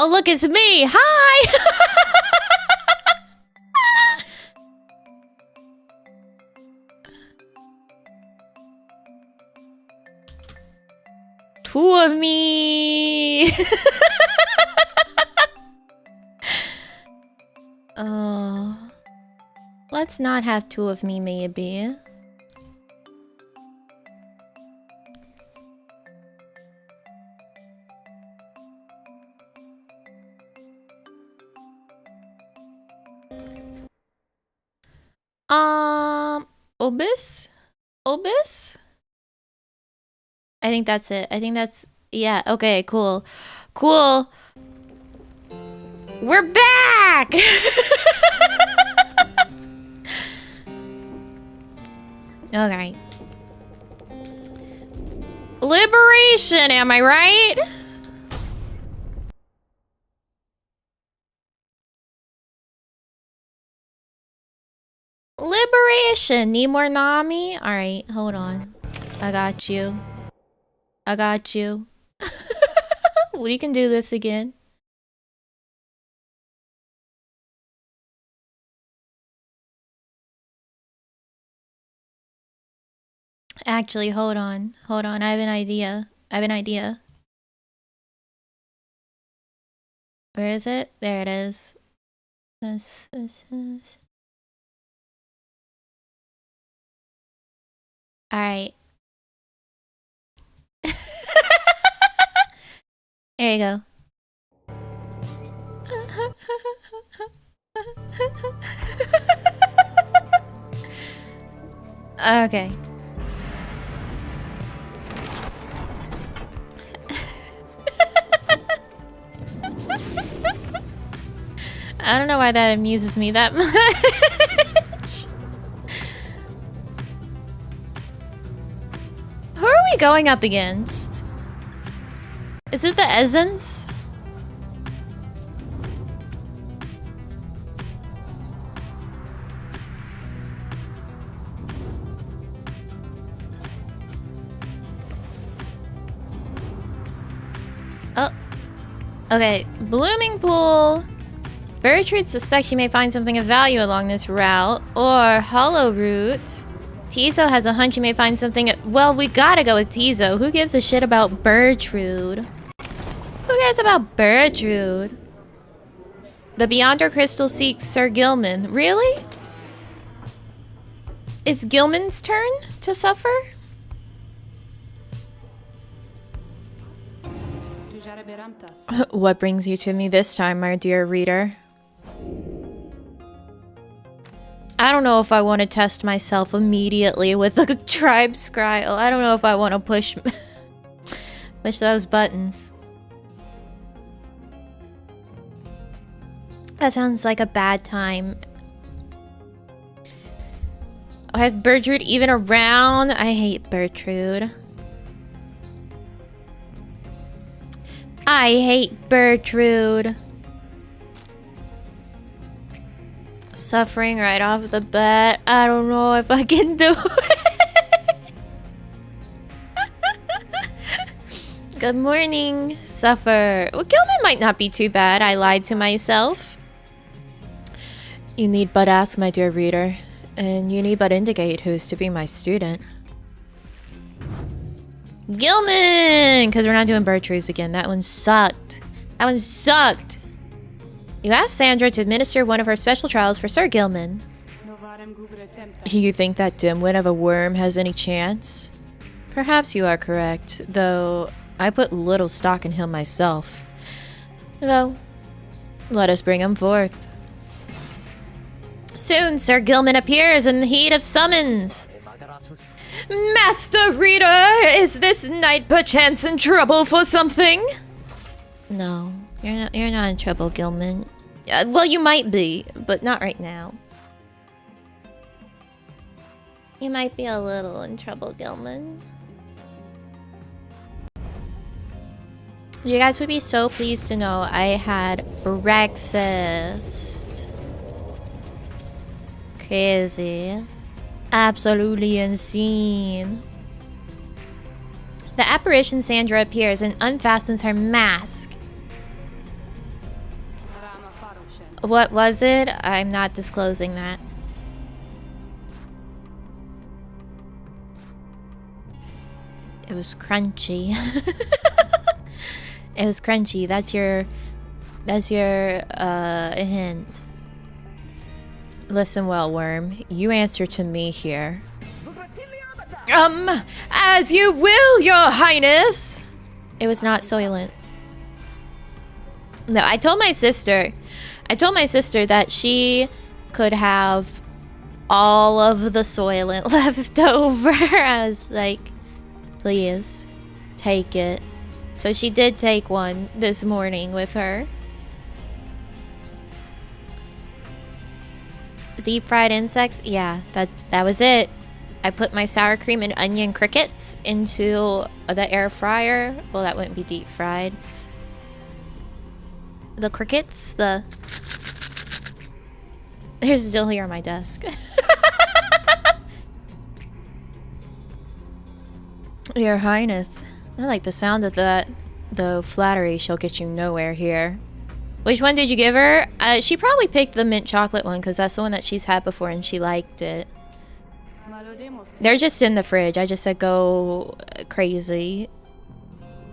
Oh, look, it's me! Hi! Two of me! Oh... Let's not have two of me, maybe. OBS? OBS? I think that's it. I think that's... Yeah, okay, cool. Cool. We're back! Okay. Liberation, am I right? Liberation. Need more Nami? Alright, hold on. I got you. I got you. We can do this again. Actually, hold on. Hold on, I have an idea. I have an idea. Where is it? There it is. This. Alright. There you go. Okay. I don't know why that amuses me that much. Who are we going up against? Is it the Essence? Oh. Okay. Blooming Pool. Bertrude suspects she may find something of value along this route. Or Hollow Root. Tizo has a hunch you may find something... Well, we gotta go with Tizo. Who gives a shit about Bertrude? Who cares about Bertrude? The Beyonder Crystal seeks Sir Gilman. Really? It's Gilman's turn to suffer? What brings you to me this time, my dear reader? I don't know if I want to test myself immediately with a tribe scryl. I don't know if I want to push those buttons. That sounds like a bad time. Oh, is Bertrude even around? I hate Bertrude. I hate Bertrude. Suffering right off the bat. I don't know if I can do it. Good morning, Suffer. Well, Gilman might not be too bad. I lied to myself. You need but ask, my dear reader. And you need but indicate who is to be my student. Gilman! Because we're not doing Bertrude's again. That one sucked. That one sucked. You asked Sandra to administer one of her special trials for Sir Gilman. You think that dimwit of a worm has any chance? Perhaps you are correct, though I put little stock in him myself. Though, let us bring him forth. Soon Sir Gilman appears in the heat of summons. Master Reader, is this knight perchance in trouble for something? No, you're not in trouble, Gilman. Well, you might be, but not right now. You might be a little in trouble, Gilman. You guys would be so pleased to know I had breakfast. Crazy. Absolutely insane. The apparition Sandra appears and unfastens her mask. What was it? I'm not disclosing that. It was crunchy. It was crunchy. That's your hint. Listen well, Worm. You answer to me here. As you will, your highness. It was not Soylent. No, I told my sister that she could have all of the Soylent left over. I was like, please, take it. So she did take one this morning with her. Deep fried insects? Yeah, that was it. I put my sour cream and onion crickets into the air fryer. Well, that wouldn't be deep fried. The crickets, they're still here on my desk. Your Highness, I like the sound of that, though flattery shall get you nowhere here. Which one did you give her? She probably picked the mint chocolate one because that's the one that she's had before and she liked it. They're just in the fridge. I just said go crazy.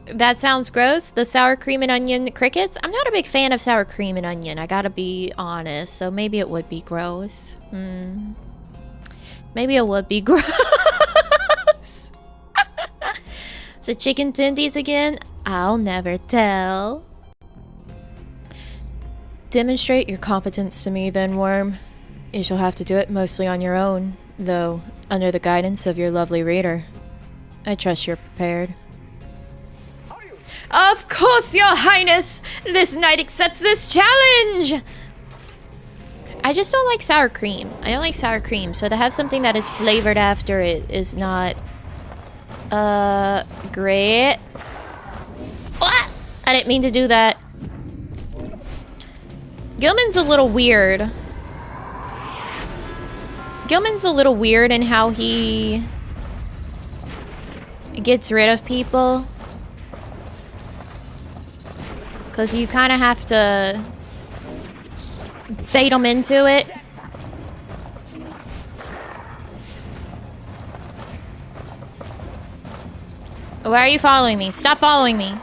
That sounds gross. The sour cream and onion crickets? I'm not a big fan of sour cream and onion. I gotta be honest. So maybe it would be gross. Maybe it would be gross. So chicken tendies again? I'll never tell. Demonstrate your competence to me then, Worm. You shall have to do it mostly on your own, though under the guidance of your lovely reader. I trust you're prepared. Of course, your highness! This knight accepts this challenge! I just don't like sour cream. I don't like sour cream, so to have something that is flavored after it is not... great. What? I didn't mean to do that. Gilman's a little weird. Gilman's a little weird in how he gets rid of people. Because you kind of have to bait them into it. Why are you following me? Stop following me.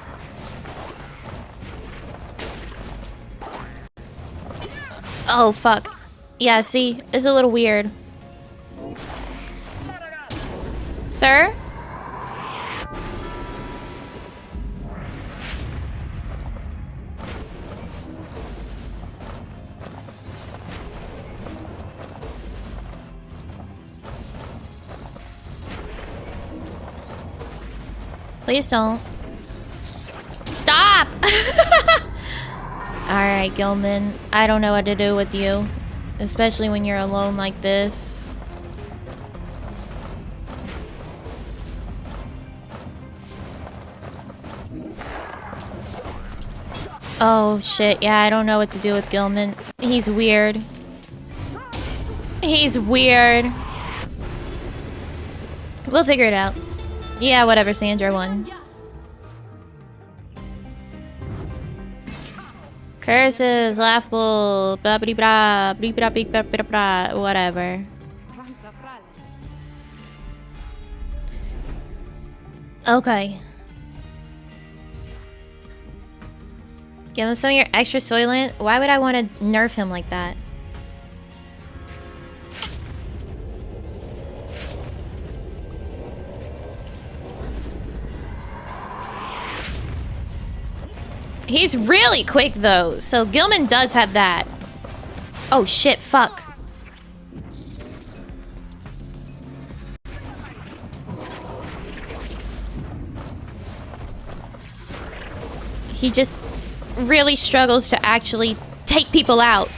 Oh, fuck. Yeah, see? It's a little weird. Sir? Please don't. Stop! Alright, Gilman. I don't know what to do with you. Especially when you're alone like this. Oh, shit. Yeah, I don't know what to do with Gilman. He's weird. He's weird. We'll figure it out. Yeah, whatever, Sandra won. Curses, laughable, blah blah blah, blah blah blah blah blah, whatever. Okay. Give him some of your extra Soylent. Why would I want to nerf him like that? He's really quick though, so Gilman does have that. Oh shit, fuck. He just really struggles to actually take people out.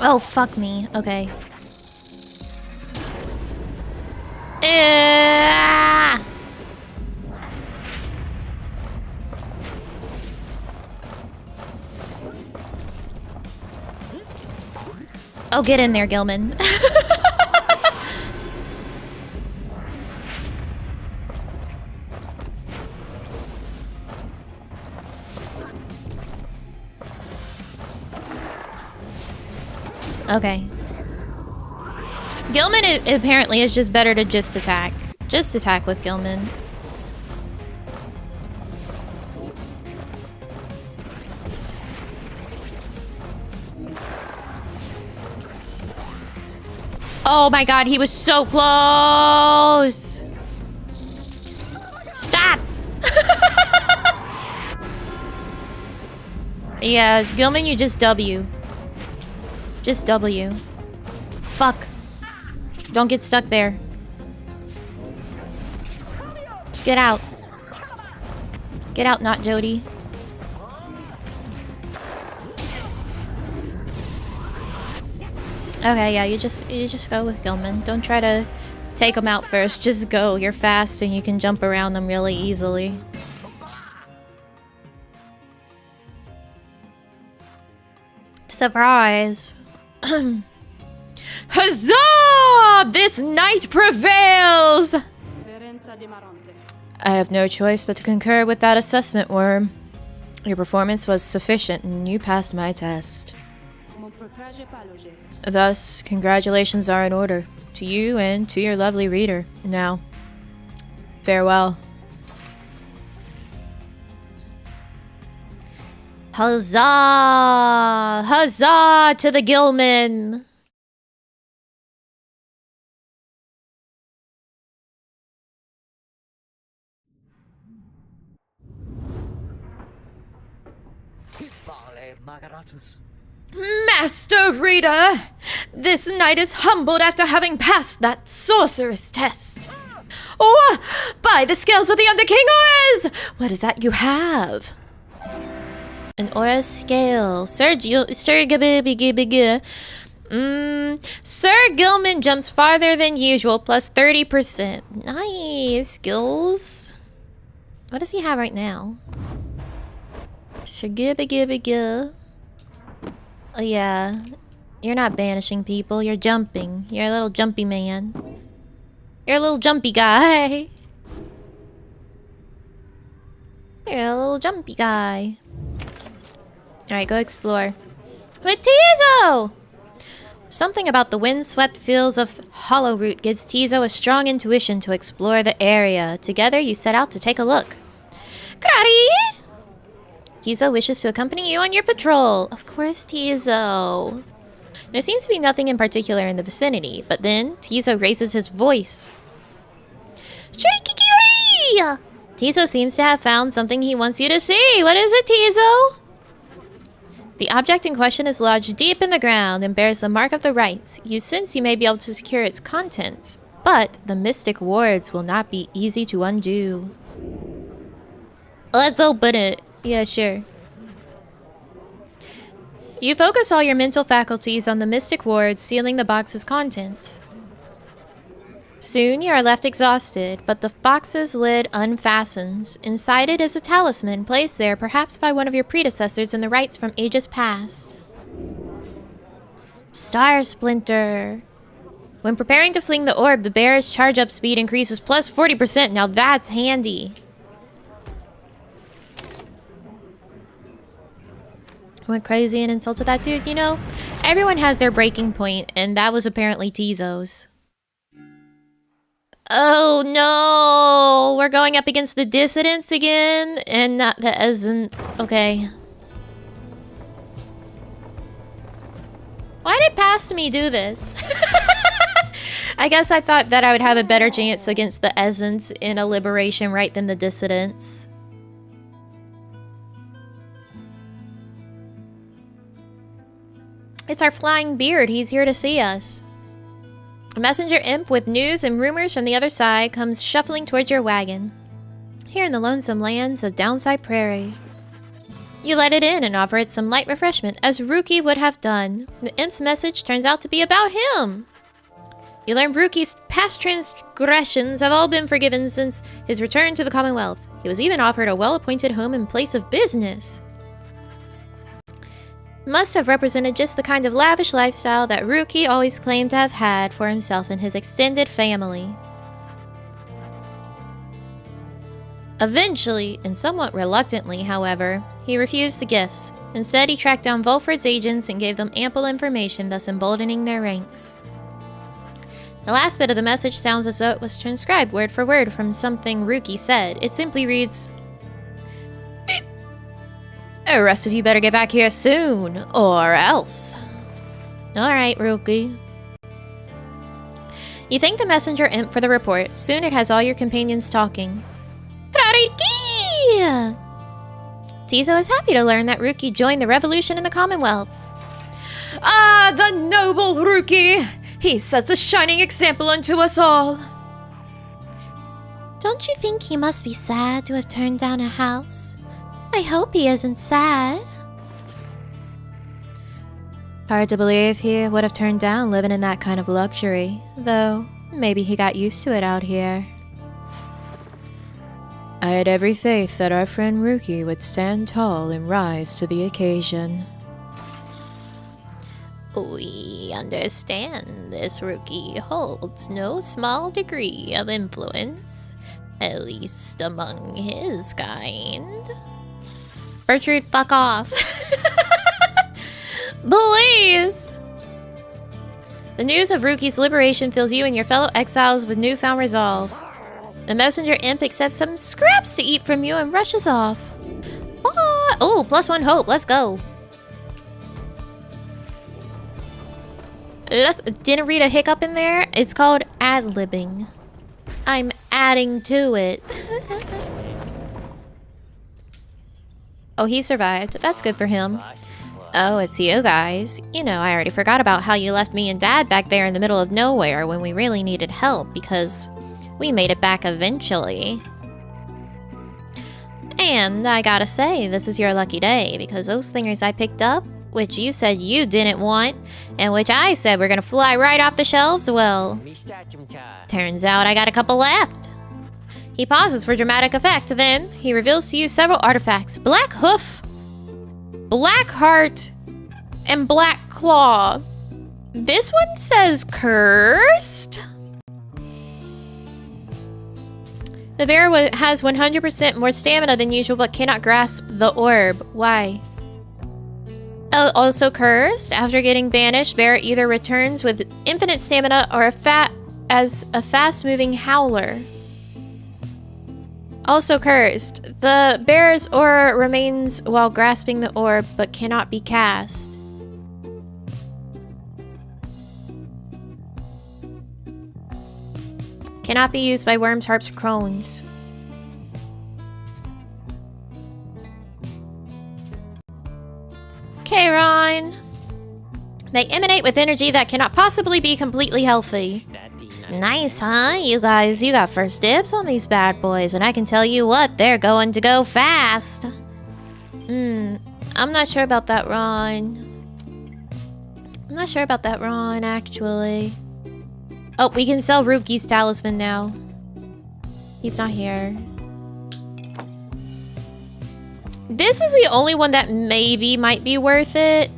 Oh, fuck me. Okay. Oh, get in there, Gilman. Okay. Gilman apparently is just better to just attack. Just attack with Gilman. Oh my god, he was so close! Stop! Yeah, Gilman, you just W. Just W. Fuck. Don't get stuck there. Get out. Get out, not Jody. Okay, yeah, you just go with Gilman. Don't try to take them out first. Just go. You're fast and you can jump around them really easily. Surprise. Huzzah! This night prevails! I have no choice but to concur with that assessment, Worm. Your performance was sufficient and you passed my test. Thus, congratulations are in order. To you and to your lovely reader. Now, farewell. Huzzah! Huzzah to the Gilman! Master Reader! This knight is humbled after having passed that sorcerer's test. Oh, by the scales of the Under King Oz! What is that you have? An aura scale. Sir Gilman jumps farther than usual, plus 30%. Nice. Skills. What does he have right now? Sir Oh yeah. You're not banishing people, you're jumping. You're a little jumpy man. You're a little jumpy guy. You're a little jumpy guy. Alright, go explore. With Tizo! Something about the wind-swept fields of Hollowroot gives Tizo a strong intuition to explore the area. Together, you set out to take a look. Krari! Tizo wishes to accompany you on your patrol. Of course, Tizo. There seems to be nothing in particular in the vicinity, but then Tizo raises his voice. Shurikikiri! Tizo seems to have found something he wants you to see. What is it, Tizo? The object in question is lodged deep in the ground and bears the mark of the rites. You sense you may be able to secure its contents, but the mystic wards will not be easy to undo. Let's open it. Yeah, sure. You focus all your mental faculties on the mystic wards sealing the box's contents. Soon you are left exhausted, but the box's lid unfastens. Inside it is a talisman placed there perhaps by one of your predecessors in the rites from ages past. Star Splinter. When preparing to fling the orb, the bearer's charge-up speed increases plus 40%. Now that's handy. Went crazy and insulted that dude. You know, everyone has their breaking point, and that was apparently Tizo's. Oh no! We're going up against the dissidents again, and not the ascents. Okay. Why did past me do this? I guess I thought that I would have a better chance against the ascents in a liberation rite than the dissidents. It's our flying beard. He's here to see us. A messenger imp with news and rumors from the other side comes shuffling towards your wagon. Here in the lonesome lands of Downside Prairie. You let it in and offer it some light refreshment, as Rookie would have done. The imp's message turns out to be about him. You learn Rookie's past transgressions have all been forgiven since his return to the Commonwealth. He was even offered a well-appointed home and place of business. must have represented just the kind of lavish lifestyle that Rookie always claimed to have had for himself and his extended family. Eventually, and somewhat reluctantly, however, he refused the gifts. Instead, he tracked down Volfred's agents and gave them ample information, thus emboldening their ranks. The last bit of the message sounds as though it was transcribed word for word from something Rookie said. It simply reads, "The rest of you better get back here soon, or else." Alright, Rookie. You thank the messenger imp for the report. Soon it has all your companions talking. Tizo is happy to learn that Rookie joined the revolution in the Commonwealth. Ah, the noble Rookie! He sets a shining example unto us all. Don't you think he must be sad to have turned down a house? I hope he isn't sad. Hard to believe he would have turned down living in that kind of luxury, though maybe he got used to it out here. I had every faith that our friend Rookie would stand tall and rise to the occasion. We understand this Rookie holds no small degree of influence, at least among his kind. Bertrude, fuck off. Please! The news of Rookie's liberation fills you and your fellow exiles with newfound resolve. The messenger imp accepts some scraps to eat from you and rushes off. Oh, +1 hope. Let's go. Didn't read a hiccup in there? It's called ad-libbing. I'm adding to it. Oh, he survived. That's good for him. Oh, it's you guys. You know, I already forgot about how you left me and Dad back there in the middle of nowhere when we really needed help because we made it back eventually. And I gotta say, this is your lucky day because those thingers I picked up, which you said you didn't want, and which I said were gonna fly right off the shelves, well, turns out I got a couple left. He pauses for dramatic effect, then he reveals to you several artifacts. Black Hoof, Black Heart, and Black Claw. This one says cursed. The bear has 100% more stamina than usual but cannot grasp the orb. Why? Also cursed. After getting banished, bear either returns with infinite stamina or as a fast-moving howler. Also cursed. The bear's aura remains while grasping the orb but cannot be cast. Cannot be used by worms, harps, or crones. Okay, Ron. They emanate with energy that cannot possibly be completely healthy. Nice, huh? You guys, you got first dibs on these bad boys, and I can tell you what, they're going to go fast. I'm not sure about that, Ron. I'm not sure about that, Ron, actually. Oh, we can sell Rookie's talisman now. He's not here. This is the only one that maybe might be worth it.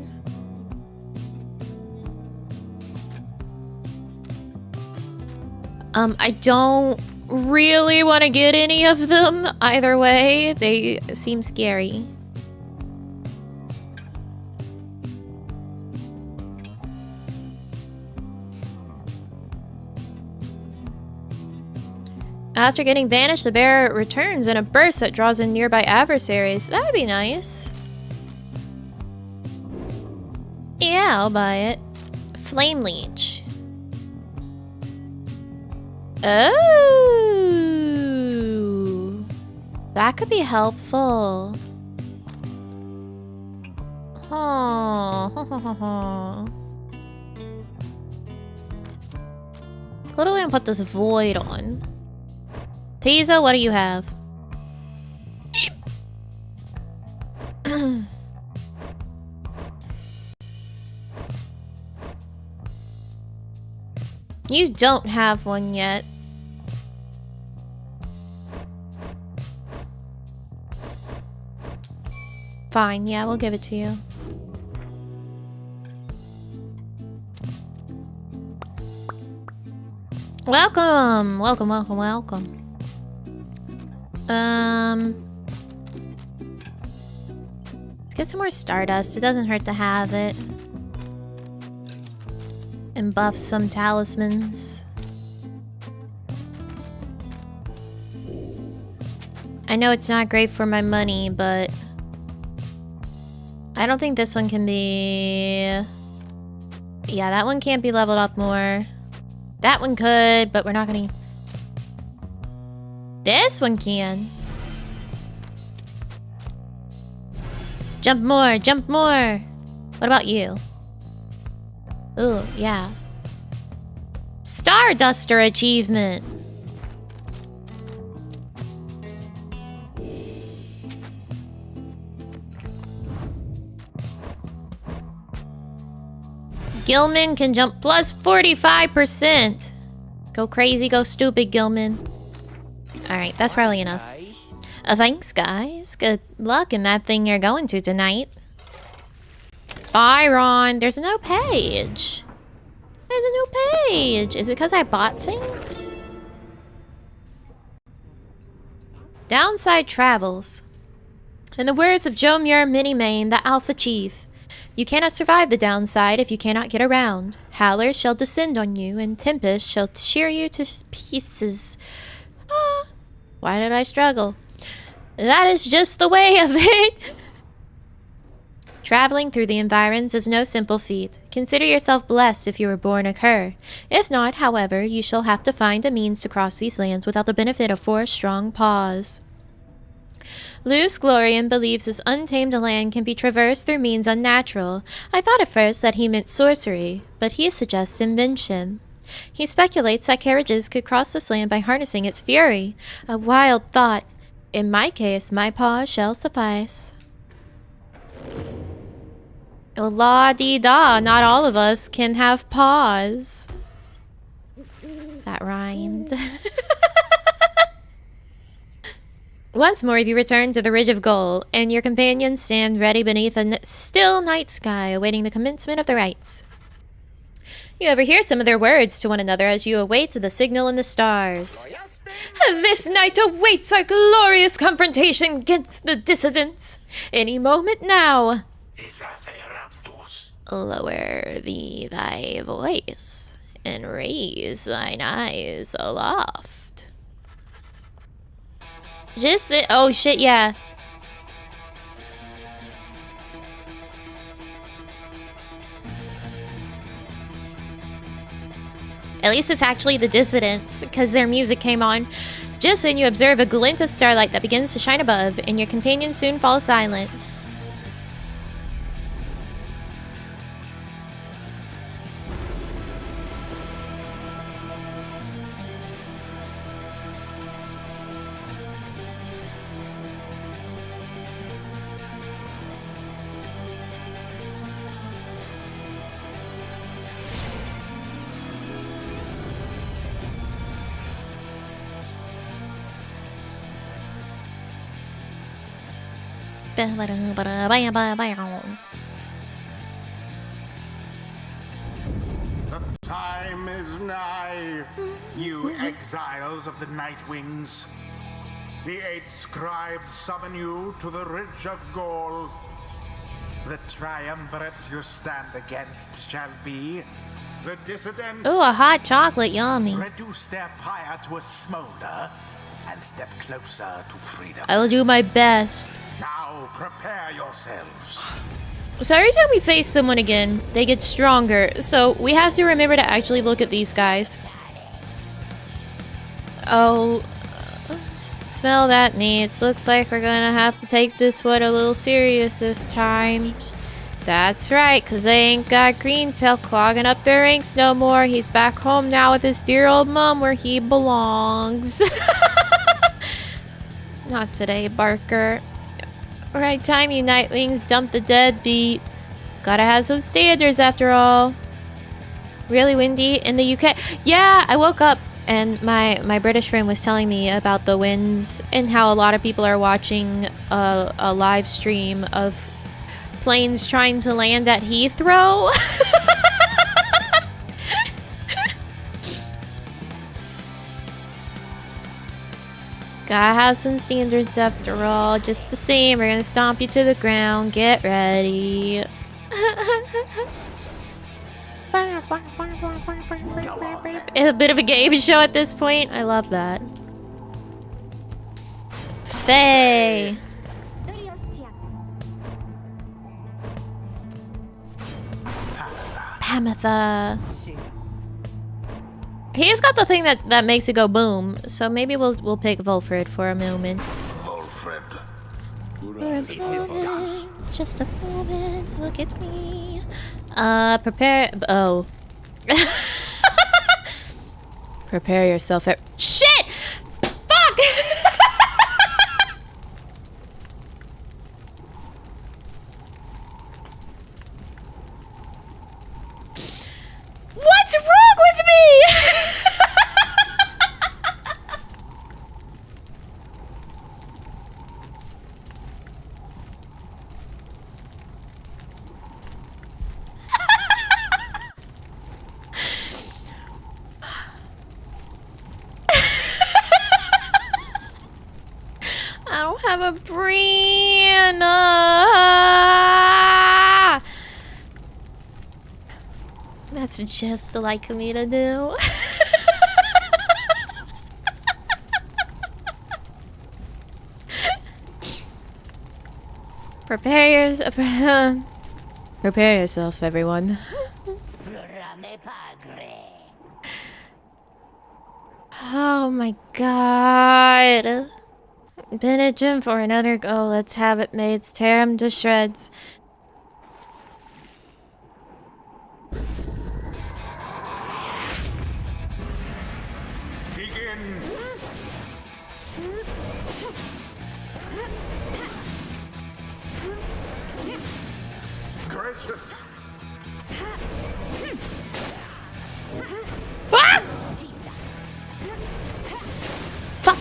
I don't really want to get any of them either way. They seem scary. After getting banished, the bear returns in a burst that draws in nearby adversaries. That would be nice. Yeah, I'll buy it. Flame Leech. Oh, that could be helpful. Oh. What do we put this void on? Tizo, what do you have? You don't have one yet. Fine, yeah, we'll give it to you. Welcome! Welcome, welcome, welcome. Let's get some more stardust. It doesn't hurt to have it. And buff some talismans. I know it's not great for my money, but I don't think this one can be... Yeah, that one can't be leveled up more. That one could, but we're not gonna... This one can. Jump more, jump more. What about you? Ooh, yeah. Starduster achievement. Gilman can jump plus 45%. Go crazy, go stupid, Gilman. Alright, that's probably enough. Thanks, guys. Good luck in that thing you're going to tonight. Byron, there's a new page. There's a new page. Is it because I bought things? Downside travels. In the words of Jomur Minimane, the Alpha Chief, you cannot survive the downside if you cannot get around. Howlers shall descend on you, and tempests shall shear you to pieces. Why did I struggle? That is just the way of it. Traveling through the environs is no simple feat. Consider yourself blessed if you were born a cur. If not, however, you shall have to find a means to cross these lands without the benefit of 4 strong paws. Luce Glorian believes this untamed land can be traversed through means unnatural. I thought at first that he meant sorcery, but he suggests invention. He speculates that carriages could cross this land by harnessing its fury. A wild thought. In my case, my paws shall suffice. Oh, la-dee-da, not all of us can have paws. That rhymed. Once more you return to the Ridge of Gold, and your companions stand ready beneath a still night sky, awaiting the commencement of the rites. You overhear some of their words to one another as you await the signal in the stars. This night awaits our glorious confrontation against the dissidents. Any moment now. Lower thee thy voice, and raise thine eyes aloft. Oh shit, yeah. At least it's actually the dissidents, because their music came on. Just then you observe a glint of starlight that begins to shine above, and your companions soon fall silent. The time is nigh, you exiles of the Night Winds. The 8 scribes summon you to the Ridge of Gold. The triumvirate you stand against shall be the dissidents. Ooh, a hot chocolate, yummy. Reduce their pyre to a smolder and step closer to freedom. I will do my best. Now prepare yourselves. So every time we face someone again, they get stronger. So we have to remember to actually look at these guys. Oh, smell that meats. Looks like we're gonna have to take this one a little serious this time. That's right, cause they ain't got Greentail clogging up their ranks no more. He's back home now with his dear old mom where he belongs. Not today, Barker. Right time, you Nightwings, dump the deadbeat. Gotta have some standards after all. Really windy in the UK? Yeah, I woke up and my British friend was telling me about the winds and how a lot of people are watching a live stream of planes trying to land at Heathrow. Gotta have some standards after all. Just the same, we're gonna stomp you to the ground. Get ready. A bit of a game show at this point. I love that. Faye. Pamitha. He's got the thing that makes it go boom, so maybe we'll pick Volfred for a moment. Volfred. Just a moment. Look at me. Prepare. Oh. Prepare yourself. Shit! Fuck! What's wrong with me? I don't have a brain. That's just like me to do. Prepare yourself, everyone. Oh my god. Been at gym for another go. Let's have it, mates. Tear him to shreds. Begin. Gracious. Ah! Fuck!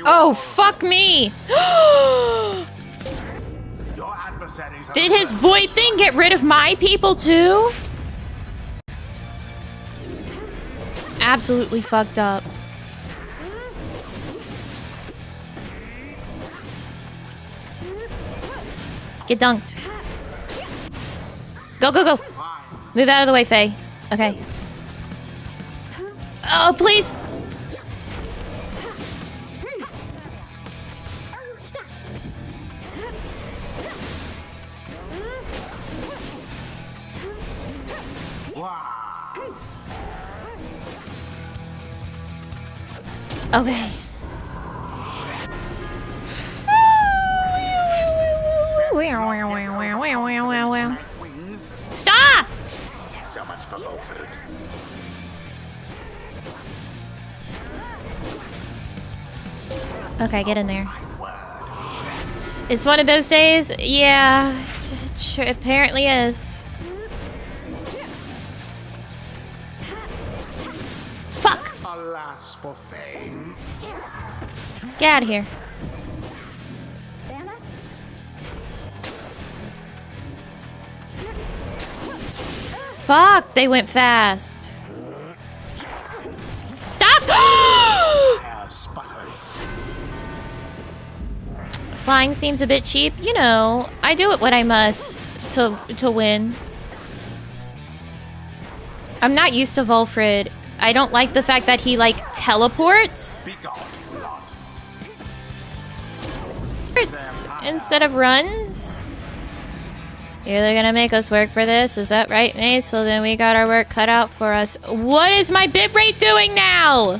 Oh, fuck me! Your adversaries are Did his void thing get rid of my people too? Absolutely fucked up. Get dunked. Go, go, go. Move out of the way, Faye. Okay. Oh, please. Okay. Stop! So much for Volfred. Okay, get in there. It's one of those days? Yeah, apparently is. Fuck! Alas for fame. Get out of here. Fuck, they went fast. Stop! Sputters. Flying seems a bit cheap. You know, I do it what I must to win. I'm not used to Volfred. I don't like the fact that he, like, teleports. Instead of runs. You're really gonna make us work for this? Is that right, mates? Well, then we got our work cut out for us. What is my bitrate doing now?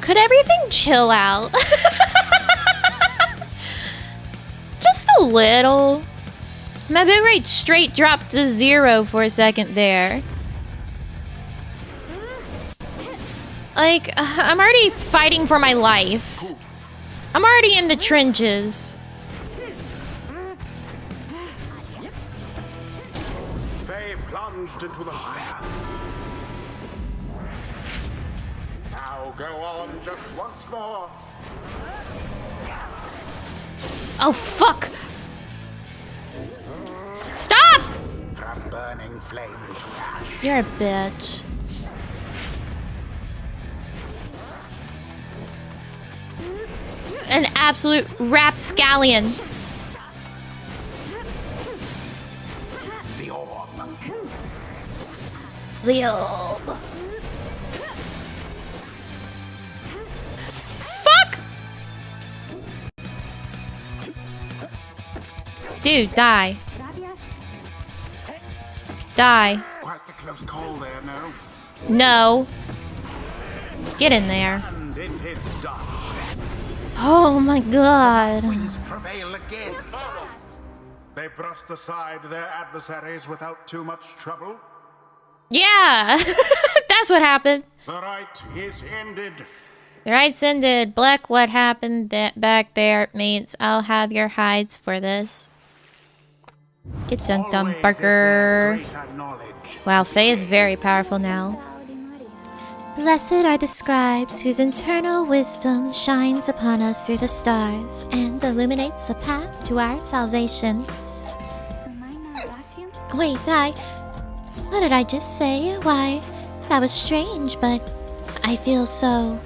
Could everything chill out? Just a little. My bitrate straight dropped to 0 for a second there. Like, I'm already fighting for my life. I'm already in the trenches. They plunged into the pyre. Now go on just once more. Oh, fuck! Stop! From burning flame to ash. You're a bitch. An absolute rapscallion. The orb. The orb. Fuck! Dude, die. Die. Quite the close call there, no? No. Get in there. And it is done. Oh my god. Winds prevail again. They brushed aside their adversaries without too much trouble. Yeah. That's what happened. The rite is ended. The rites ended. Black, what happened back there means I'll have your hides for this. Get dunked on, Always is Barker. there greater knowledge. Wow, Faye is very powerful now. Blessed are the scribes whose internal wisdom shines upon us through the stars and illuminates the path to our salvation. Wait, what did I just say? Why, that was strange, but I feel so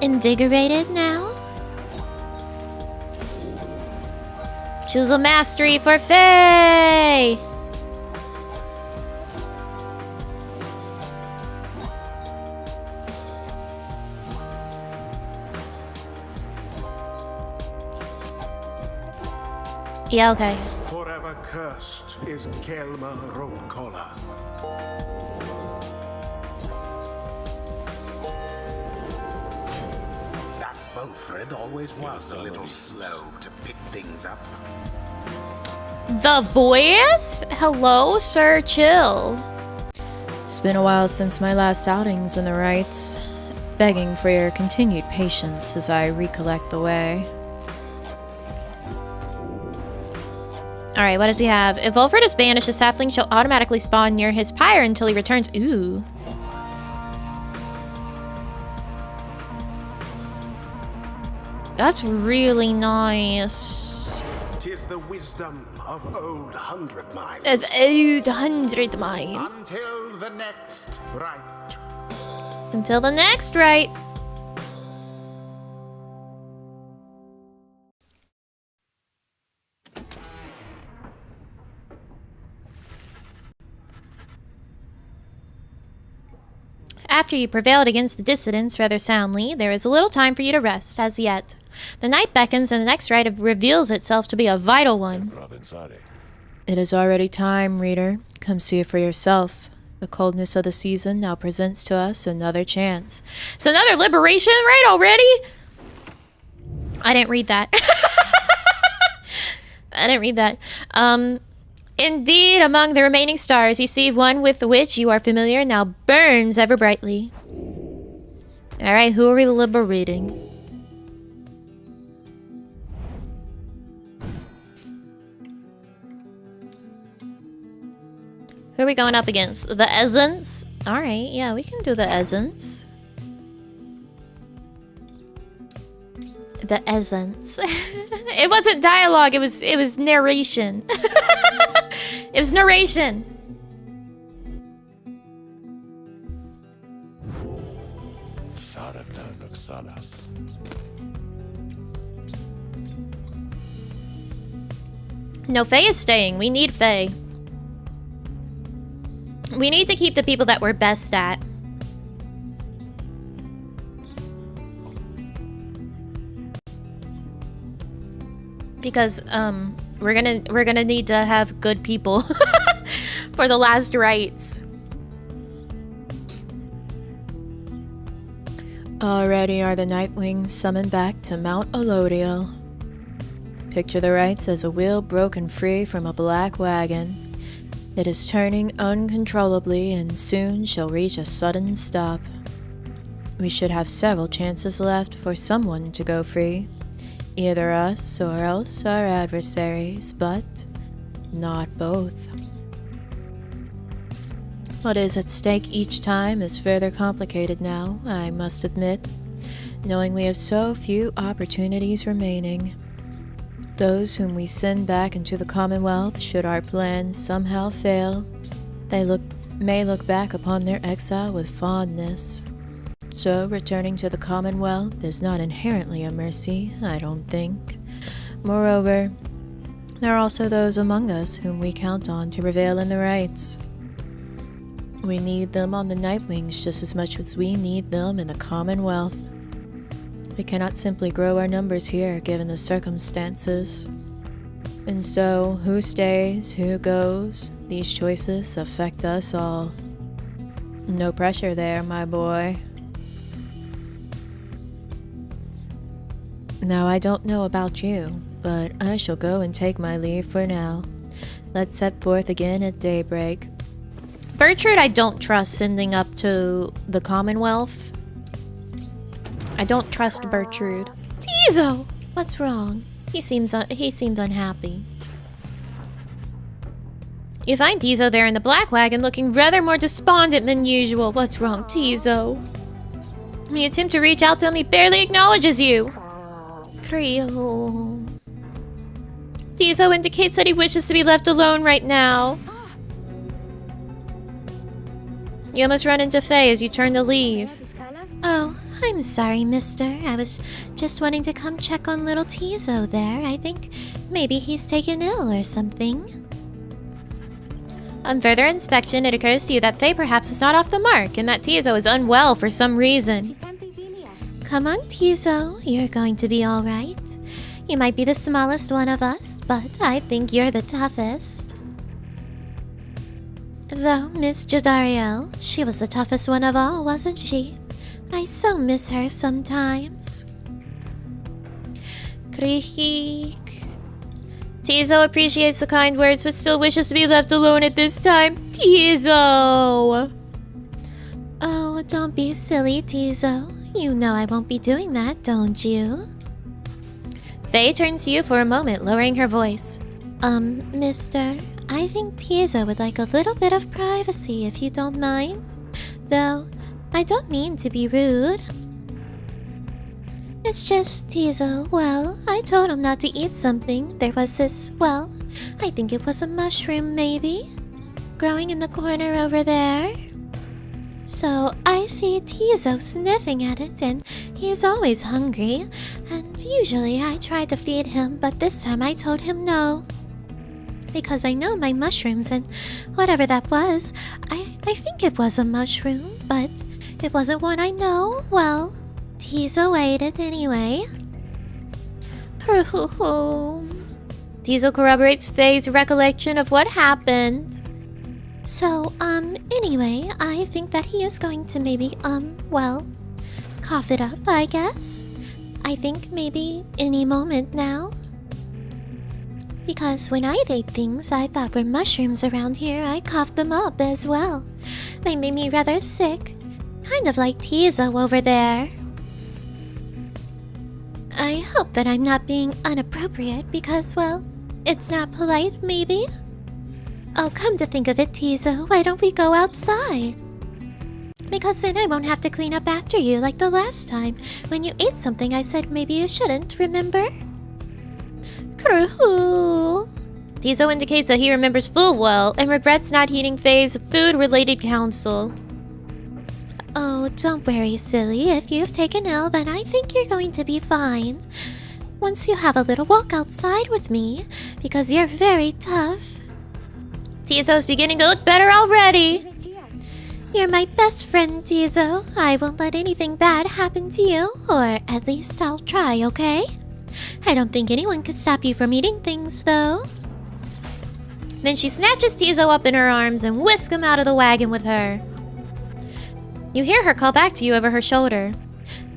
invigorated now. Choose a mastery for Faye! Yeah, okay. Forever cursed is Kelma Rope Collar. That Wilfred always was a little slow to pick things up. The voice? Hello, Sir Chill. It's been a while since my last outings in the rites. Begging for your continued patience as I recollect the way. Alright, what does he have? If Wilfred is banished, a sapling shall automatically spawn near his pyre until he returns. Ooh. That's really nice. 'Tis the wisdom of old 100 Mines. It's 800 mines. Until the next rite. Until the next rite. After you prevailed against the dissidents rather soundly, there is a little time for you to rest, as yet. The night beckons and the next rite reveals itself to be a vital one. It is already time, reader. Come see it for yourself. The coldness of the season now presents to us another chance. It's another liberation rite already? I didn't read that. I didn't read that. Indeed, among the remaining stars, you see one with which you are familiar now burns ever brightly. Alright, who are we liberating? Who are we going up against? The Essence? Alright, yeah, we can do the Essence. The Essence. It wasn't dialogue, it was narration. It was narration. No, Faye is staying. We need Faye. We need to keep the people that we're best at. Because we're gonna need to have good people for the last rites. Already are the Nightwings summoned back to Mount Elodiel. Picture the rites as a wheel broken free from a black wagon. It is turning uncontrollably and soon shall reach a sudden stop. We should have several chances left for someone to go free. Either us or else our adversaries, but not both. What is at stake each time is further complicated now, I must admit, knowing we have so few opportunities remaining. Those whom we send back into the Commonwealth, should our plans somehow fail, they may look back upon their exile with fondness. So returning to the Commonwealth is not inherently a mercy, I don't think. Moreover, there are also those among us whom we count on to prevail in the rites. We need them on the Nightwings just as much as we need them in the Commonwealth. We cannot simply grow our numbers here given the circumstances. And so, who stays, who goes, these choices affect us all. No pressure there, my boy. Now, I don't know about you, but I shall go and take my leave for now. Let's set forth again at daybreak. Bertrude I don't trust sending up to the Commonwealth. I don't trust Bertrude. Tizo! What's wrong? He seems unhappy. You find Tizo there in the black wagon looking rather more despondent than usual. What's wrong, Tizo? When you attempt to reach out to him, he barely acknowledges you. Creole. Tizo indicates that he wishes to be left alone right now. You almost run into Faye as you turn to leave. Oh, I'm sorry, mister. I was just wanting to come check on little Tizo there. I think maybe he's taken ill or something. On further inspection, it occurs to you that Faye perhaps is not off the mark and that Tizo is unwell for some reason. Come on, Tizo. You're going to be all right. You might be the smallest one of us, but I think you're the toughest. Though Miss Jadariel, she was the toughest one of all, wasn't she? I so miss her sometimes. Creak. Tizo appreciates the kind words, but still wishes to be left alone at this time. Tizo! Oh, don't be silly, Tizo. You know I won't be doing that, don't you? Faye turns to you for a moment, lowering her voice. Mister, I think Tizo would like a little bit of privacy if you don't mind. Though, I don't mean to be rude. It's just Tizo, well, I told him not to eat something. There was this, well, I think it was a mushroom maybe, growing in the corner over there. So I see Tizo sniffing at it and he's always hungry. And usually I try to feed him, but this time I told him no. Because I know my mushrooms and whatever that was, I think it was a mushroom, but it wasn't one I know. Well, Tizo ate it anyway. Tizo corroborates Faye's recollection of what happened. So, anyway, I think that he is going to maybe, well, cough it up, I guess. I think maybe any moment now. Because when I ate things I thought were mushrooms around here, I coughed them up as well. They made me rather sick. Kind of like Tizo over there. I hope that I'm not being inappropriate because, well, it's not polite, maybe? Oh, come to think of it, Tizo, why don't we go outside? Because then I won't have to clean up after you like the last time when you ate something I said maybe you shouldn't, remember? Tizo indicates that he remembers full well and regrets not heeding Faye's food-related counsel. Oh, don't worry, silly. If you've taken ill, then I think you're going to be fine. Once you have a little walk outside with me, because you're very tough. Tizo's beginning to look better already. You're my best friend, Tizo. I won't let anything bad happen to you, or at least I'll try, okay? I don't think anyone could stop you from eating things, though. Then she snatches Tizo up in her arms and whisks him out of the wagon with her. You hear her call back to you over her shoulder.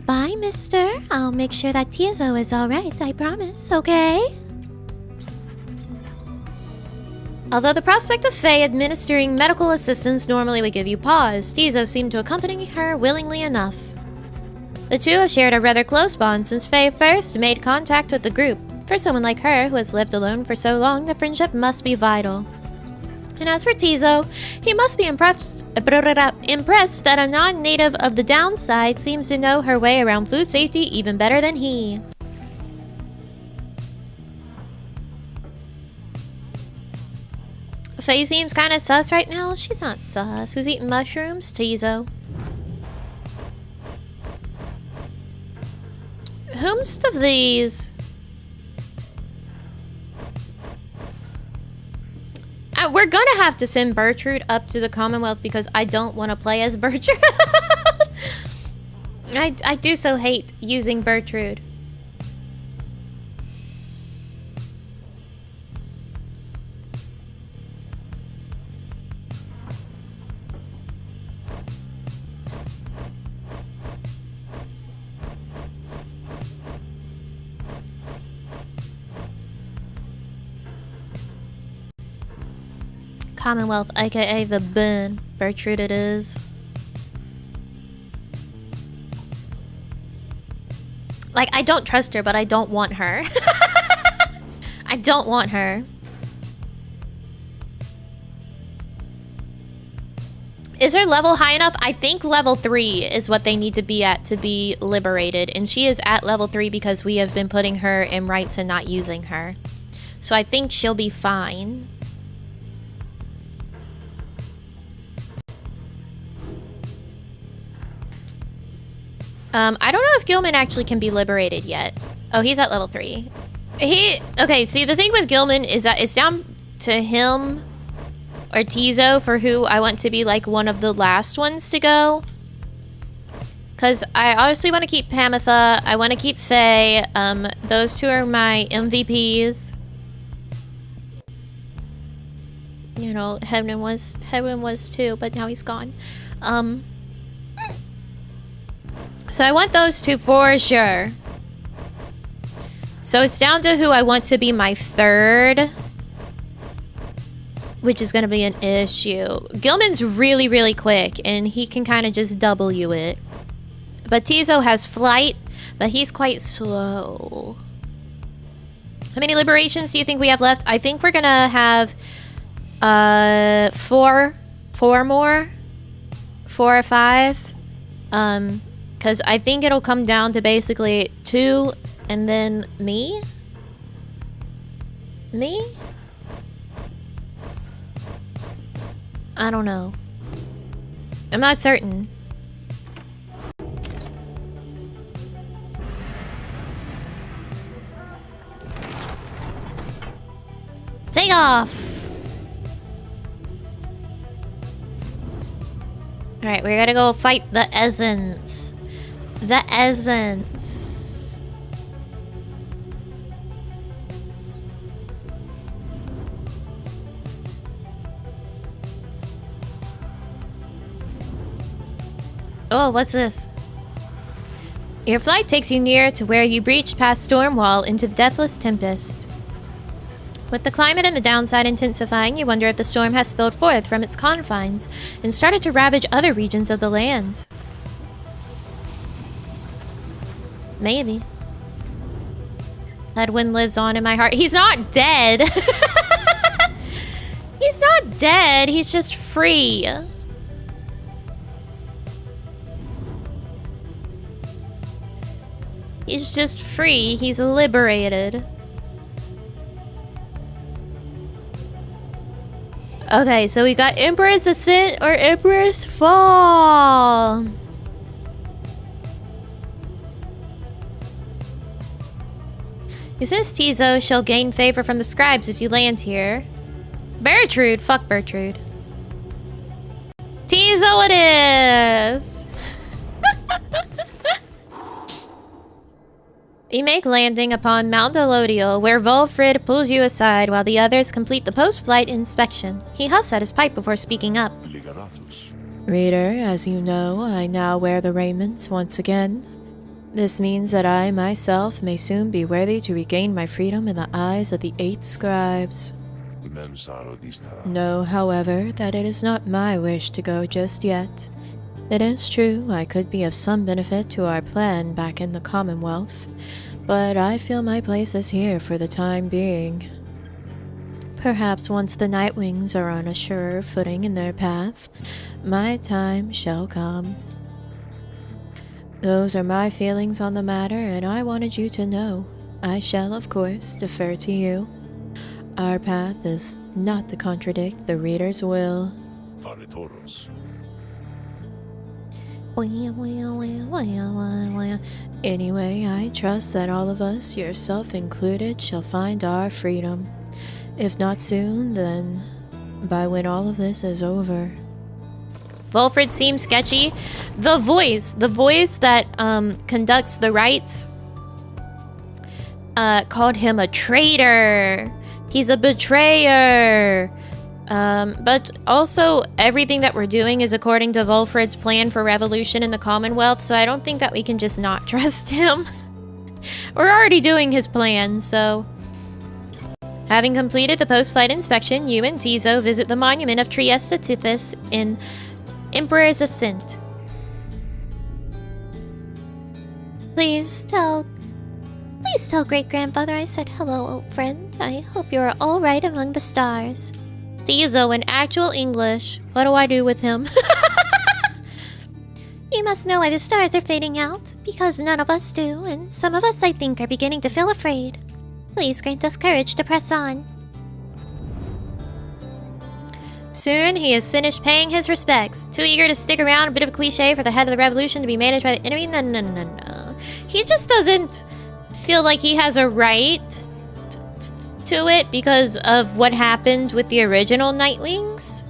Bye, mister. I'll make sure that Tizo is alright, I promise, okay? Although the prospect of Faye administering medical assistance normally would give you pause, Tizo seemed to accompany her willingly enough. The two have shared a rather close bond since Faye first made contact with the group. For someone like her who has lived alone for so long, the friendship must be vital. And as for Tizo, he must be impressed that a non-native of the downside seems to know her way around food safety even better than he. Faye seems kind of sus right now. She's not sus. Who's eating mushrooms? Tizo. Whomst of these? We're gonna have to send Bertrude up to the Commonwealth because I don't want to play as Bertrude. I do so hate using Bertrude. Commonwealth, aka the bin. Bertrude it is. Like, I don't trust her, but I don't want her. I don't want her. Is her level high enough? I think level 3 is what they need to be at to be liberated. And she is at level 3 because we have been putting her in rites and not using her. So I think she'll be fine. I don't know if Gilman actually can be liberated yet. Oh, he's at level 3. Okay, see, the thing with Gilman is that it's down to him or Tizo for who I want to be, like, one of the last ones to go. Because I obviously want to keep Pamitha. I want to keep Faye. Those two are my MVPs. You know, Hedwin was too, but now he's gone. So I want those two for sure. So it's down to who I want to be my third, which is going to be an issue. Gilman's really, really quick, and he can kind of just W it. But Tizo has flight, but he's quite slow. How many liberations do you think we have left? I think we're going to have four more. 4 or 5. Because I think it'll come down to basically 2 and then me? Me? I don't know. I'm not certain. Take off! Alright, we gotta go fight the Essence. The Essence. Oh, what's this? Your flight takes you near to where you breach past Storm Wall into the Deathless Tempest. With the climate and the downside intensifying, you wonder if the storm has spilled forth from its confines and started to ravage other regions of the land. Maybe. Edwin lives on in my heart. He's not dead. He's not dead. He's just free. He's just free. He's liberated. Okay, so we got Emperor's Ascent or Emperor's Fall. Since Tizo shall gain favor from the scribes if you land here. Bertrude, fuck Bertrude. Tizo it is! You make landing upon Mount Elodial, where Volfrid pulls you aside while the others complete the post-flight inspection. He huffs at his pipe before speaking up. Reader, as you know, I now wear the raiments once again. This means that I, myself, may soon be worthy to regain my freedom in the eyes of the 8 scribes. Know, however, that it is not my wish to go just yet. It is true, I could be of some benefit to our plan back in the Commonwealth, but I feel my place is here for the time being. Perhaps once the Nightwings are on a surer footing in their path, my time shall come. Those are my feelings on the matter, and I wanted you to know. I shall, of course, defer to you. Our path is not to contradict the reader's will. Anyway, I trust that all of us, yourself included, shall find our freedom. If not soon, then by when all of this is over. Volfred seems sketchy. The voice that conducts the rites called him a traitor. He's a betrayer. But also everything that we're doing is according to Volfred's plan for revolution in the Commonwealth, so I don't think that we can just not trust him. We're already doing his plan, so... Having completed the post-flight inspection, you and Tizo visit the monument of Trieste Tithys in Emperor's Ascent. Please tell great-grandfather I said hello, old friend. I hope you are all right among the stars. Tizo in actual English. What do I do with him? You must know why the stars are fading out, because none of us do, and some of us, I think, are beginning to feel afraid. Please grant us courage to press on. Soon he has finished paying his respects. Too eager to stick around, a bit of a cliche for the head of the revolution to be managed by the enemy. No. He just doesn't feel like he has a right to it because of what happened with the original Nightwings.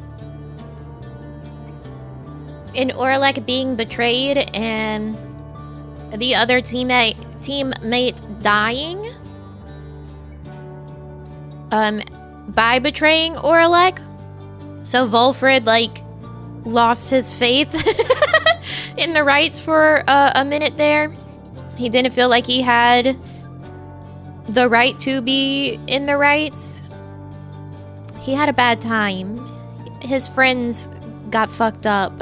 In Orlak being betrayed and the other teammate dying. By betraying Orlak. So Volfred, lost his faith in the rites for a minute there. He didn't feel like he had the right to be in the rites. He had a bad time. His friends got fucked up.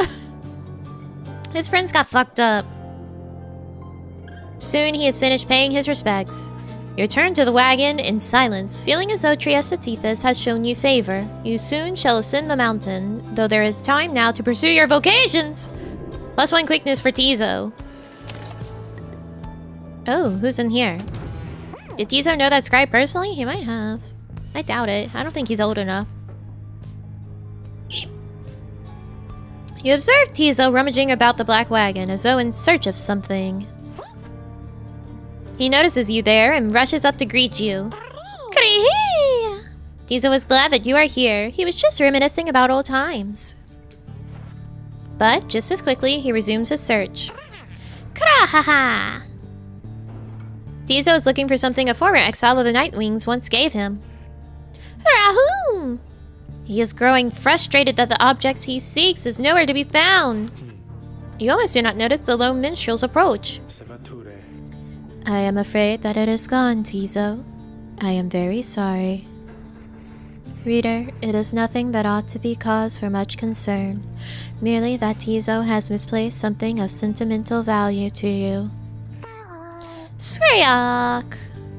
Soon he has finished paying his respects. You return to the wagon in silence, feeling as though Trieste Tithys has shown you favor. You soon shall ascend the mountain, though there is time now to pursue your vocations! +1 quickness for Tizo. Oh, who's in here? Did Tizo know that Scribe personally? He might have. I doubt it. I don't think he's old enough. You observe Tizo rummaging about the black wagon, as though in search of something. He notices you there and rushes up to greet you. Kree! Tizo is glad that you are here. He was just reminiscing about old times. But just as quickly, he resumes his search. Krahaha! Tizo is looking for something a former exile of the Nightwings once gave him. Rahoo! He is growing frustrated that the objects he seeks is nowhere to be found. You almost do not notice the lone minstrel's approach. I am afraid that it is gone, Tizo. I am very sorry. Reader, it is nothing that ought to be cause for much concern. Merely that Tizo has misplaced something of sentimental value to you. Skryak!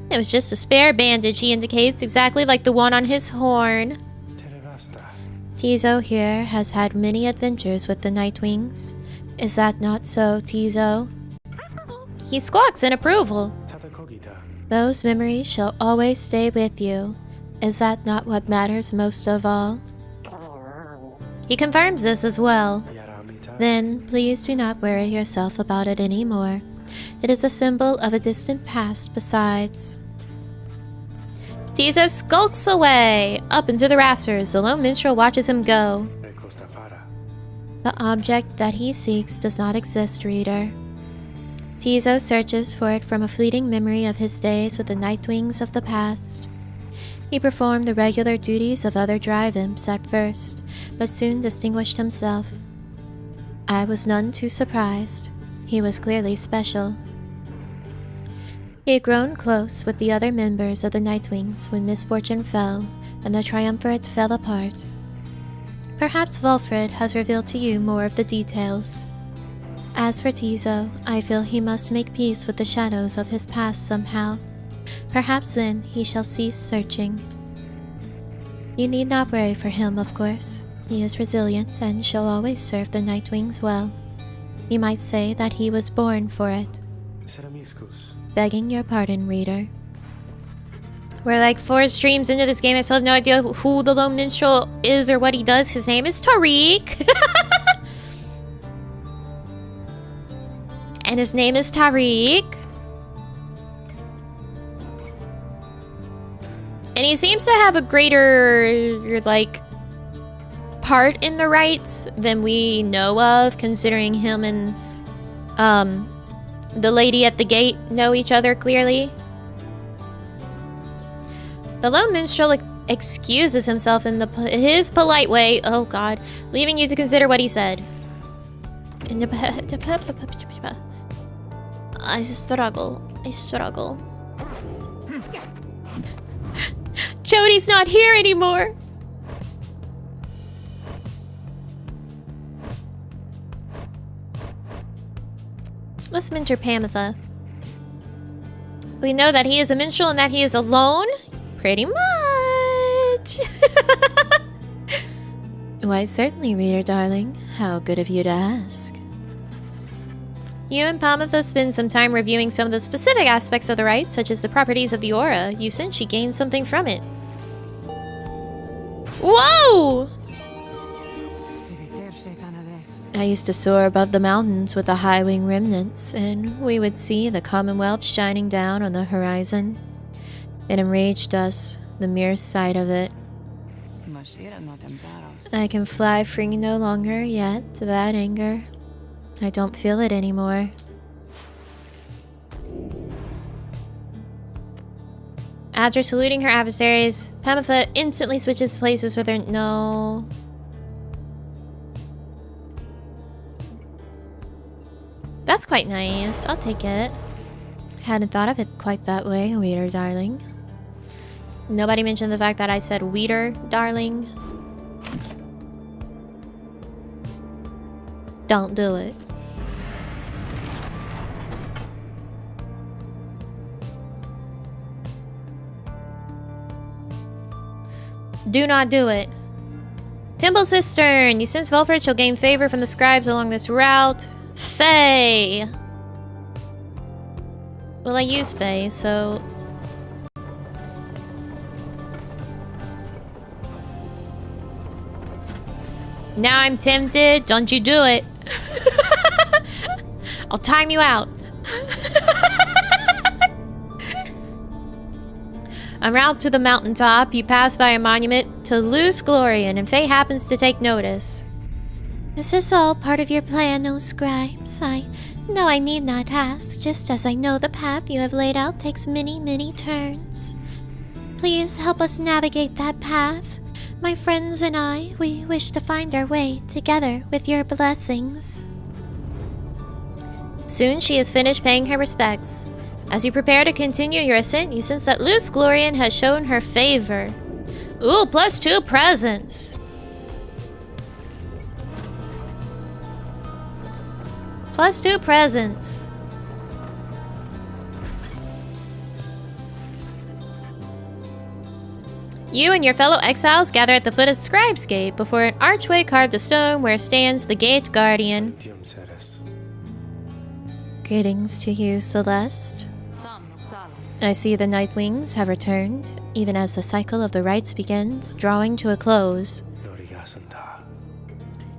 It was just a spare bandage, he indicates, exactly like the one on his horn. Tizo here has had many adventures with the Nightwings. Is that not so, Tizo? He squawks in approval. Those memories shall always stay with you. Is that not what matters most of all? He confirms this as well. Then, please do not worry yourself about it anymore. It is a symbol of a distant past besides. Tizo skulks away. Up into the rafters, the lone minstrel watches him go. The object that he seeks does not exist, reader. Tizo searches for it from a fleeting memory of his days with the Nightwings of the past. He performed the regular duties of other drive imps at first, but soon distinguished himself. I was none too surprised. He was clearly special. He had grown close with the other members of the Nightwings when misfortune fell, and the triumvirate fell apart. Perhaps Volfred has revealed to you more of the details. As for Tizo, I feel he must make peace with the shadows of his past somehow. Perhaps then he shall cease searching. You need not worry for him, of course. He is resilient and shall always serve the Nightwings well. You might say that he was born for it. Begging your pardon, reader. We're like 4 streams into this game. I still have no idea who the lone minstrel is or what he does. His name is Tariq. And his name is Tariq. And he seems to have a greater, like, part in the rites than we know of, considering him and the lady at the gate know each other clearly. The lone minstrel excuses himself in his polite way, oh god, leaving you to consider what he said. I struggle. Jody's not here anymore! Let's mentor Pamitha. We know that he is a minstrel and that he is alone. Pretty much. Why, certainly, reader darling. How good of you to ask. You and Pamitha spend some time reviewing some of the specific aspects of the rite, such as the properties of the aura. You sense she gained something from it. Whoa! I used to soar above the mountains with the high wing remnants, and we would see the commonwealth shining down on the horizon. It enraged us, the mere sight of it. I can fly free no longer, yet that anger, I don't feel it anymore. After saluting her adversaries, Pamitha instantly switches places with her. No. That's quite nice. I'll take it. Hadn't thought of it quite that way, reader darling. Nobody mentioned the fact that I said weeder, darling. Don't do it. Do not do it. Temple Cistern. You sense Volfred shall gain favor from the scribes along this route. Faye. Well, I use Faye, so... Now I'm tempted. Don't you do it. I'll time you out. En route to the mountaintop, you pass by a monument to Luce Glorian, and Faye happens to take notice. This is all part of your plan, O scribes. I know I need not ask, just as I know the path you have laid out takes many, many turns. Please help us navigate that path. My friends and I, we wish to find our way together with your blessings. Soon she has finished paying her respects. As you prepare to continue your ascent, you sense that Luce Glorian has shown her favor. Ooh, +2 presents. +2 presents. You and your fellow exiles gather at the foot of Scribe's Gate before an archway carved of stone where stands the Gate Guardian. Greetings to you, Celeste. I see the Nightwings have returned, even as the cycle of the rites begins, drawing to a close.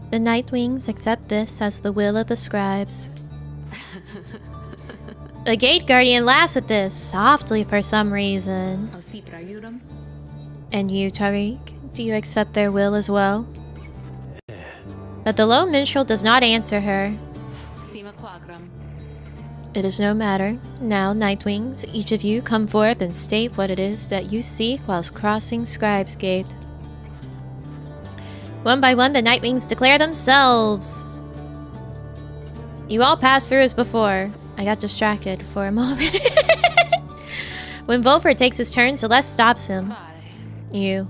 The Nightwings accept this as the will of the scribes. The Gate Guardian laughs at this, softly for some reason. And you, Tariq, do you accept their will as well? But the lone minstrel does not answer her. It is no matter. Now, Nightwings, each of you come forth and state what it is that you seek whilst crossing Scribe's Gate. One by one, the Nightwings declare themselves. You all pass through as before. I got distracted for a moment. When Volfred takes his turn, Celeste stops him. You.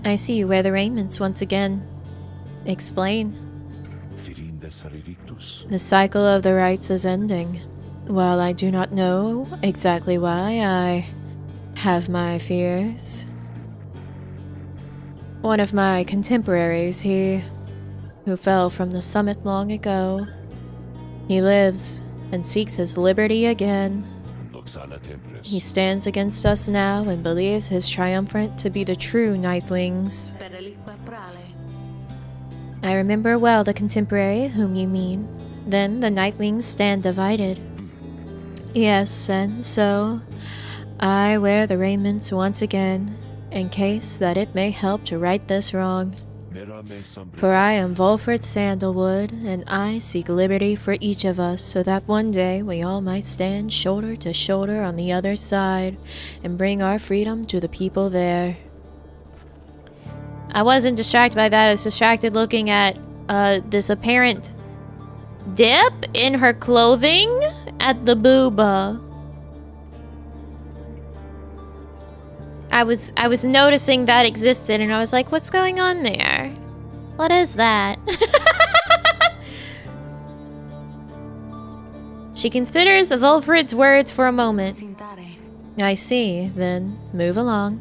I see you wear the raiments once again. Explain. The cycle of the rites is ending. While I do not know exactly why, I have my fears. One of my contemporaries, he who fell from the summit long ago. He lives and seeks his liberty again. He stands against us now and believes his triumvirate to be the true Nightwings. I remember well the contemporary whom you mean. Then the Nightwings stand divided. Yes, and so I wear the raiments once again, in case that it may help to right this wrong. For I am Volfred Sandalwood, and I seek liberty for each of us, so that one day we all might stand shoulder to shoulder on the other side, and bring our freedom to the people there. I wasn't distracted by that. I was distracted looking at this apparent dip in her clothing at the booba. I was noticing that existed, and I was like, what's going on there? What is that? She considers Volfred's words for a moment. I see, then move along.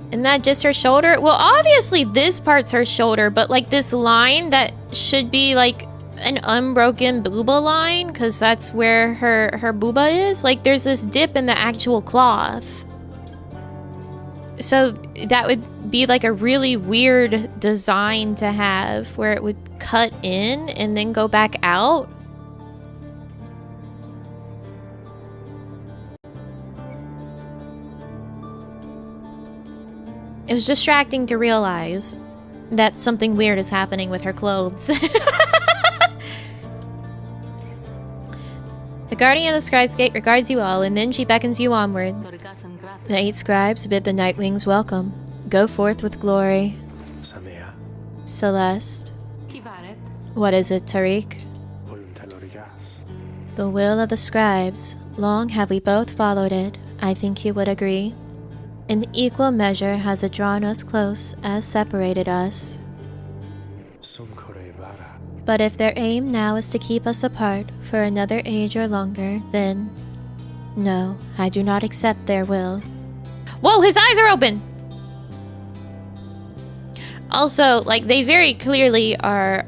Isn't that just her shoulder? Well, obviously this part's her shoulder, but like this line that should be like an unbroken booba line, because that's where her booba is. Like there's this dip in the actual cloth. So that would be like a really weird design to have, where it would cut in and then go back out. It was distracting to realize that something weird is happening with her clothes. The guardian of the Scribe's gate regards you all, and then she beckons you onward. The 8 scribes bid the Nightwings welcome. Go forth with glory. Celeste. What is it, Tariq? The will of the scribes. Long have we both followed it. I think you would agree. In equal measure has it drawn us close as separated us. But if their aim now is to keep us apart for another age or longer, then... No, I do not accept their will. Whoa, his eyes are open! Also, like, they very clearly are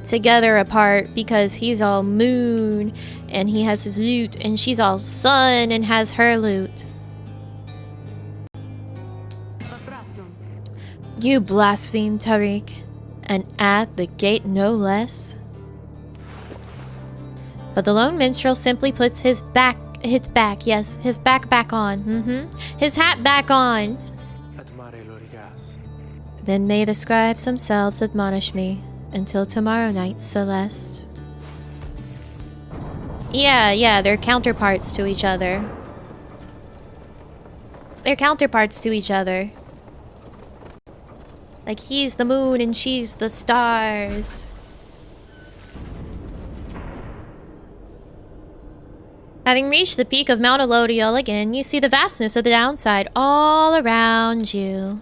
together apart, because he's all moon and he has his lute, and she's all sun and has her lute. You blaspheme, Tariq, and at the gate no less. But the lone minstrel simply puts his back on. His hat back on. Then may the scribes themselves admonish me until tomorrow night, Celeste. Yeah, they're counterparts to each other. Like, he's the moon and she's the stars. Having reached the peak of Mount Elodiel again, you see the vastness of the downside all around you.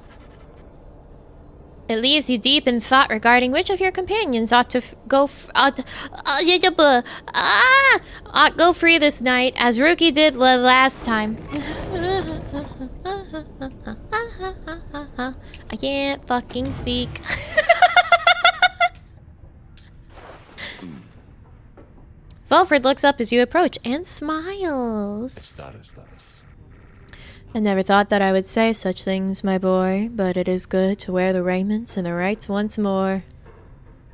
It leaves you deep in thought regarding which of your companions ought to go free this night, as Rookie did last time. I can't fucking speak. Volfred looks up as you approach and smiles. I never thought that I would say such things, my boy, but it is good to wear the raiments and the rites once more.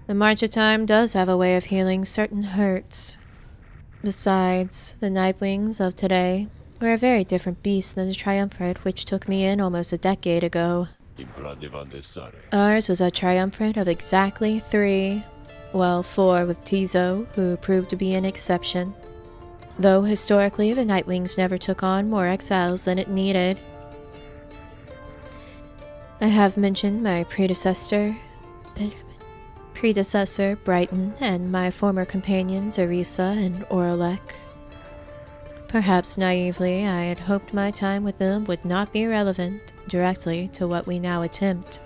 The march of time does have a way of healing certain hurts. Besides, the Nightwings of today were a very different beast than the triumvirate which took me in almost a decade ago. Ours was a triumvirate of exactly 3. Well, 4 with Tizo, who proved to be an exception. Though historically the Nightwings never took on more exiles than it needed. I have mentioned my predecessor Brighton, and my former companions Arisa and Orlak. Perhaps naively, I had hoped my time with them would not be relevant directly to what we now attempt.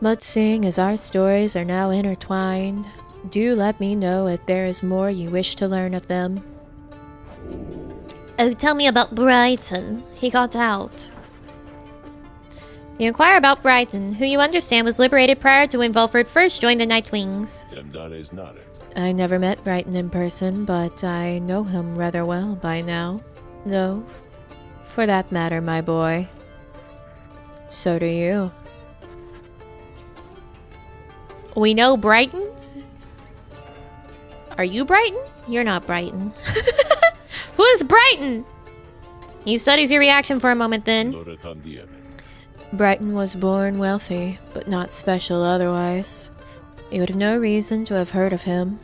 But seeing as our stories are now intertwined, do let me know if there is more you wish to learn of them. Oh, tell me about Brighton. He got out. You inquire about Brighton, who you understand was liberated prior to when Volford first joined the Nightwings. I never met Brighton in person, but I know him rather well by now. Though, for that matter, my boy, so do you. We know Brighton? Are you Brighton? You're not Brighton. Who is Brighton? He studies your reaction for a moment then. Brighton was born wealthy, but not special otherwise. You would have no reason to have heard of him.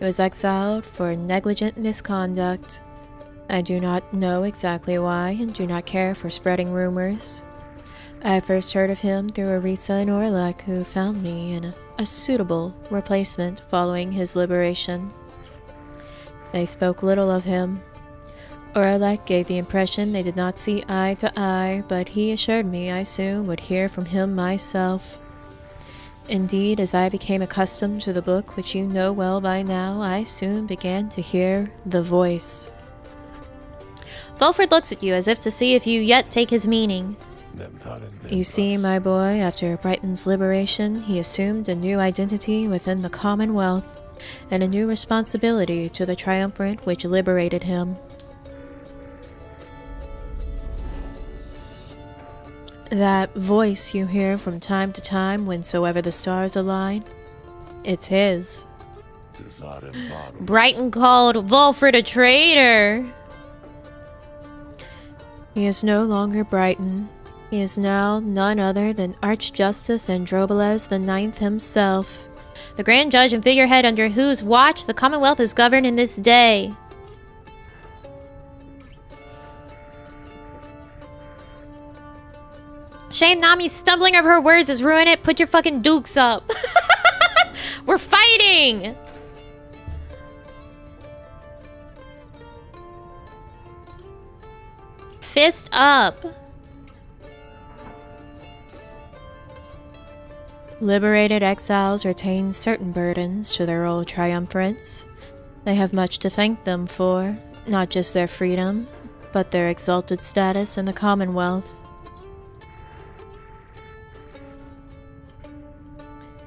He was exiled for negligent misconduct. I do not know exactly why and do not care for spreading rumors. I first heard of him through Arisa and Orlak, who found me in a suitable replacement following his liberation. They spoke little of him. Orlak gave the impression they did not see eye to eye, but he assured me I soon would hear from him myself. Indeed, as I became accustomed to the book which you know well by now, I soon began to hear the voice. Volford looks at you as if to see if you yet take his meaning. You see, my boy, after Brighton's liberation, he assumed a new identity within the commonwealth, and a new responsibility to the triumvirate which liberated him. That voice you hear from time to time whensoever the stars align, it's his. Brighton called Volford a traitor. He is no longer Brighton. He is now none other than Archjustice Androboles the Ninth himself, the Grand Judge and figurehead under whose watch the Commonwealth is governed in this day. Shame Nami's stumbling over her words has ruined it. Put your fucking dukes up. We're fighting! Fist up. Liberated exiles retain certain burdens to their old triumvirates. They have much to thank them for, not just their freedom, but their exalted status in the Commonwealth.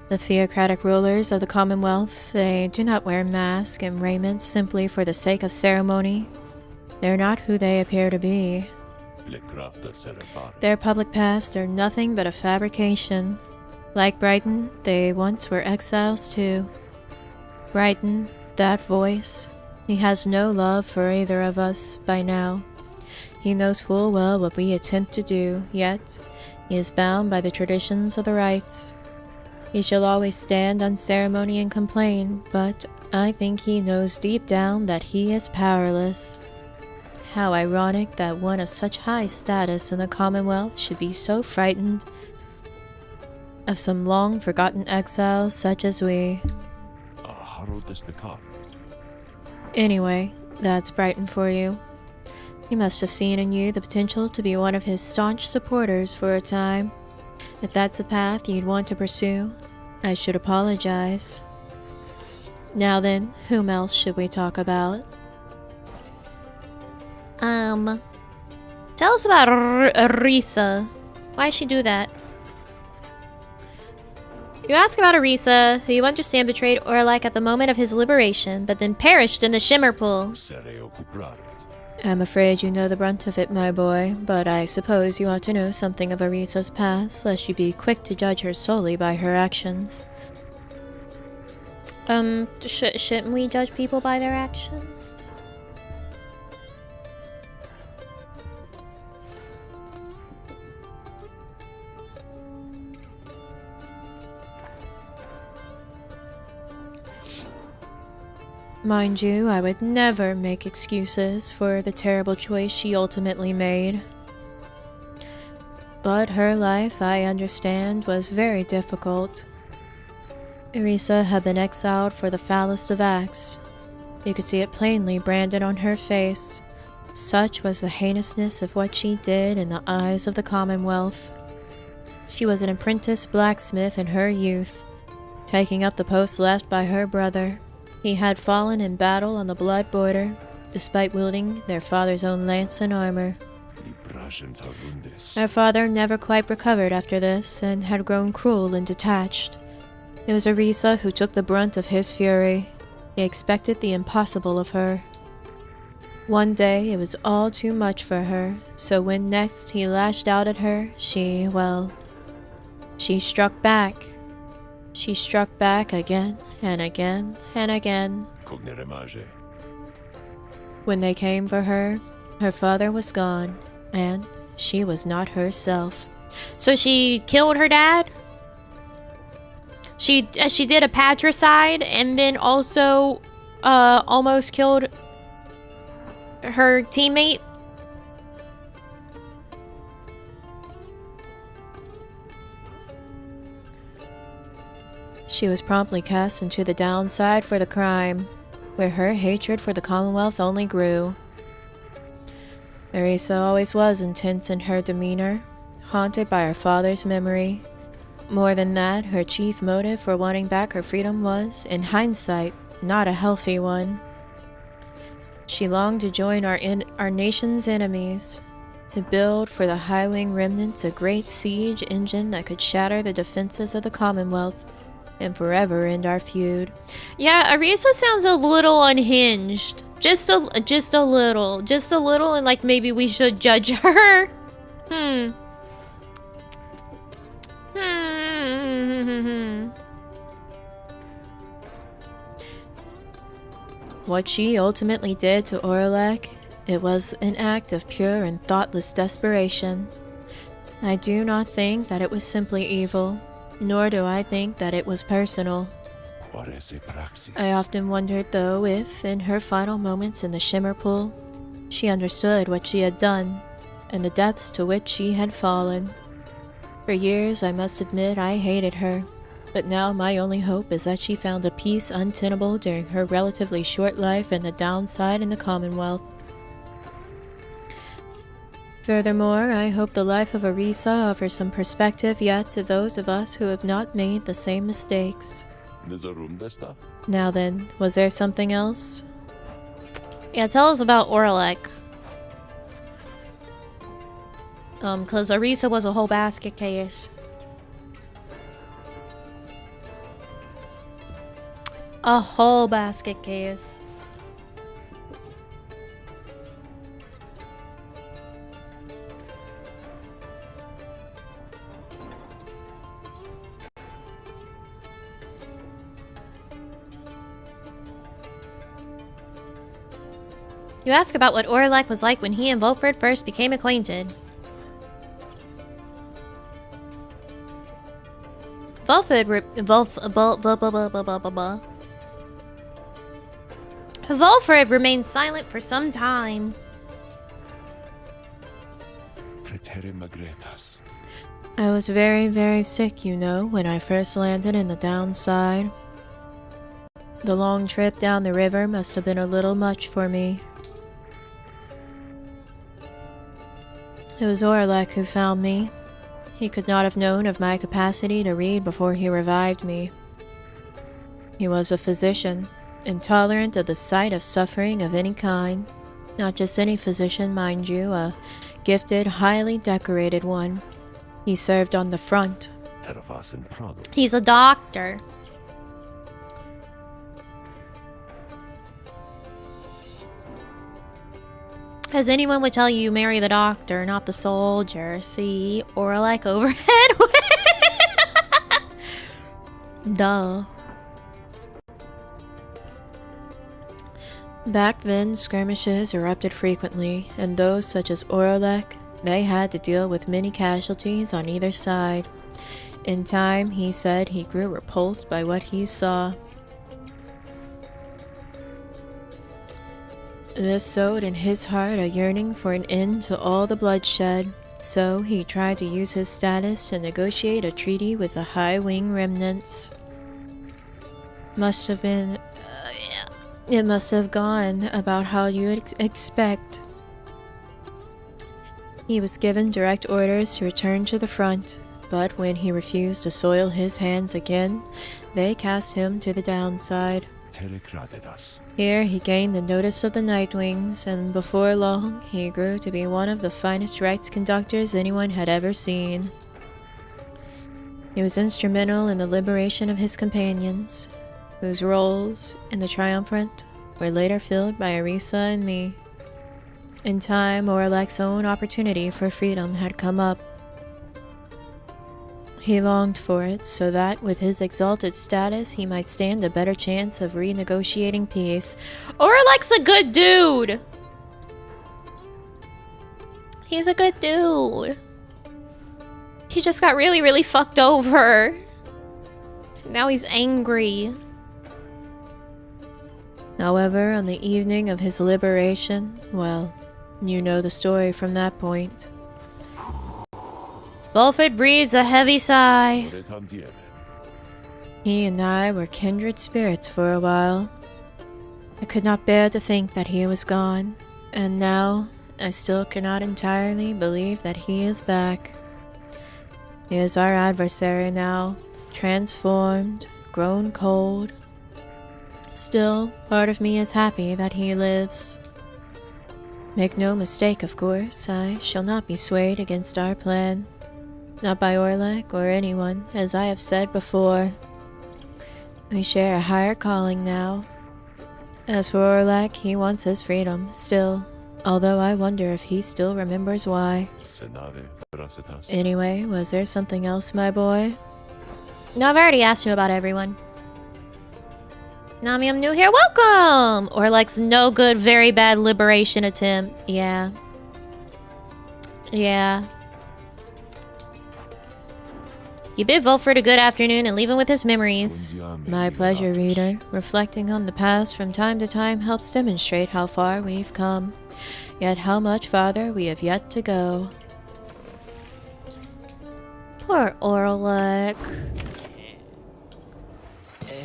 The theocratic rulers of the Commonwealth, they do not wear masks and raiment simply for the sake of ceremony. They're not who they appear to be. Their public past are nothing but a fabrication. Like Brighton, they once were exiles too. Brighton, that voice, he has no love for either of us by now. He knows full well what we attempt to do, yet he is bound by the traditions of the rites. He shall always stand on ceremony and complain, but I think he knows deep down that he is powerless. How ironic that one of such high status in the Commonwealth should be so frightened of some long-forgotten exiles such as we. Anyway, that's Brighton for you. He must have seen in you the potential to be one of his staunch supporters for a time. If that's a path you'd want to pursue, I should apologize. Now then, whom else should we talk about? Tell us about Arisa. Why'd she do that? You ask about Arisa, who you understand betrayed Orlak at the moment of his liberation, but then perished in the Shimmer Pool. I'm afraid you know the brunt of it, my boy, but I suppose you ought to know something of Arisa's past, lest you be quick to judge her solely by her actions. Shouldn't we judge people by their actions? Mind you, I would never make excuses for the terrible choice she ultimately made. But her life, I understand, was very difficult. Arisa had been exiled for the foulest of acts. You could see it plainly branded on her face. Such was the heinousness of what she did in the eyes of the Commonwealth. She was an apprentice blacksmith in her youth, taking up the post left by her brother. He had fallen in battle on the blood border. despite wielding their father's own lance and armor. Our father never quite recovered after this, and had grown cruel and detached. It was Arisa who took the brunt of his fury. He expected the impossible of her. One day it was all too much for her, so when next he lashed out at her, she struck back. She struck back again and again and again. When they came for her, her father was gone, and she was not herself. So she killed her dad? She did a patricide and then also almost killed her teammate? She was promptly cast into the downside for the crime, where her hatred for the Commonwealth only grew. Arisa always was intense in her demeanor, haunted by her father's memory. More than that, her chief motive for wanting back her freedom was, in hindsight, not a healthy one. She longed to join our nation's enemies, to build for the High-Wing remnants a great siege engine that could shatter the defenses of the Commonwealth and forever end our feud. Yeah, Arisa sounds a little unhinged. Just a little, and like maybe we should judge her. What she ultimately did to Orlak, it was an act of pure and thoughtless desperation. I do not think that it was simply evil, nor do I think that it was personal. I often wondered, though, if, in her final moments in the Shimmer Pool, she understood what she had done, and the depths to which she had fallen. For years, I must admit, I hated her, but now my only hope is that she found a peace untenable during her relatively short life in the downside in the Commonwealth. Furthermore, I hope the life of Arisa offers some perspective yet to those of us who have not made the same mistakes. Now then, was there something else? Yeah, tell us about Orlak. Cause Arisa was a whole basket case. A whole basket case. You ask about what Orlak was like when he and Volfred first became acquainted. Volfred remained silent for some time. I was very, very sick, you know, when I first landed in the downside. The long trip down the river must have been a little much for me. It was Orlak who found me. He could not have known of my capacity to read before he revived me. He was a physician, intolerant of the sight of suffering of any kind. Not just any physician, mind you, a gifted, highly decorated one. He served on the front. He's a doctor. As anyone would tell you, marry the doctor, not the soldier. See, Orlak overhead. Duh. Back then, skirmishes erupted frequently, and those such as Orlak, they had to deal with many casualties on either side. In time, he said he grew repulsed by what he saw. This sowed in his heart a yearning for an end to all the bloodshed, so he tried to use his status to negotiate a treaty with the High-Wing remnants. It must have gone about how you'd expect. He was given direct orders to return to the front, but when he refused to soil his hands again, they cast him to the downside. Here he gained the notice of the Nightwings, and before long he grew to be one of the finest rites conductors anyone had ever seen. He was instrumental in the liberation of his companions, whose roles in the triumvirate were later filled by Arisa and me. In time, Orlak's own opportunity for freedom had come up. He longed for it so that, with his exalted status, he might stand a better chance of renegotiating peace. Orlak's a good dude! He's a good dude. He just got really, really fucked over. Now he's angry. However, on the evening of his liberation, well, you know the story from that point. Bulford breathes a heavy sigh. He and I were kindred spirits for a while. I could not bear to think that he was gone, and now I still cannot entirely believe that he is back. He is our adversary now, transformed, grown cold. Still, part of me is happy that he lives. Make no mistake, of course, I shall not be swayed against our plan. Not by Orlak or anyone, as I have said before. We share a higher calling now. As for Orlak, he wants his freedom, still, although I wonder if he still remembers why. Anyway, was there something else, my boy? No, I've already asked you about everyone. Nami, I'm new here. Welcome! Orlak's no good, very bad liberation attempt. Yeah. Yeah. You bid Volford a good afternoon and leave him with his memories. My pleasure, reader. Reflecting on the past from time to time helps demonstrate how far we've come, yet how much farther we have yet to go. Poor Orlak.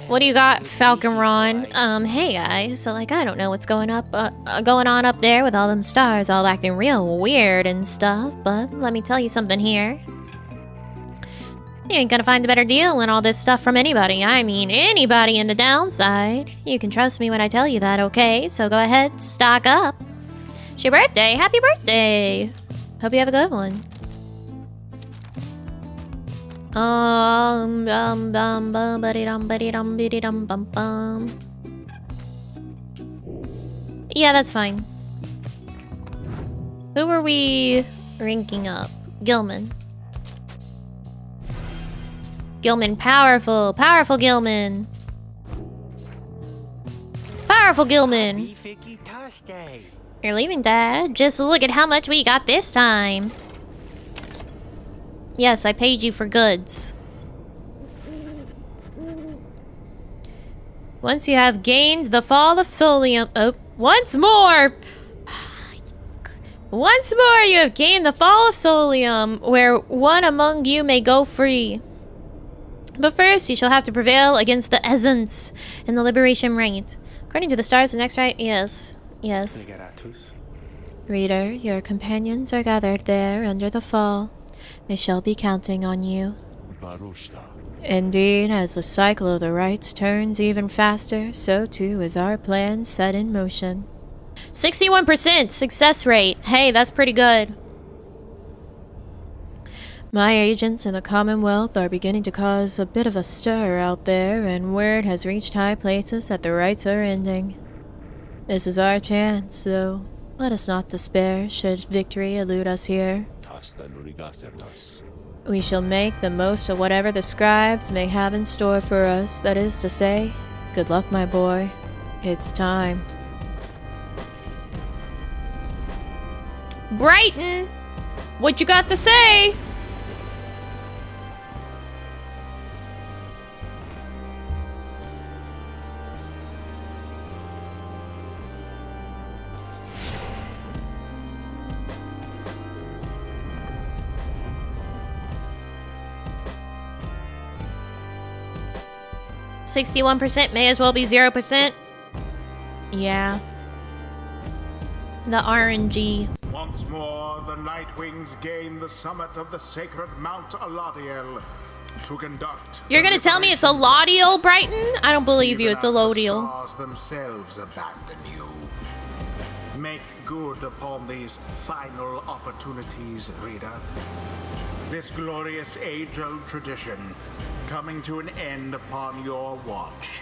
What do you got, Falcon Ron? Hey guys, so like I don't know what's going on up there with all them stars all acting real weird and stuff, but let me tell you something here. You ain't gonna find a better deal in all this stuff from anybody. I mean, anybody in the downside. You can trust me when I tell you that, okay? So go ahead, stock up. It's your birthday. Happy birthday. Hope you have a good one. Yeah, that's fine. Who were we ranking up? Gilman. Gilman, powerful. Powerful Gilman. Powerful Gilman. You're leaving, Dad. Just look at how much we got this time. Yes, I paid you for goods. Once you have gained the fall of Solium... Oh, once more! Once more you have gained the fall of Solium, where one among you may go free. But first, you shall have to prevail against the ascents in the liberation rite. According to the stars, the next rite... Yes. Yes. Reader, your companions are gathered there under the fall. They shall be counting on you. Indeed, as the cycle of the rites turns even faster, so too is our plan set in motion. 61% success rate. Hey, that's pretty good. My agents in the Commonwealth are beginning to cause a bit of a stir out there, and word has reached high places that the rites are ending. This is our chance, though. Let us not despair should victory elude us here. We shall make the most of whatever the scribes may have in store for us. That is to say, good luck, my boy. It's time. Brighton! What you got to say? %, may as well be 0%. Yeah. The RNG. Once more, the Nightwings gain the summit of the sacred Mount Aladiel. To conduct. You're gonna tell me it's a Laudial, Brighton? I don't believe you, it's a Laudial. The stars themselves abandon you. Make good upon these final opportunities, reader. This glorious age-old tradition coming to an end upon your watch.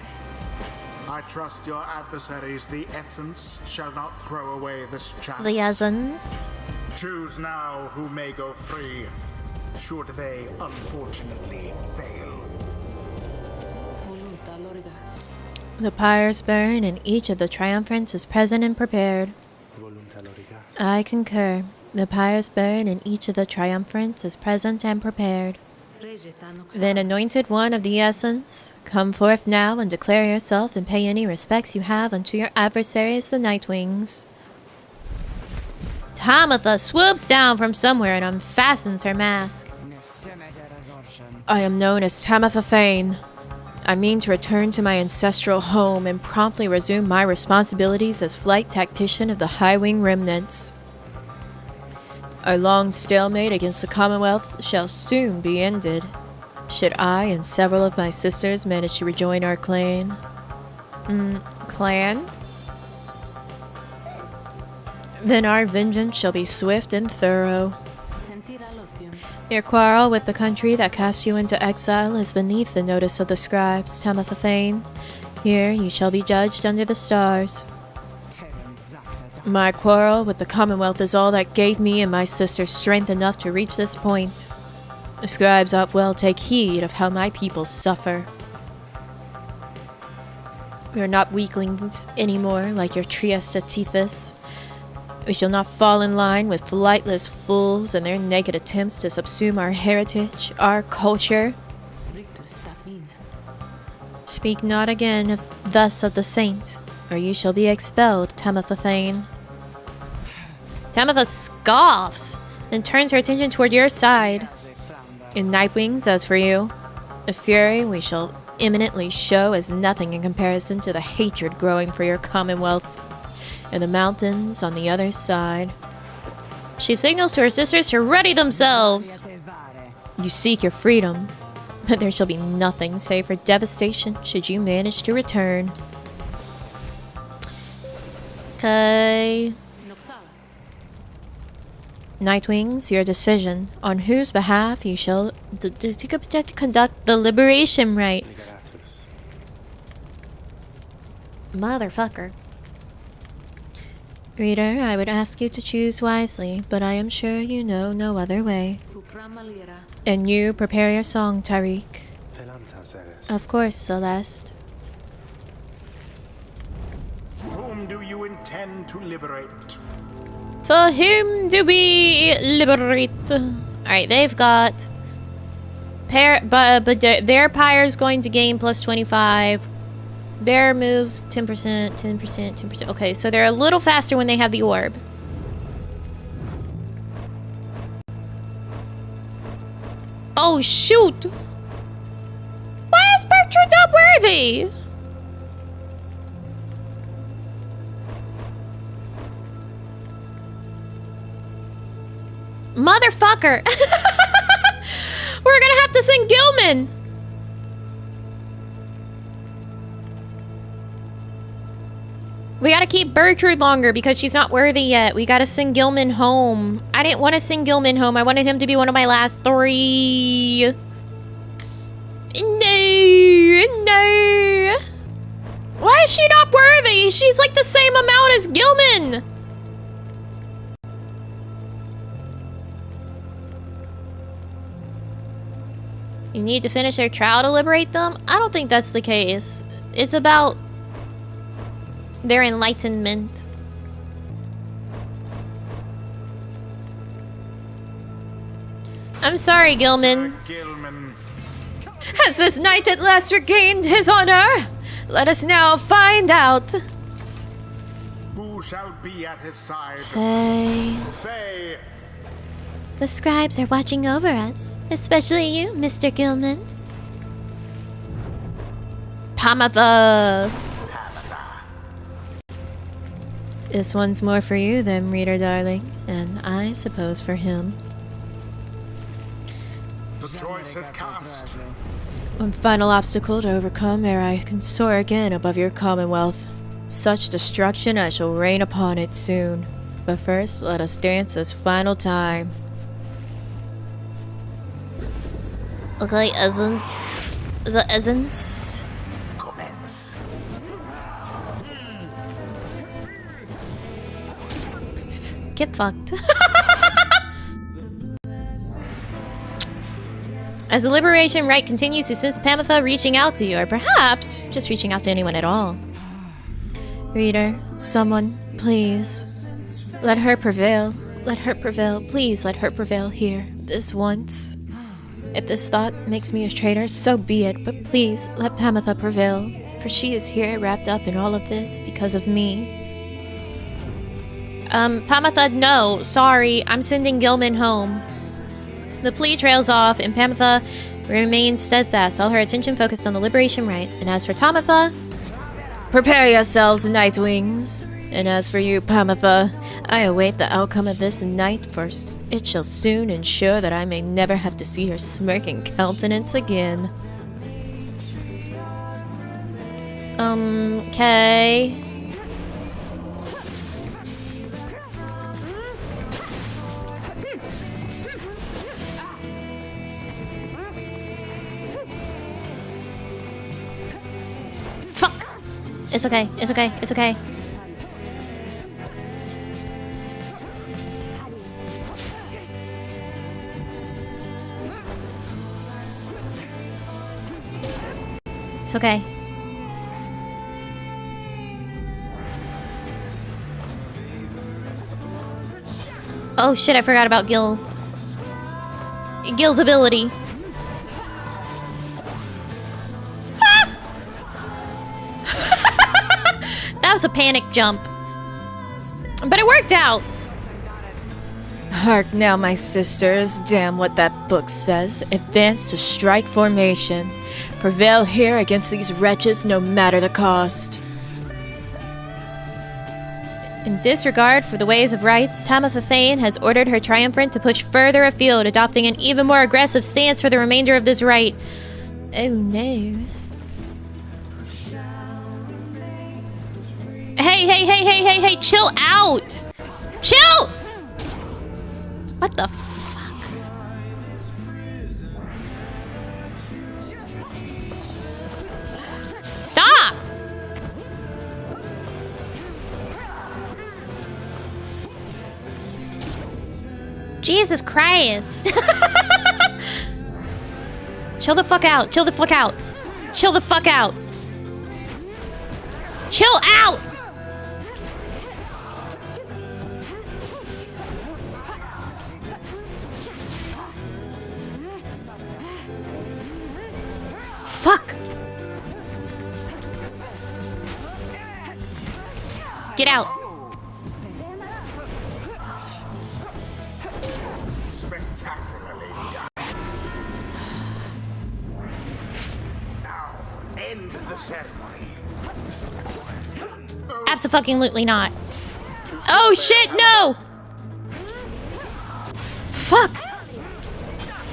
I trust your adversaries, the essence, shall not throw away this chance. The Essence. Choose now who may go free, should they unfortunately fail. The pyres burn, and each of the triumphants is present and prepared. I concur. The pyres burn, and each of the triumphants is present and prepared. Then, anointed one of the essence, come forth now and declare yourself and pay any respects you have unto your adversaries, the Nightwings. Tamatha swoops down from somewhere and unfastens her mask. I am known as Tamatha Thane. I mean to return to my ancestral home and promptly resume my responsibilities as flight tactician of the High Wing Remnants. Our long stalemate against the Commonwealth shall soon be ended, should I and several of my sisters manage to rejoin our clan. Clan? Then our vengeance shall be swift and thorough. Your quarrel with the country that cast you into exile is beneath the notice of the scribes, Tamatha Thane. Here you shall be judged under the stars. My quarrel with the Commonwealth is all that gave me and my sisters strength enough to reach this point. The scribes ought well take heed of how my people suffer. We are not weaklings anymore like your Trieste Tethys. We shall not fall in line with flightless fools and their naked attempts to subsume our heritage, our culture. Speak not again thus of the saint, or you shall be expelled, Tamatha Thane. Tamatha scoffs and turns her attention toward your side. In Nightwings, as for you, the fury we shall imminently show is nothing in comparison to the hatred growing for your commonwealth in the mountains on the other side. She signals to her sisters to ready themselves. You seek your freedom, but there shall be nothing save for devastation should you manage to return. Okay. Nightwings, your decision on whose behalf you shall conduct the liberation rite. Motherfucker. Reader, I would ask you to choose wisely, but I am sure you know no other way. And you prepare your song, Tariq. Of course, Celeste. Whom do you intend to liberate? For whom do we liberate? Alright, they've got... but their pyre is going to gain plus 25. Bear moves 10%, 10%, 10%. Okay, so they're a little faster when they have the orb. Oh, shoot! Why is Bertrand not worthy? Motherfucker! We're gonna have to sing Gilman! We gotta keep Bertrude longer because she's not worthy yet. We gotta sing Gilman home. I didn't want to sing Gilman home. I wanted him to be one of my last 3. No! Why is she not worthy? She's like the same amount as Gilman! You need to finish their trial to liberate them? I don't think that's the case. It's about their enlightenment. I'm sorry, Gilman. Gilman. Has this knight at last regained his honor? Let us now find out. Who shall be at his side? Faye. Faye. The scribes are watching over us, especially you, Mr. Gilman. Tamatha. This one's more for you then, reader darling, and I suppose for him. The choice is cast. One final obstacle to overcome ere I can soar again above your commonwealth. Such destruction I shall rain upon it soon. But first, let us dance this final time. Okay, essence. The essence. Commence. Get fucked. As the liberation rite continues, you sense Pamitha reaching out to you, or perhaps just reaching out to anyone at all. Reader, someone, please. Let her prevail. Let her prevail. Please let her prevail here, this once. If this thought makes me a traitor, so be it, but please let Pamitha prevail, for she is here wrapped up in all of this because of me. Pamitha, no. Sorry, I'm sending Gilman home. The plea trails off, and Pamitha remains steadfast, all her attention focused on the liberation rite. And as for Tamitha, Prepare yourselves, Nightwings. And as for you, Pamitha, I await the outcome of this night, for it shall soon ensure that I may never have to see her smirking countenance again. Okay. Fuck! It's okay, it's okay, it's okay. It's okay. Oh shit, I forgot about Gil's ability. Ah! That was a panic jump. But it worked out. Hark now, my sisters, damn what that book says. Advance to strike formation. Prevail here against these wretches, no matter the cost. In disregard for the ways of rites, Tamitha Thane has ordered her triumvirate to push further afield, adopting an even more aggressive stance for the remainder of this rite. Oh no. Hey, chill out! Chill! What the fuck? Stop! Jesus Christ. Chill the fuck out. Chill the fuck out. Chill the fuck out. Chill out! Fuck! Get out. Spectacularly done. Now, end the ceremony. Abso-fucking-lutely not. Oh shit, no! Fuck!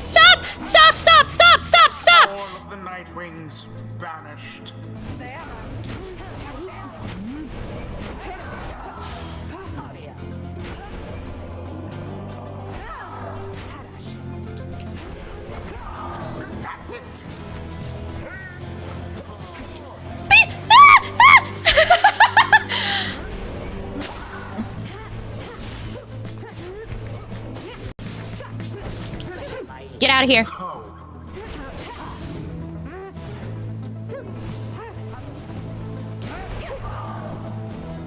Stop! Stop! Stop! Stop! Stop! Stop! All of the Nightwings vanished. That's it. Get out of here. Oh,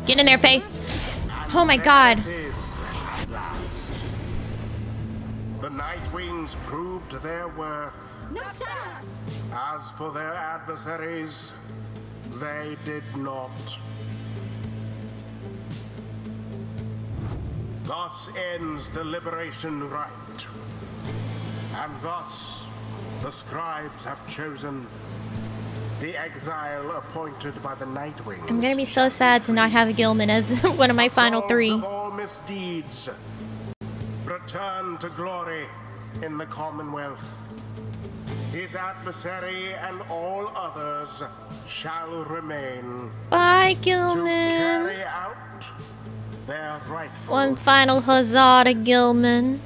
Get in there, Faye. Oh my god. it is at last. The Nightwings proved their worth. As for their adversaries, they did not. Thus ends the liberation rite. And thus, the scribes have chosen the exile appointed by the Nightwings. I'm gonna be so sad to not have a Gilman as one of my final Absolved three. of all misdeeds, return to glory in the Commonwealth. His adversary and all others shall remain Bye, to Gilman. carry out their rightful One final huzzah to Gilman.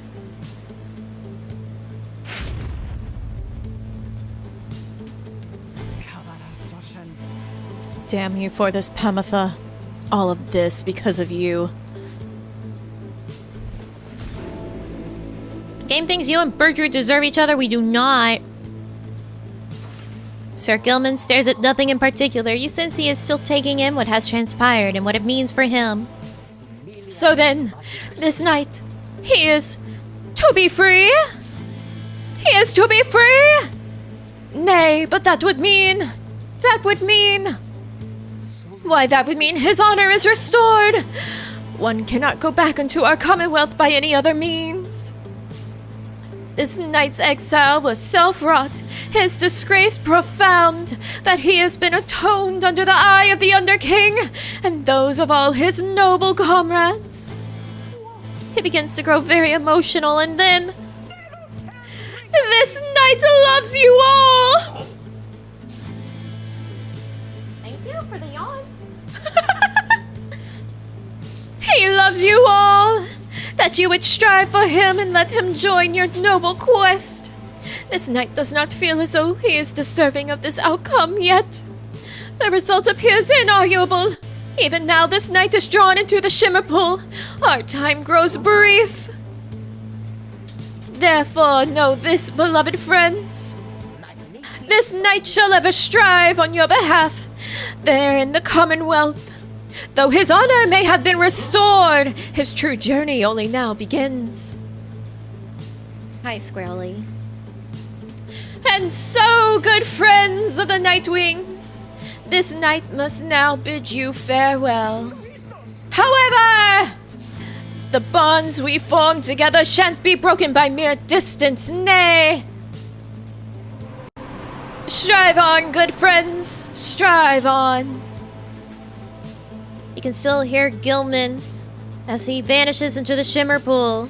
Damn you for this, Pamatha. All of this because of you. Game thinks you and Bertrude deserve each other. We do not. Sir Gilman stares at nothing in particular. You sense he is still taking in what has transpired and what it means for him. So then, this night, he is to be free? He is to be free? Nay, but that would mean... Why, that would mean his honor is restored! One cannot go back into our commonwealth by any other means. This knight's exile was self-wrought, his disgrace profound, that he has been atoned under the eye of the Underking, and those of all his noble comrades. He begins to grow very emotional, and then... This knight loves you all! Thank you for the yawn. He loves you all! That you would strive for him and let him join your noble quest. This knight does not feel as though he is deserving of this outcome yet. The result appears inarguable. Even now this knight is drawn into the shimmer pool. Our time grows brief. Therefore, know this, beloved friends. This knight shall ever strive on your behalf, there in the Commonwealth. Though his honor may have been restored, his true journey only now begins. Hi, Squirrely. And so, good friends of the Nightwings, this knight must now bid you farewell. However, the bonds we formed together shan't be broken by mere distance, nay. Strive on, good friends, strive on. You can still hear Gilman as he vanishes into the shimmer pool.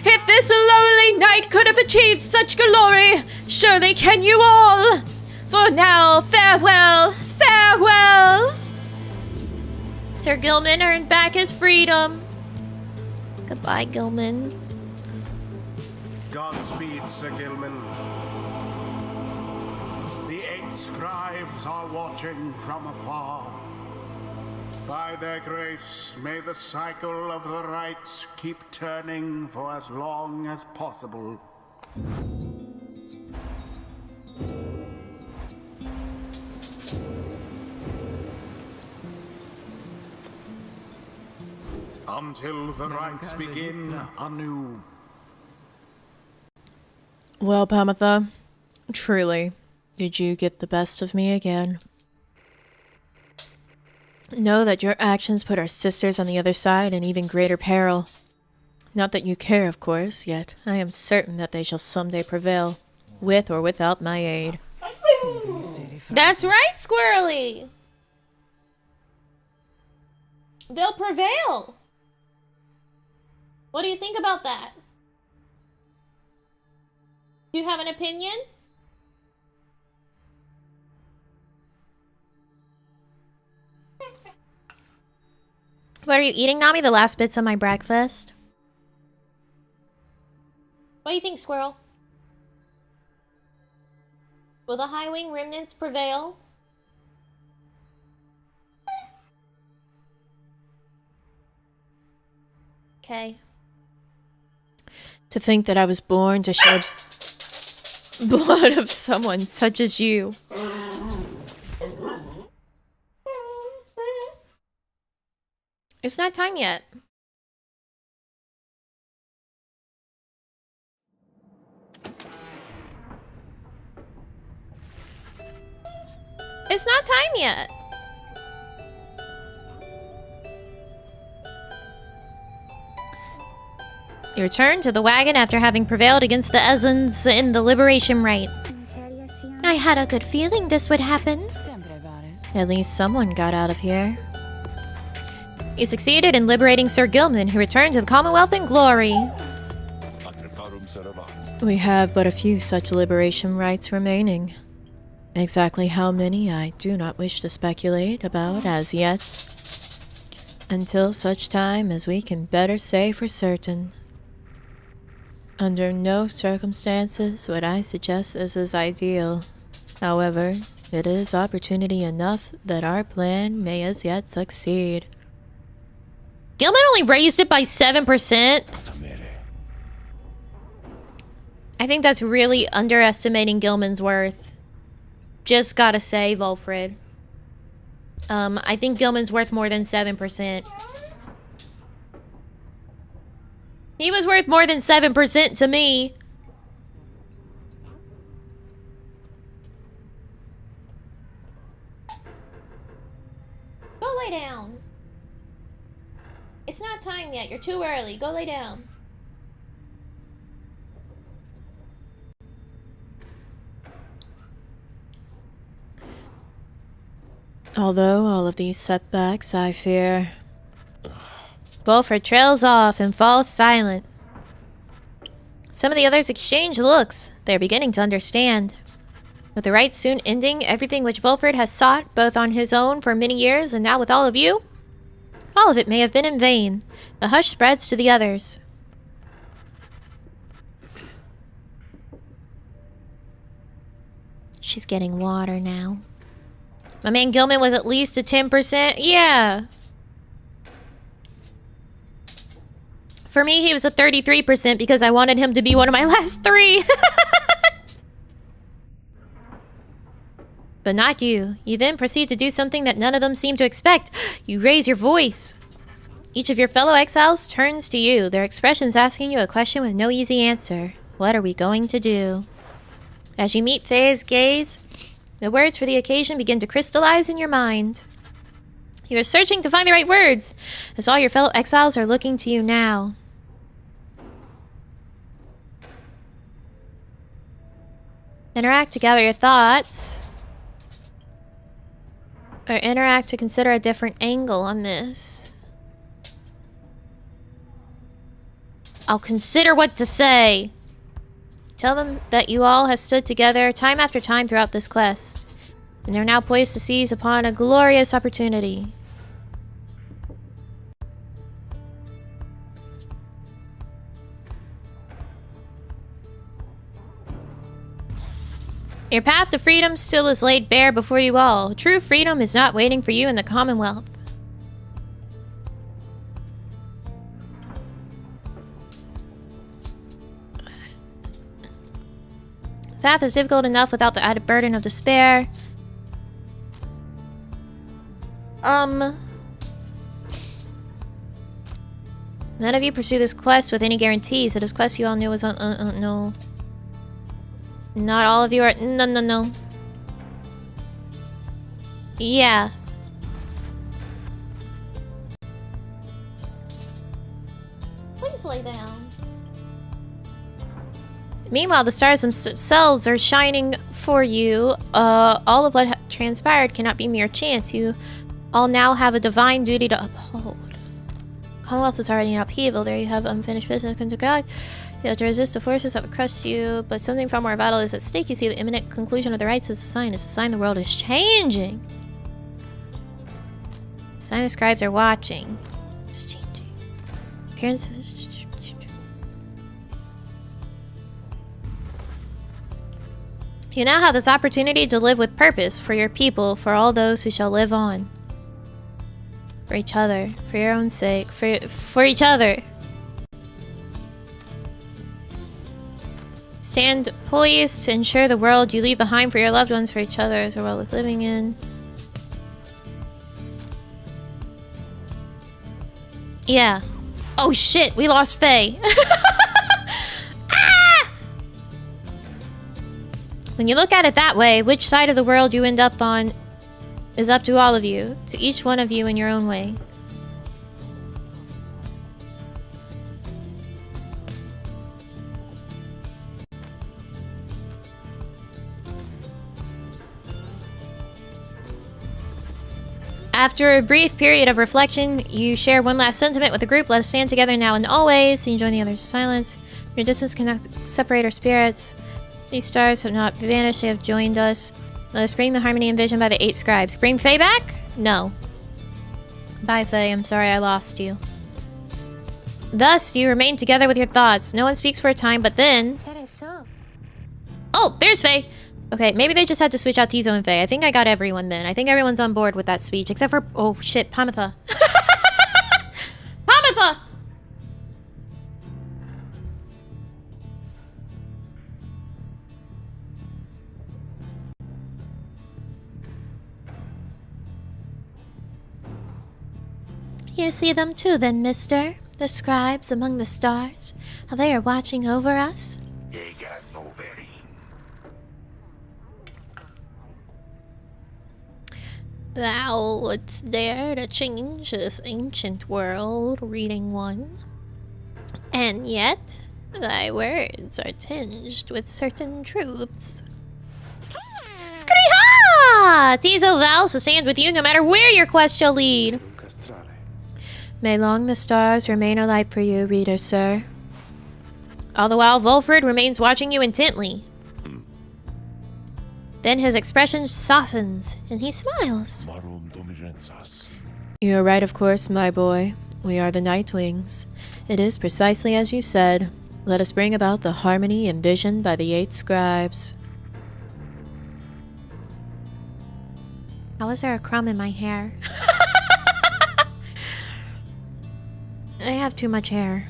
If this lowly knight could have achieved such glory, surely can you all. For now, farewell, farewell. Sir Gilman earned back his freedom. Goodbye, Gilman. Godspeed, Sir Gilman. The 8 scribes are watching from afar. By their grace, may the cycle of the rites keep turning for as long as possible. Until the rites begin anew. Well, Pamatha, truly, did you get the best of me again? Know that your actions put our sisters on the other side in even greater peril. Not that you care, of course, yet I am certain that they shall someday prevail, with or without my aid. That's right, Squirrely. They'll prevail. What do you think about that? Do you have an opinion? What are you eating, Nami? The last bits of my breakfast. What do you think, Squirrel? Will the High Wing remnants prevail? Okay. To think that I was born to shed blood of someone such as you. It's not time yet. It's not time yet. You return to the wagon after having prevailed against the Ezans in the liberation rite. I had a good feeling this would happen. At least someone got out of here. You succeeded in liberating Sir Gilman, who returned to the Commonwealth in glory. We have but a few such liberation rites remaining. Exactly how many I do not wish to speculate about as yet, until such time as we can better say for certain. Under no circumstances would I suggest this is ideal. However, it is opportunity enough that our plan may as yet succeed. Gilman only raised it by 7%. I think that's really underestimating Gilman's worth. Just gotta say, Volfred. I think Gilman's worth more than 7%. He was worth more than 7% to me. Go lay down. It's not time yet. You're too early. Go lay down. Although all of these setbacks, I fear... Volfred trails off and falls silent. Some of the others exchange looks. They're beginning to understand. With the rites soon ending, everything which Volfred has sought, both on his own for many years and now with all of you, all of it may have been in vain. The hush spreads to the others. She's getting water now. My man Gilman was at least a 10%. Yeah. For me, he was a 33% because I wanted him to be one of my last 3. But not you. You then proceed to do something that none of them seem to expect. You raise your voice. Each of your fellow exiles turns to you, their expressions asking you a question with no easy answer. What are we going to do? As you meet Faye's gaze, the words for the occasion begin to crystallize in your mind. You are searching to find the right words, as all your fellow exiles are looking to you now. Interact to gather your thoughts. Or interact to consider a different angle on this. I'll consider what to say. Tell them that you all have stood together time after time throughout this quest, and they're now poised to seize upon a glorious opportunity. Your path to freedom still is laid bare before you all. True freedom is not waiting for you in the Commonwealth. The path is difficult enough without the added burden of despair. None of you pursue this quest with any guarantees. So this quest you all knew was no. Not all of you are... No. Yeah. Please lay down. Meanwhile, the stars themselves are shining for you. All of what transpired cannot be mere chance. You all now have a divine duty to uphold. Commonwealth is already in upheaval. There you have unfinished business unto God. You have to resist the forces that would crush you, but something far more vital is at stake. You see, the imminent conclusion of the rites is a sign. It's a sign the world is changing. A sign the scribes are watching. It's changing. Appearances. You now have this opportunity to live with purpose for your people, for all those who shall live on. For each other, for your own sake, for each other. Stand poised to ensure the world you leave behind for your loved ones, for each other, is a world worth living in. Yeah. Oh shit, we lost Faye. Ah! When you look at it that way, which side of the world you end up on is up to all of you, to each one of you in your own way. After a brief period of reflection, you share one last sentiment with the group. Let us stand together now and always. And you join the others in silence. Your distance cannot separate our spirits. These stars have not vanished, they have joined us. Let us bring the harmony and vision by the 8 scribes. Bring Faye back? No. Bye, Faye. I'm sorry I lost you. Thus, you remain together with your thoughts. No one speaks for a time, but then... Oh, there's Faye! Okay, maybe they just had to switch out Tizo and Faye. I think I got everyone then. I think everyone's on board with that speech, except for... Oh, shit, Pamitha. Pamitha! You see them too then, mister? The scribes among the stars? How they are watching over us? Thou wouldst dare to change this ancient world, reading one. And yet, thy words are tinged with certain truths. Skriha! Tizo vows to stand with you no matter where your quest shall lead. May long the stars remain alight for you, reader, sir. All the while, Volfred remains watching you intently. Then his expression softens, and he smiles. You are right, of course, my boy. We are the Nightwings. It is precisely as you said. Let us bring about the harmony envisioned by the 8 scribes. How is there a crumb in my hair? I have too much hair.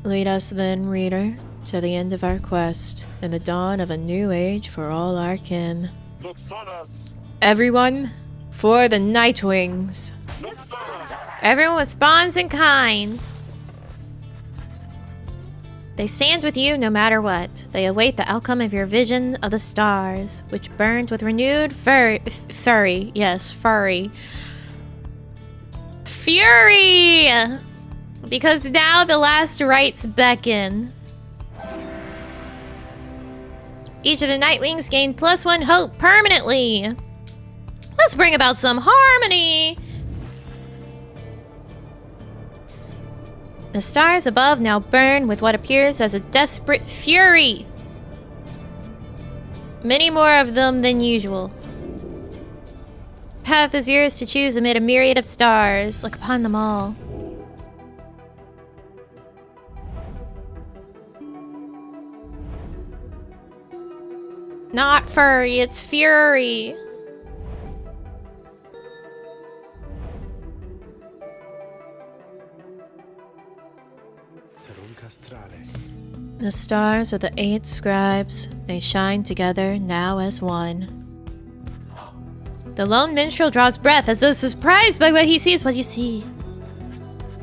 Lead us then, reader, to the end of our quest, and the dawn of a new age for all our kin. Everyone, for the Nightwings! Everyone responds in kind. They stand with you no matter what. They await the outcome of your vision of the stars, which burned with renewed fury. Because now the last rites beckon. Each of the Nightwings gain +1 hope permanently. Let's bring about some harmony. The stars above now burn with what appears as a desperate fury. Many more of them than usual. Path is yours to choose amid a myriad of stars. Look upon them all. Not furry, it's fury. The stars are the 8 scribes. They shine together now as one. The lone minstrel draws breath as though surprised by what he sees. What you see?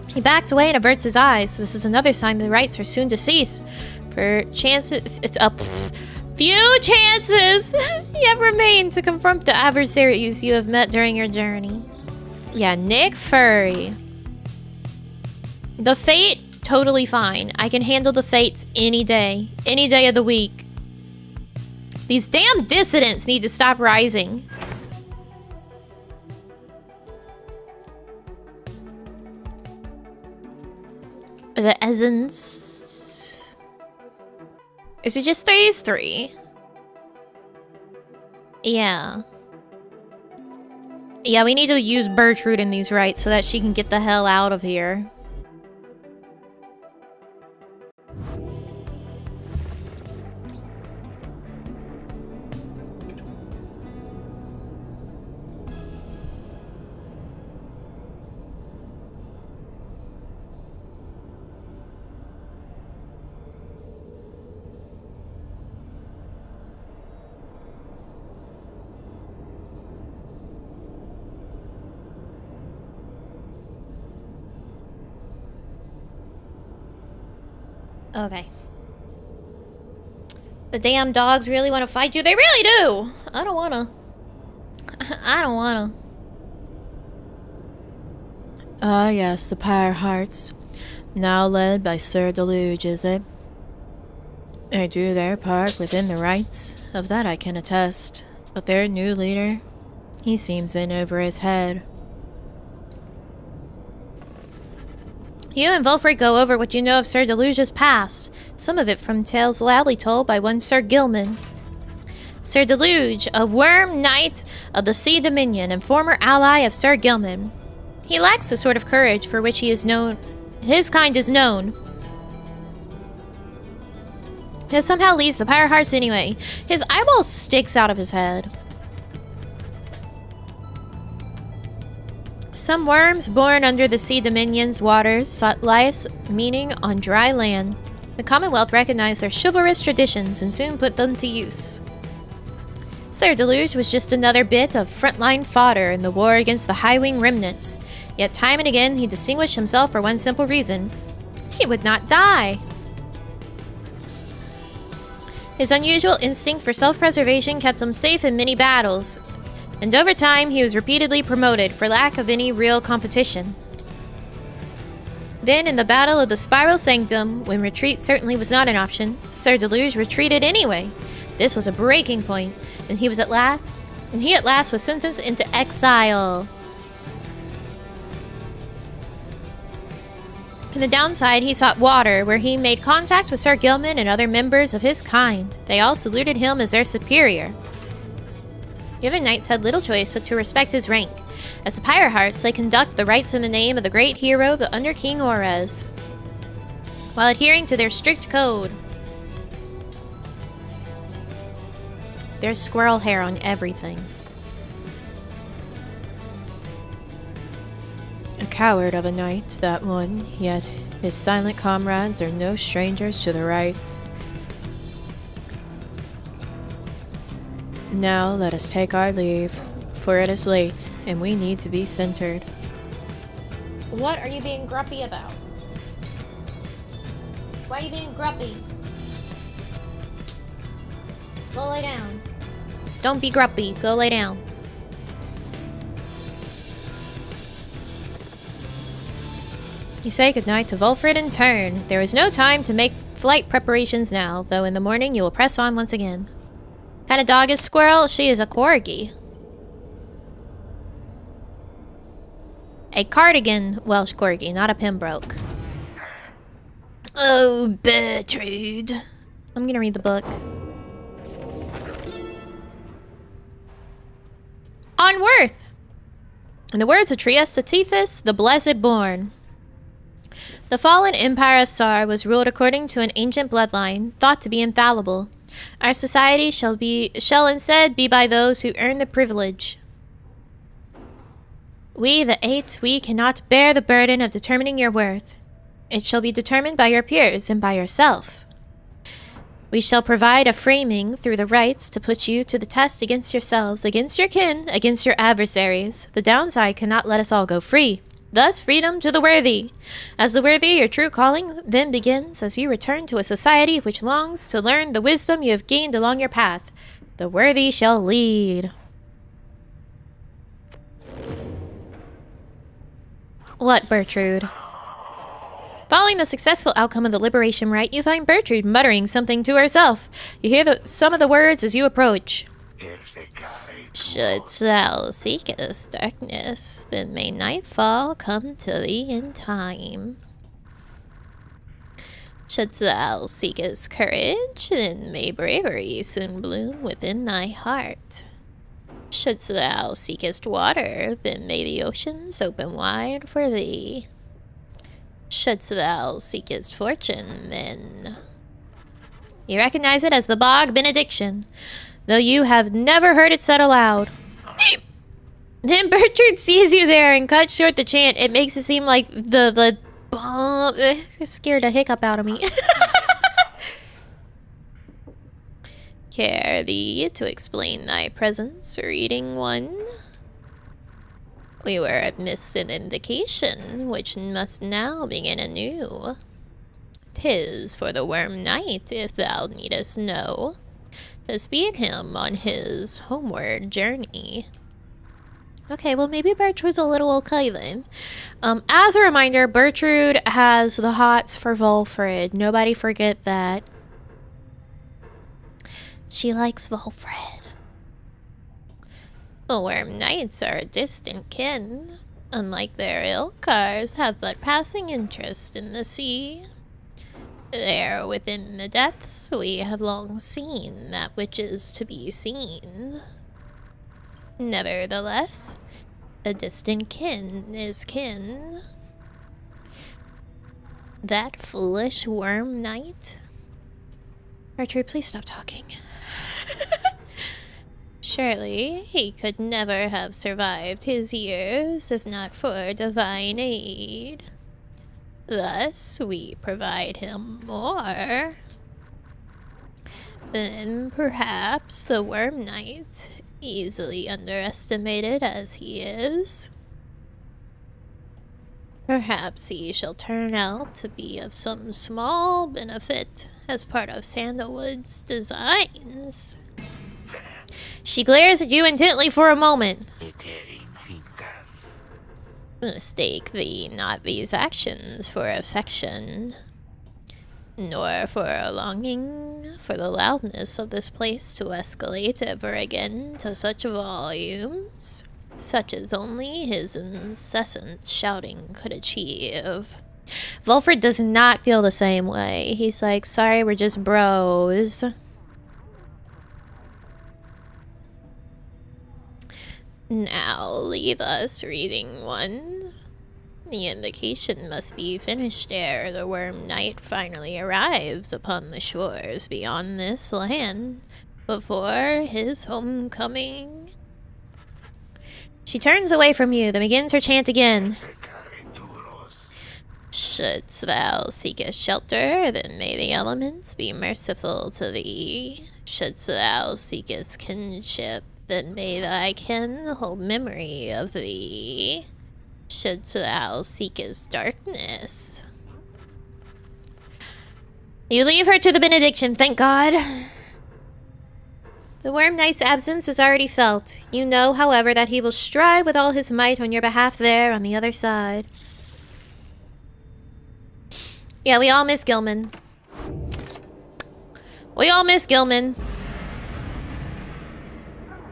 He backs away and averts his eyes. This is another sign the rites are soon to cease. For chances, few chances yet remain to confront the adversaries you have met during your journey. Yeah, Nick Furry. The fate, totally fine. I can handle the fates any day of the week. These damn dissidents need to stop rising. The essence. Is it just these 3? Yeah. Yeah, we need to use Bertrude in these rites so that she can get the hell out of here. Okay. The damn dogs really want to fight you? They really do! I don't wanna. I don't wanna. Ah, yes, the Pyre Hearts. Now led by Sir Deluge, is it? They do their part within the rites, of that I can attest. But their new leader, he seems in over his head. You and Volfred go over what you know of Sir Deluge's past, some of it from tales loudly told by one Sir Gilman. Sir Deluge, a worm knight of the Sea Dominion and former ally of Sir Gilman. He lacks the sort of courage for which his kind is known. It somehow leads the Pyre hearts anyway. His eyeball sticks out of his head. Some worms born under the Sea Dominion's waters sought life's meaning on dry land. The Commonwealth recognized their chivalrous traditions and soon put them to use. Sir Deluge was just another bit of frontline fodder in the war against the High-Wing remnants. Yet time and again he distinguished himself for one simple reason. He would not die. His unusual instinct for self-preservation kept him safe in many battles, and over time he was repeatedly promoted for lack of any real competition. Then in the Battle of the Spiral Sanctum, when retreat certainly was not an option, Sir Deluge retreated anyway. This was a breaking point, and he at last was sentenced into exile. On the downside, he sought water, where he made contact with Sir Gilman and other members of his kind. They all saluted him as their superior. The other knights had little choice but to respect his rank. As the Pyre hearts, they conduct the rites in the name of the great hero, the Under King Orez, while adhering to their strict code. There's squirrel hair on everything. A coward of a knight, that one, yet his silent comrades are no strangers to the rites. Now let us take our leave, for it is late, and we need to be centered. What are you being grumpy about? Why are you being grumpy? Go lay down. Don't be grumpy. Go lay down. You say goodnight to Volfred in turn. There is no time to make flight preparations now, though in the morning you will press on once again. Kind of dog is Squirrel? She is a corgi. A cardigan Welsh corgi, not a Pembroke. Oh, Bertrude. I'm gonna read the book. On Worth! In the words of Trieste Tethys, the Blessed Born. The fallen Empire of Sar was ruled according to an ancient bloodline, thought to be infallible. Our society shall instead be by those who earn the privilege. We, the Eight, we cannot bear the burden of determining your worth. It shall be determined by your peers and by yourself. We shall provide a framing through the rites to put you to the test against yourselves, against your kin, against your adversaries. The downside cannot let us all go free. Thus, freedom to the worthy. As the worthy, your true calling then begins as you return to a society which longs to learn the wisdom you have gained along your path. The worthy shall lead. What, Bertrude? Following the successful outcome of the liberation rite, you find Bertrude muttering something to herself. You hear some of the words as you approach. Shouldst thou seekest darkness, then may nightfall come to thee in time. Shouldst thou seekest courage, then may bravery soon bloom within thy heart. Shouldst thou seekest water, then may the oceans open wide for thee. Shouldst thou seekest fortune, then... You recognize it as the Bog Benediction, though you have never heard it said aloud. Then Bertrude sees you there and cuts short the chant. It makes it seem like the bomb... It scared a hiccup out of me. Care thee to explain thy presence, reading one? We were missed an indication, which must now begin anew. 'Tis for the Worm Knight, if thou needest know, to speed him on his homeward journey. Okay, well maybe Bertrude's a little okay then. As a reminder, Bertrude has the hots for Volfred. Nobody forget that. She likes Volfred. The Worm Knights are a distant kin. unlike their ilkars, have but passing interest in the sea. There, within the depths, we have long seen that which is to be seen. Nevertheless, a distant kin is kin. That foolish worm knight? Archer, please stop talking. Surely he could never have survived his years if not for divine aid. Thus, we provide him more. Then perhaps the worm knight, easily underestimated as he is, perhaps he shall turn out to be of some small benefit as part of Sandalwood's designs. She glares at you intently for a moment. Mistake thee not these actions for affection, nor for a longing for the loudness of this place to escalate ever again to such volumes, such as only his incessant shouting could achieve. Volfred does not feel the same way. He's like, sorry, we're just bros. Now leave us reading one. The invocation must be finished ere the worm knight finally arrives upon the shores beyond this land, before his homecoming. She turns away from you, then begins her chant again. Shouldst thou seekest shelter, then may the elements be merciful to thee. Shouldst thou seekest kinship, then may thy kin hold memory of thee. Shouldst thou seekest darkness. You leave her to the benediction, thank God. The worm knight's absence is already felt. You know, however, that he will strive with all his might on your behalf there on the other side. Yeah, we all miss Gilman. We all miss Gilman.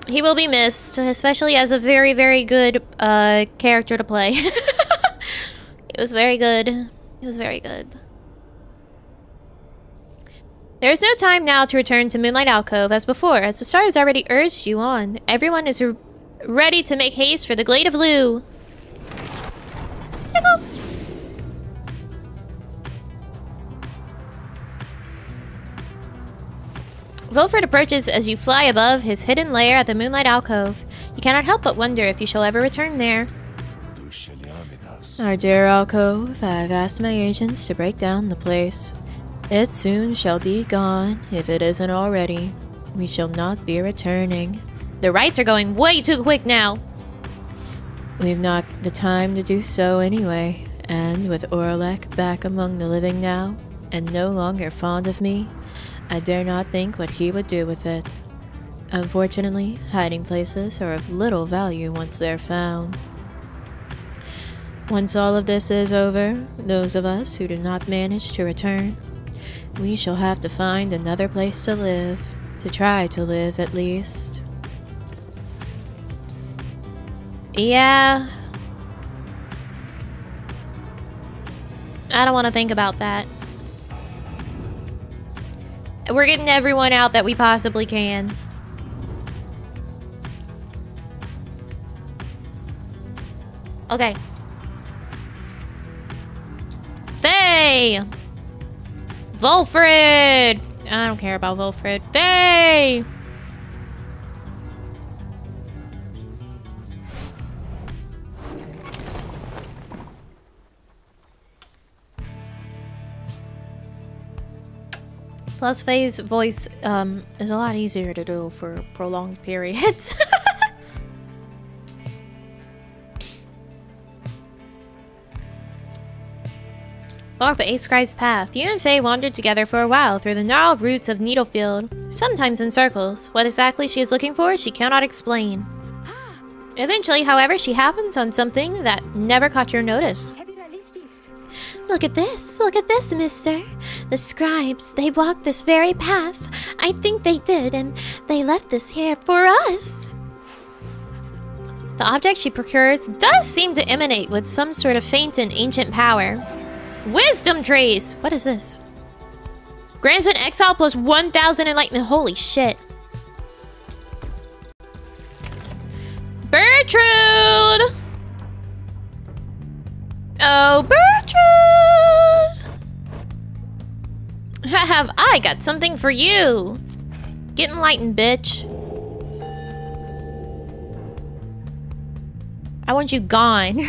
He will be missed, especially as a very, very good character to play. It was very good. It was very good. There is no time now to return to Moonlight Alcove as before, as the star has already urged you on. Everyone is ready to make haste for the Glade of Lugh. Take off! Volfred approaches as you fly above his hidden lair at the Moonlight Alcove. You cannot help but wonder if you shall ever return there. Our dear alcove, I have asked my agents to break down the place. It soon shall be gone, if it isn't already. We shall not be returning. The rites are going way too quick now. We've not the time to do so anyway, and with Orlak back among the living now, and no longer fond of me, I dare not think what he would do with it. Unfortunately, hiding places are of little value once they're found. Once all of this is over, those of us who do not manage to return, we shall have to find another place to live, to try to live at least. Yeah. I don't want to think about that. We're getting everyone out that we possibly can. Okay. Faye! Volfred! I don't care about Volfred. Faye! Plus, Faye's voice is a lot easier to do for prolonged periods. Walk the Scribe's path. You and Faye wandered together for a while through the gnarled roots of Needlefield, sometimes in circles. What exactly she is looking for, she cannot explain. Eventually, however, she happens on something that never caught your notice. Look at this, mister. The scribes, they walked this very path. I think they did, and they left this here for us. The object she procures does seem to emanate with some sort of faint and ancient power. Wisdom trace! What is this? Grants an exile plus 1,000 enlightenment. Holy shit. Bertrude! Oh, Bertrude! Have I got something for you? Get enlightened, bitch. I want you gone.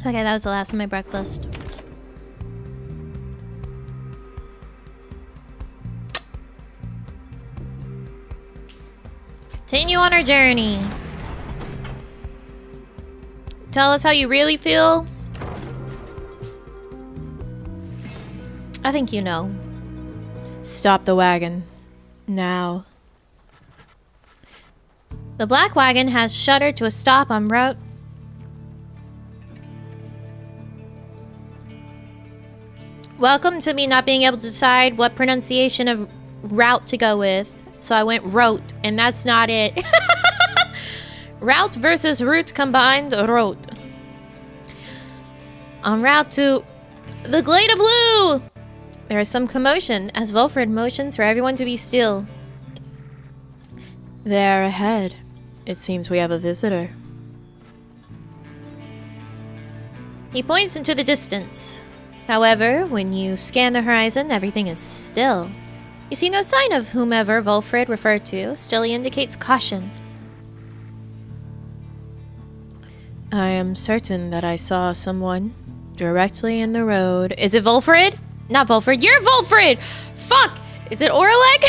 Okay, that was the last of my breakfast. Continue on our journey. Tell us how you really feel. I think you know. Stop the wagon. Now. The black wagon has shuddered to a stop en route. Welcome to me not being able to decide what pronunciation of route to go with. So I went rote, and that's not it. Route versus route combined, rote. En route to the Glade of Loo! There is some commotion as Volfred motions for everyone to be still. There ahead. It seems we have a visitor. He points into the distance. However, when you scan the horizon, everything is still. You see no sign of whomever Volfred referred to. Still, he indicates caution. I am certain that I saw someone directly in the road. Is it Volfred? Not Volfred. You're Volfred! Fuck! Is it Orlak?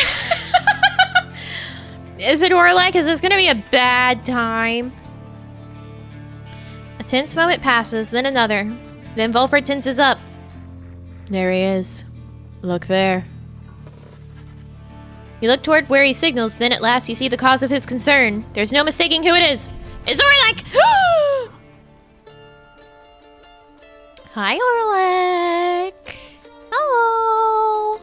Is it Orlak? Is this gonna be a bad time? A tense moment passes, then another. Then Volfred tenses up. There he is. Look there. You look toward where he signals, then at last you see the cause of his concern. There's no mistaking who it is. It's Orlak! Hi, Orlak. Hello.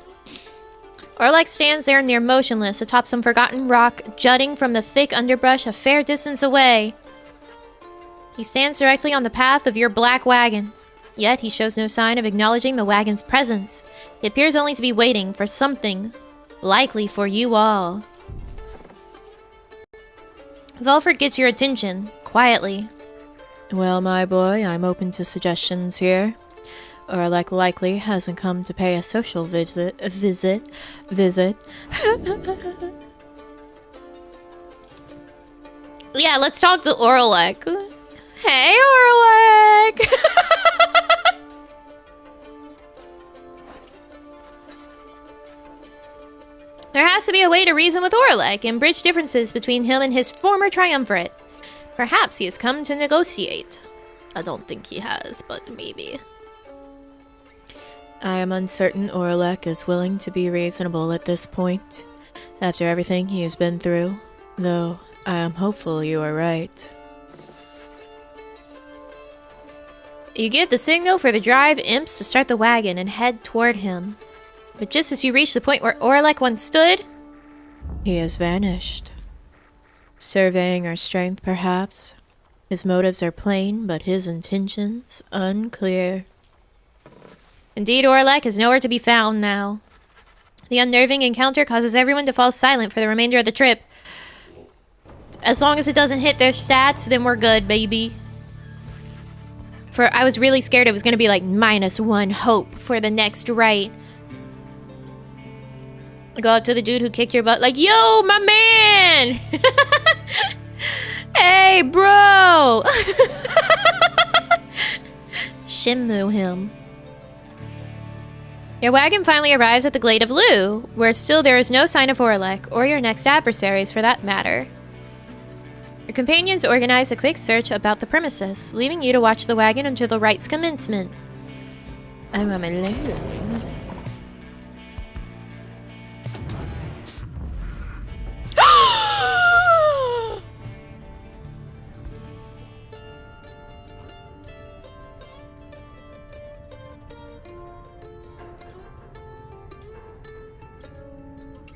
Orlak stands there near motionless atop some forgotten rock jutting from the thick underbrush a fair distance away. He stands directly on the path of your black wagon. Yet he shows no sign of acknowledging the wagon's presence. He appears only to be waiting for something, likely for you all. Volfred gets your attention, quietly. Well, my boy, I'm open to suggestions here. Orlak likely hasn't come to pay a social visit. Yeah, let's talk to Orlak. Hey, Orlak! There has to be a way to reason with Orlak and bridge differences between him and his former triumvirate. Perhaps he has come to negotiate. I don't think he has, but maybe. I am uncertain Orlak is willing to be reasonable at this point, after everything he has been through, though I am hopeful you are right. You give the signal for the drive imps to start the wagon and head toward him. But just as you reach the point where Orlak once stood, he has vanished. Surveying our strength, perhaps. His motives are plain, but his intentions unclear. Indeed, Orlak is nowhere to be found now. The unnerving encounter causes everyone to fall silent for the remainder of the trip. As long as it doesn't hit their stats, then we're good, baby. For I was really scared it was going to be like -1 hope for the next rite. I go up to the dude who kicked your butt like, yo, my man! Hey, bro! Shimmu him. Your wagon finally arrives at the Glade of Loo, where still there is no sign of Orlak, or your next adversaries for that matter. Your companions organize a quick search about the premises, leaving you to watch the wagon until the rite's commencement. I'm alone.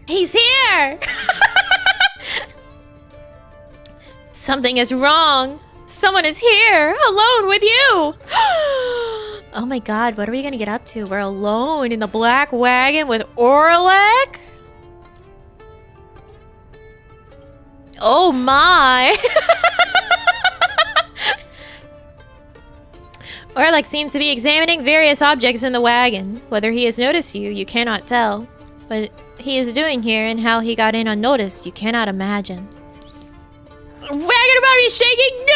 He's here! Something is wrong. Someone is here, alone with you. Oh my god, what are we gonna get up to? We're alone in the black wagon with Orlak? Oh my! Orlak seems to be examining various objects in the wagon. Whether he has noticed you, you cannot tell. What he is doing here and how he got in unnoticed, you cannot imagine. Wagon about to be shaking?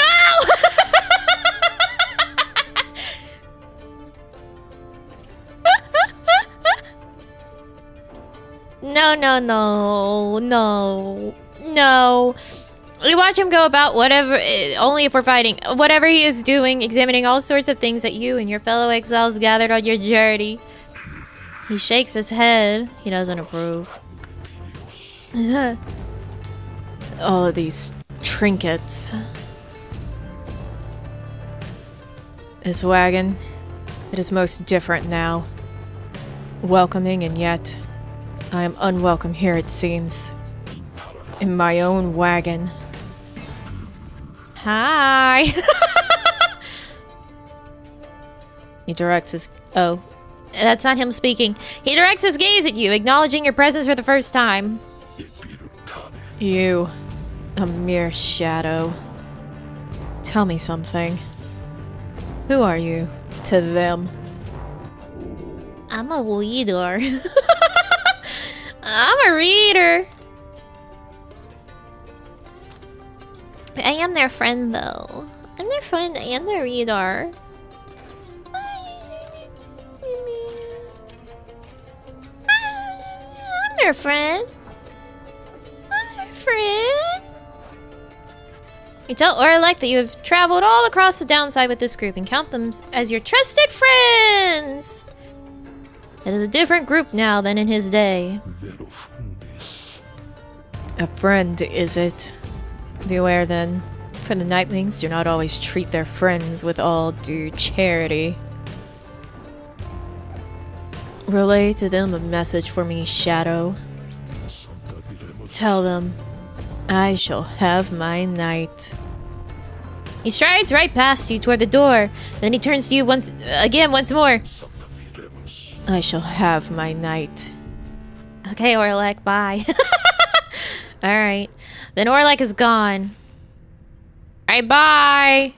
No! No. We watch him go about whatever, only if we're fighting. Whatever he is doing, examining all sorts of things that you and your fellow exiles gathered on your journey. He shakes his head. He doesn't approve. All of these trinkets. This wagon, it is most different now. Welcoming, and yet I am unwelcome here, it seems. In my own wagon. Hi. He directs his... Oh. That's not him speaking. He directs his gaze at you, acknowledging your presence for the first time. You. A mere shadow. Tell me something. Who are you to them? I'm a leader. I'm a reader. I am their friend, though. I'm their friend and their reader. I'm their friend. I'm their friend. You tell Orlak that you have traveled all across the downside with this group and count them as your trusted friends. It is a different group now than in his day. A friend, is it? Beware then, for the Nightwings do not always treat their friends with all due charity. Relay to them a message for me, Shadow. Tell them, I shall have my night. He strides right past you toward the door. Then he turns to you once more. I shall have my night. Okay, Orlak, bye. Alright. Then Orlak is gone. Alright, bye.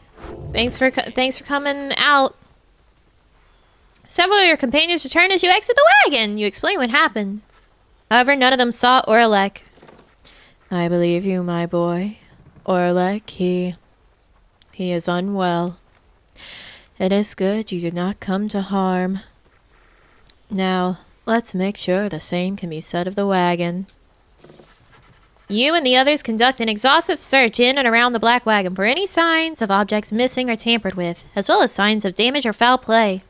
Thanks for coming out. Several of your companions return as you exit the wagon. You explain what happened. However, none of them saw Orlak. I believe you, my boy. Orlak, he is unwell. It is good you did not come to harm. Now, let's make sure the same can be said of the wagon. You and the others conduct an exhaustive search in and around the black wagon for any signs of objects missing or tampered with, as well as signs of damage or foul play.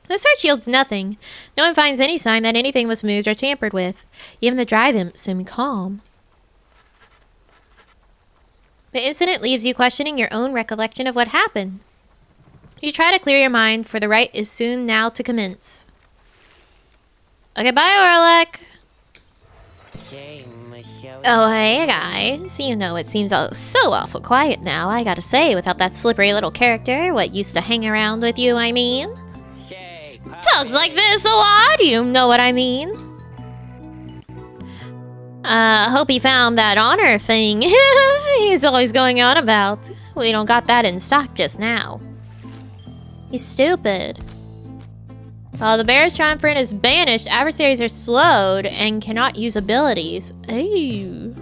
The search yields nothing. No one finds any sign that anything was moved or tampered with. Even the drive imps seem calm. The incident leaves you questioning your own recollection of what happened. You try to clear your mind, for the rite is soon now to commence. Okay, bye, Orlak. Oh, hey, guys. You know, it seems so awful quiet now, I gotta say, without that slippery little character, what used to hang around with you, I mean. Talks like this a lot, you know what I mean. Hope he found that honor thing he's always going on about. We don't got that in stock just now. He's stupid. While the bear's triumvirate is banished, adversaries are slowed and cannot use abilities. Ooh.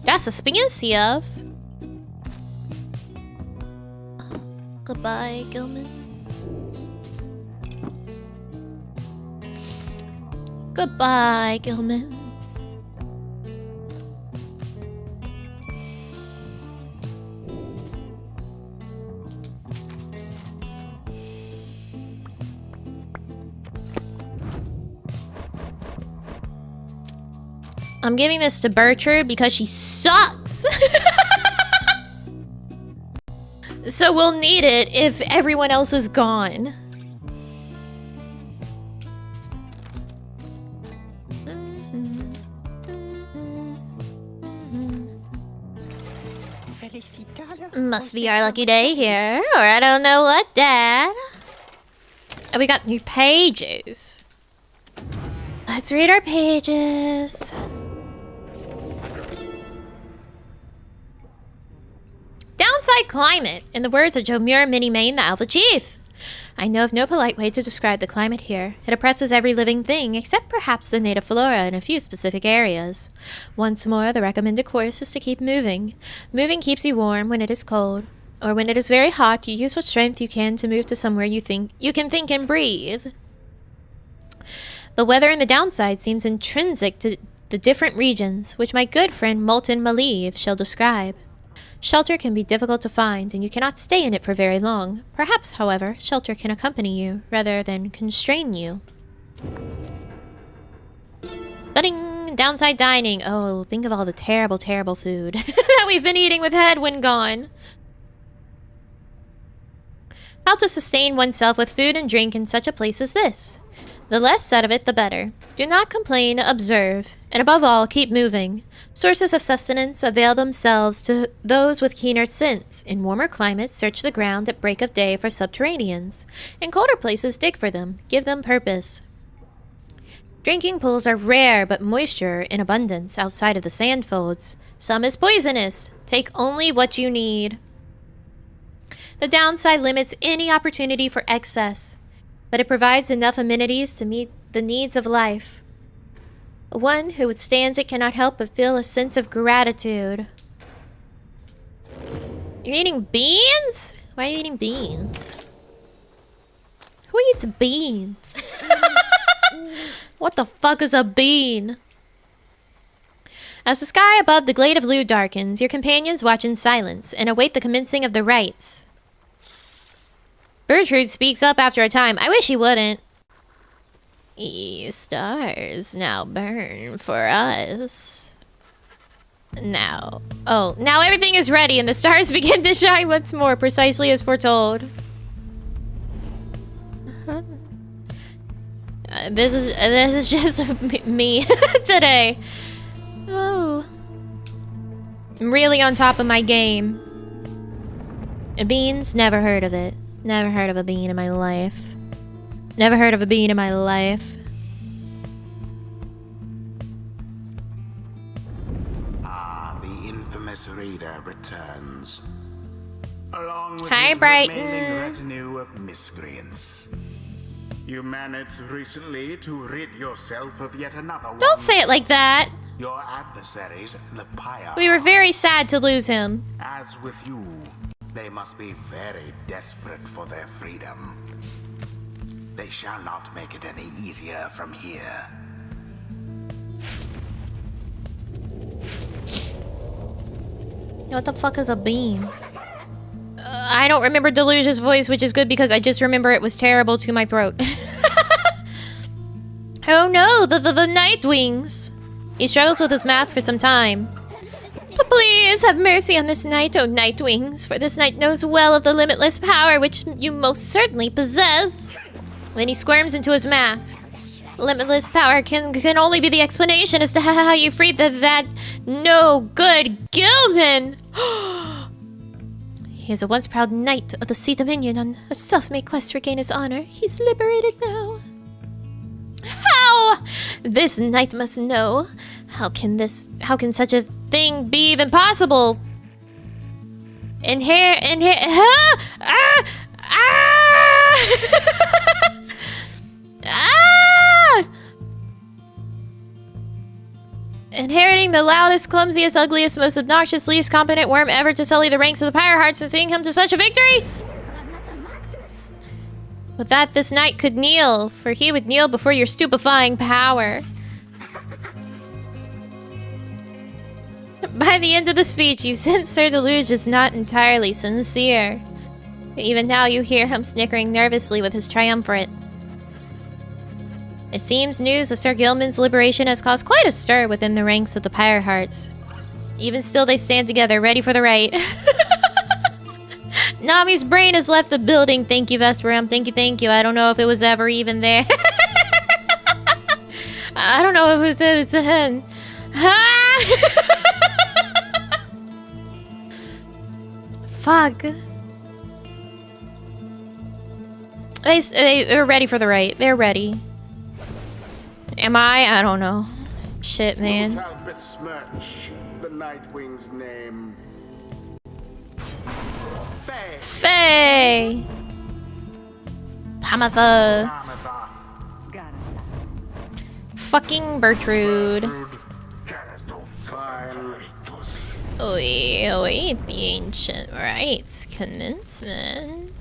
That's expensive. Goodbye, Gilman. Goodbye, Gilman. I'm giving this to Bertrude because she sucks. So we'll need it if everyone else is gone. Must be our lucky day here, or I don't know what, Dad. Oh, we got new pages. Let's read our pages. Downside climate, in the words of Jomur Minimane, the Alpha Chief. I know of no polite way to describe the climate here. It oppresses every living thing, except perhaps the native flora in a few specific areas. Once more, the recommended course is to keep moving. Moving keeps you warm when it is cold. Or when it is very hot, you use what strength you can to move to somewhere you can think and breathe. The weather in the downside seems intrinsic to the different regions, which my good friend Molten Maliv shall describe. Shelter can be difficult to find, and you cannot stay in it for very long. Perhaps, however, shelter can accompany you, rather than constrain you. Budding downside dining. Oh, think of all the terrible, terrible food that we've been eating with Headwind gone. How to sustain oneself with food and drink in such a place as this. The less said of it, the better. Do not complain, observe, and above all, keep moving. Sources of sustenance avail themselves to those with keener sense. In warmer climates, search the ground at break of day for subterraneans. In colder places, dig for them. Give them purpose. Drinking pools are rare, but moisture in abundance outside of the sand folds. Some is poisonous. Take only what you need. The downside limits any opportunity for excess, but it provides enough amenities to meet the needs of life. One who withstands it cannot help but feel a sense of gratitude. You're eating beans? Why are you eating beans? Who eats beans? What the fuck is a bean? As the sky above the glade of Lu darkens, your companions watch in silence and await the commencing of the rites. Bertrude speaks up after a time. I wish he wouldn't. Ye stars now burn for us. Now everything is ready and the stars begin to shine once more, precisely as foretold. This is just me today. Oh, I'm really on top of my game. Beans? Never heard of it. Never heard of a bean in my life. Never heard of a bean in my life. The infamous reader returns. Along with Hi, his Brighton. remaining retinue of miscreants. You managed recently to rid yourself of yet another one. Don't say it like that. Your adversaries, the Pyre. We were very sad to lose him. As with you, they must be very desperate for their freedom. They shall not make it any easier from here. What the fuck is a bean? I don't remember Deluge's voice, which is good because I just remember it was terrible to my throat. Oh no, the Nightwings! He struggles with his mask for some time. But please have mercy on this knight, O Nightwings, for this knight knows well of the limitless power which you most certainly possess. Then he squirms into his mask. Limitless power can only be the explanation as to how you freed that no good Gilman. He is a once proud knight of the Sea Dominion on a self-made quest to regain his honor. He's liberated now. How? This knight must know. How can such a thing be even possible? Inheriting the loudest, clumsiest, ugliest, most obnoxious, least competent worm ever to sully the ranks of the Pyre Hearts and seeing him to such a victory? With that, this knight could kneel, for he would kneel before your stupefying power. By the end of the speech, you sense Sir Deluge is not entirely sincere. Even now, you hear him snickering nervously with his triumvirate. It seems news of Sir Gilman's liberation has caused quite a stir within the ranks of the Pyre Hearts. Even still, they stand together, ready for the rite. Nami's brain has left the building. Thank you, Vesperam. Thank you. I don't know if it was ever even there. I don't know if it was a... Fuck. They're ready for the rite. They're ready. Am I? I don't know. Shit, Who man. shall besmirch the Nightwing's name? Faye. Faye. Pamatha. Amatha. Fucking Bertrude. Fine. Wait, the ancient rites commencement.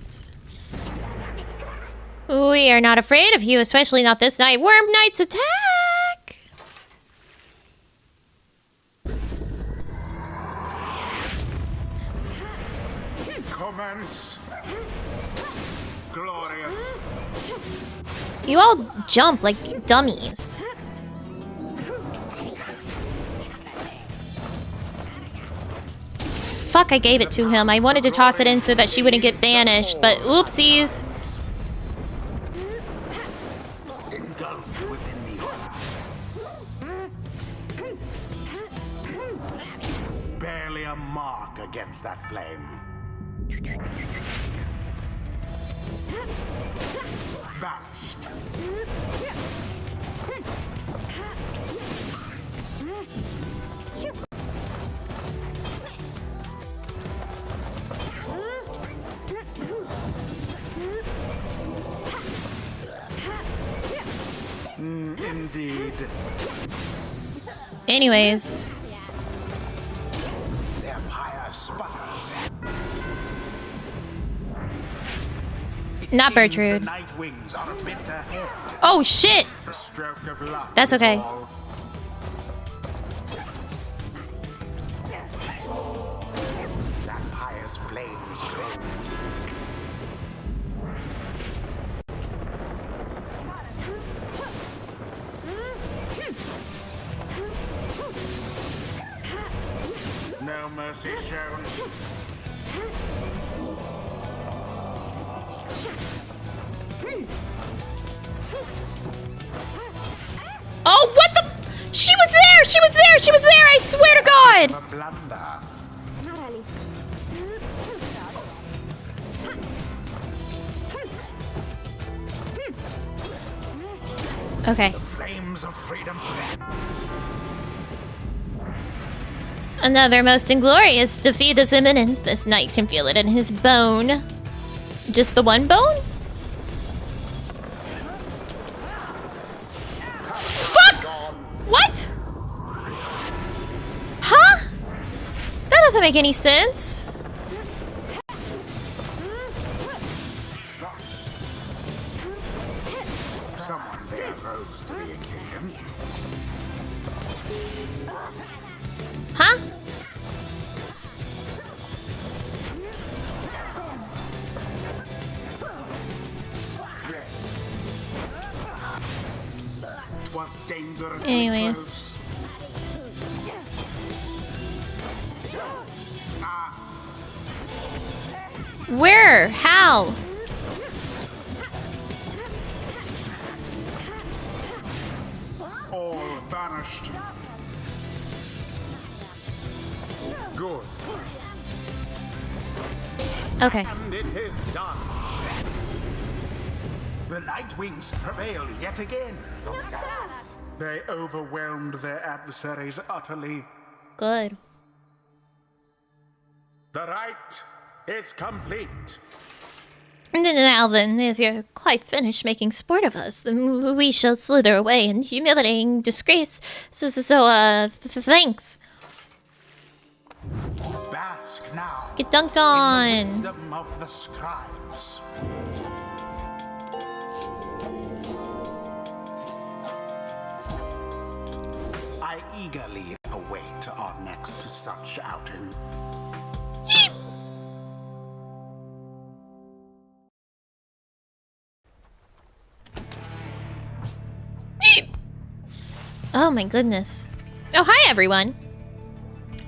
We are not afraid of you, especially not this night. Worm Knight's attack! Commence. Glorious. You all jump like dummies. Fuck, I gave it to him. I wanted to toss it in so that she wouldn't get banished, but oopsies. Engulfed within the orb. Barely a mark against that flame. Banished. Indeed. Anyways. Their pyre sputters. Not Seems Bertrude. The Nightwings are a bit ahead. Oh shit! A stroke of luck. That's is okay. all. That pyre's flames glow. No mercy shown. Oh, what the She was there! She was there! She was there! I swear to God! A blunder. Okay. The flames of freedom. Another most inglorious defeat is imminent. This knight can feel it in his bone. Just the one bone? Fuck! What? Huh? That doesn't make any sense. Someone there rose to the occasion. Huh? Was dangerous. Anyways. Where? How? All banished. Good. Okay. And it is done. The Nightwings prevail yet again. They overwhelmed their adversaries utterly. Good. The rite is complete. Now then, if you're quite finished making sport of us, then we shall slither away in humiliating disgrace. Thanks. Bask now. Get dunked In on. the wisdom of the scribes. I eagerly await our next such outing. Oh my goodness. Oh, hi everyone.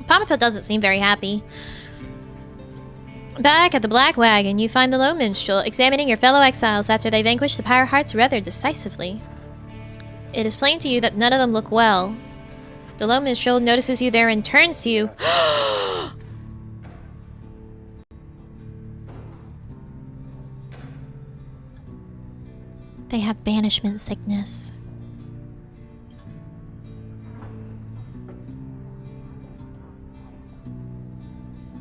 Pomathil doesn't seem very happy. Back at the Black Wagon, you find the Lone Minstrel examining your fellow exiles after they vanquish the Pyre Hearts rather decisively. It is plain to you that none of them look well. The Lone Minstrel notices you there and turns to you. They have banishment sickness.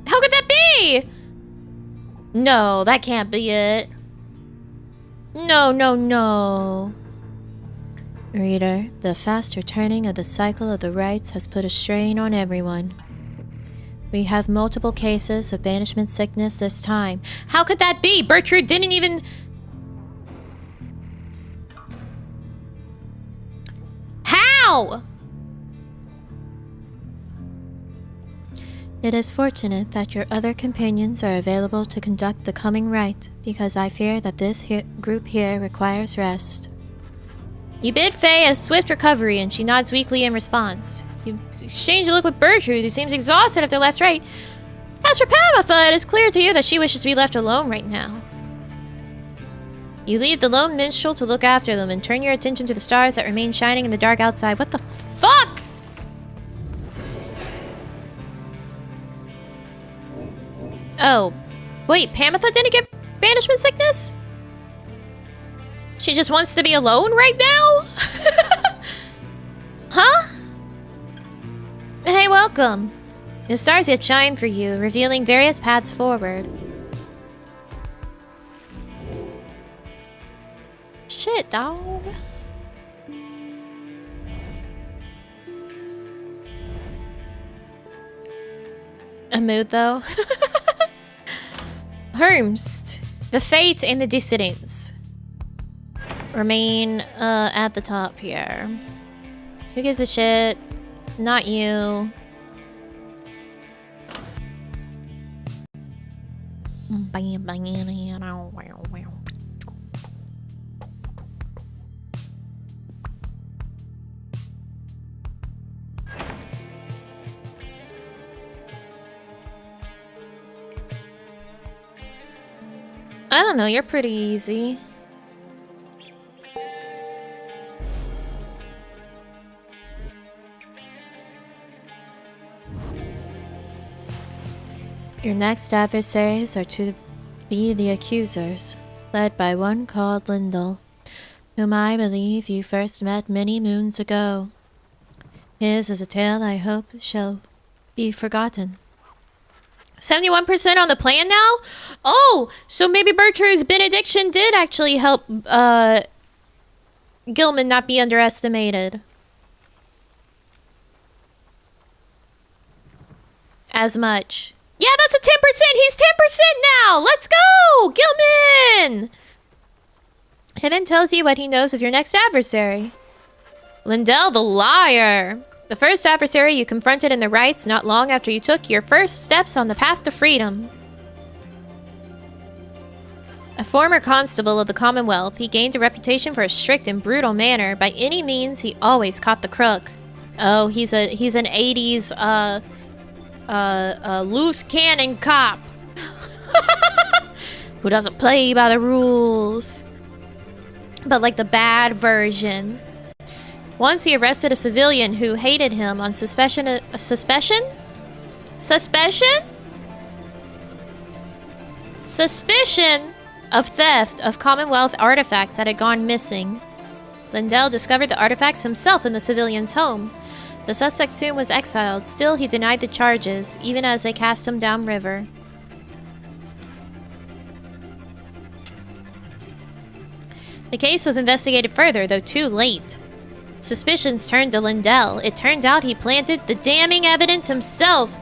How could that be? No, that can't be it. No, no, no. Reader, the fast returning of the cycle of the rites has put a strain on everyone. We have multiple cases of banishment sickness this time. How could that be? Bertrude didn't even... How? It is fortunate that your other companions are available to conduct the coming rite, because I fear that this group here requires rest. You bid Faye a swift recovery, and she nods weakly in response. You exchange a look with Bertrude, who seems exhausted after last rite. As for Pamatha, it is clear to you that she wishes to be left alone right now. You leave the lone minstrel to look after them, and turn your attention to the stars that remain shining in the dark outside. What the fuck? Oh, wait, Pamatha didn't get banishment sickness? She just wants to be alone right now? Huh? Hey, welcome. The stars yet shine for you, revealing various paths forward. Shit, dog. A mood, though. Hermst, the Fate, and the Dissidents remain at the top here. Who gives a shit? Not you. I don't know, you're pretty easy. Your next adversaries are to be the accusers, led by one called Lyndall, whom I believe you first met many moons ago. His is a tale I hope shall be forgotten. 71% on the plan now? Oh, so maybe Bertrude's benediction did actually help Gilman not be underestimated. As much. Yeah, that's a 10%! He's 10% now! Let's go! Gilman! And then tells you what he knows of your next adversary. Lindell the Liar. The first adversary you confronted in the rites not long after you took your first steps on the path to freedom. A former constable of the Commonwealth, he gained a reputation for a strict and brutal manner. By any means, he always caught the crook. Oh, he's an 80s, loose cannon cop. Who doesn't play by the rules. But like the bad version. Once he arrested a civilian who hated him on suspicion of theft of Commonwealth artifacts that had gone missing. Lindell discovered the artifacts himself in the civilian's home. The suspect soon was exiled. Still, he denied the charges, even as they cast him downriver. The case was investigated further, though too late. Suspicions turned to Lindell. It turned out he planted the damning evidence himself.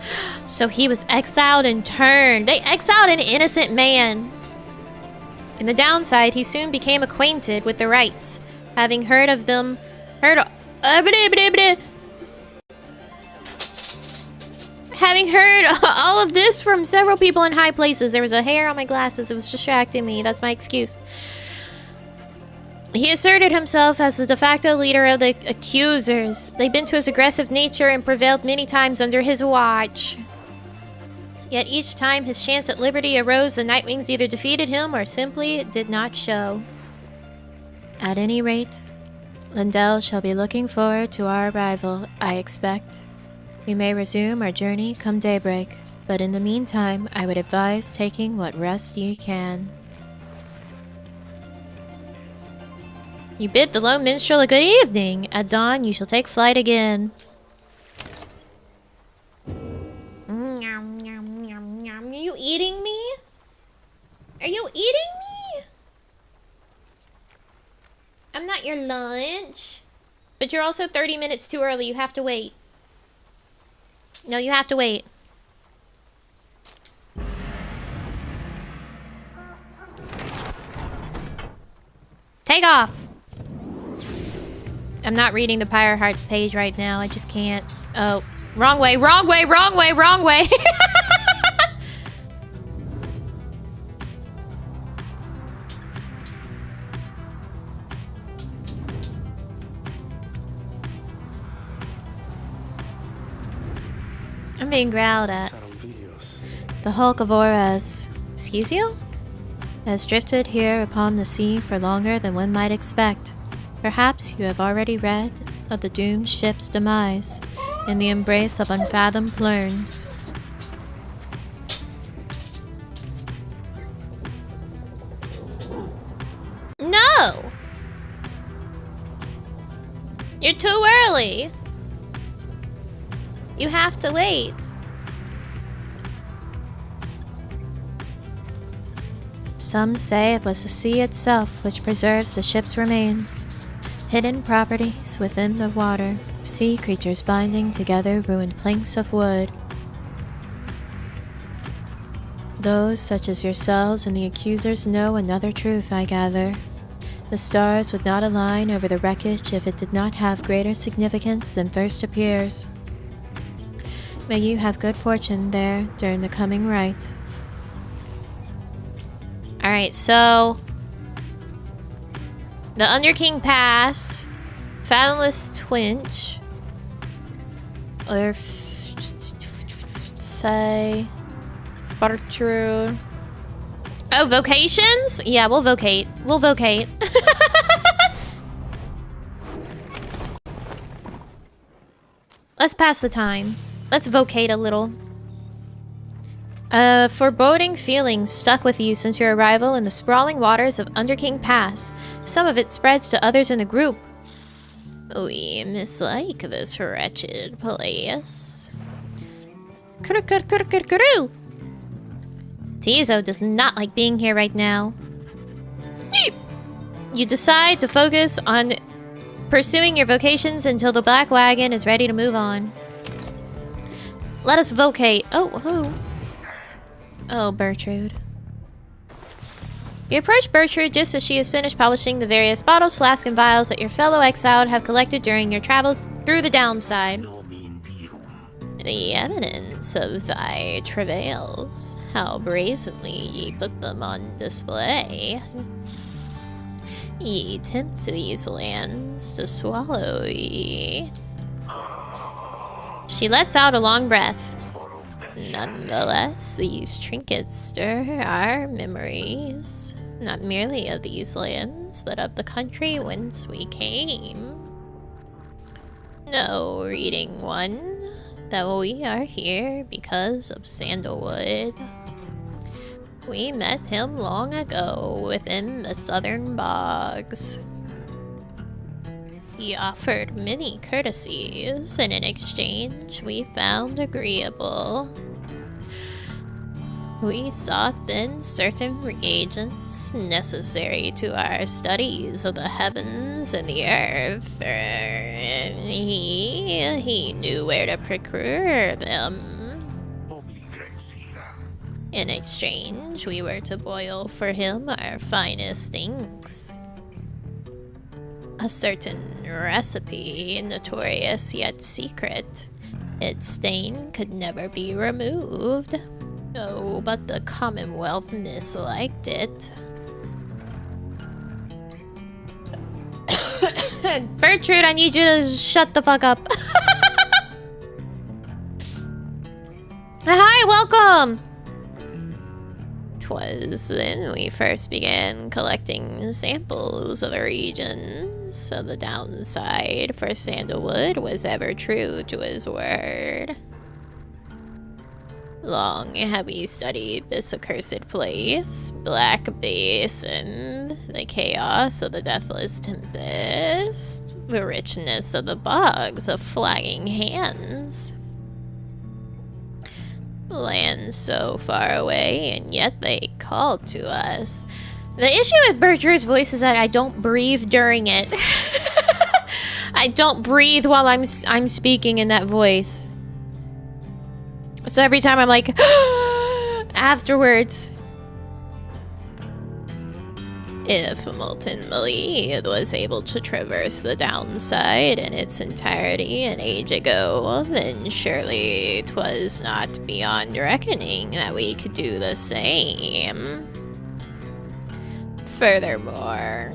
So he was exiled in turn. They exiled an innocent man. In the downside, he soon became acquainted with the rites, having heard of them. Having heard all of this from several people in high places. There was a hair on my glasses. It was distracting me. That's my excuse. He asserted himself as the de facto leader of the accusers. They bent to his aggressive nature and prevailed many times under his watch. Yet each time his chance at liberty arose, the Nightwings either defeated him or simply did not show. At any rate, Lindell shall be looking forward to our arrival, I expect. We may resume our journey come daybreak, but in the meantime, I would advise taking what rest ye can. You bid the lone minstrel a good evening. At dawn, you shall take flight again. Are you eating me? Are you eating me? I'm not your lunch. But you're also 30 minutes too early. You have to wait. No, you have to wait. Take off! I'm not reading the Pyre Hearts page right now. I just can't. Oh, wrong way, wrong way, wrong way, wrong way! I'm being growled at. The Hulk of Auras, excuse you? Has drifted here upon the sea for longer than one might expect. Perhaps you have already read of the doomed ship's demise in the embrace of unfathomed plurns. No! You're too early! You have to wait. Some say it was the sea itself which preserves the ship's remains. Hidden properties within the water, sea creatures binding together ruined planks of wood. Those such as yourselves and the accusers know another truth, I gather. The stars would not align over the wreckage if it did not have greater significance than first appears. May you have good fortune there during the coming rite. Alright, so the Underking Pass, Fathomless Twinch, or say Bartrude. Oh, vocations? Yeah, we'll vocate. We'll vocate. Let's pass the time. Let's vocate a little. Foreboding feelings stuck with you since your arrival in the sprawling waters of Underking Pass. Some of it spreads to others in the group. We mislike this wretched place. Tizo does not like being here right now. You decide to focus on pursuing your vocations until the Black Wagon is ready to move on. Let us vocate. Oh, who? Oh, Bertrude. You approach Bertrude just as she has finished polishing the various bottles, flasks, and vials that your fellow exiled have collected during your travels through the downside. The evidence of thy travails, how brazenly ye put them on display. Ye tempt these lands to swallow ye. She lets out a long breath. Nonetheless, these trinkets stir our memories, not merely of these lands, but of the country whence we came. No, reading one, that we are here because of Sandalwood. We met him long ago within the southern bogs. He offered many courtesies, and in exchange we found agreeable. We sought then certain reagents necessary to our studies of the heavens and the earth. He knew where to procure them. In exchange, we were to boil for him our finest inks. A certain recipe, notorious yet secret. Its stain could never be removed. Oh, but the commonwealth misliked it. Bertrude, I need you to shut the fuck up. Hi, welcome! 'Twas then we first began collecting samples of the region, so the downside for Sandalwood was ever true to his word. Long have we studied this accursed place, Black Basin, the chaos of the deathless tempest, the richness of the bogs of flagging hands. Land so far away, and yet they called to us. The issue with Bertrude's voice is that I don't breathe during it. I don't breathe while I'm speaking in that voice. So every time I'm like, afterwards. If Molten Maleed was able to traverse the downside in its entirety an age ago, then surely 'twas not beyond reckoning that we could do the same. Furthermore...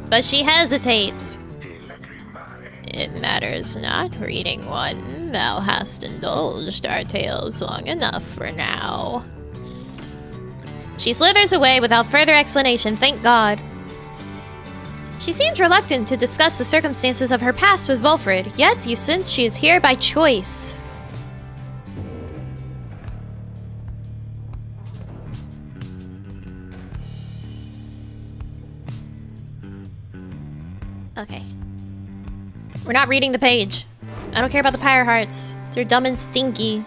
But she hesitates. It matters not, reading one. Thou hast indulged our tales long enough for now. She slithers away without further explanation, thank God. She seems reluctant to discuss the circumstances of her past with Volfred, yet you sense she is here by choice. Okay. We're not reading the page. I don't care about the Pyre hearts. They're dumb and stinky.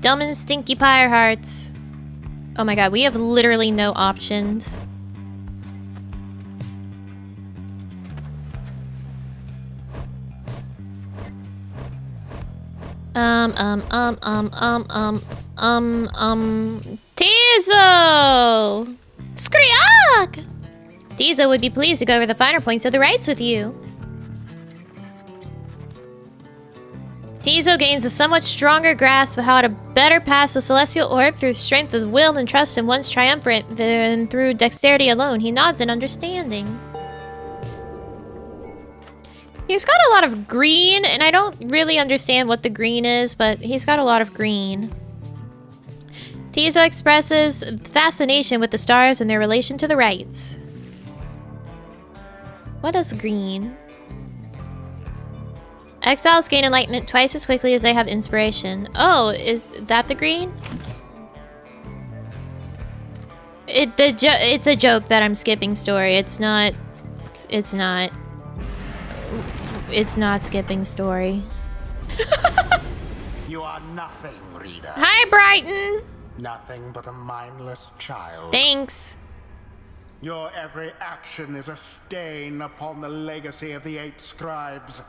Dumb and stinky Pyre hearts. Oh my god, we have literally no options. Tizo! Scribe! Tizo would be pleased to go over the finer points of the rites with you. Tizo gains a somewhat stronger grasp of how to better pass the celestial orb through strength of will and trust in one's triumvirate than through dexterity alone. He nods in understanding. He's got a lot of green, and I don't really understand what the green is, but he's got a lot of green. Tizo expresses fascination with the stars and their relation to the rites. What is green? Exiles gain enlightenment twice as quickly as they have inspiration. Oh, is that the green? It's a joke that I'm skipping story. It's not skipping story. You are nothing, reader. Hi, Brighton. Nothing but a mindless child. Thanks. Your every action is a stain upon the legacy of the 8 scribes.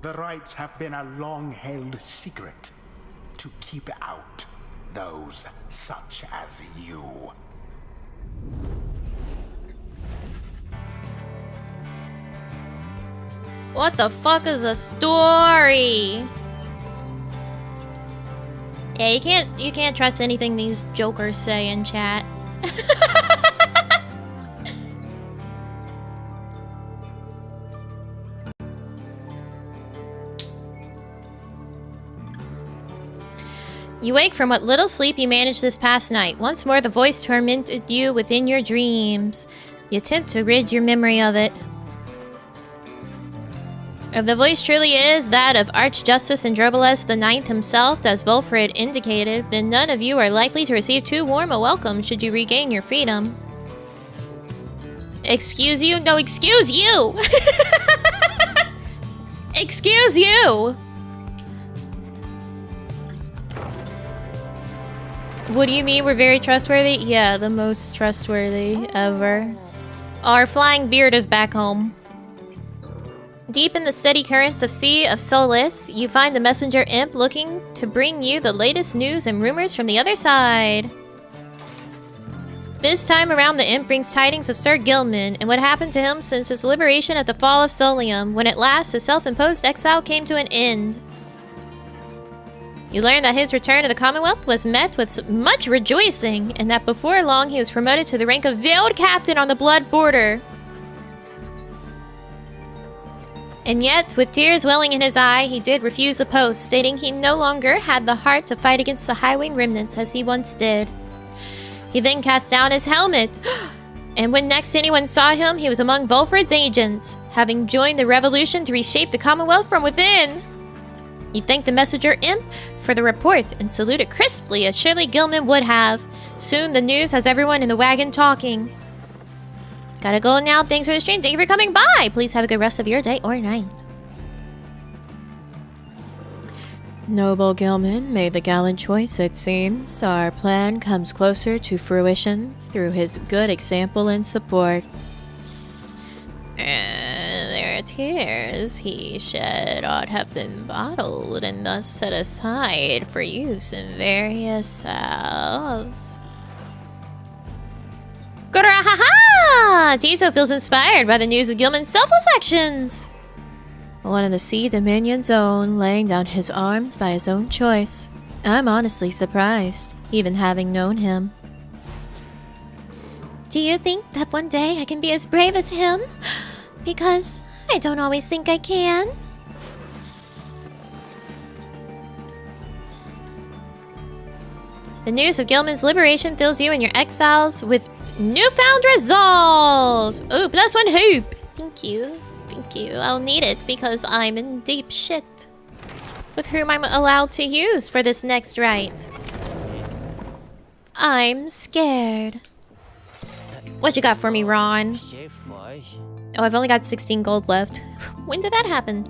The rites have been a long-held secret to keep out those such as you. What the fuck is a story? Yeah, you can't trust anything these jokers say in chat. You wake from what little sleep you managed this past night. Once more the voice tormented you within your dreams. You attempt to rid your memory of it. If the voice truly is that of Archjustice Androbolus the Ninth himself, as Volfred indicated, then none of you are likely to receive too warm a welcome should you regain your freedom. Excuse you? No, excuse you! Excuse you! What do you mean we're very trustworthy? Yeah, the most trustworthy ever. Our flying beard is back home. Deep in the steady currents of Sea of Solace, you find the messenger imp looking to bring you the latest news and rumors from the other side. This time around, the imp brings tidings of Sir Gilman and what happened to him since his liberation at the fall of Solium, when at last his self-imposed exile came to an end. You learn that his return to the Commonwealth was met with much rejoicing, and that before long he was promoted to the rank of Veiled Captain on the Blood Border. And yet, with tears welling in his eye, he did refuse the post, stating he no longer had the heart to fight against the Highwing remnants as he once did. He then cast down his helmet. And when next anyone saw him, he was among Volfred's agents, having joined the revolution to reshape the commonwealth from within. He thanked the messenger imp for the report and saluted crisply as surely Gilman would have. Soon the news has everyone in the wagon talking. Gotta go now. Thanks for the stream. Thank you for coming by. Please have a good rest of your day or night. Noble Gilman made the gallant choice, it seems. Our plan comes closer to fruition through his good example and support. Their tears he shed ought have been bottled and thus set aside for use in various salves. Grahaha! Tizo feels inspired by the news of Gilman's selfless actions. One of the Sea Dominion's own, laying down his arms by his own choice. I'm honestly surprised, even having known him. Do you think that one day I can be as brave as him? Because I don't always think I can. The news of Gilman's liberation fills you and your exiles with newfound resolve! Ooh, +1 hope! Thank you. Thank you. I'll need it because I'm in deep shit. With whom I'm allowed to use for this next rite. I'm scared. What you got for me, Ron? Oh, I've only got 16 gold left. When did that happen?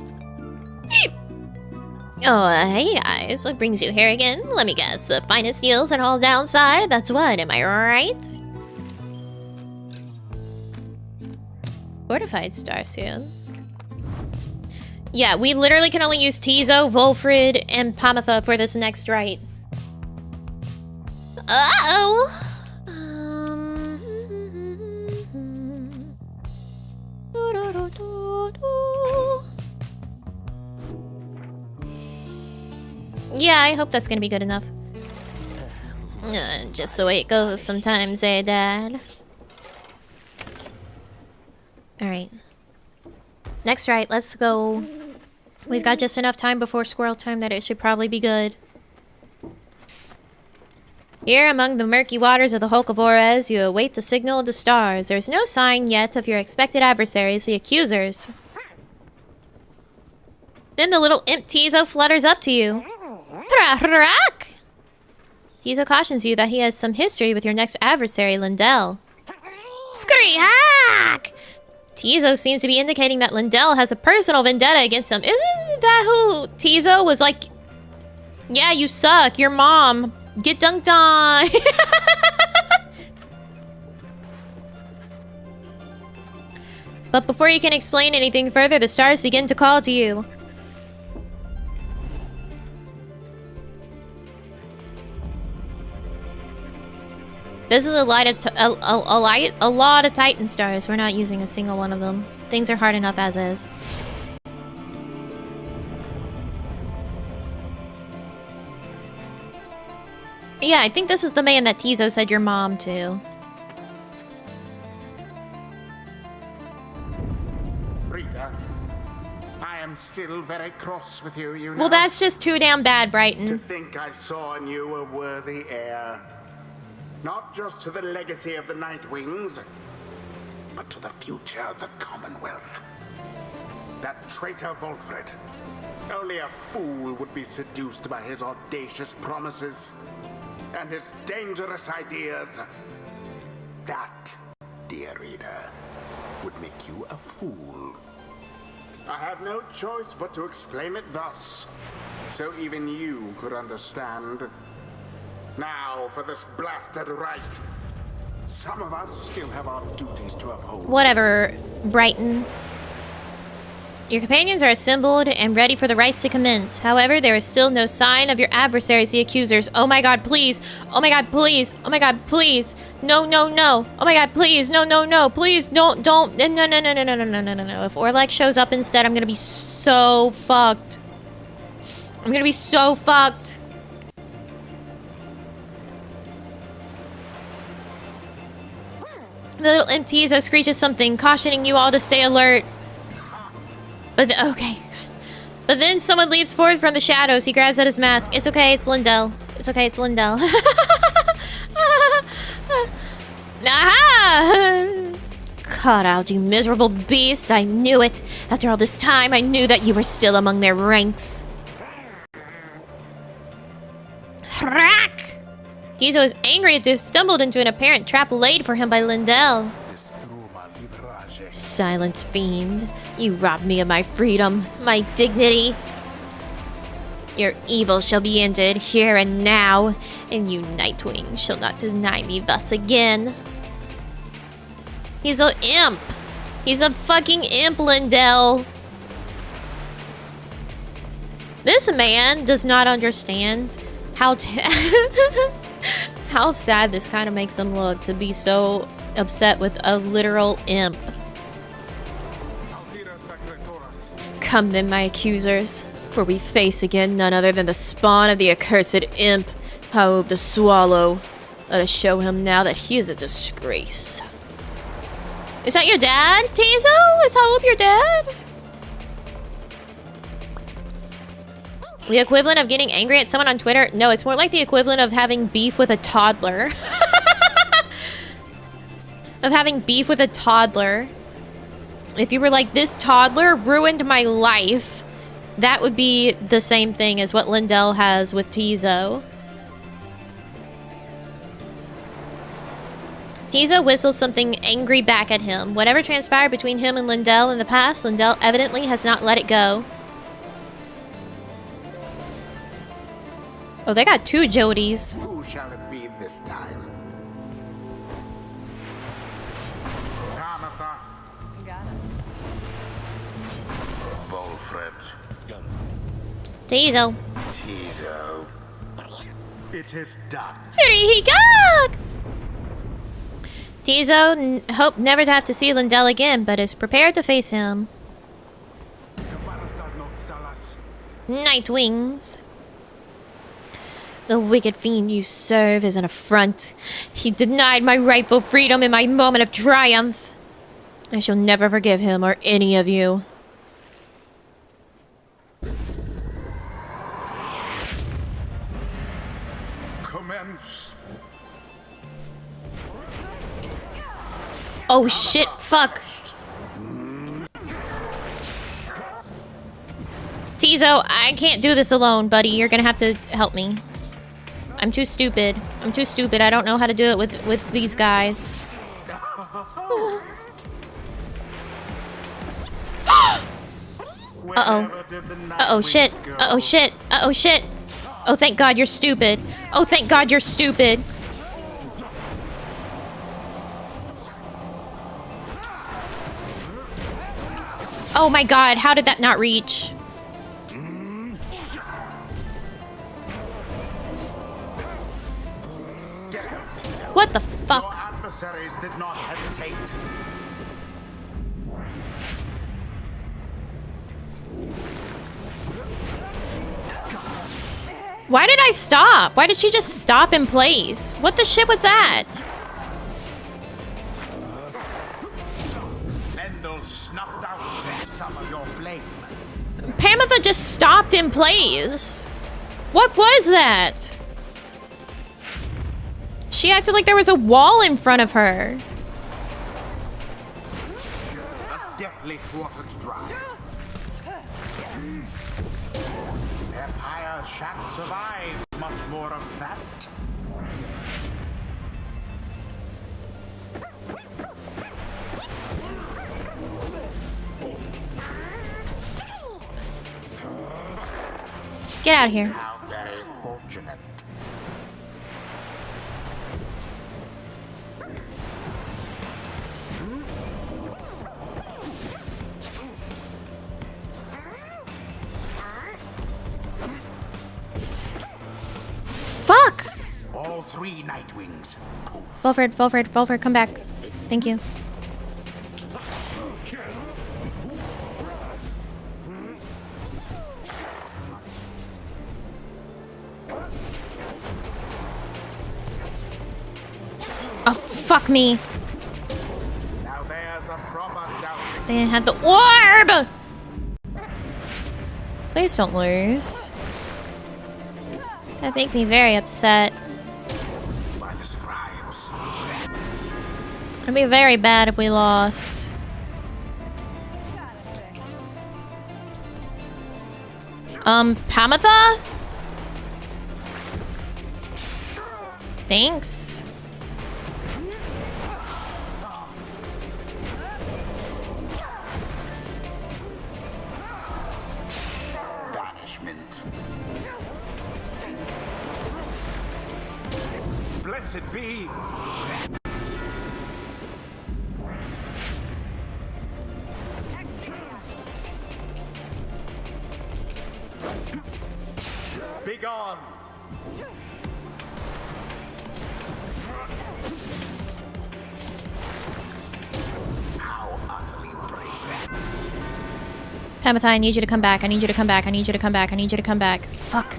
Oh, hey guys, what brings you here again? Let me guess, the finest deals and all downside? That's what, am I right? Fortified Starsuit. Yeah, we literally can only use Tizo, Volfred, and Pamatha for this next rite. Uh-oh! Yeah, I hope that's gonna be good enough. Just the way it goes sometimes, eh, Dad? Alright. Next rite, let's go. We've got just enough time before squirrel time that it should probably be good. Here among the murky waters of the Hulk of Orez, you await the signal of the stars. There's no sign yet of your expected adversaries, the accusers. Then the little imp Tizo flutters up to you. Tizo cautions you that he has some history with your next adversary, Lindell. Screak! Tizo seems to be indicating that Lindell has a personal vendetta against him. Isn't that who Tizo was like, yeah, you suck, your mom, get dunked on. But before you can explain anything further, the stars begin to call to you. This is a lot of Titan stars. We're not using a single one of them. Things are hard enough as is. Yeah, I think this is the man that Tizo said your mom to. Rita, I am still very cross with you, you know. Well, that's just too damn bad, Brighton. To think I saw in you a worthy heir. Not just to the legacy of the Nightwings, but to the future of the Commonwealth. That traitor Volfred. Only a fool would be seduced by his audacious promises and his dangerous ideas. That, dear reader, would make you a fool. I have no choice but to explain it thus, so even you could understand. Now for this blasted rite. Some of us still have our duties to uphold. Whatever, Brighton. Your companions are assembled and ready for the rites to commence. However, there is still no sign of your adversaries, the accusers. Oh my god, please. Oh my god, please. Oh my god, please. No, no, no. Oh my god, please. No, no, no. Please don't. No, no, no, no, no, no, no, no, no, no. If Orlak shows up instead, I'm gonna be so fucked. I'm gonna be so fucked. The little Tizo screeches something, cautioning you all to stay alert. But okay. But then someone leaps forward from the shadows. He grabs at his mask. It's okay, it's Lindell. It's okay, it's Lindell. Aha! caught out, you miserable beast. I knew it. After all this time, I knew that you were still among their ranks. Rack! Tizo is angry at to have stumbled into an apparent trap laid for him by Lindell. Silence, fiend. You robbed me of my freedom, my dignity. Your evil shall be ended here and now, and you Nightwing shall not deny me thus again. He's an imp. He's a fucking imp, Lindell. This man does not understand how how sad this kind of makes him look to be so upset with a literal imp. Come then, my accusers, for we face again none other than the spawn of the accursed imp, Hope the Swallow. Let us show him now that he is a disgrace. Is that your dad, Tizo? Is Hope your dad? The equivalent of getting angry at someone on Twitter? No, it's more like the equivalent of having beef with a toddler. Of having beef with a toddler. If you were like, this toddler ruined my life, that would be the same thing as what Lindell has with Tizo. Tizo whistles something angry back at him. Whatever transpired between him and Lindell in the past, Lindell evidently has not let it go. Oh, they got two Jodys. Who shall it be this time? Tamatha. Volfred. Tizo. Tizo. It is done. Here he go! Tizo hoped never to have to see Lindell again, but is prepared to face him. Nightwings. The wicked fiend you serve is an affront. He denied my rightful freedom in my moment of triumph. I shall never forgive him or any of you. Commence. Oh shit, fuck. Tizo, I can't do this alone, buddy. You're gonna have to help me. I'm too stupid. I'm too stupid. I don't know how to do it with these guys. Uh-oh. Uh-oh, shit. Uh-oh, shit. Uh-oh, shit. Oh, thank God you're stupid. Oh, thank God you're stupid. Oh my God, how did that not reach? What the fuck? Your adversaries did not hesitate. Why did I stop? Why did she just stop in place? What the shit was that? Mendel snuffed out some of your flame. Pamitha just stopped in place. What was that? She acted like there was a wall in front of her. A deftly thwarted drive. Empire shan't survive much more of that. Get out of here. How very fortunate. Fuck! All three Nightwings. Poof. Volfred, come back. Thank you. Oh, fuck me. Now there's a proper doubting. They had the orb! Please don't lose. That makes me very upset. By the scribes. It'd be very bad if we lost. Pamatha? Thanks. Banishment. Blessed be. Be gone. How utterly brazen. Pamatha, I need you to come back. I need you to come back. I need you to come back. I need you to come back. Fuck.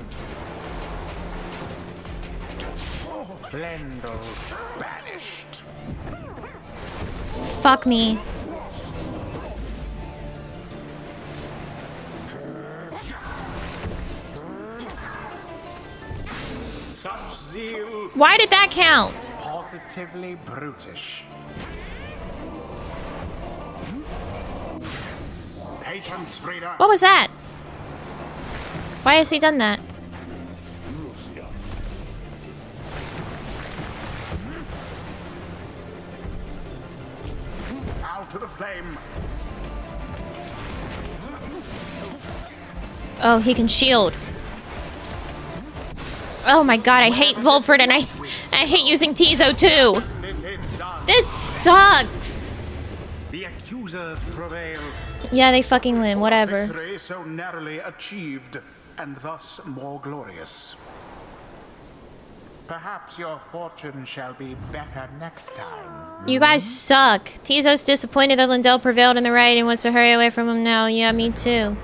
Lendl banished. Fuck me. Such zeal, Why did that count? positively brutish. Patience, breeder. What was that? Why has he done that? Out to the flame. Oh, he can shield. Oh my god, I hate Volfred and I hate using Tizo too. It is done. This sucks. The accusers prevail. Yeah, they fucking win, whatever. Victory so narrowly achieved, and thus more glorious. Perhaps your fortune shall be better next time. You guys suck. Tizo's disappointed that Lindell prevailed in the right and wants to hurry away from him now. Yeah, me too.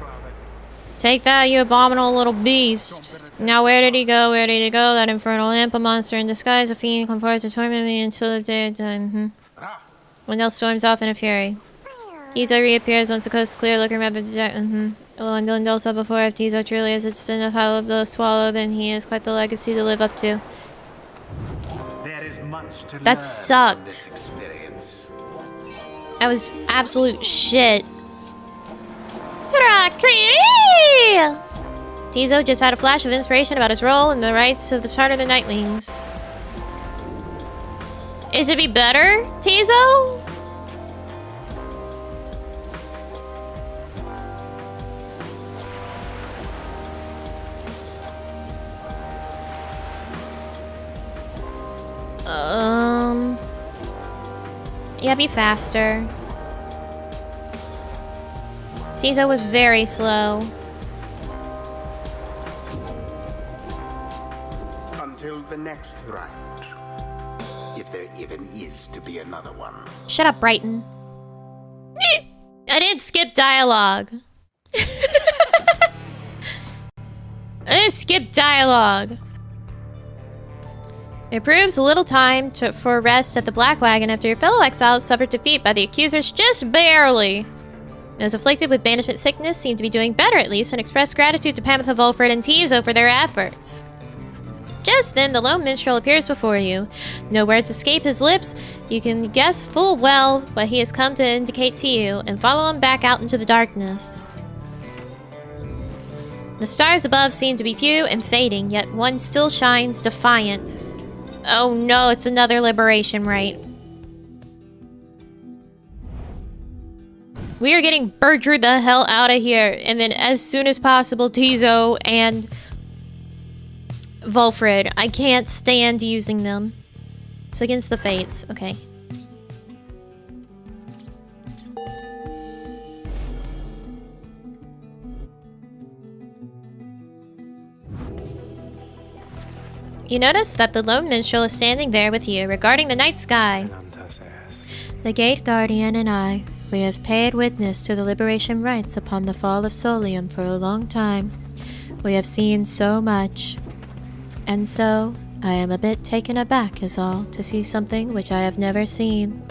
Take that, you abominable little beast. Now where did he go? Where did he go? That infernal imp, a monster in disguise, a fiend, come forth to torment me until the day of time. Lindell storms off in a fury. Tizo reappears once the coast is clear, looking rather dejected. Lindell said before, if Tizo truly is a descendant of hollow blow swallow, then he has quite the legacy to live up to. There is much to That learn sucked. from this experience. That was absolute shit. Tizo just had a flash of inspiration about his role in the rites of the part of the Nightwings. Is it be better, Tizo? Yeah, be faster. Tizo was very slow. Until the next rite. If there even is to be another one. Shut up, Brighton. I didn't skip dialogue. I didn't skip dialogue. It proves a little time for rest at the Black Wagon after your fellow exiles suffered defeat by the accusers just barely. Those afflicted with banishment sickness seem to be doing better at least and express gratitude to Pamatha, Volfred, and Tizo for their efforts. Just then, the lone minstrel appears before you. No words escape his lips. You can guess full well what he has come to indicate to you, and follow him back out into the darkness. The stars above seem to be few and fading, yet one still shines defiant. Oh no, it's another liberation rite. We are getting Bertrude the hell out of here, and then as soon as possible, Tizo and Volfred. I can't stand using them. It's against the fates. Okay. You notice that the lone minstrel is standing there with you, regarding the night sky. The Gate Guardian and I, we have paid witness to the liberation rites upon the fall of Solium for a long time. We have seen so much. And so, I am a bit taken aback is all, to see something which I have never seen.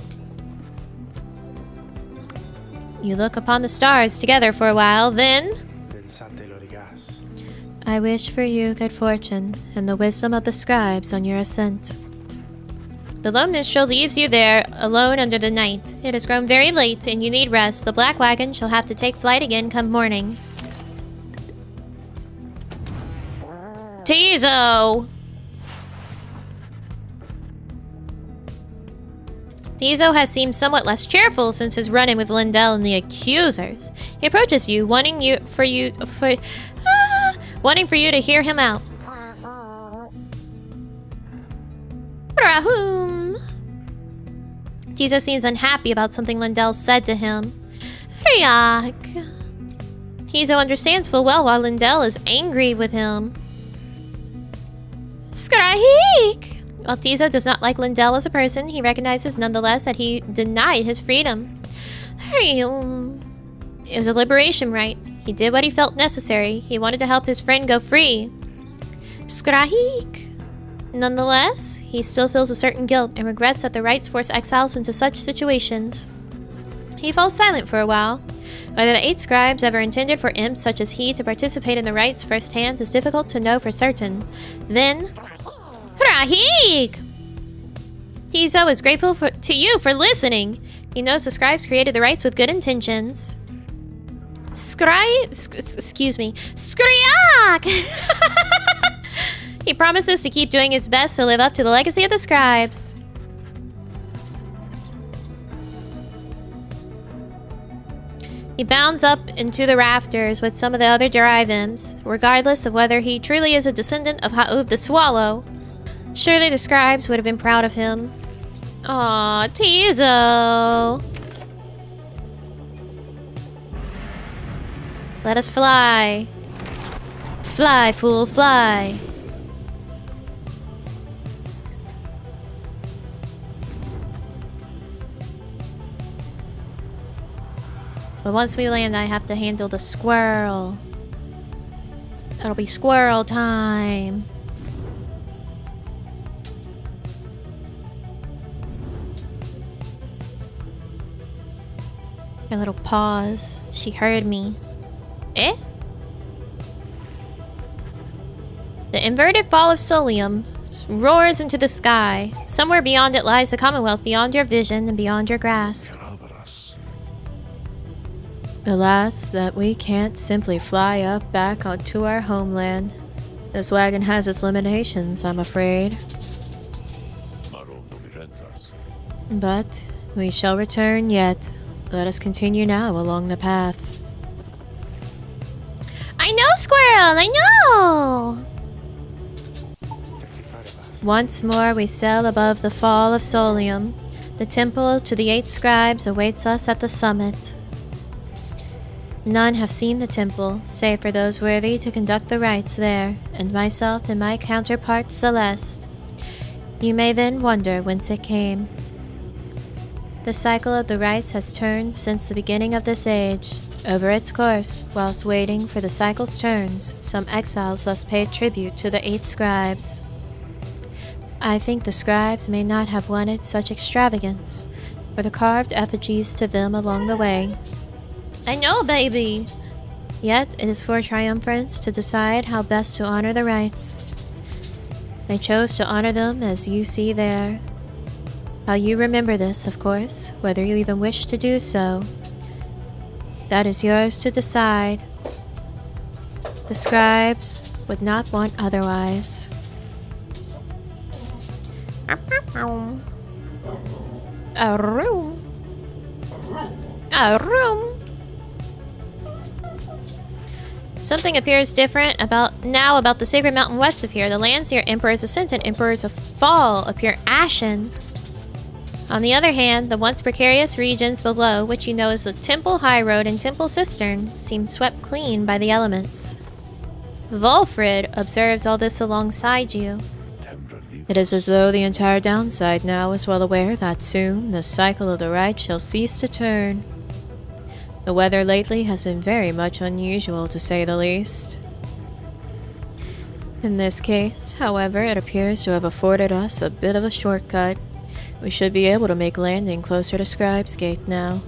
You look upon the stars together for a while, then... I wish for you good fortune, and the wisdom of the scribes on your ascent. The lone minstrel leaves you there alone under the night. It has grown very late, and you need rest. The black wagon shall have to take flight again come morning. Tizo! Tizo has seemed somewhat less cheerful since his run-in with Lindell and the accusers. He approaches you, wanting for you to hear him out. Rahum! Tizo seems unhappy about something Lindell said to him. Ryak! Tizo understands full well why Lindell is angry with him. Scribe! While Tizo does not like Lindell as a person, he recognizes nonetheless that he denied his freedom. It was a liberation rite. He did what he felt necessary. He wanted to help his friend go free. Scribe! Nonetheless, he still feels a certain guilt and regrets that the rites force exiles into such situations. He falls silent for a while. Whether the 8 scribes ever intended for imps such as he to participate in the rites firsthand is difficult to know for certain. Then... Rahik! Tizo is grateful to you for listening. He knows the scribes created the rites with good intentions. Excuse me. Skryak! He promises to keep doing his best to live up to the legacy of the scribes. He bounds up into the rafters with some of the other Derivims, regardless of whether he truly is a descendant of Ha'ub the Swallow. Surely the scribes would have been proud of him. Aw, Tizo! Let us fly. Fly, fool, fly. But once we land, I have to handle the squirrel. It'll be squirrel time. A little pause. She heard me. Eh? The inverted fall of Solium roars into the sky. Somewhere beyond it lies the commonwealth, beyond your vision and beyond your grasp. Alas, that we can't simply fly up back onto our homeland. This wagon has its limitations, I'm afraid. But we shall return yet. Let us continue now along the path. I know, Squirrel! I know! Once more we sail above the fall of Solium. The temple to the 8 scribes awaits us at the summit. None have seen the temple, save for those worthy to conduct the rites there, and myself and my counterpart Celeste. You may then wonder whence it came. The cycle of the rites has turned since the beginning of this age. Over its course, whilst waiting for the cycle's turns, some exiles thus paid tribute to the 8 scribes. I think the scribes may not have wanted such extravagance, or the carved effigies to them along the way. I know, baby! Yet it is for triumphants to decide how best to honor the rites. They chose to honor them as you see there. How you remember this, of course, whether you even wish to do so. That is yours to decide. The scribes would not want otherwise. A room. A room. Something appears different about the sacred mountain west of here. The lands near Emperor's Ascent and Emperor's Fall appear ashen. On the other hand, the once precarious regions below, which you know as the Temple High Road and Temple Cistern, seem swept clean by the elements. Volfrid observes all this alongside you. It is as though the entire downside now is well aware that soon the cycle of the rite shall cease to turn. The weather lately has been very much unusual, to say the least. In this case, however, it appears to have afforded us a bit of a shortcut. We should be able to make landing closer to Scribe's Gate now.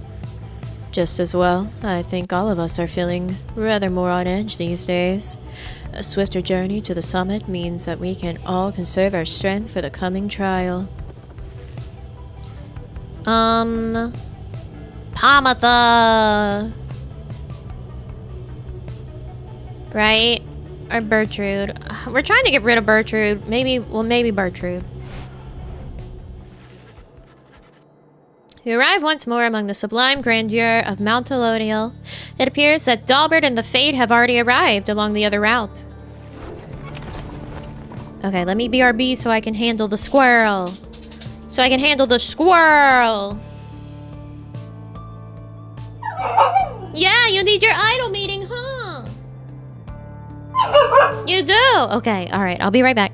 Just as well, I think all of us are feeling rather more on edge these days. A swifter journey to the summit means that we can all conserve our strength for the coming trial. Pamatha. Right? Or Bertrude. We're trying to get rid of Bertrude. Maybe Bertrude. We arrive once more among the sublime grandeur of Mount Elodial. It appears that Dalbert and the Fade have already arrived along the other route. Okay, let me BRB so I can handle the squirrel. Yeah, you need your idol meeting, huh? You do? Okay, alright, I'll be right back.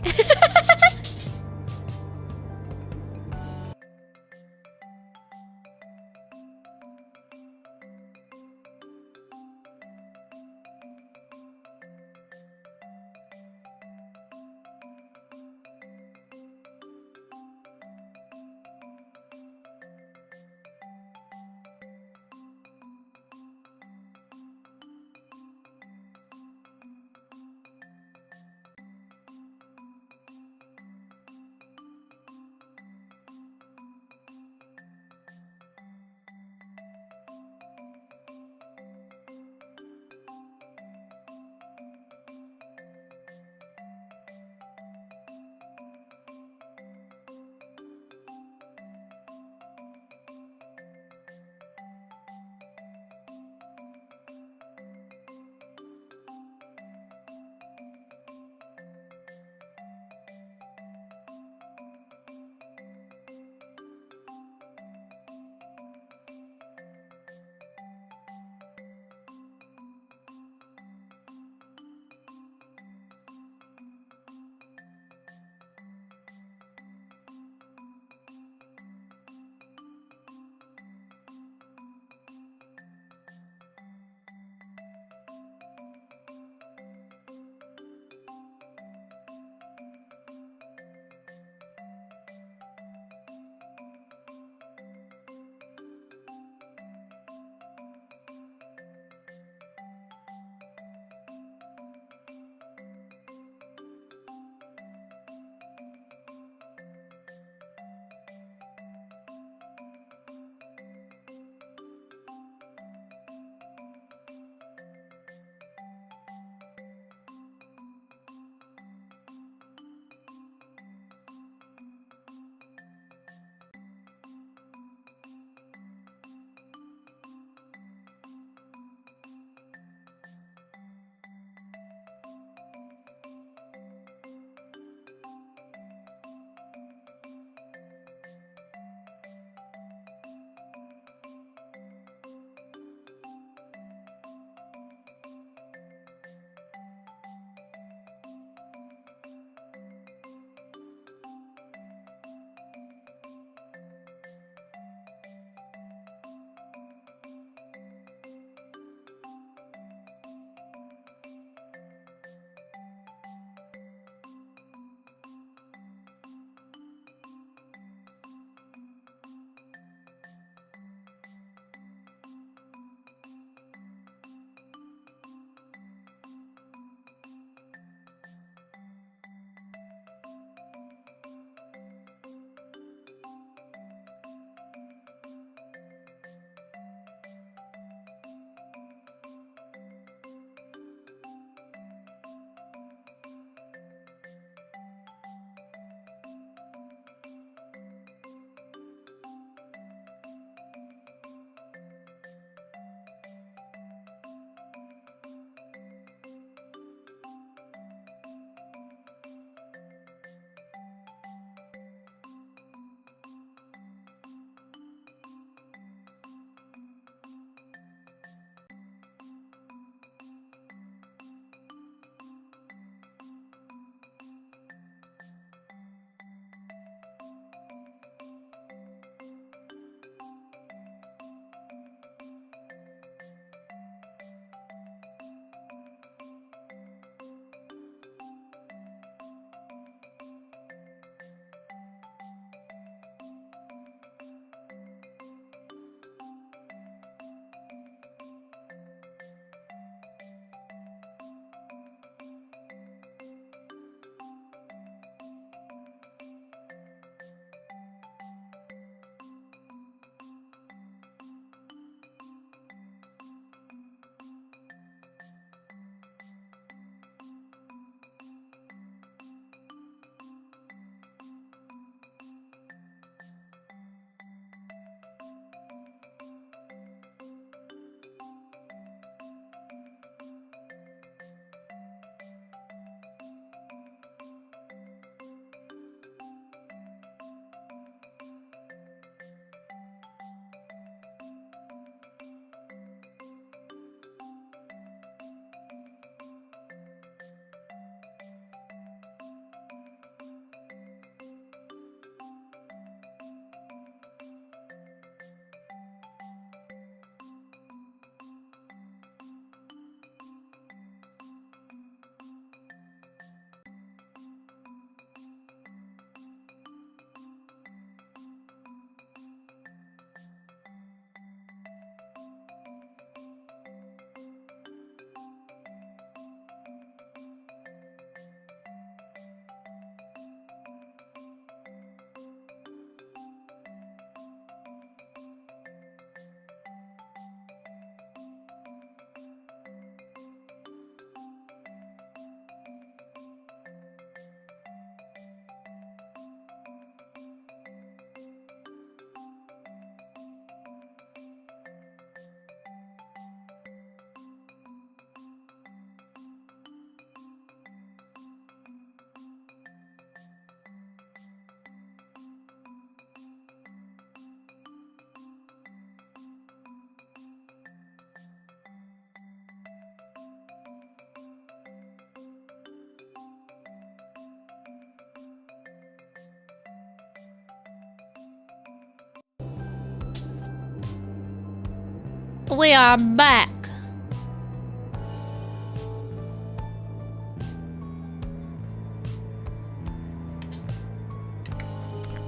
We are back.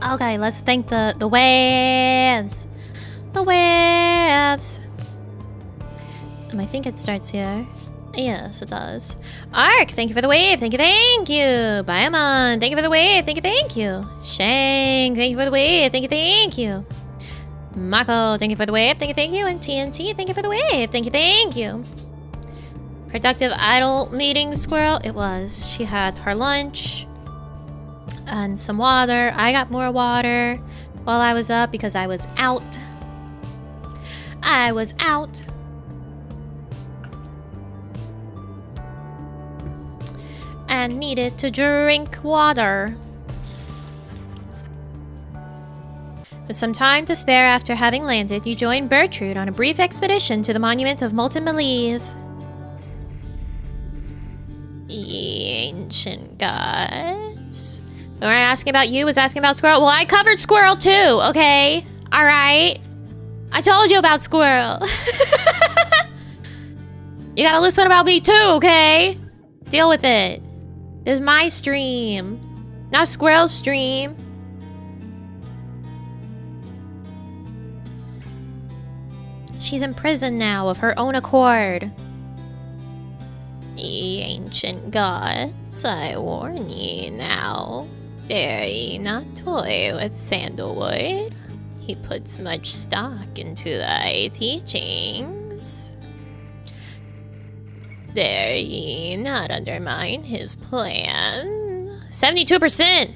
Okay, let's thank the waves. The waves. I think it starts here. Yes, it does. Ark, thank you for the wave. Thank you, thank you. Biamon, thank you for the wave. Thank you, thank you. Shang, thank you for the wave. Thank you, thank you. Mako, thank you for the wave. Thank you, thank you. And TNT, thank you for the wave. Thank you, thank you. Productive idle meeting, Squirrel. It was. She had her lunch and some water. I got more water while I was up because I was out. I was out. And needed to drink water. With some time to spare after having landed, you joined Bertrude on a brief expedition to the monument of Molten Believe. Ye ancient gods. We weren't asking about you, was asking about Squirrel. Well, I covered Squirrel too, okay? Alright. I told you about Squirrel. You gotta listen about me too, okay? Deal with it. This is my stream, not Squirrel's stream. She's in prison now of her own accord. Ye ancient gods, I warn ye now. Dare ye not toy with Sandalwood. He puts much stock into thy teachings. Dare ye not undermine his plan. 72%!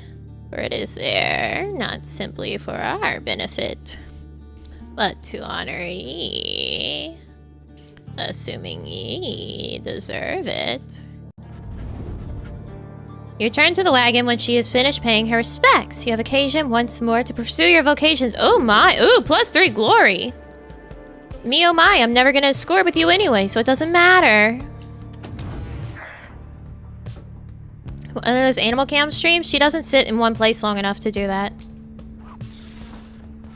For it is there, not simply for our benefit, but to honor ye, assuming ye deserve it. You return to the wagon when she has finished paying her respects. You have occasion once more to pursue your vocations. Oh my, ooh, +3 glory. Me oh my, I'm never gonna score with you anyway, so it doesn't matter. One of those animal cam streams, she doesn't sit in one place long enough to do that.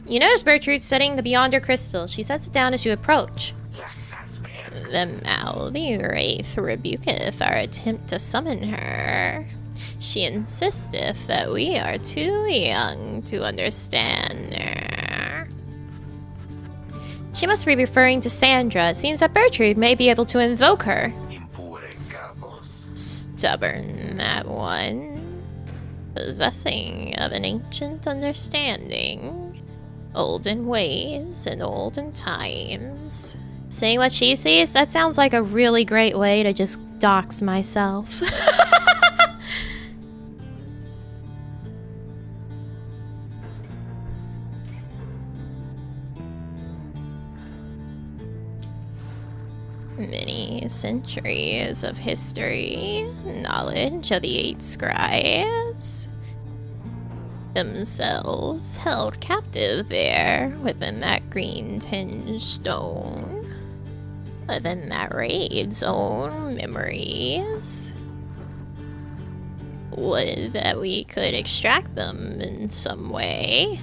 You notice Bertrude studying the Beyonder crystal. She sets it down as you approach. The mouthy wraith rebuketh our attempt to summon her. She insisteth that we are too young to understand her. She must be referring to Sandra. It seems that Bertrude may be able to invoke her. Stubborn, that one. Possessing of an ancient understanding. Olden ways and olden times. Saying what she sees, that sounds like a really great way to just dox myself. Many centuries of history, knowledge of the 8 scribes, themselves held captive there within that green-tinged stone, within that raid's own memories. Would that we could extract them in some way.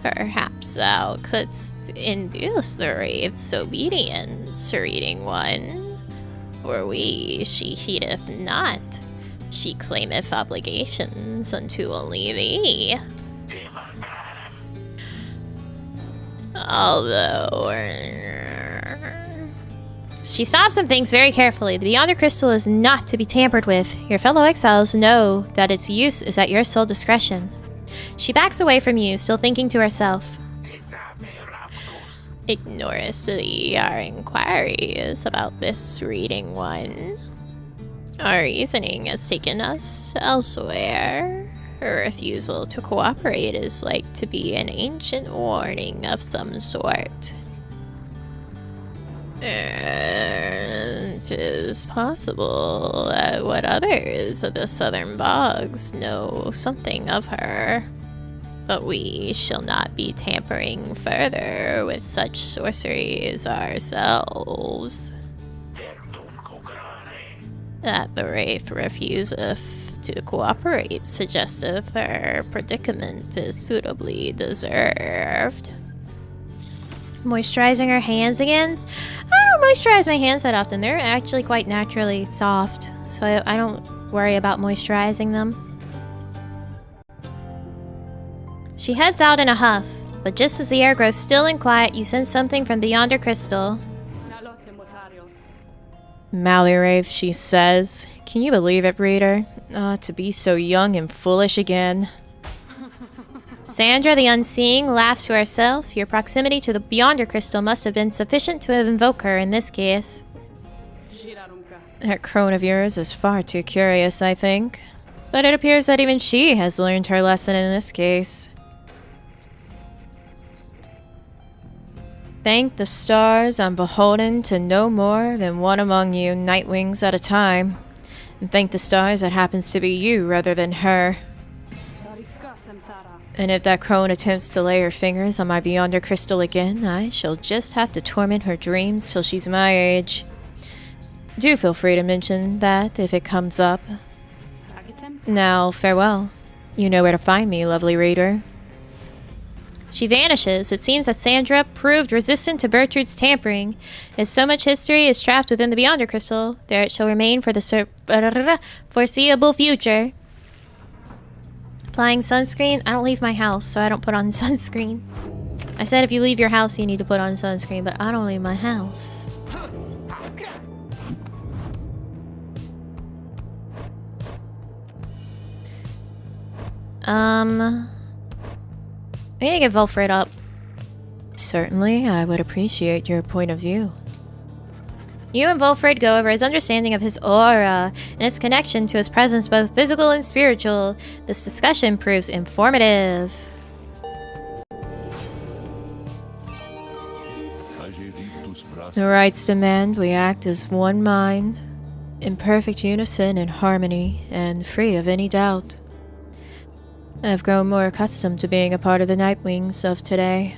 Perhaps thou couldst induce the wraith's obedience, reading one. For we, she heedeth not. She claimeth obligations unto only thee. Although... She stops and thinks very carefully. The Beyonder crystal is not to be tampered with. Your fellow exiles know that its use is at your sole discretion. She backs away from you, still thinking to herself. Ignorest thee our inquiries about this reading one. Our reasoning has taken us elsewhere. Her refusal to cooperate is like to be an ancient warning of some sort. It is possible that what others of the southern bogs know something of her. But we shall not be tampering further with such sorceries ourselves. That the wraith refuseth to cooperate suggesteth her predicament is suitably deserved. Moisturizing her hands again? I don't moisturize my hands that often. They're actually quite naturally soft, so I don't worry about moisturizing them. She heads out in a huff, but just as the air grows still and quiet, you sense something from beyond her crystal. Mallyraith, she says. Can you believe it, reader? To be so young and foolish again. Sandra, the unseeing, laughs to herself. Your proximity to the Beyonder crystal must have been sufficient to have invoked her in this case. That crone of yours is far too curious, I think. But it appears that even she has learned her lesson in this case. Thank the stars I'm beholden to no more than one among you nightwings at a time. And thank the stars that happens to be you rather than her. And if that crone attempts to lay her fingers on my Beyonder crystal again, I shall just have to torment her dreams till she's my age. Do feel free to mention that if it comes up. Now, farewell. You know where to find me, lovely reader. She vanishes. It seems that Sandra proved resistant to Bertrude's tampering. If so much history is trapped within the Beyonder crystal, there it shall remain for the foreseeable future. Applying sunscreen? I don't leave my house, so I don't put on sunscreen. I said if you leave your house, you need to put on sunscreen, but I don't leave my house. I need to get Volfred up. Certainly, I would appreciate your point of view. You and Volfred go over his understanding of his aura and its connection to his presence, both physical and spiritual. This discussion proves informative. The rites demand we act as one mind, in perfect unison and harmony, and free of any doubt. I've grown more accustomed to being a part of the Nightwings of today.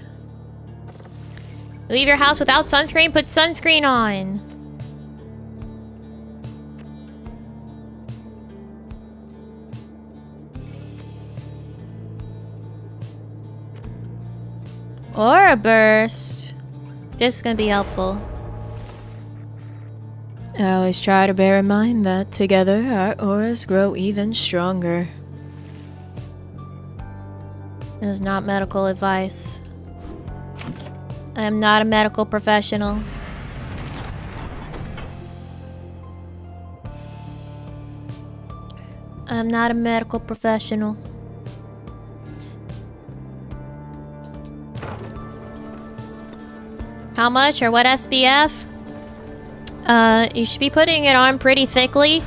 Leave your house without sunscreen? Put sunscreen on! Aura burst. This is gonna be helpful. I always try to bear in mind that together our auras grow even stronger. This is not medical advice. I am not a medical professional. I'm not a medical professional. How much or what SPF? You should be putting it on pretty thickly.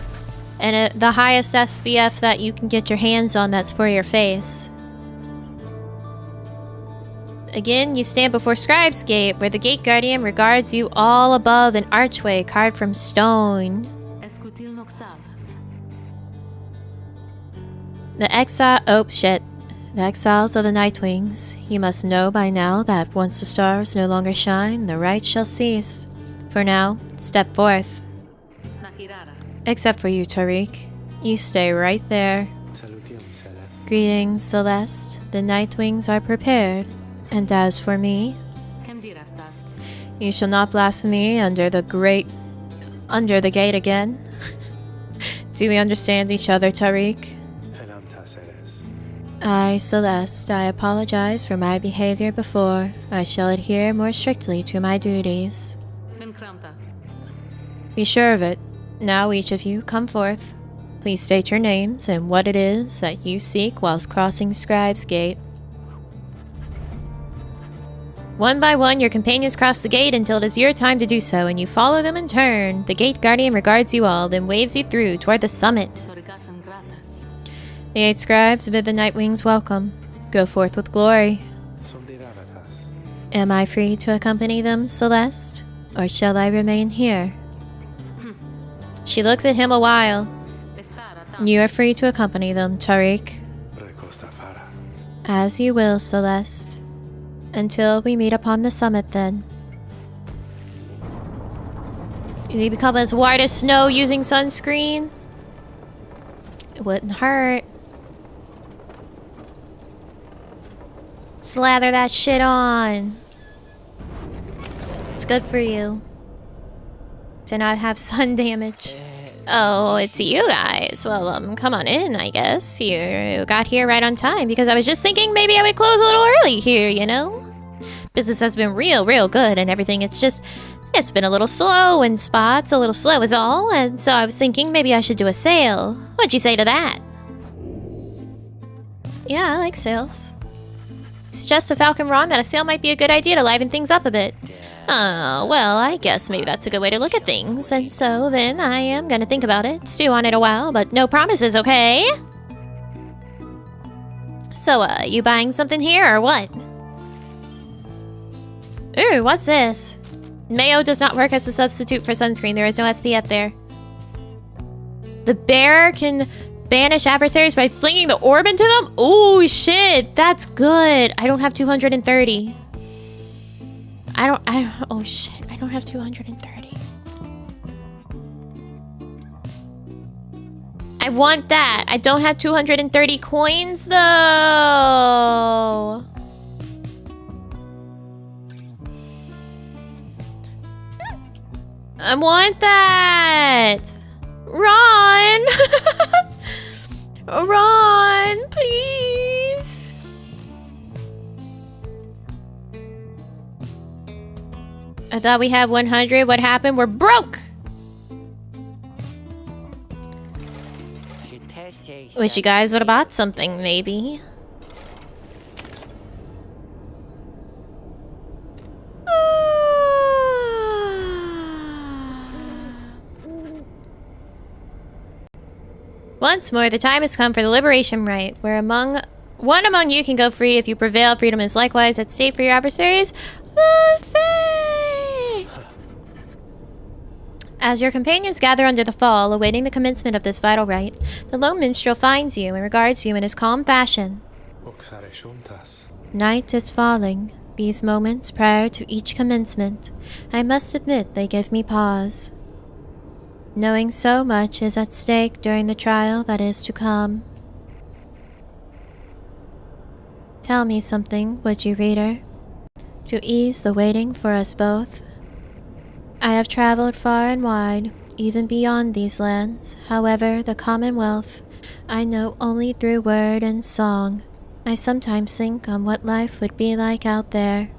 And the highest SPF that you can get your hands on that's for your face. Again, you stand before Scribe's gate, where the gate guardian regards you all above an archway carved from stone. The exiles of the Nightwings. You must know by now that once the stars no longer shine, the rite shall cease. For now, step forth. Except for you, Tariq. You stay right there. Greetings, Celeste. The Nightwings are prepared. And as for me, you shall not blaspheme under the gate again. Do we understand each other, Tariq? I, Celeste, I apologize for my behavior before. I shall adhere more strictly to my duties. Be sure of it. Now each of you come forth. Please state your names and what it is that you seek whilst crossing Scribe's gate. One by one, your companions cross the gate until it is your time to do so, and you follow them in turn. The gate guardian regards you all, then waves you through toward the summit. The 8 scribes bid the Nightwings welcome. Go forth with glory. Am I free to accompany them, Celeste? Or shall I remain here? She looks at him a while. You are free to accompany them, Tariq. As you will, Celeste. Until we meet upon the summit, then. You become as white as snow using sunscreen? It wouldn't hurt. Slather that shit on. What's good for you? To not have sun damage. Oh, it's you guys. Well, come on in, I guess. You got here right on time because I was just thinking maybe I would close a little early here, you know? Business has been real good and everything. It's been a little slow in spots, a little slow is all. And so I was thinking maybe I should do a sale. What'd you say to that? Yeah, I like sales. Suggest to Falcon Ron that a sale might be a good idea to liven things up a bit. Oh, well, I guess maybe that's a good way to look at things. And so then I am gonna think about it, stew on it a while, but no promises, okay? So, you buying something here or what? Ooh, what's this? Mayo does not work as a substitute for sunscreen. There is no SPF there. The bearer can banish adversaries by flinging the orb into them? Oh, shit. That's good. I don't have 230. Oh, shit. I don't have 230. I want that. I don't have 230 coins, though. I want that! Ron! Ron, please! I thought we had 100. What happened? We're broke! Wish you guys would have bought something, maybe. Once more, the time has come for the liberation rite, where one among you can go free if you prevail. Freedom is likewise at stake for your adversaries. As your companions gather under the fall, awaiting the commencement of this vital rite, the lone minstrel finds you and regards you in his calm fashion. Night is falling. These moments prior to each commencement, I must admit they give me pause. Knowing so much is at stake during the trial that is to come. Tell me something, would you, reader? To ease the waiting for us both. I have traveled far and wide, even beyond these lands. However, the commonwealth I know only through word and song. I sometimes think on what life would be like out there.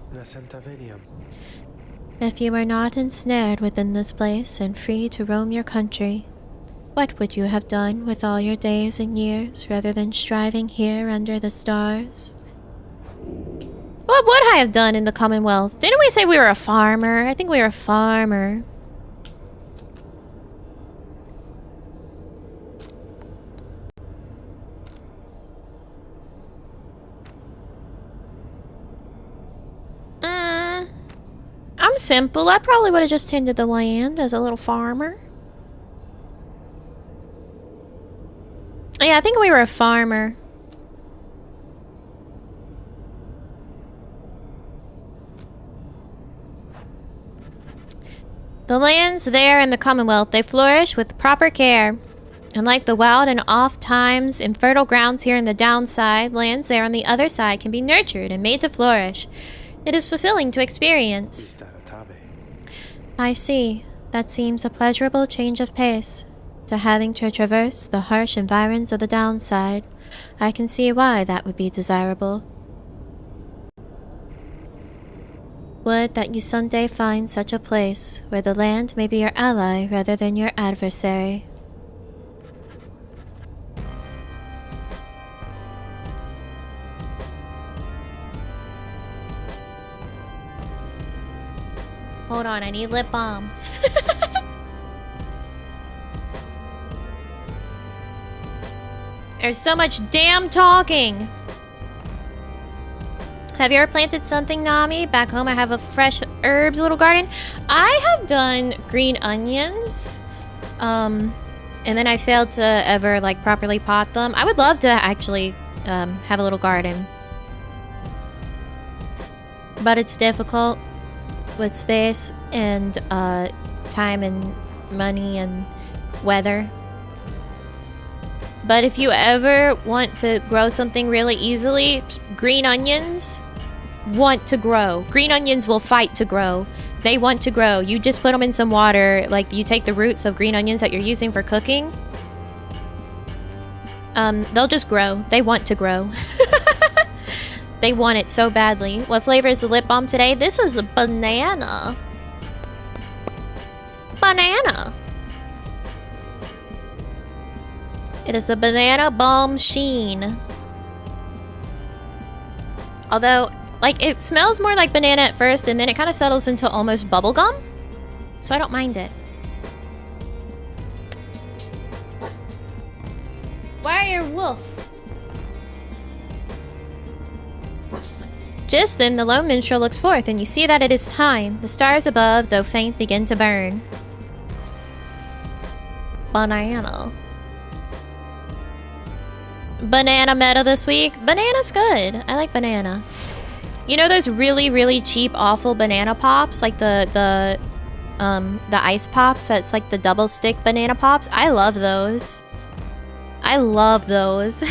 If you were not ensnared within this place and free to roam your country, what would you have done with all your days and years rather than striving here under the stars? What would I have done in the Commonwealth? Didn't we say we were a farmer? I think we were a farmer. I'm simple. I probably would have just tended the land as a little farmer. Yeah, I think we were a farmer. The lands there in the Commonwealth, they flourish with proper care. Unlike the wild and oft-times infertile grounds here in the downside, lands there on the other side can be nurtured and made to flourish. It is fulfilling to experience. I see. That seems a pleasurable change of pace. To having to traverse the harsh environs of the downside, I can see why that would be desirable. Would that you someday find such a place where the land may be your ally rather than your adversary. Hold on, I need lip balm. There's so much damn talking. Have you ever planted something, Nami? Back home I have a fresh herbs little garden. I have done green onions. And then I failed to ever like properly pot them. I would love to actually have a little garden. But it's difficult with space and time and money and weather. But if you ever want to grow something really easily, green onions want to grow. Green onions will fight to grow. They want to grow. You just put them in some water. Like, you take the roots of green onions that you're using for cooking. They'll just grow. They want to grow. They want it so badly. What flavor is the lip balm today? This is a banana. Banana. It is the banana balm sheen. Although, like, it smells more like banana at first, and then it kind of settles into almost bubblegum. So I don't mind it. Wire wolf. Just then the lone minstrel looks forth, and you see that it is time. The stars above, though faint, begin to burn. Banana. Banana meta this week. Banana's good. I like banana. You know those really, really cheap, awful banana pops? Like the ice pops that's like the double stick banana pops? I love those. I love those.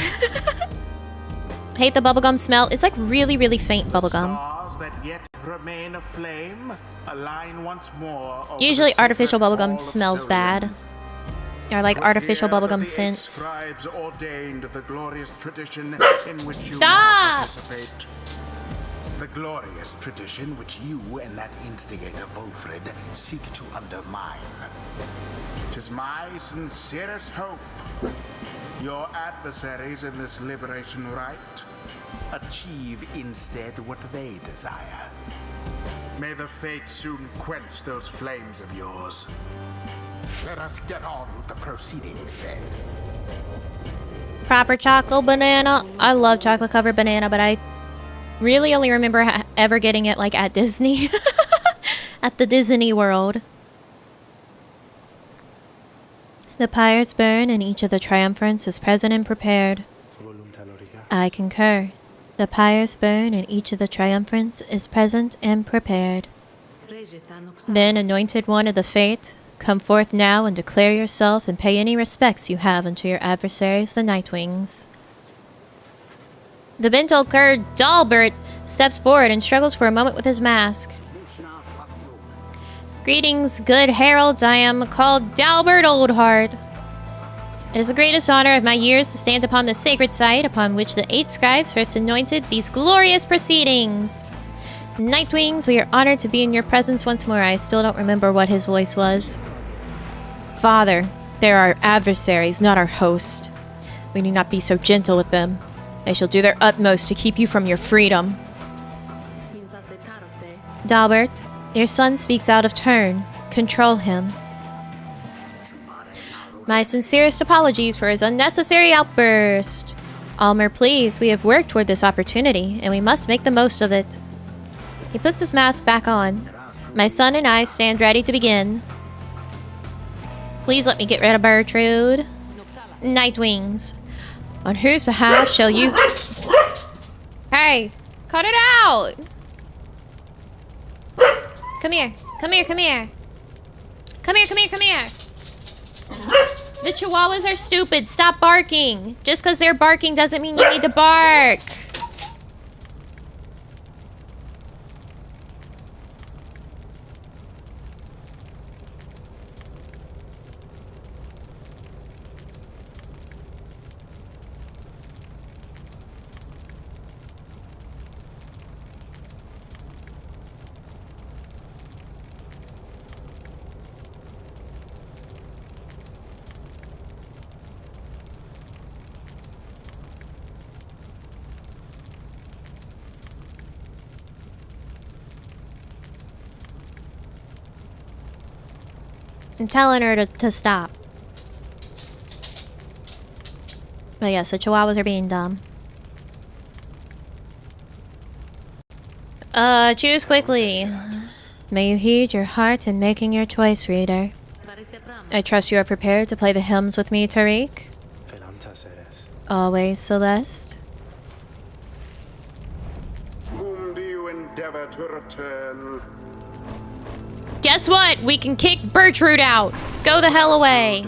Hate the bubblegum smell. It's like really, really faint bubblegum. Stars that yet remain aflame, align once more over Usually the artificial sacred bubblegum hall of smells Soylent. bad. Or like Was artificial here that bubblegum the 8 scents. Scribes ordained the glorious tradition in which you Stop! now participate. The glorious tradition which you and that instigator Wolfred seek to undermine. 'Tis my sincerest hope your adversaries in this liberation rite achieve instead what they desire. May the fates soon quench those flames of yours. Let us get on with the proceedings then. Proper chocolate banana. I love chocolate covered banana, but I really only remember ever getting it like at Disney. At the Disney World. The pyres burn and each of the triumphants is present and prepared. I concur. The pyres burn and each of the triumphants is present and prepared. Then, anointed one of the fate, come forth now and declare yourself and pay any respects you have unto your adversaries, the Nightwings. The bent old cur Dalbert steps forward and struggles for a moment with his mask. Greetings, good heralds. I am called Dalbert Oldheart. It is the greatest honor of my years to stand upon the sacred site upon which the 8 scribes first anointed these glorious proceedings. Nightwings, we are honored to be in your presence once more. I still don't remember what his voice was. Father, they are our adversaries, not our host. We need not be so gentle with them. They shall do their utmost to keep you from your freedom. Dalbert, your son speaks out of turn. Control him. My sincerest apologies for his unnecessary outburst. Almer, please, we have worked toward this opportunity, and we must make the most of it. He puts his mask back on. My son and I stand ready to begin. Please let me get rid of Bertrude. Nightwings. On whose behalf shall you... Hey, cut it out! Come here. Come here, come here. Come here, come here, come here. The chihuahuas are stupid. Stop barking. Just because they're barking doesn't mean you need to bark. I'm telling her to stop. But yes, the chihuahuas are being dumb. Choose quickly. May you heed your heart in making your choice, reader. I trust you are prepared to play the hymns with me, Tariq. Always, Celeste. Whom do you endeavor to return? Guess what? We can kick Bertrude out. Go the hell away.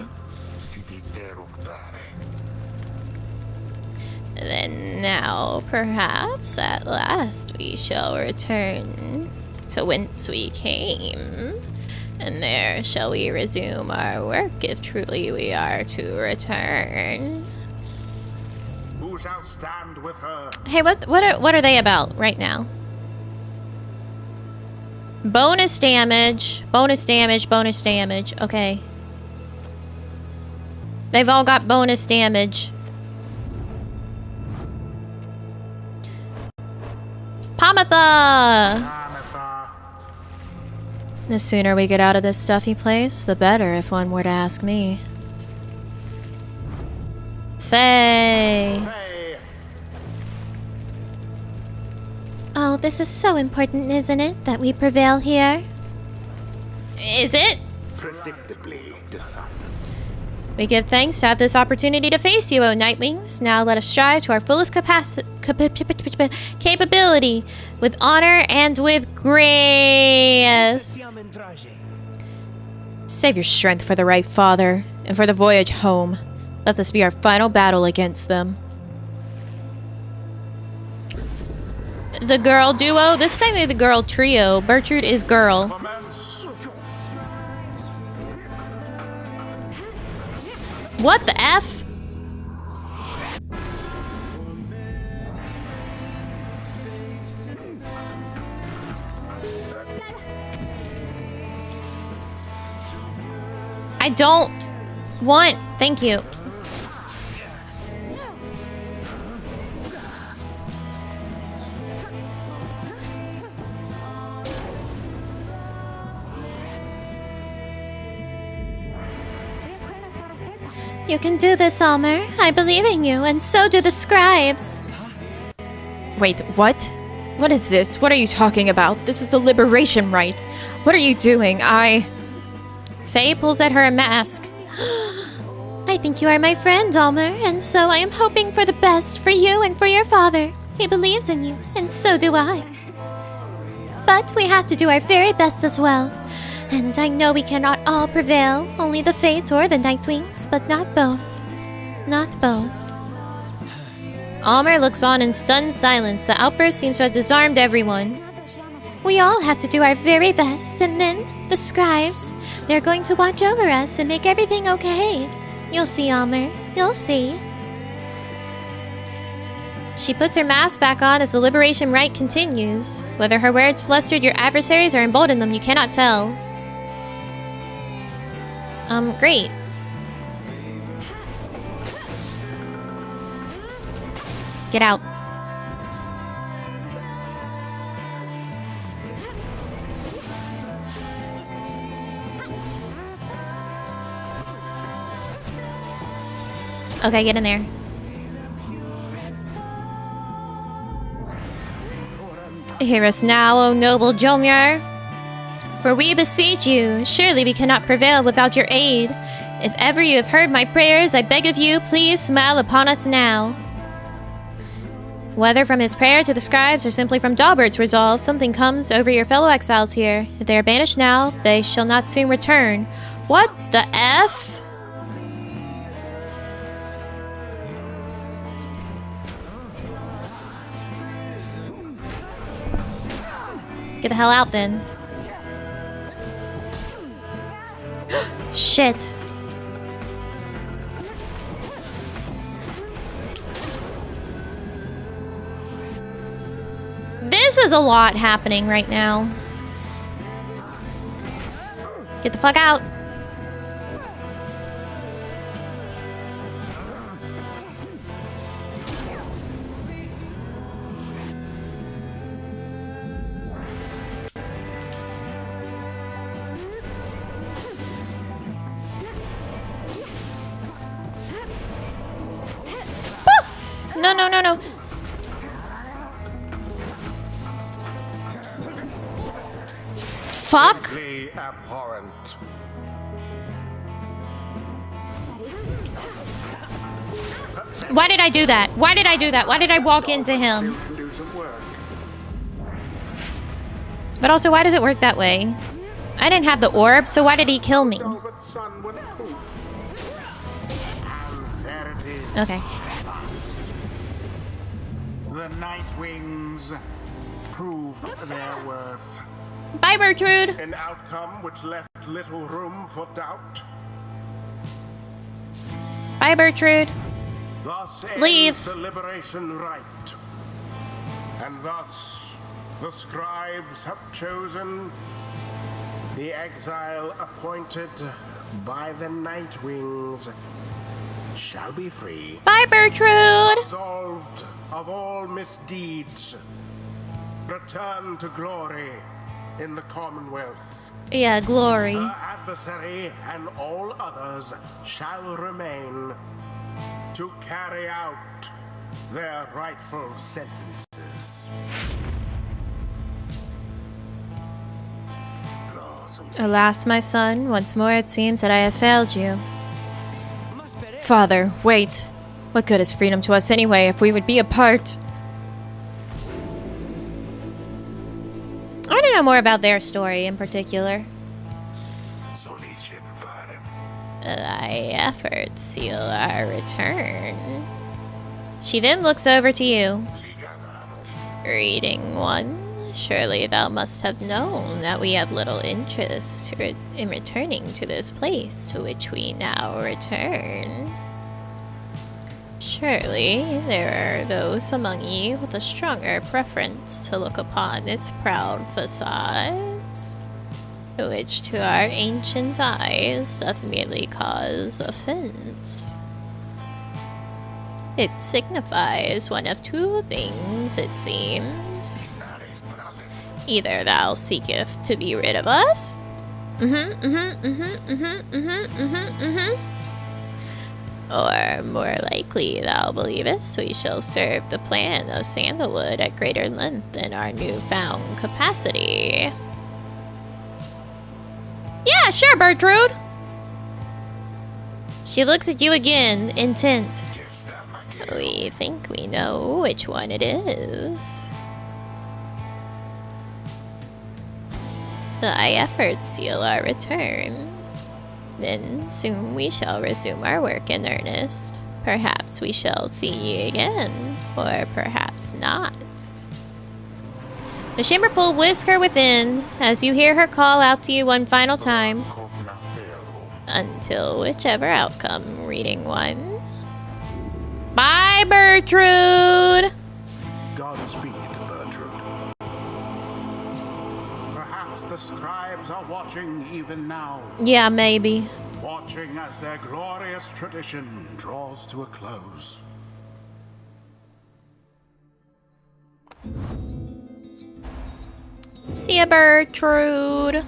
Then now, perhaps, at last, we shall return to whence we came, and there shall we resume our work if truly we are to return. Who shall stand with her? Hey, what are they about right now? Bonus damage, bonus damage, bonus damage. Okay. They've all got bonus damage. Pamatha! Amatha. The sooner we get out of this stuffy place, the better, if one were to ask me. Faye. Hey, Oh, this is so important, isn't it, that we prevail here? Is it? predictably dissident. We give thanks to have this opportunity to face you, O Nightwings. Now let us strive to our fullest capability, with honor and with grace. Save your strength for the right, Father, and for the voyage home. Let this be our final battle against them. The girl duo? This is technically the girl trio. Bertrude is girl. Commence. What the F? I don't want... Thank you. You can do this, Almer. I believe in you, and so do the scribes. Wait, what? What is this? What are you talking about? This is the liberation rite. What are you doing? Faye pulls at her mask. I think you are my friend, Almer, and so I am hoping for the best for you and for your father. He believes in you, and so do I. But we have to do our very best as well. And I know we cannot all prevail, only the Fates or the Nightwings, but not both. Not both. Almer looks on in stunned silence. The outburst seems to have disarmed everyone. We all have to do our very best, and then the scribes, they're going to watch over us and make everything okay. You'll see, Almer. You'll see. She puts her mask back on as the liberation rite continues. Whether her words flustered your adversaries or emboldened them, you cannot tell. Great. Get out. Okay, get in there. Hear us now, O noble Jomir. For we beseech you, surely we cannot prevail without your aid. If ever you have heard my prayers, I beg of you, please smile upon us now. Whether from his prayer to the scribes or simply from Daubert's resolve, something comes over your fellow exiles here. If they are banished now, they shall not soon return. What the F? Get the hell out then. Shit. This is a lot happening right now. Get the fuck out. No, no, no, no. Fuck. Simply abhorrent. Why did I do that? Why did I do that? Why did I walk into him? Still can do some work. But also, why does it work that way? I didn't have the orb, so why did he kill me? Velvet sun went poof. And there it is. Okay. The Nightwings proved their worth. Bye, Bertrude. An outcome which left little room for doubt. Bye, Bertrude. Thus Leave. ends the liberation rite. And thus the scribes have chosen the exile appointed by the Night Wings shall be free, Bye, Bertrude. absolved of all misdeeds, return to glory in the commonwealth. Yeah, glory. The adversary and all others shall remain to carry out their rightful sentences. Alas, my son, once more it seems that I have failed you. Father, wait. What good is freedom to us anyway if we would be apart? I want to know more about their story in particular. Thy efforts seal our return. She then looks over to you. Reading one, surely thou must have known that we have little interest in returning to this place to which we now return. Surely there are those among ye with a stronger preference to look upon its proud facades, which to our ancient eyes doth merely cause offense. It signifies one of two things, it seems. Either thou seeketh to be rid of us, or more likely thou believest we shall serve the plan of Sandalwood at greater length in our newfound capacity. Yeah, sure, Bertrude. She looks at you again, intent. We think we know which one it is. Thy efforts seal our return. Then soon we shall resume our work in earnest. Perhaps we shall see ye again, or perhaps not. The shimmer pool whisks her within as you hear her call out to you one final time. Until whichever outcome, reading one. Bye, Bertrude! Godspeed, Bertrude. Perhaps the scribes are watching even now, Yeah, maybe. watching as their glorious tradition draws to a close. See ya, Bertrude.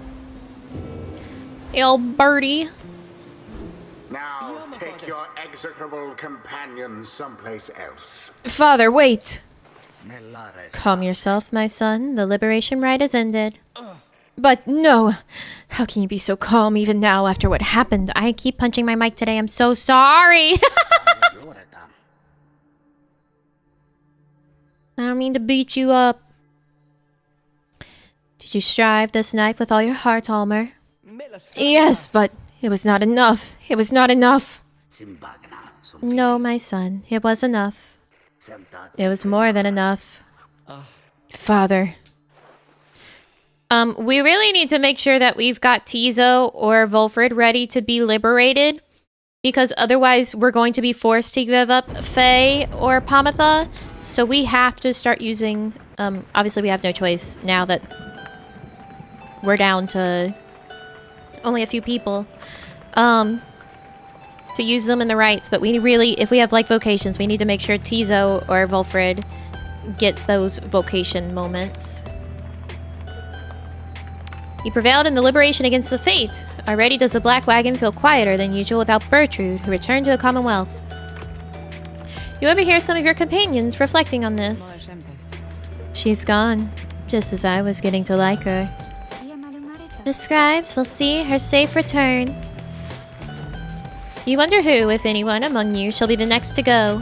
Yo, Bertie. Now take your execrable companions someplace else. Father, wait! Calm yourself, my son. The liberation rite has ended. But no! How can you be so calm even now after what happened? I keep punching my mic today. I'm so sorry. I don't mean to beat you up. Did you strive this night with all your heart, Almer? Yes, but it was not enough. It was not enough. No, my son. It was enough. It was more than enough. Father. We really need to make sure that we've got Tizo or Volfred ready to be liberated, because otherwise we're going to be forced to give up Faye or Pamatha. So we have to start using, obviously we have no choice now that we're down to only a few people, to use them in the rites. But we really, if we have like vocations, we need to make sure Tizo or Volfred gets those vocation moments. You prevailed in the liberation against the fate. Already does the Black Wagon feel quieter than usual without Bertrude, who returned to the Commonwealth. You overhear some of your companions reflecting on this. She's gone, just as I was getting to like her. The scribes will see her safe return. You wonder who, if anyone, among you shall be the next to go.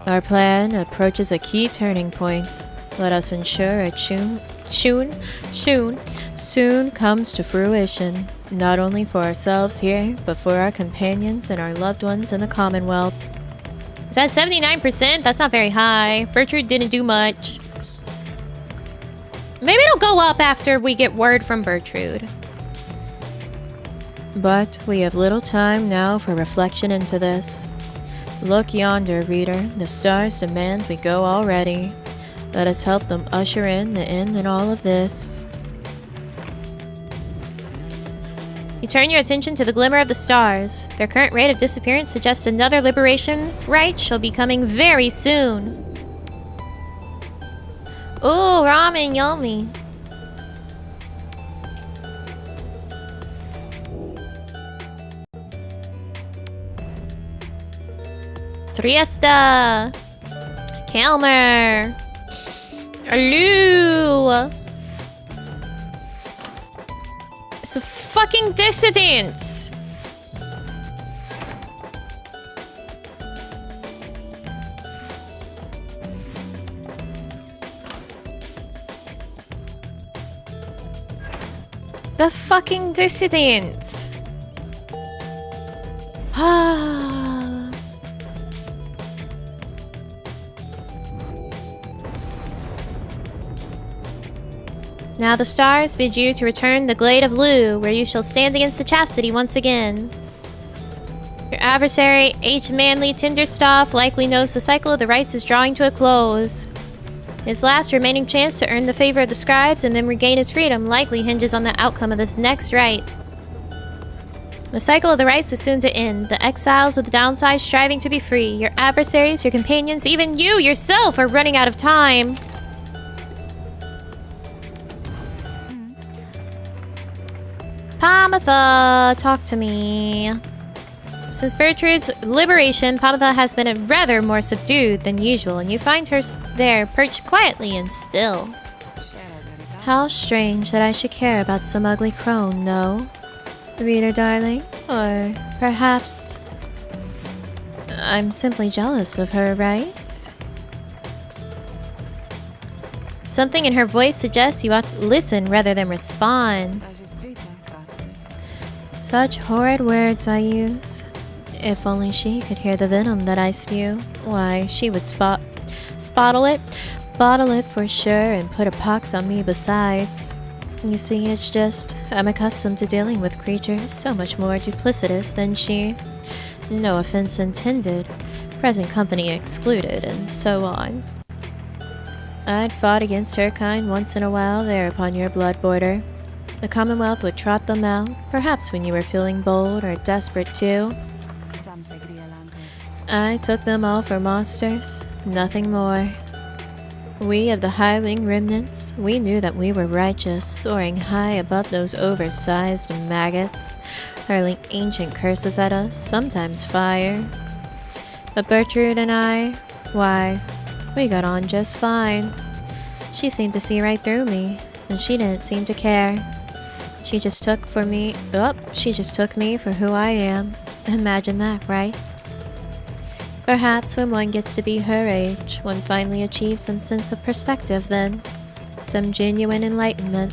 Our plan approaches a key turning point. Let us ensure it soon comes to fruition, not only for ourselves here, but for our companions and our loved ones in the Commonwealth. Is that 79%? That's not very high. Bertrude didn't do much. Maybe it'll go up after we get word from Bertrude. But we have little time now for reflection into this. Look yonder, reader. The stars demand we go already. Let us help them usher in the end in all of this. You turn your attention to the glimmer of the stars. Their current rate of disappearance suggests another liberation rite shall be coming very soon. Ooh, ramen, yummy. Triesta! Kelmer! Aloo! It's a fucking dissidents! The fucking dissidents! Ah. Now the stars bid you to return the glade of Lu, where you shall stand against the chastity once again. Your adversary, H. Manly Tinderstaff, likely knows the cycle of the rites is drawing to a close. His last remaining chance to earn the favor of the scribes and then regain his freedom likely hinges on the outcome of this next rite. The cycle of the rites is soon to end, the exiles of the downside striving to be free. Your adversaries, your companions, even you yourself are running out of time. Pamatha, talk to me. Since Bertrude's liberation, Pamatha has been rather more subdued than usual, and you find her there perched quietly and still. How strange that I should care about some ugly crone, no? Reader darling, or perhaps I'm simply jealous of her, right? Something in her voice suggests you ought to listen rather than respond. Such horrid words I use. If only she could hear the venom that I spew, why, she would bottle it for sure, and put a pox on me besides. You see, it's just, I'm accustomed to dealing with creatures so much more duplicitous than she. No offense intended, present company excluded, and so on. I'd fought against her kind once in a while there upon your blood border. The commonwealth would trot them out, perhaps when you were feeling bold or desperate too. I took them all for monsters, nothing more. We of the high-wing remnants, we knew that we were righteous, soaring high above those oversized maggots, hurling ancient curses at us, sometimes fire. But Bertrude and I, why, we got on just fine. She seemed to see right through me, and she didn't seem to care. She just took me for who I am. Imagine that, right? Perhaps when one gets to be her age, one finally achieves some sense of perspective then. Some genuine enlightenment.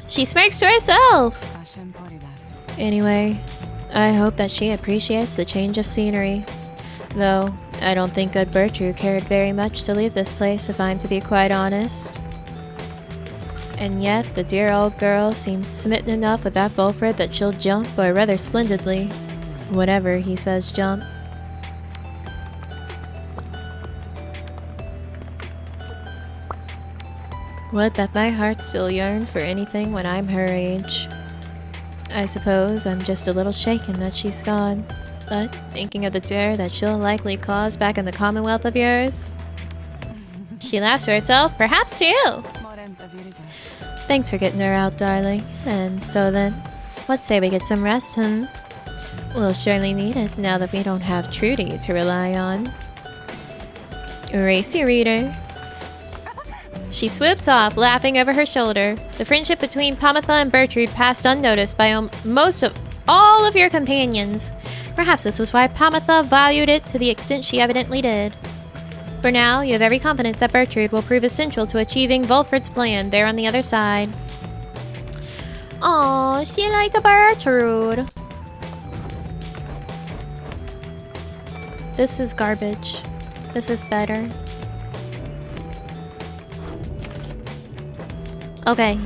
She smirks to herself! Anyway, I hope that she appreciates the change of scenery. Though, I don't think good Bertrude cared very much to leave this place, if I'm to be quite honest. And yet, the dear old girl seems smitten enough with that Volfred that she'll jump, or rather splendidly. Whatever he says jump. Would that my heart still yearned for anything when I'm her age. I suppose I'm just a little shaken that she's gone, but thinking of the terror that she'll likely cause back in the commonwealth of yours. She laughs to herself, perhaps to you. Thanks for getting her out, darling. And so then, what say we get some rest, We'll surely need it now that we don't have Trudy to rely on. Racy reader. She swoops off, laughing over her shoulder. The friendship between Pamatha and Bertrude passed unnoticed by most of all of your companions. Perhaps this was why Pamatha valued it to the extent she evidently did. For now, you have every confidence that Bertrude will prove essential to achieving Volfred's plan there on the other side. Oh, she liked Bertrude. This is garbage. This is better. Okay.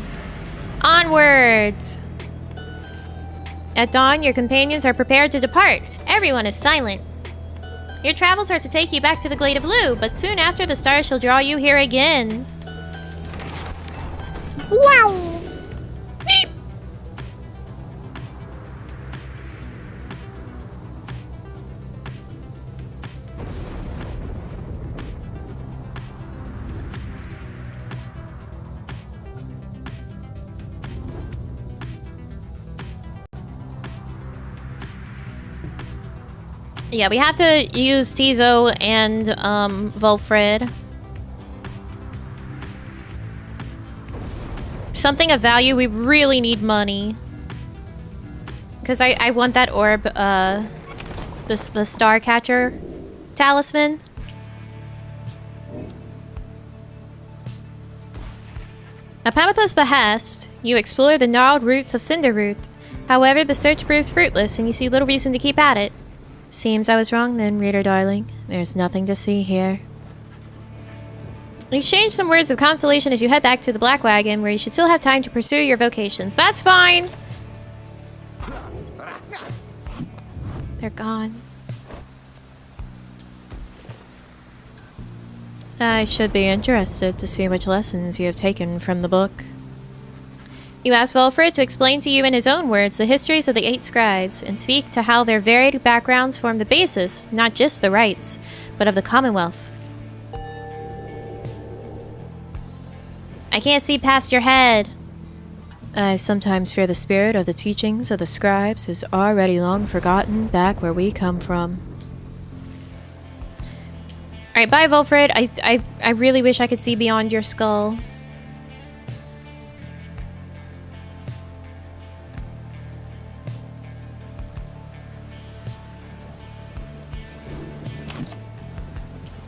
Onwards! At dawn, your companions are prepared to depart. Everyone is silent. Your travels are to take you back to the Glade of Lu, but soon after the stars shall draw you here again. Wow! Beep! Yeah, we have to use Tizo and Volfred. Something of value, we really need money. Because I want that orb, the star catcher talisman. At Pamitha's behest, you explore the gnarled roots of Cinderroot. However, the search proves fruitless and you see little reason to keep at it. Seems I was wrong then, reader darling. There's nothing to see here. Exchange some words of consolation as you head back to the Black Wagon, where you should still have time to pursue your vocations. That's fine! They're gone. I should be interested to see which lessons you have taken from the book. You ask Volfred to explain to you in his own words the histories of the 8 scribes, and speak to how their varied backgrounds form the basis, not just the rites, but of the commonwealth. I can't see past your head. I sometimes fear the spirit of the teachings of the scribes is already long forgotten back where we come from. Alright, bye Volfred. I really wish I could see beyond your skull.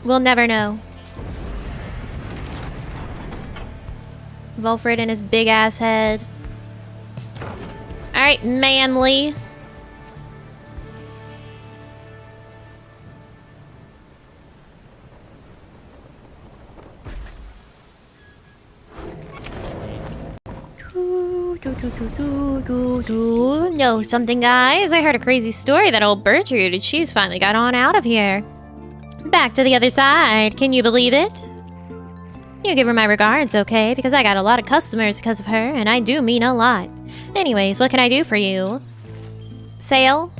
We'll never know. Volfred and his big ass head. Alright, manly. Know something, guys? I heard a crazy story that old Bertrude, she's finally got on out of here. Back to the other side. Can you believe it? You give her my regards, okay? Because I got a lot of customers because of her, and I do mean a lot. Anyways, what can I do for you? Sale?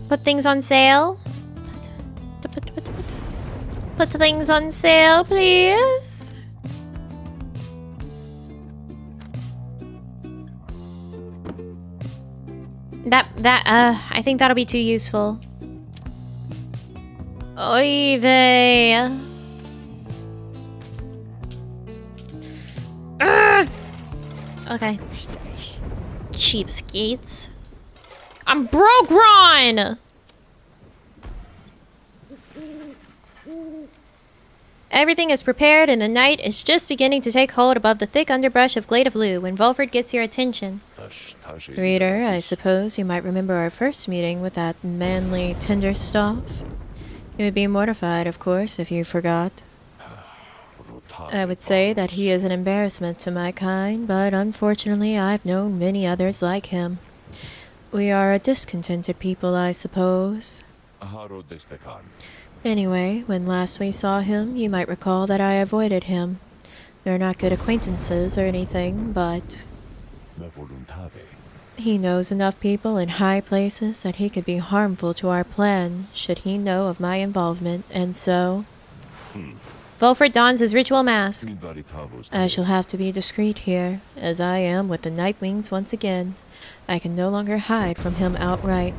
Put things on sale? Put things on sale, please? I think that'll be too useful. Oy vey. Okay. Cheapskates. I'm broke, Ron! Everything is prepared and the night is just beginning to take hold above the thick underbrush of Glade of Lu when Volfred gets your attention. Reader, I suppose you might remember our first meeting with that manly Tinderstaff. You would be mortified, of course, if you forgot. I would say that he is an embarrassment to my kind, but unfortunately I've known many others like him. We are a discontented people, I suppose. Anyway, when last we saw him, you might recall that I avoided him. They're not good acquaintances or anything, but he knows enough people in high places that he could be harmful to our plan should he know of my involvement, and so... Volfred dons his ritual mask. I shall have to be discreet here, as I am with the Nightwings once again. I can no longer hide from him outright.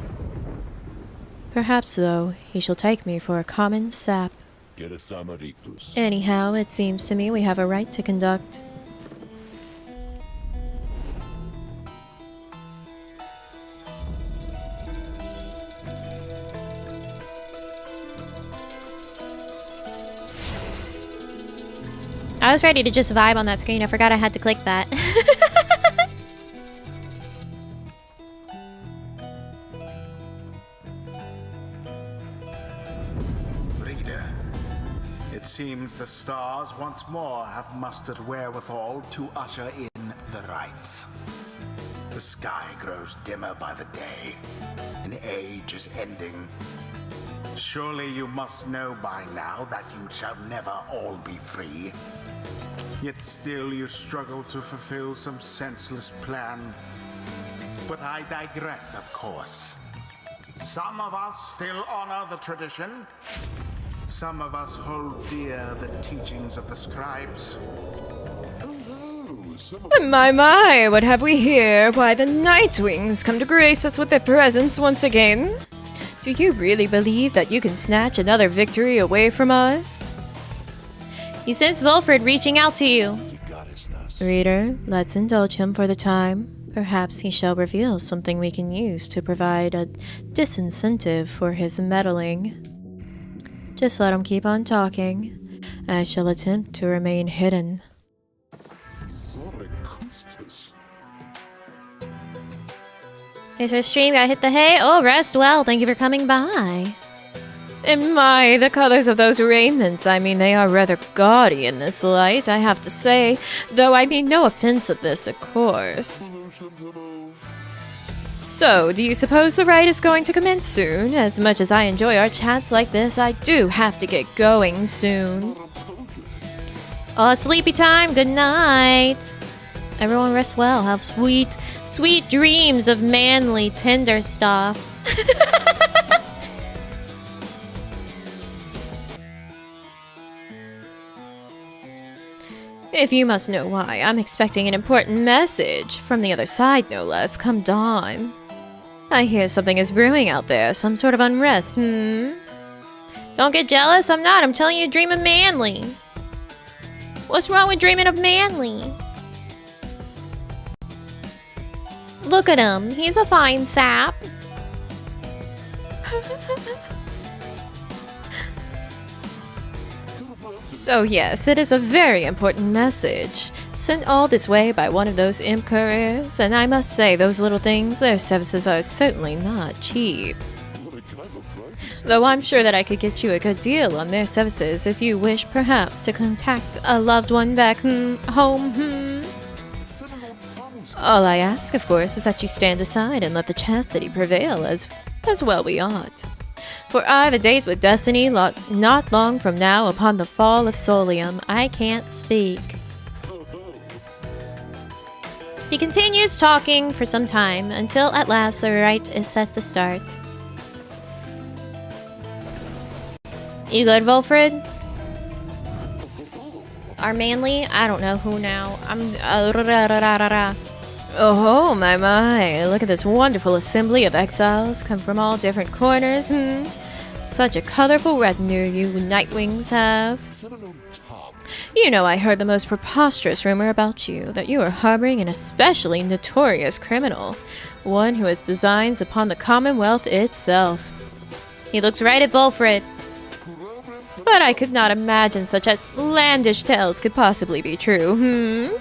Perhaps, though, he shall take me for a common sap. Anyhow, it seems to me we have a rite to conduct. I was ready to just vibe on that screen. I forgot I had to click that. It seems the stars once more have mustered wherewithal to usher in the rites. The sky grows dimmer by the day. An age is ending. Surely you must know by now that you shall never all be free. Yet still you struggle to fulfill some senseless plan. But I digress, of course. Some of us still honor the tradition. Some of us hold dear the teachings of the scribes. My, what have we here? Why, the Nightwings come to grace us with their presence once again. Do you really believe that you can snatch another victory away from us? You sense Wilfred reaching out to you. Reader, let's indulge him for the time. Perhaps he shall reveal something we can use to provide a disincentive for his meddling. Just let him keep on talking. I shall attempt to remain hidden. Here's our stream, gotta hit the hay. Oh, rest well, thank you for coming by. And my, the colors of those raiments, I mean, they are rather gaudy in this light, I have to say. Though I mean no offense at this, of course. So, do you suppose the rite is going to commence soon? As much as I enjoy our chats like this, I do have to get going soon. Oh, sleepy time, good night. Everyone rest well, have sweet, sweet dreams of manly, tender stuff. If you must know why, I'm expecting an important message. From the other side, no less, come dawn. I hear something is brewing out there, some sort of unrest, Don't get jealous, I'm not. I'm telling you, dream of manly. What's wrong with dreaming of manly? Look at him, he's a fine sap. So yes, it is a very important message, sent all this way by one of those imp couriers, and I must say, those little things, their services are certainly not cheap. Though I'm sure that I could get you a good deal on their services if you wish perhaps to contact a loved one back home. All I ask, of course, is that you stand aside and let the chastity prevail as well we ought. For I've a date with Destiny not long from now upon the fall of Solium. I can't speak. He continues talking for some time until at last the rite is set to start. You good, Wilfred? Our manly? I don't know who now. Oh, my, look at this wonderful assembly of exiles come from all different corners. Such a colorful retinue you Nightwings have. You know, I heard the most preposterous rumor about you, that you are harboring an especially notorious criminal, one who has designs upon the commonwealth itself. He looks right at Wilfred. But I could not imagine such outlandish tales could possibly be true,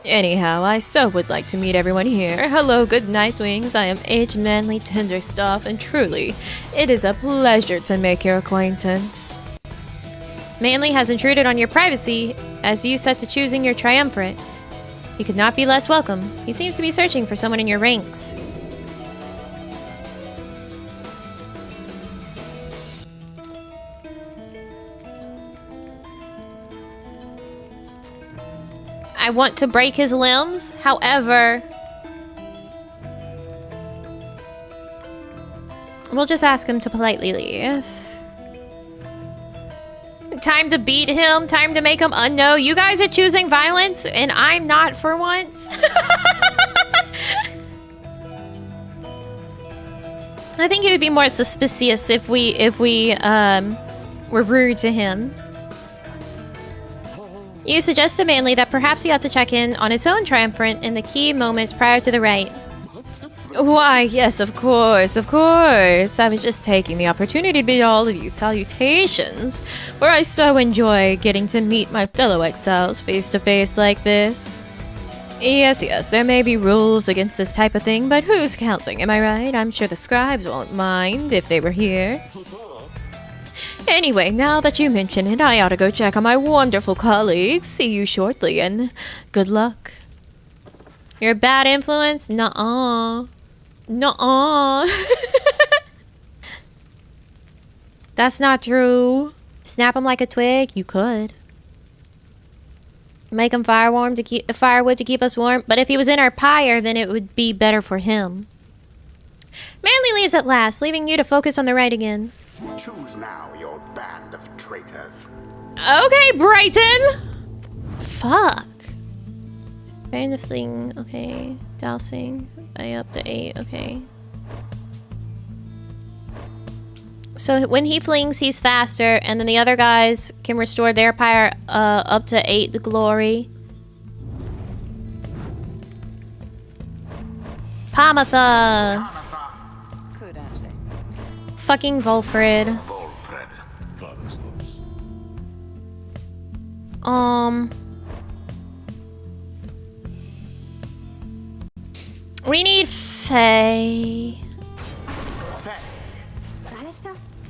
Anyhow, I so would like to meet everyone here. Hello, good Nightwings. I am H. Manly Tenderstuff, and truly, it is a pleasure to make your acquaintance. Manly has intruded on your privacy as you set to choosing your triumvirate. You could not be less welcome. He seems to be searching for someone in your ranks. I want to break his limbs, however, we'll just ask him to politely leave. Time to beat him, time to make him unknown. You guys are choosing violence, and I'm not for once. I think it would be more suspicious if we were rude to him. You suggest to Manly that perhaps he ought to check in on his own triumvirate in the key moments prior to the rite. Why, yes, of course. I was just taking the opportunity to bid all of you salutations, for I so enjoy getting to meet my fellow exiles face to face like this. Yes, there may be rules against this type of thing, but who's counting, am I right? I'm sure the scribes won't mind if they were here. Anyway, now that you mention it, I ought to go check on my wonderful colleagues. See you shortly, and good luck. You're a bad influence? Nuh-uh. Nuh-uh. That's not true. Snap him like a twig? You could. Make him firewood to keep us warm. But if he was in our pyre, then it would be better for him. Manly leaves at last, leaving you to focus on the rite again. Choose now your band of traitors. Okay, Brighton! Fuck. Band of thing, okay. Dousing. I up to 8, okay. So when he flings, he's faster, and then the other guys can restore their pyre up to 8 the glory. Pamatha! Fucking Volfred. We need Faye.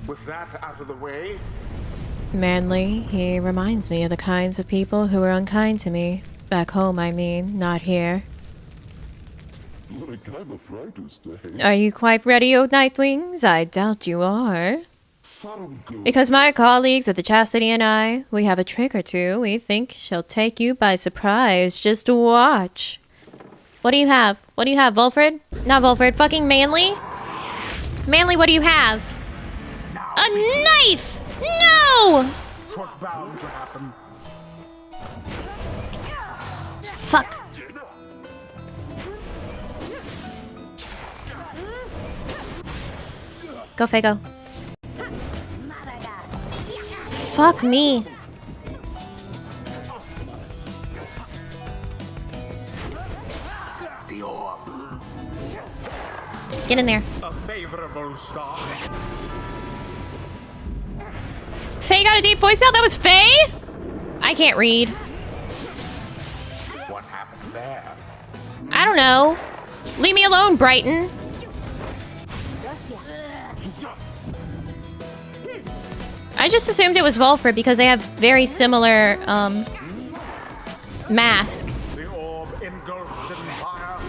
With that out of the way, Manly, he reminds me of the kinds of people who were unkind to me. Back home, I mean, not here. Are you quite ready, O Nightwings? I doubt you are. Because my colleagues at the Chastity and I, we have a trick or two we think shall take you by surprise. Just watch. What do you have? What do you have, Volfred? Not Volfred, fucking Manly? Manly, what do you have? A knife! No! 'twas bound to happen. Fuck. Go, Faye, go. Fuck me. The orb. Get in there. A favorable start. Faye got a deep voice out? That was Faye? I can't read. What happened there? I don't know. Leave me alone, Brighton. I just assumed it was Volfred because they have very similar, mask. The orb engulfed in fire.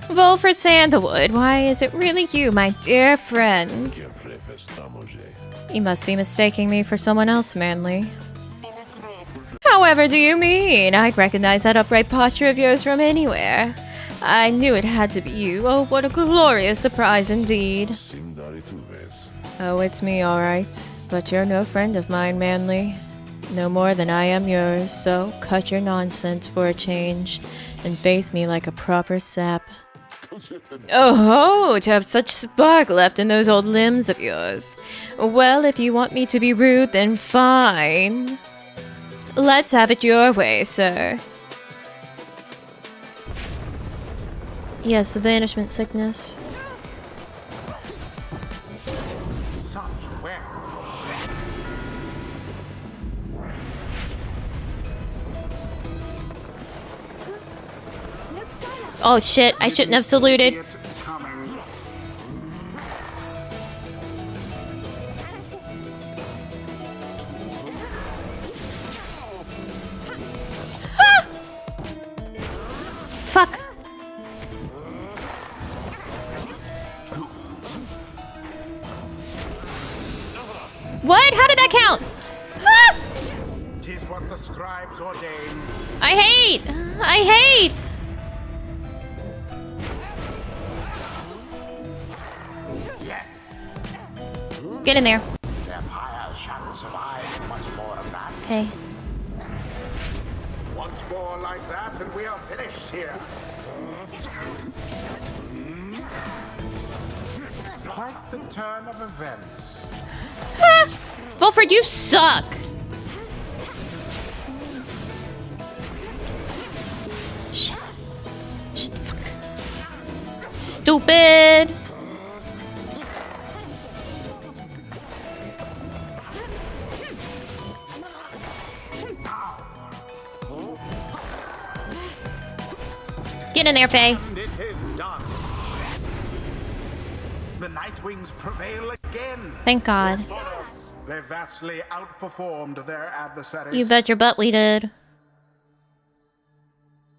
Volfred Sandalwood, why is it really you, my dear friend? You must be mistaking me for someone else, Manly. However do you mean? I'd recognize that upright posture of yours from anywhere. I knew it had to be you. Oh, what a glorious surprise indeed. Oh, it's me, all right. But you're no friend of mine, Manly. No more than I am yours, so cut your nonsense for a change and face me like a proper sap. Oh ho, to have such spark left in those old limbs of yours. Well, if you want me to be rude, then fine. Let's have it your way, sir. Yes, the banishment sickness. Such wherewithal. Oh shit, I shouldn't have saluted. See it coming. Fuck. What? How did that count? Ah! 'Tis what the scribes ordain. I hate. Yes. Get in there. Their pyre shan't survive much more of that. Okay. Once more like that, and we are finished here. Quite the turn of events. Volfred, you suck. Shit. Fuck. Stupid. Get in there, Faye. And it is done. The Nightwings prevail again. Thank God. They vastly outperformed their adversaries. You bet your butt we did.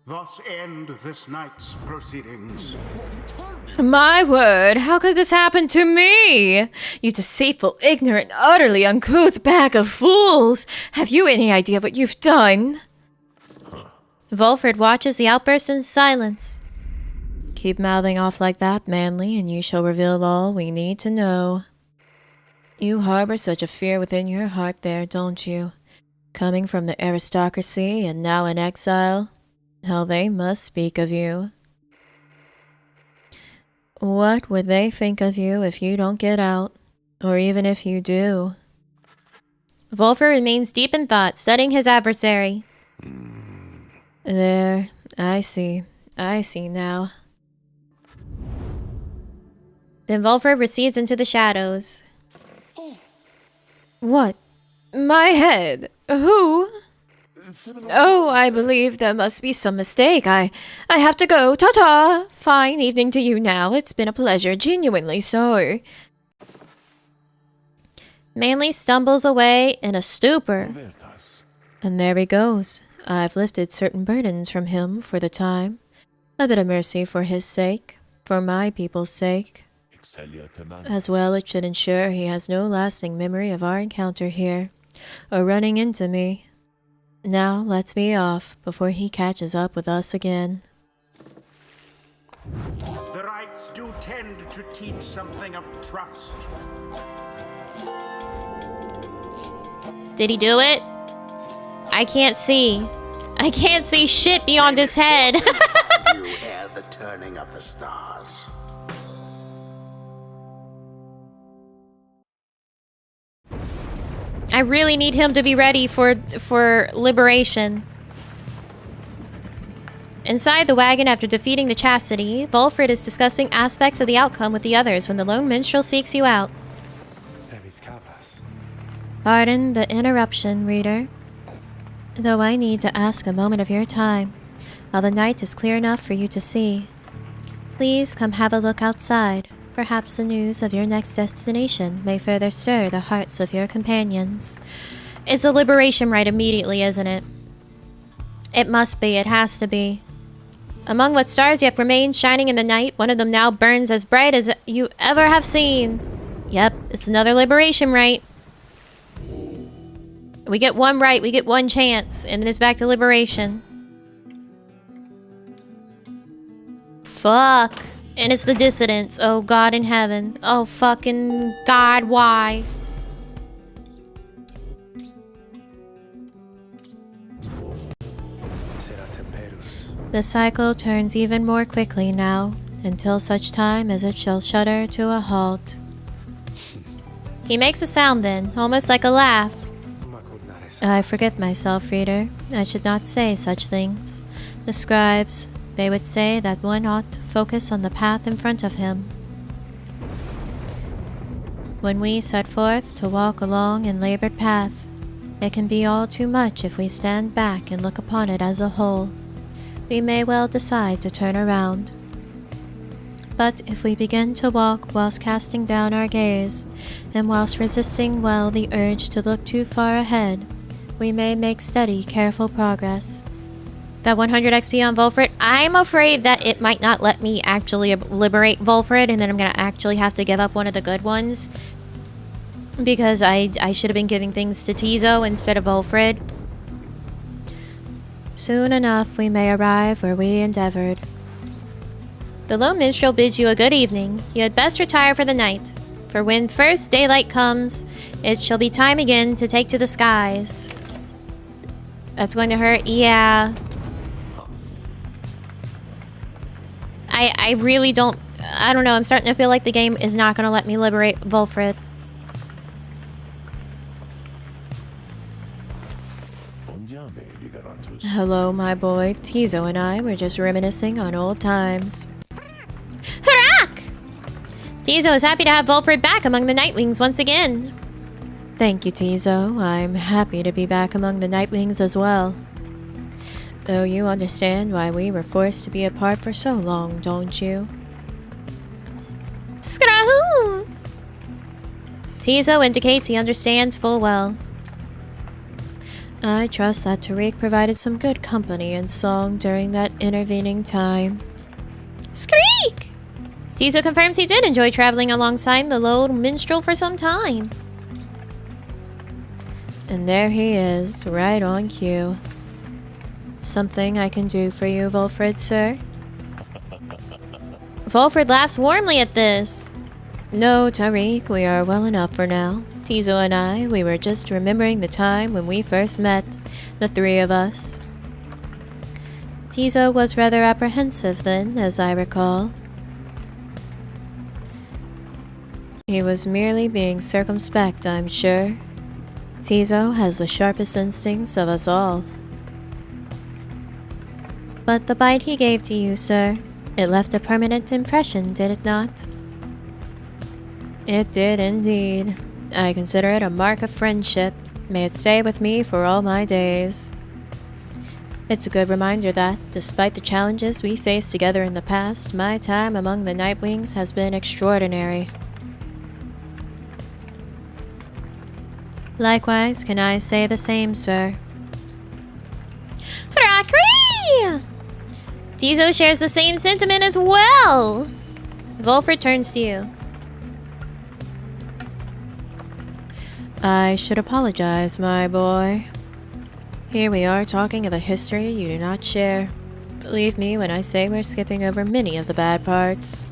Thus end this night's proceedings. My word, how could this happen to me? You deceitful, ignorant, utterly uncouth bag of fools! Have you any idea what you've done? Volfred watches the outburst in silence. Keep mouthing off like that, Manly, and you shall reveal all we need to know. You harbor such a fear within your heart there, don't you? Coming from the aristocracy and now in exile, how they must speak of you. What would they think of you if you don't get out? Or even if you do? Volfred remains deep in thought, studying his adversary. There, I see now. Then Volfred recedes into the shadows. What? My head? Who? Oh, I believe there must be some mistake. I have to go. Ta-ta! Fine evening to you now. It's been a pleasure, genuinely so. Manly stumbles away in a stupor. And there he goes. I've lifted certain burdens from him for the time. A bit of mercy for his sake, for my people's sake. As well, it should ensure he has no lasting memory of our encounter here, or running into me. Now, let's be off before he catches up with us again. The rites do tend to teach something of trust. Did he do it? I can't see. I can't see shit beyond his head. You hear the turning of the stars. I really need him to be ready for liberation. Inside the wagon, after defeating the Chastity, Volfred is discussing aspects of the outcome with the others when the lone minstrel seeks you out. Pardon the interruption, reader. Though I need to ask a moment of your time, while the night is clear enough for you to see. Please come have a look outside. Perhaps the news of your next destination may further stir the hearts of your companions. It's a liberation rite immediately, isn't it? It must be. It has to be. Among what stars yet remain shining in the night, one of them now burns as bright as you ever have seen. Yep, it's another liberation rite. We get one right, we get one chance, and then it's back to liberation. Fuck. And it's the dissidents. Oh, God in heaven. Oh, fucking God, why? The cycle turns even more quickly now, until such time as it shall shudder to a halt. He makes a sound then, almost like a laugh. I forget myself, reader. I should not say such things. The scribes, they would say that one ought to focus on the path in front of him. When we set forth to walk along an labored path, it can be all too much if we stand back and look upon it as a whole. We may well decide to turn around. But if we begin to walk whilst casting down our gaze, and whilst resisting well the urge to look too far ahead, we may make steady, careful progress. That 100 XP on Volfred, I'm afraid that it might not let me actually liberate Volfred, and then I'm going to actually have to give up one of the good ones. Because I should have been giving things to Tizo instead of Volfred. Soon enough we may arrive where we endeavored. The lone minstrel bids you a good evening. You had best retire for the night. For when first daylight comes, it shall be time again to take to the skies. That's going to hurt? Yeah. I really don't... I don't know. I'm starting to feel like the game is not going to let me liberate Volfred. Hello, my boy. Tizo and I were just reminiscing on old times. Hurrak! Tizo is happy to have Volfred back among the Nightwings once again. Thank you, Tizo. I'm happy to be back among the Nightwings as well. Though you understand why we were forced to be apart for so long, don't you? Skrahoo! Tizo indicates he understands full well. I trust that Tariq provided some good company and song during that intervening time. Skreek! Tizo confirms he did enjoy traveling alongside the lone minstrel for some time. And there he is, right on cue. Something I can do for you, Volfred, sir? Volfred laughs warmly at this. No, Tariq, we are well enough for now. Tizo and I, we were just remembering the time when we first met, the three of us. Tizo was rather apprehensive then, as I recall. He was merely being circumspect, I'm sure. Tizo has the sharpest instincts of us all. But the bite he gave to you, sir, it left a permanent impression, did it not? It did indeed. I consider it a mark of friendship. May it stay with me for all my days. It's a good reminder that, despite the challenges we faced together in the past, my time among the Nightwings has been extraordinary. Likewise, can I say the same, sir? Hurrah! Tizo shares the same sentiment as well. Volfred turns to you. I should apologize, my boy. Here we are talking of a history you do not share. Believe me when I say we're skipping over many of the bad parts.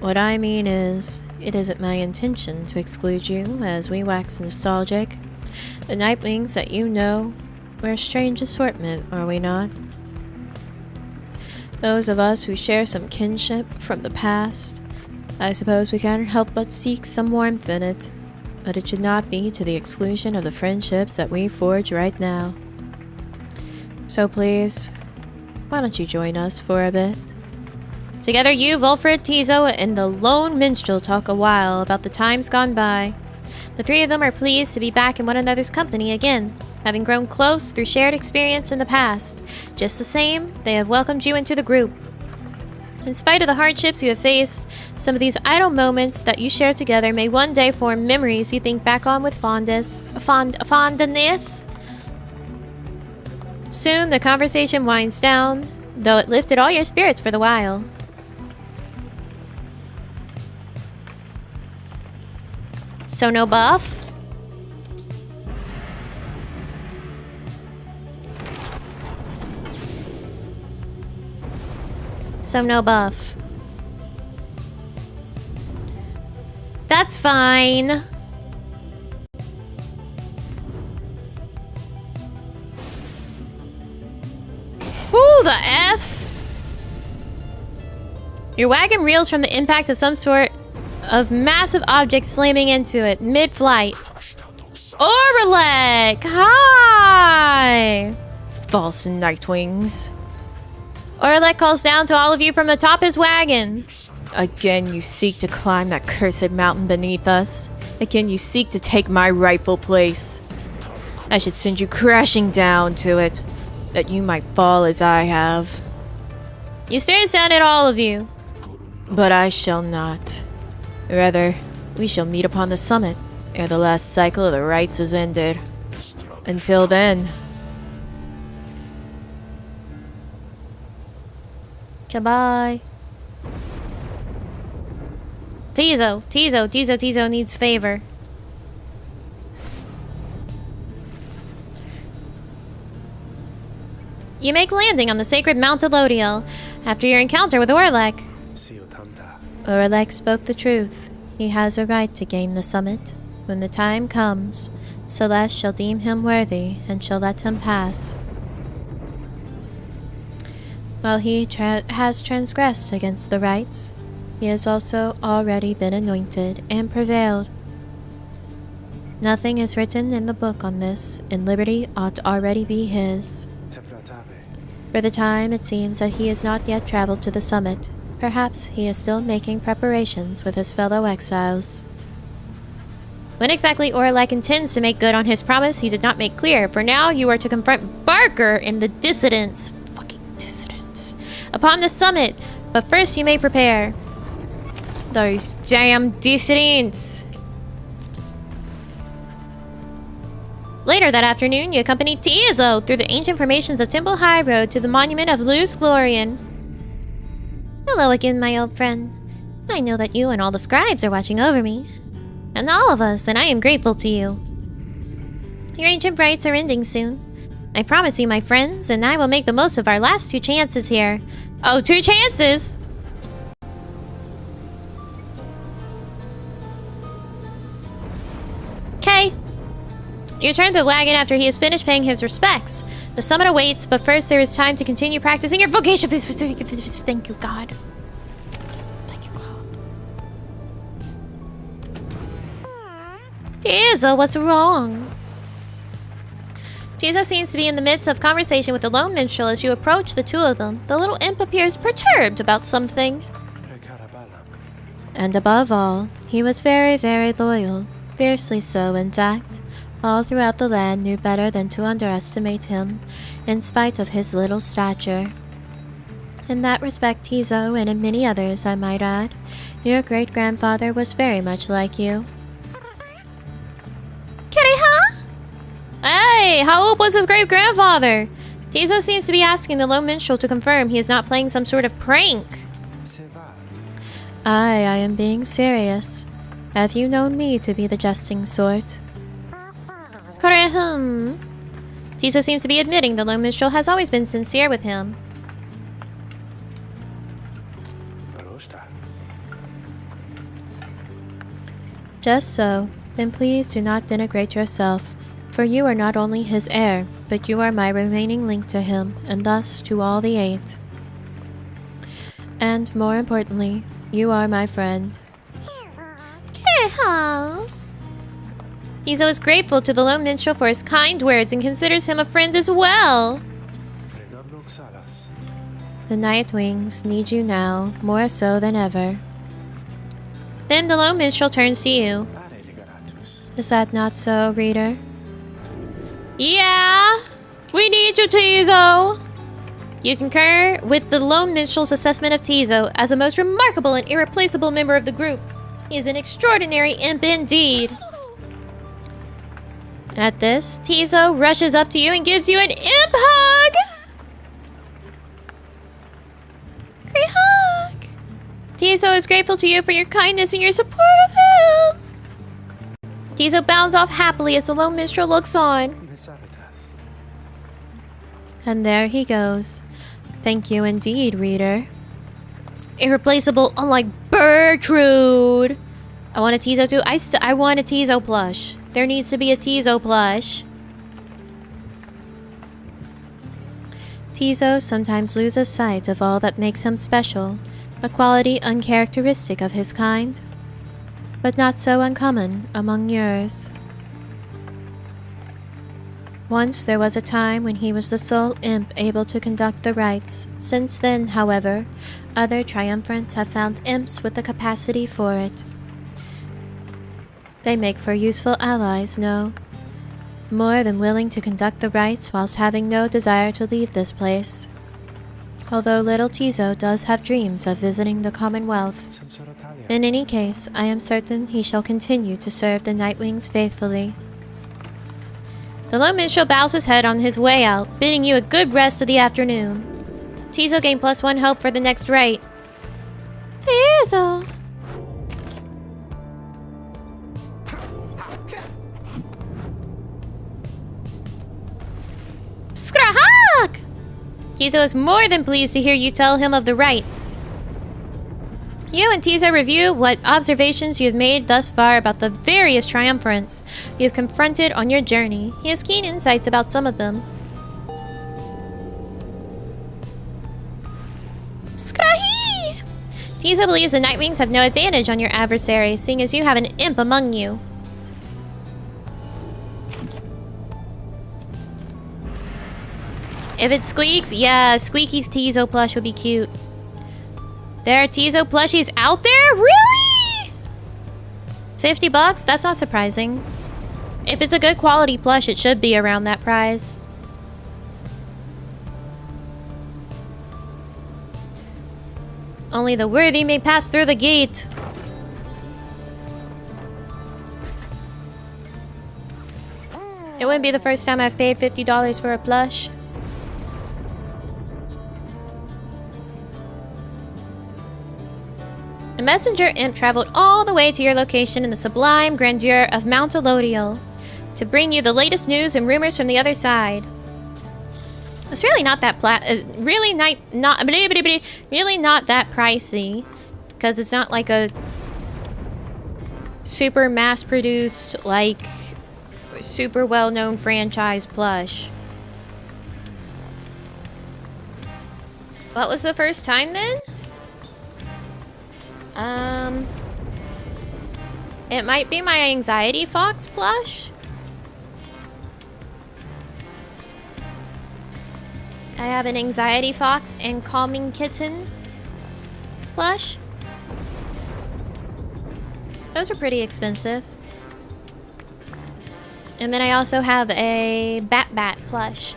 What I mean is, it isn't my intention to exclude you as we wax nostalgic. The Nightwings that you know, we're a strange assortment, are we not? Those of us who share some kinship from the past, I suppose we can't help but seek some warmth in it. But it should not be to the exclusion of the friendships that we forge right now. So please, why don't you join us for a bit? Together you, Volfred, Tizo, and the lone minstrel talk a while about the times gone by. The three of them are pleased to be back in one another's company again, having grown close through shared experience in the past. Just the same, they have welcomed you into the group. In spite of the hardships you have faced, some of these idle moments that you share together may one day form memories you think back on with fondness. Soon the conversation winds down, though it lifted all your spirits for the while. So no buff? So no buff. That's fine. Who the F? Your wagon reels from the impact of some sort of massive object slamming into it mid-flight. Orlak! Hi! False Nightwings. Orlak calls down to all of you from the top of his wagon. Again you seek to climb that cursed mountain beneath us. Again you seek to take my rightful place. I should send you crashing down to it, that you might fall as I have. He stares down at all of you. But I shall not. Rather, we shall meet upon the summit, ere the last cycle of the rites is ended. Until then... Goodbye. Tizo needs favor. You make landing on the sacred Mount Elodiel after your encounter with Orlak. Orlak spoke the truth. He has a right to gain the summit. When the time comes, Celeste shall deem him worthy and shall let him pass. While he has transgressed against the rites, he has also already been anointed and prevailed. Nothing is written in the book on this, and liberty ought to already be his. For the time, it seems that he has not yet traveled to the summit. Perhaps he is still making preparations with his fellow exiles. When exactly Orlak intends to make good on his promise, he did not make clear. For now, you are to confront Barker and the dissidents. Fucking dissidents. Upon the summit. But first, you may prepare. Those damn dissidents. Later that afternoon, you accompanied Tizo through the ancient formations of Temple High Road to the monument of Luz Glorian. Hello again, my old friend. I know that you and all the scribes are watching over me. And all of us, and I am grateful to you. Your ancient rites are ending soon. I promise you, my friends, and I will make the most of our last 2 chances here. Oh, 2 chances! Okay. You return to the wagon after he has finished paying his respects. The summit awaits, but first there is time to continue practicing your vocation. Thank you, God. Thank you, God. Tizo, what's wrong? Tizo seems to be in the midst of conversation with the lone minstrel as you approach the 2 of them. The little imp appears perturbed about something. And above all, he was very, very loyal. Fiercely so, in fact. All throughout the land knew better than to underestimate him, in spite of his little stature. In that respect, Tizo, and in many others, I might add, your great-grandfather was very much like you. Kiriha? Hey, how old was his great-grandfather? Tizo seems to be asking the lone minstrel to confirm he is not playing some sort of prank. I am being serious. Have you known me to be the jesting sort? Tizo seems to be admitting the lone minstrel has always been sincere with him. Just so. Then please do not denigrate yourself, for you are not only his heir, but you are my remaining link to him, and thus to all the 8. And more importantly, you are my friend. Kiriha? Tizo is grateful to the lone minstrel for his kind words and considers him a friend as well. The Nightwings need you now, more so than ever. Then the lone minstrel turns to you. Is that not so, reader? Yeah, we need you, Tizo. You concur with the lone minstrel's assessment of Tizo as a most remarkable and irreplaceable member of the group. He is an extraordinary imp indeed. At this, Tizo rushes up to you and gives you an imp hug! Great hug! Tizo is grateful to you for your kindness and your support of him! Tizo bounds off happily as the lone minstrel looks on. And there he goes. Thank you indeed, reader. Irreplaceable, unlike Bertrude! I want a Tizo too. I want a Tizo plush. There needs to be a Tizo plush. Tizo sometimes loses sight of all that makes him special, a quality uncharacteristic of his kind, but not so uncommon among yours. Once there was a time when he was the sole imp able to conduct the rites. Since then, however, other triumphants have found imps with the capacity for it. They make for useful allies, no? More than willing to conduct the rites whilst having no desire to leave this place. Although little Tizo does have dreams of visiting the Commonwealth. In any case, I am certain he shall continue to serve the Nightwings faithfully. The lone minstrel bows his head on his way out, bidding you a good rest of the afternoon. Tizo gained +1 hope for the next rite. Tizo. Skrahak! Tizo is more than pleased to hear you tell him of the rites. You and Tizo review what observations you have made thus far about the various triumphants you have confronted on your journey. He has keen insights about some of them. Skrahi! Tizo believes the Nightwings have no advantage on your adversary, seeing as you have an imp among you. If it squeaks, yeah, Squeaky's Tizo plush would be cute. There are Tizo plushies out there? Really? $50? That's not surprising. If it's a good quality plush, it should be around that price. Only the worthy may pass through the gate. It wouldn't be the first time I've paid $50 for a plush. A messenger imp traveled all the way to your location in the sublime grandeur of Mount Elodial to bring you the latest news and rumors from the other side. It's really not that really not that pricey, because it's not like a super mass-produced, like super well-known franchise plush. What was the first time then? It might be my Anxiety Fox plush. I have an Anxiety Fox and Calming Kitten plush. Those are pretty expensive. And then I also have a Bat plush.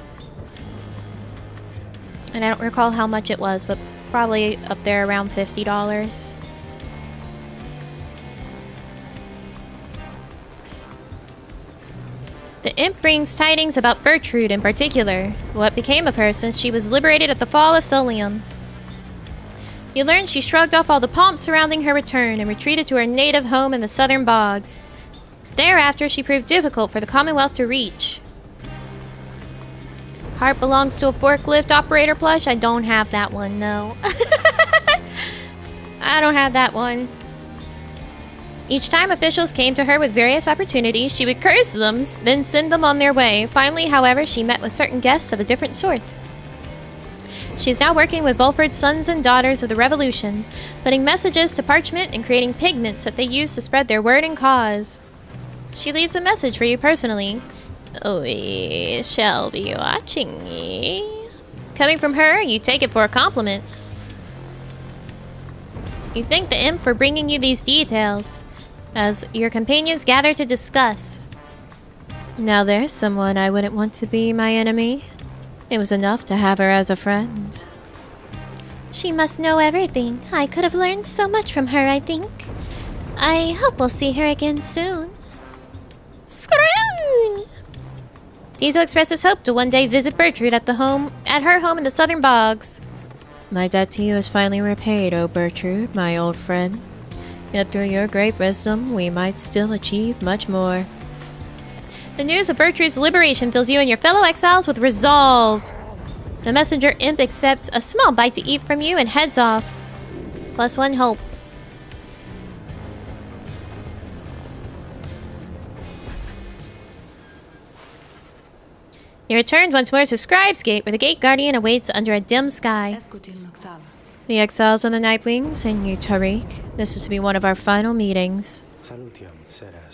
And I don't recall how much it was, but probably up there around $50. The imp brings tidings about Bertrude in particular, what became of her since she was liberated at the fall of Solium. You learn she shrugged off all the pomp surrounding her return and retreated to her native home in the southern bogs. Thereafter, she proved difficult for the Commonwealth to reach. Heart belongs to a forklift operator plush? I don't have that one, no. I don't have that one. Each time officials came to her with various opportunities, she would curse them, then send them on their way. Finally, however, she met with certain guests of a different sort. She is now working with Volford's sons and daughters of the Revolution, putting messages to parchment and creating pigments that they use to spread their word and cause. She leaves a message for you personally. We shall be watching ye. Coming from her, you take it for a compliment. You thank the imp for bringing you these details, as your companions gather to discuss. Now there's someone I wouldn't want to be my enemy. It was enough to have her as a friend. She must know everything. I could have learned so much from her, I think. I hope we'll see her again soon. Scroon! Diesel expresses hope to one day visit Bertrude at her home in the southern bogs. My debt to you is finally repaid, O Bertrude, my old friend. Yet through your great wisdom, we might still achieve much more. The news of Bertrude's liberation fills you and your fellow exiles with resolve. The messenger imp accepts a small bite to eat from you and heads off. +1 hope. You returned once more to Scribe's Gate, where the gate guardian awaits under a dim sky. The exiles on the Nightwings and you, Tariq. This is to be one of our final meetings.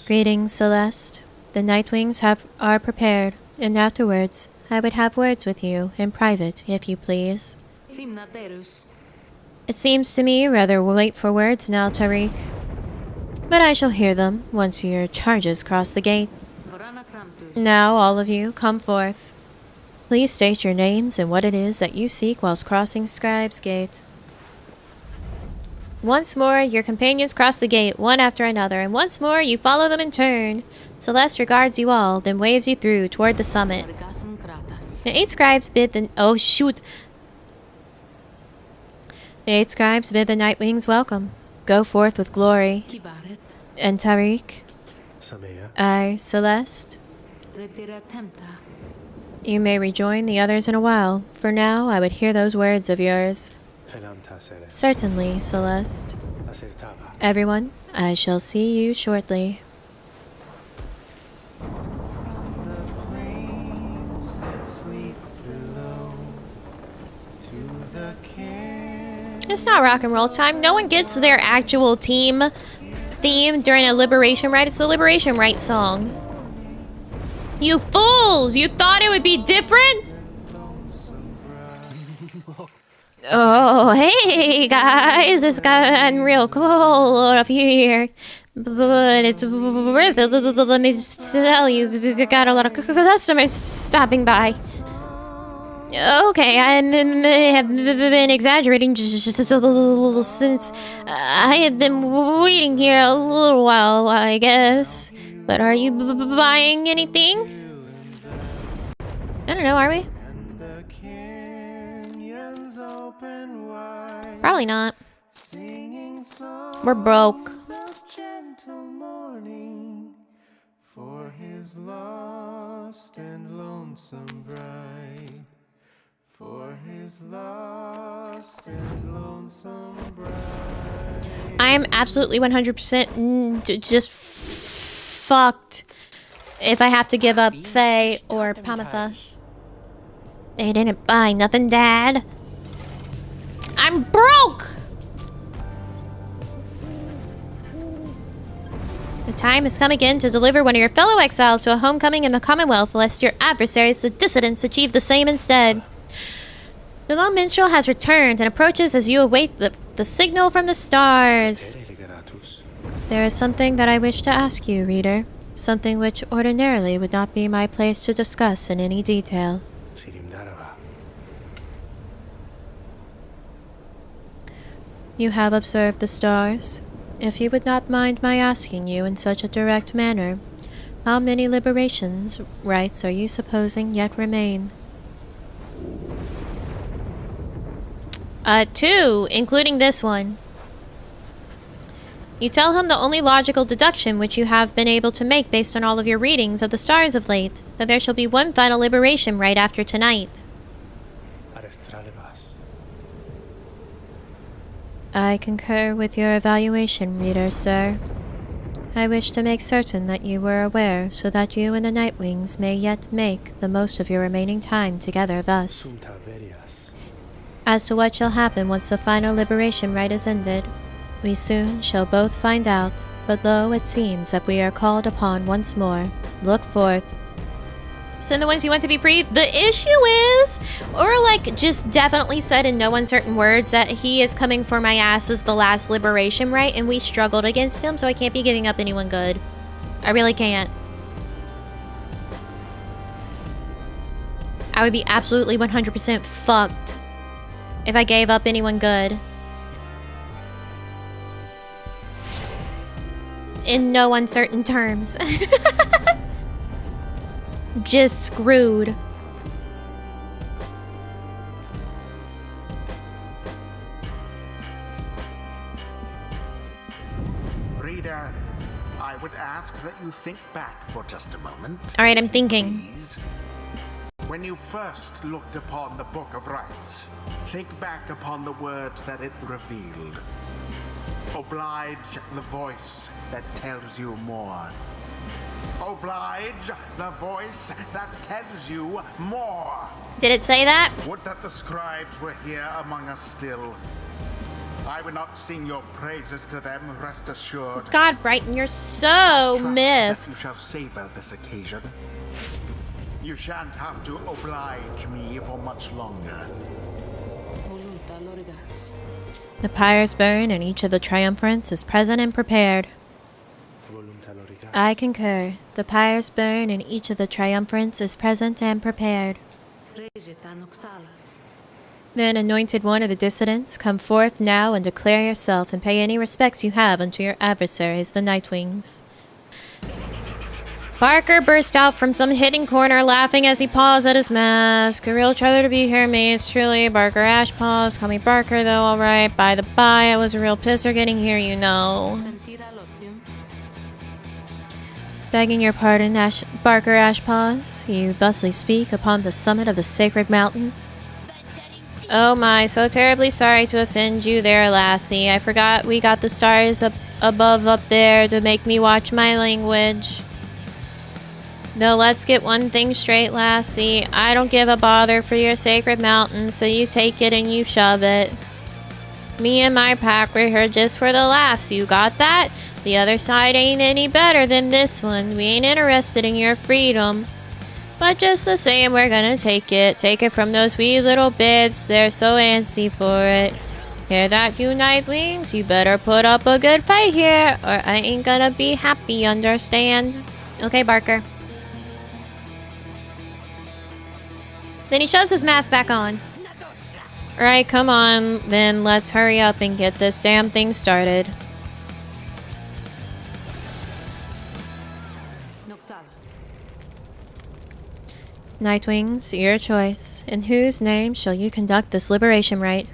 Greetings, Celeste. The Nightwings are prepared, and afterwards, I would have words with you, in private, if you please. It seems to me rather late for words now, Tariq. But I shall hear them once your charges cross the gate. Now, all of you, come forth. Please state your names and what it is that you seek whilst crossing Scribe's Gate. Once more, your companions cross the gate, one after another, and once more, you follow them in turn. Celeste regards you all, then waves you through toward the summit. The 8 scribes bid the... Oh, shoot! The 8 scribes bid the Nightwings welcome. Go forth with glory. And Tariq? I, Celeste? You may rejoin the others in a while. For now, I would hear those words of yours. Certainly, Celeste. Everyone, I shall see you shortly. It's not rock and roll time. No one gets their actual theme during a liberation rite. It's the liberation rite song. You fools! You thought it would be different? Oh, hey guys, it's gotten real cold up here. But it's worth it. Let me tell you, we got a lot of customers stopping by. Okay, I may have been exaggerating just a little since I have been waiting here a little while, I guess. But are you buying anything? I don't know, are we? And the canyons open wide, Probably not. singing songs We're broke. of gentle mourning for his lost and lonesome bride. For his lost and lonesome bride. I am absolutely 100% just fucked if I have to give up Faye or Pamatha. They didn't buy nothing, Dad. I'm broke! The time has come again to deliver one of your fellow exiles to a homecoming in the Commonwealth, lest your adversaries, the dissidents, achieve the same instead. The lone minstrel has returned and approaches as you await the signal from the stars. There is something that I wish to ask you, reader. Something which ordinarily would not be my place to discuss in any detail. You have observed the stars. If you would not mind my asking you in such a direct manner, how many liberations, rites are you supposing yet remain? 2, including this one. You tell him the only logical deduction which you have been able to make based on all of your readings of the stars of late, that there shall be one final liberation right after tonight. I concur with your evaluation, reader, sir. I wish to make certain that you were aware, so that you and the Nightwings may yet make the most of your remaining time together thus. As to what shall happen once the final liberation rite is ended, we soon shall both find out, but lo, it seems that we are called upon once more. Look forth. Send the ones you want to be free. The issue is, Orlak just definitely said in no uncertain words that he is coming for my ass as the last liberation rite, and we struggled against him, so I can't be giving up anyone good. I really can't. I would be absolutely 100% fucked if I gave up anyone good. In no uncertain terms. Just screwed. Reader, I would ask that you think back for just a moment. All right, I'm thinking. Please. When you first looked upon the Book of Rites, think back upon the words that it revealed. Oblige the voice that tells you more. Oblige the voice that tells you more. Did it say that? Would that the scribes were here among us still. I would not sing your praises to them, rest assured. God, Brighton, you're so Trust miffed. that you shall savor this occasion. You shan't have to oblige me for much longer. The pyres burn and each of the triumphants is present and prepared. I concur. The pyres burn and each of the triumphants is present and prepared. Then, anointed one of the dissidents, come forth now and declare yourself and pay any respects you have unto your adversaries, the Nightwings. Barker burst out from some hidden corner, laughing as he paws at his mask. A real treasure to be here, mates. Truly, Barker Ashpaws. Call me Barker, though, alright. By the by, it was a real pisser getting here, you know. Begging your pardon, Barker Ashpaws, you thusly speak upon the summit of the sacred mountain. Oh my, so terribly sorry to offend you there, lassie. I forgot we got the stars above up there to make me watch my language. Though let's get one thing straight, lassie. I don't give a bother for your sacred mountain, so you take it and you shove it. Me and my pack were here just for the laughs, you got that? The other side ain't any better than this one. We ain't interested in your freedom. But just the same, we're gonna take it. Take it from those wee little bibs. They're so antsy for it. Hear that, you Nightwings? You better put up a good fight here, or I ain't gonna be happy, understand? Okay, Barker. Then he shoves his mask back on. Alright, come on. Then let's hurry up and get this damn thing started. Nightwings, your choice. In whose name shall you conduct this liberation rite?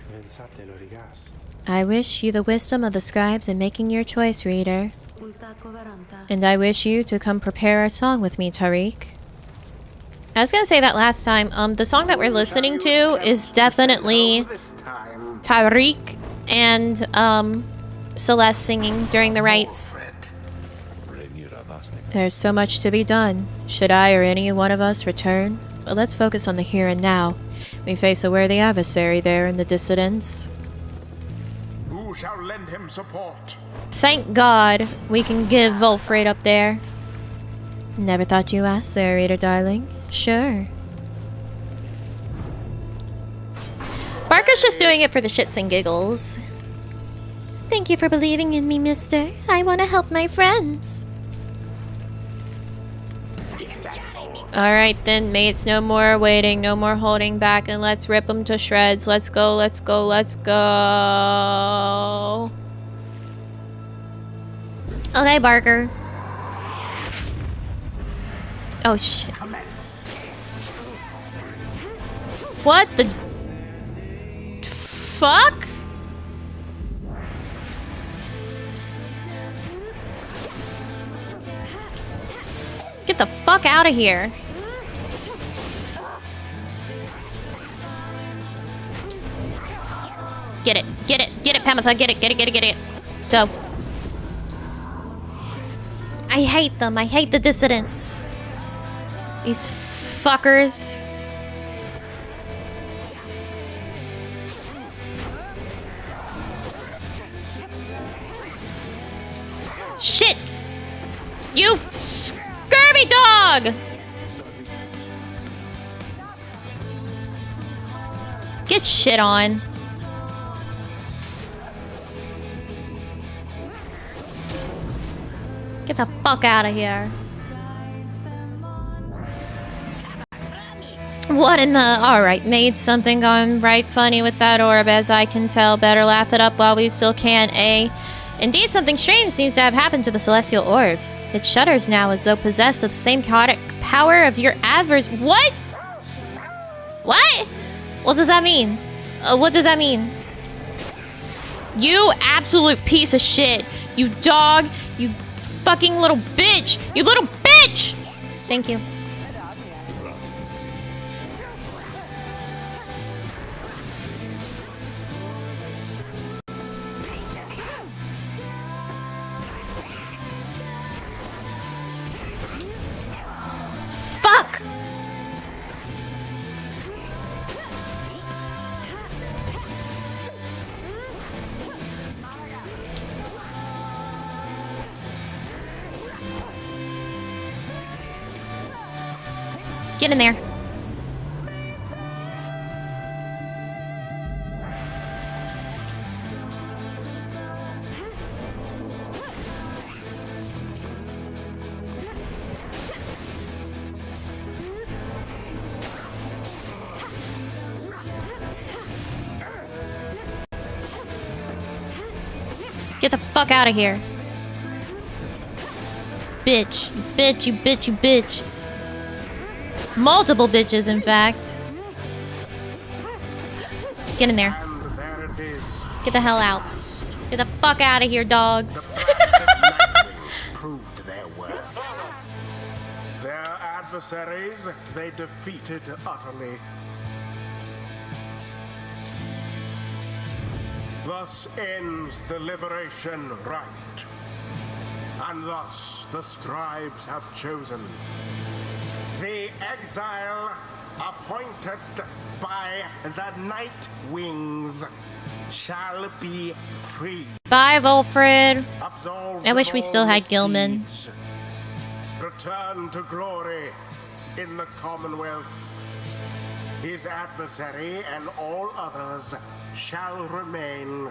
I wish you the wisdom of the scribes in making your choice, reader. And I wish you to come prepare a song with me, Tariq. I was gonna say that last time. The song that we're listening to is definitely Tariq and Celeste singing during the rites. There's so much to be done. Should I or any one of us return? But let's focus on the here and now. We face a worthy adversary there in the dissidents. Who shall lend him support? Thank God we can give Volfred up there. Never thought you asked there, reader darling. Sure. Barker's just doing it for the shits and giggles. Thank you for believing in me, mister. I want to help my friends. Alright then, mates, no more waiting, no more holding back, and let's rip them to shreds. Let's go, let's go, let's go. Okay, Barker. Oh, shit. What the fuck? Get the fuck out of here. Get it, Pamatha, get it. Go. I hate them, I hate the dissidents. These fuckers. Shit! You scurvy dog! Get shit on. Get the fuck out of here. What in the... Alright, made something gone right funny with that orb, as I can tell. Better laugh it up while we still can, eh? Indeed, something strange seems to have happened to the celestial orbs. It shudders now as though possessed of the same chaotic power of your adverse... What? What? What does that mean? What does that mean? You absolute piece of shit. You dog. You fucking little bitch. You little bitch! Thank you. Fuck! Get in there. Get the fuck out of here. Bitch. Bitch, you bitch, you bitch. Multiple bitches, in fact. Get in there. And there it is. Get the hell out. Get the fuck out of here, dogs. Nightwings proved their worth. Their adversaries they defeated utterly. Thus ends the liberation rite. And thus the scribes have chosen. The exile appointed by the Nightwings shall be free. Bye, Volfred. Absolved I wish of we all still had Gilman. misdeeds. Return to glory in the commonwealth. His adversary and all others shall remain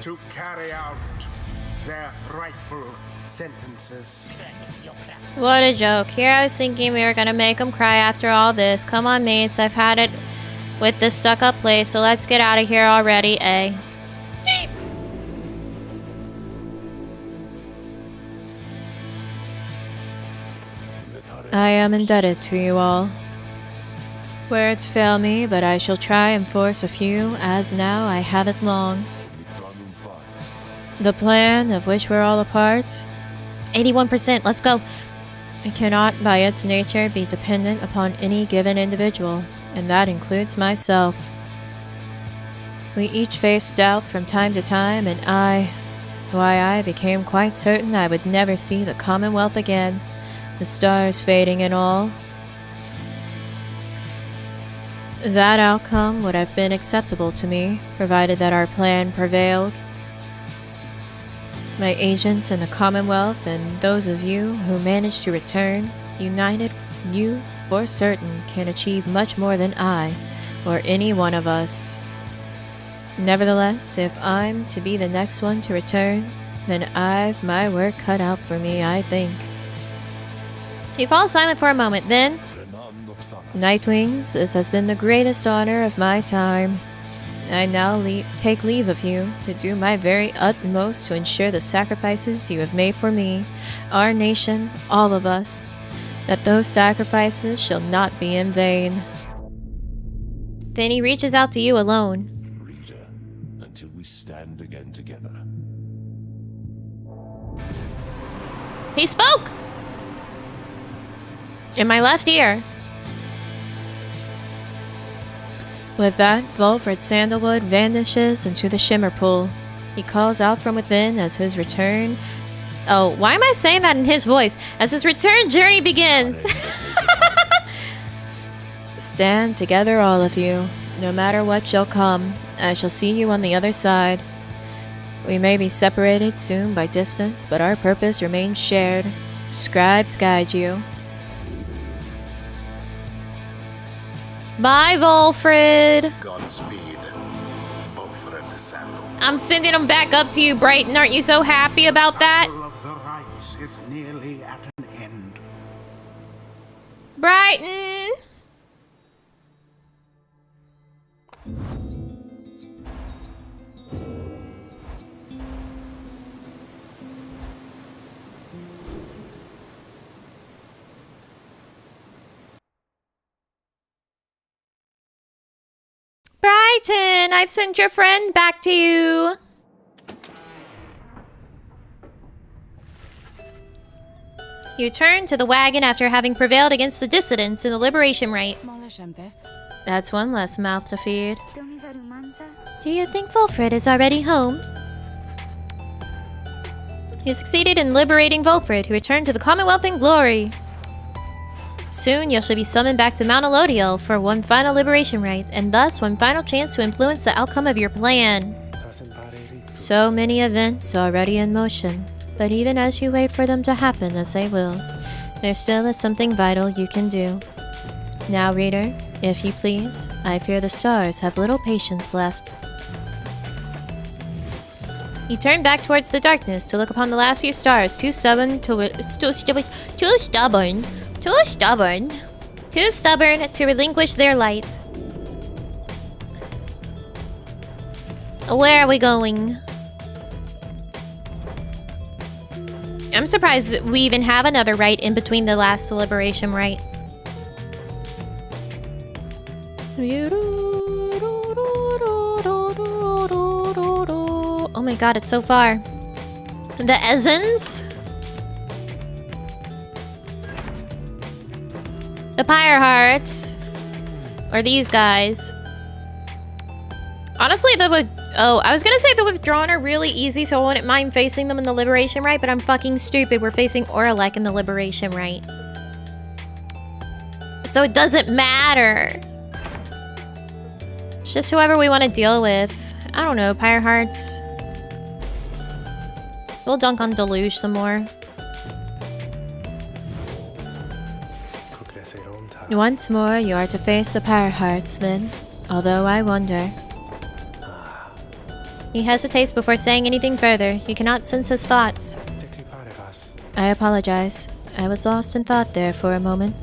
to carry out their rightful sentences. What a joke. Here I was thinking we were gonna make them cry after all this. Come on, mates. I've had it with this stuck-up place, so let's get out of here already, eh? I am indebted to you all. Words fail me, but I shall try and force a few, as now I have it long. The plan of which we're all a part, 81%, let's go. it cannot by its nature be dependent upon any given individual, and that includes myself. We each face doubt from time to time, and I became quite certain I would never see the Commonwealth again, the stars fading and all. That outcome would have been acceptable to me, provided that our plan prevailed. My agents in the Commonwealth and those of you who managed to return, united, you, for certain, can achieve much more than I, or any one of us. Nevertheless, if I'm to be the next one to return, then I've my work cut out for me, I think. He falls silent for a moment, then... Nightwings, this has been the greatest honor of my time. I now take leave of you to do my very utmost to ensure the sacrifices you have made for me, our nation, all of us, that those sacrifices shall not be in vain. Then he reaches out to you alone. Reader, until we stand again together. He spoke! In my left ear. With that, Volfred Sandalwood vanishes into the shimmer pool. He calls out from within as his return... Oh, why am I saying that in his voice? As his return journey begins. Stand together, all of you. No matter what shall come, I shall see you on the other side. We may be separated soon by distance, but our purpose remains shared. Scribes guide you. Bye, Volfred. Godspeed, Volfred Sandal. I'm sending him back up to you, Brighton. Aren't you so happy about that? Cycle of the rites is nearly at an end. Brighton! Brighton, I've sent your friend back to you. You turn to the wagon after having prevailed against the dissidents in the liberation rite. That's one less mouth to feed. Do you think Volfred is already home? You succeeded in liberating Volfred, who returned to the Commonwealth in glory. Soon you shall be summoned back to Mount Elodiel for one final liberation rite, and thus one final chance to influence the outcome of your plan. So many events already in motion, but even as you wait for them to happen, as they will, there still is something vital you can do. Now, reader, if you please, I fear the stars have little patience left. You turn back towards the darkness to look upon the last few stars, too stubborn to relinquish their light. Where are we going? I'm surprised that we even have another rite in between the last liberation rite. Oh my god, it's so far. The Ezens? The Pyre Hearts. Or these guys. Honestly, I was gonna say the Withdrawn are really easy, so I wouldn't mind facing them in the Liberation Rite, but I'm fucking stupid. We're facing Orlak in the Liberation Rite. So it doesn't matter. It's just whoever we want to deal with. I don't know, Pyre Hearts. We'll dunk on Deluge some more. Once more, you are to face the Pyre Hearts, then. Although I wonder... He hesitates before saying anything further. You cannot sense his thoughts. I apologize. I was lost in thought there for a moment.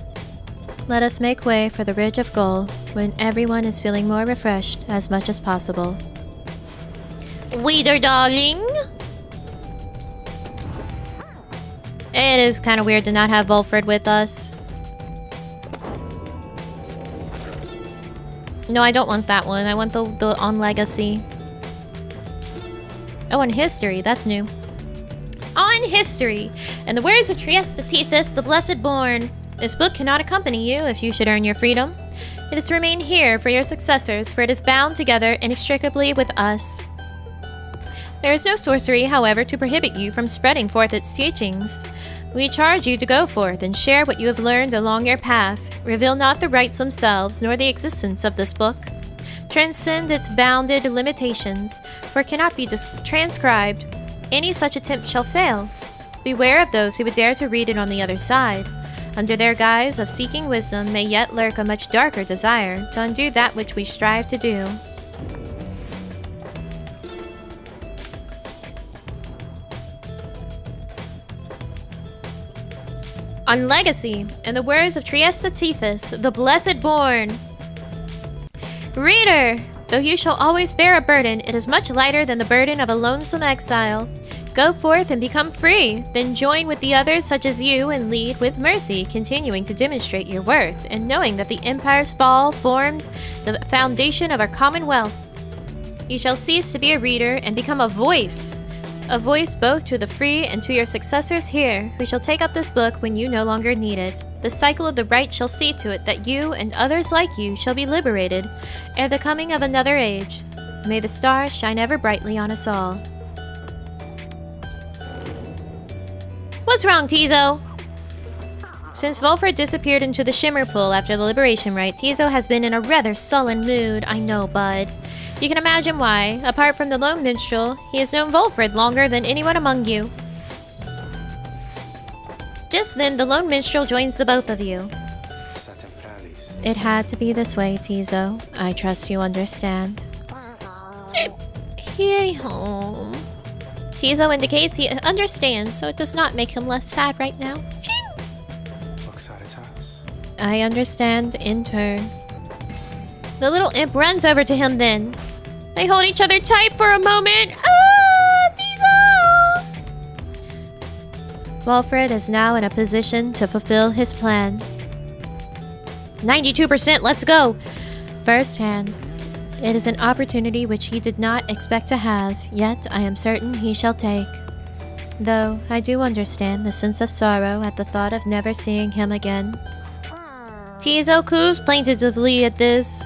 Let us make way for the Ridge of Gold, when everyone is feeling more refreshed as much as possible. Weeder, darling! It is kind of weird to not have Volfred with us. No, I don't want that one. I want the on legacy. Oh, on history. That's new. On history. And the words of Trieste Tethys, the Blessed Born. This book cannot accompany you if you should earn your freedom. It is to remain here for your successors, for it is bound together inextricably with us. There is no sorcery, however, to prohibit you from spreading forth its teachings. We charge you to go forth and share what you have learned along your path. Reveal not the rites themselves, nor the existence of this book. Transcend its bounded limitations, for it cannot be transcribed. Any such attempt shall fail. Beware of those who would dare to read it on the other side. Under their guise of seeking wisdom may yet lurk a much darker desire to undo that which we strive to do. On legacy, in the words of Trieste Tethys, the Blessed Born. Reader, though you shall always bear a burden, it is much lighter than the burden of a lonesome exile. Go forth and become free, then join with the others such as you and lead with mercy, continuing to demonstrate your worth, and knowing that the empire's fall formed the foundation of our commonwealth. You shall cease to be a reader and become a voice both to the free and to your successors here, who shall take up this book when you no longer need it. The cycle of the rite shall see to it that you and others like you shall be liberated ere the coming of another age. May the stars shine ever brightly on us all. What's wrong, Tizo? Since Volfred disappeared into the Shimmer Pool after the Liberation Rite, Tizo has been in a rather sullen mood. I know, bud. You can imagine why. Apart from the Lone Minstrel, he has known Volfred longer than anyone among you. Just then, the Lone Minstrel joins the both of you. It had to be this way, Tizo. I trust you understand. Here home. Tizo indicates he understands, so it does not make him less sad right now. I understand in turn. The little imp runs over to him then. They hold each other tight for a moment. Ah, Tizo! Volfred is now in a position to fulfill his plan. 92%, let's go! First hand. It is an opportunity which he did not expect to have, yet I am certain he shall take. Though I do understand the sense of sorrow at the thought of never seeing him again. Tizo coos plaintively at this.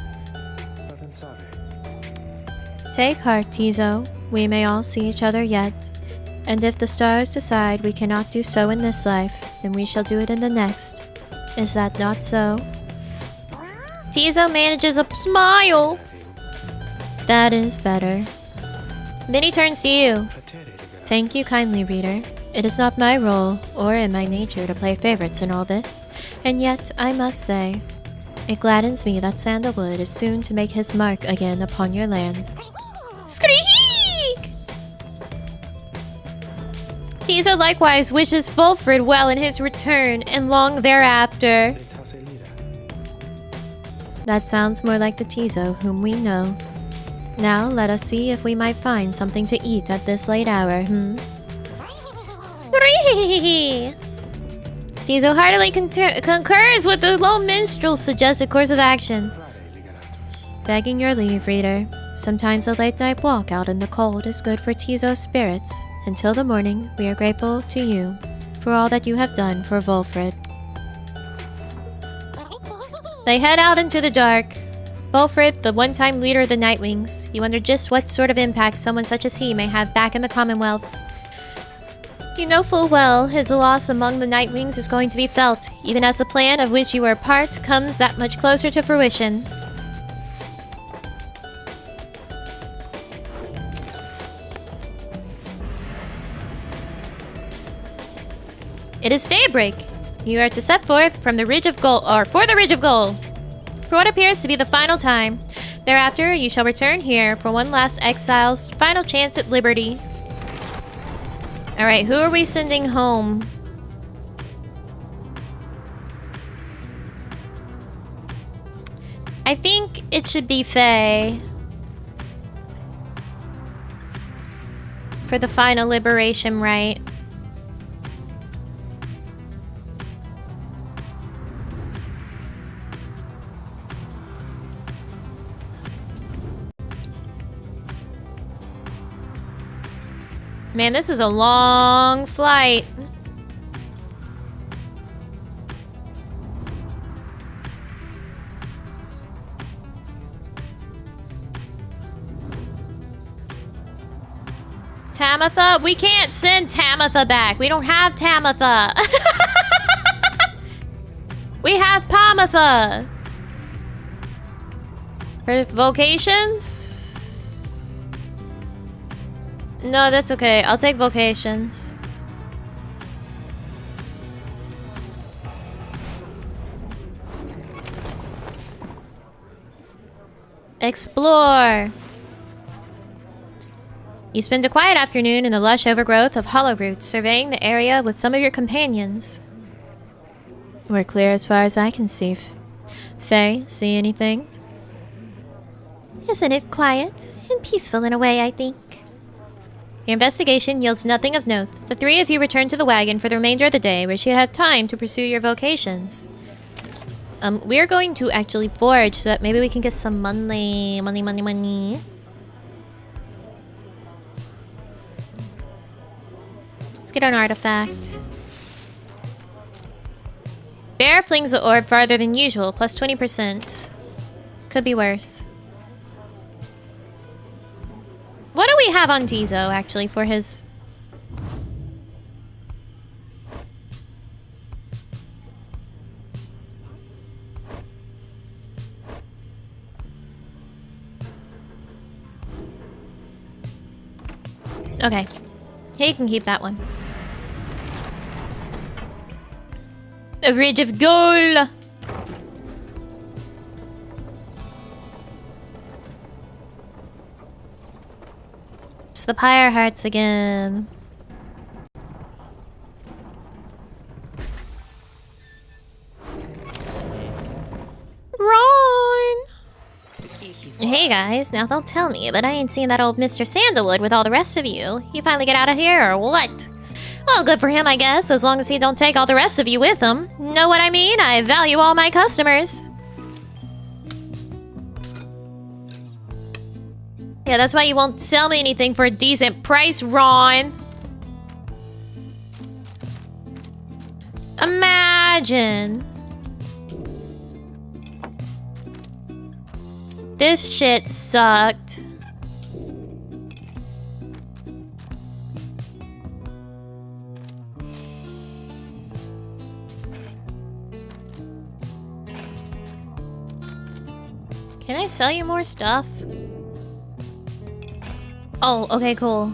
Take heart, Tizo. We may all see each other yet. And if the stars decide we cannot do so in this life, then we shall do it in the next. Is that not so? Tizo manages a smile. That is better. Then he turns to you. Thank you kindly, reader. It is not my role, or in my nature to play favorites in all this, and yet I must say, it gladdens me that Sandalwood is soon to make his mark again upon your land. Skreek! Tizo likewise wishes Volfred well in his return, and long thereafter. That sounds more like the Tizo whom we know. Now let us see if we might find something to eat at this late hour, Tizo heartily concurs with the Lone Minstrel's suggested course of action. Begging your leave, reader. Sometimes a late night walk out in the cold is good for Tizo's spirits. Until the morning, we are grateful to you for all that you have done for Volfred. They head out into the dark. Volfred, the one-time leader of the Nightwings, you wonder just what sort of impact someone such as he may have back in the Commonwealth. You know full well his loss among the Nightwings is going to be felt, even as the plan of which you are a part comes that much closer to fruition. It is daybreak. You are to set forth from the Ridge of Gold, or for the Ridge of Gold, for what appears to be the final time. Thereafter, you shall return here for one last exile's final chance at liberty. Alright, who are we sending home? I think it should be Faye. For the final liberation rite. Man, this is a long flight. Tamitha? We can't send Tamitha back. We don't have Tamitha. We have Pamitha. Her vocations? No, that's okay. I'll take vocations. Explore. You spend a quiet afternoon in the lush overgrowth of hollow roots, surveying the area with some of your companions. We're clear as far as I can see. Faye, see anything? Isn't it quiet and peaceful in a way, I think? Your investigation yields nothing of note. The three of you return to the wagon for the remainder of the day, where you have time to pursue your vocations. We're going to actually forge so that maybe we can get some money. Money. Let's get an artifact. Bear flings the orb farther than usual, plus 20%. Could be worse. What do we have on Tizo, actually, for his... Okay. He can keep that one. A ridge of gold! It's the Pyre hearts again. Ron! Hey guys, now don't tell me, but I ain't seen that old Mr. Sandalwood with all the rest of you. You finally get out of here, or what? Well, good for him, I guess, as long as he don't take all the rest of you with him. Know what I mean? I value all my customers. Yeah, that's why you won't sell me anything for a decent price, Ron. Imagine. This shit sucked. Can I sell you more stuff? Oh, okay, cool.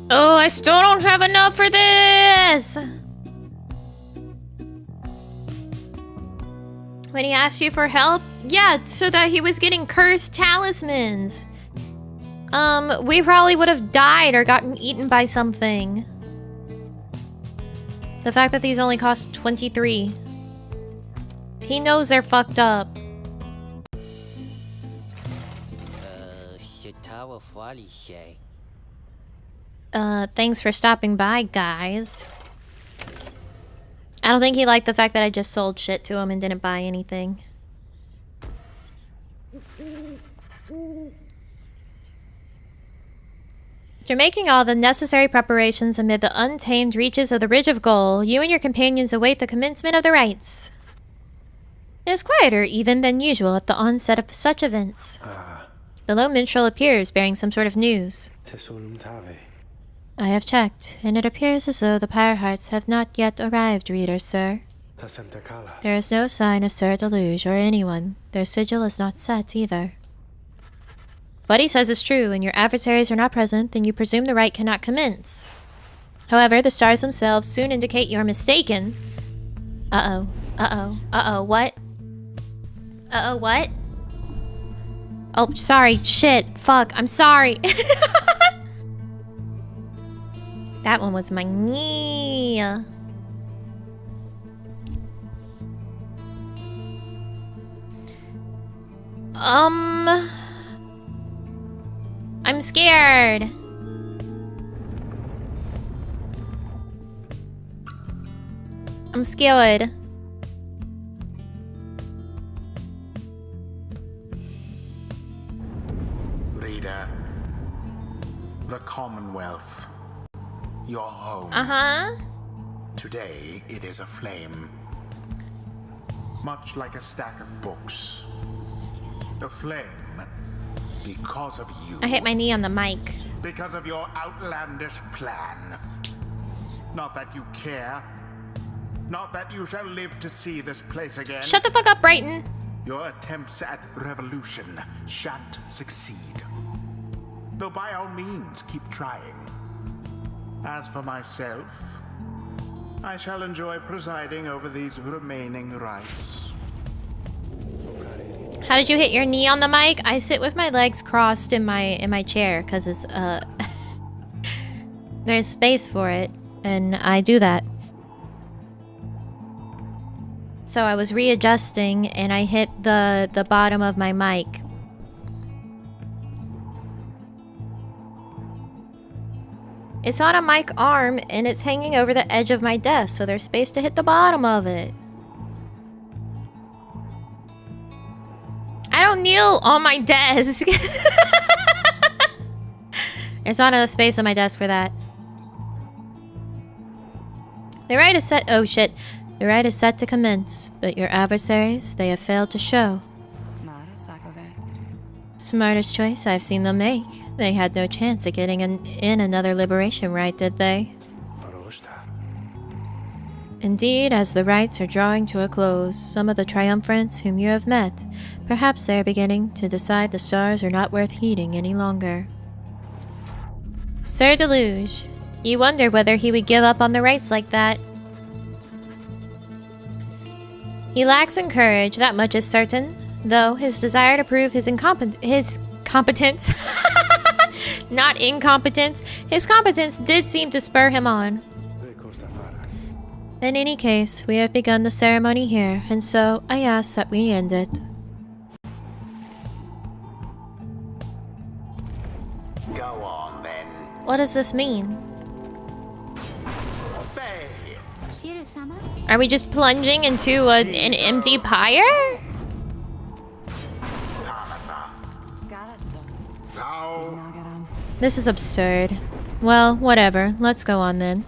Oh, I still don't have enough for this! When he asked you for help? Yeah, so that he was getting cursed talismans. We probably would have died or gotten eaten by something. The fact that these only cost 23. He knows they're fucked up. Thanks for stopping by, guys. I don't think he liked the fact that I just sold shit to him and didn't buy anything. After making all the necessary preparations amid the untamed reaches of the Ridge of Gold, you and your companions await the commencement of the rites. It is quieter even than usual at the onset of such events. The lone minstrel appears bearing some sort of news. I have checked, and it appears as though the Pyre hearts have not yet arrived, reader, sir. There is no sign of Sir Deluge or anyone. Their sigil is not set either. What he says is true, and your adversaries are not present, then you presume the rite cannot commence. However, the stars themselves soon indicate you're mistaken. Uh-oh. Uh-oh. Uh-oh. What? Uh-oh, what? Oh, sorry. Shit. Fuck. I'm sorry. That one was my knee. I'm scared. I'm scared. Reader, the Commonwealth, your home. Uh-huh. Today it is aflame. Much like a stack of books. Aflame because of you. I hit my knee on the mic. Because of your outlandish plan. Not that you care. Not that you shall live to see this place again. Shut the fuck up, Brighton. Your attempts at revolution shan't succeed. Though by all means, keep trying. As for myself, I shall enjoy presiding over these remaining rites. How did you hit your knee on the mic? I sit with my legs crossed in my chair because it's there's space for it, and I do that. So I was readjusting and I hit the bottom of my mic. It's on a mic arm and it's hanging over the edge of my desk, so there's space to hit the bottom of it. I don't kneel on my desk. There's not enough space on my desk for that. The rite is set. Oh shit. The rite is set to commence, but your adversaries, they have failed to show. Smartest choice I've seen them make. They had no chance of getting in another liberation rite, did they? Indeed, as the rites are drawing to a close, some of the triumphants whom you have met, perhaps they are beginning to decide the stars are not worth heeding any longer. Sir Deluge, you wonder whether he would give up on the rites like that. He lacks in courage, that much is certain, though his desire to prove his competence, not incompetence, his competence did seem to spur him on. In any case, we have begun the ceremony here, and so I ask that we end it. Go on then. What does this mean? Faye. Are we just plunging into an empty pyre? Now. This is absurd. Well, whatever. Let's go on then.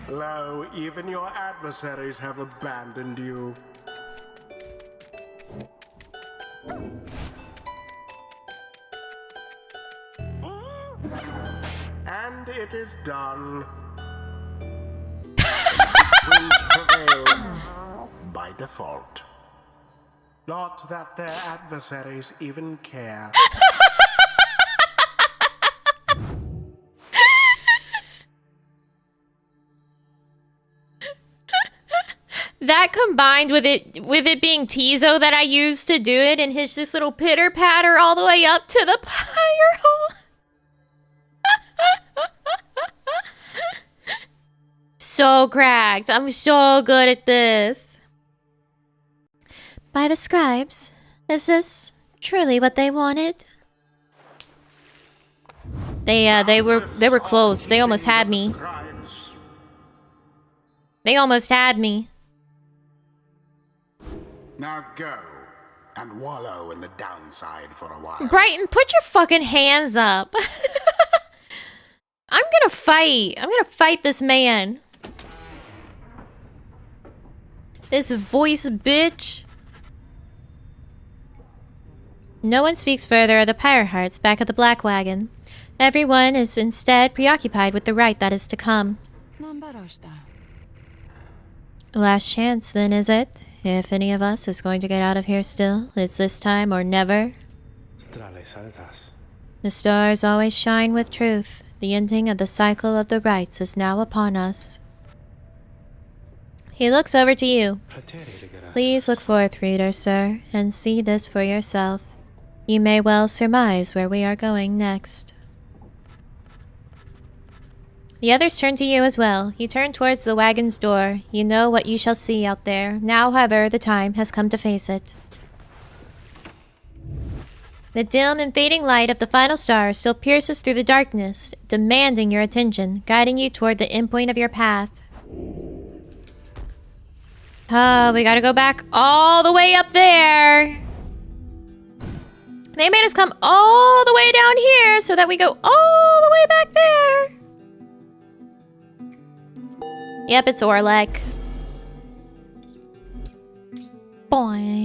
Lo, even your adversaries have abandoned you. And it is done. Wins prevail by default. Not that their adversaries even care. That combined with it being Tizo that I used to do it, and his just little pitter patter all the way up to the pyre hole. So cracked. I'm so good at this. By the scribes, is this truly what they wanted? They were close. They almost had me. They almost had me. Now go and wallow in the downside for a while. Brighton, put your fucking hands up. I'm gonna fight. I'm gonna fight this man. This voice bitch. No one speaks further of the Pyre hearts back at the Black Wagon. Everyone is instead preoccupied with the rite that is to come. Last chance, then, is it? If any of us is going to get out of here still, it's this time or never. The stars always shine with truth. The ending of the cycle of the rites is now upon us. He looks over to you. Please look forth, reader, sir, and see this for yourself. You may well surmise where we are going next. The others turn to you as well. You turn towards the wagon's door. You know what you shall see out there. Now, however, the time has come to face it. The dim and fading light of the final star still pierces through the darkness, demanding your attention, guiding you toward the endpoint of your path. Oh, we gotta go back all the way up there. They made us come all the way down here so that we go all the way back there. Yep, it's Orlak. Boy.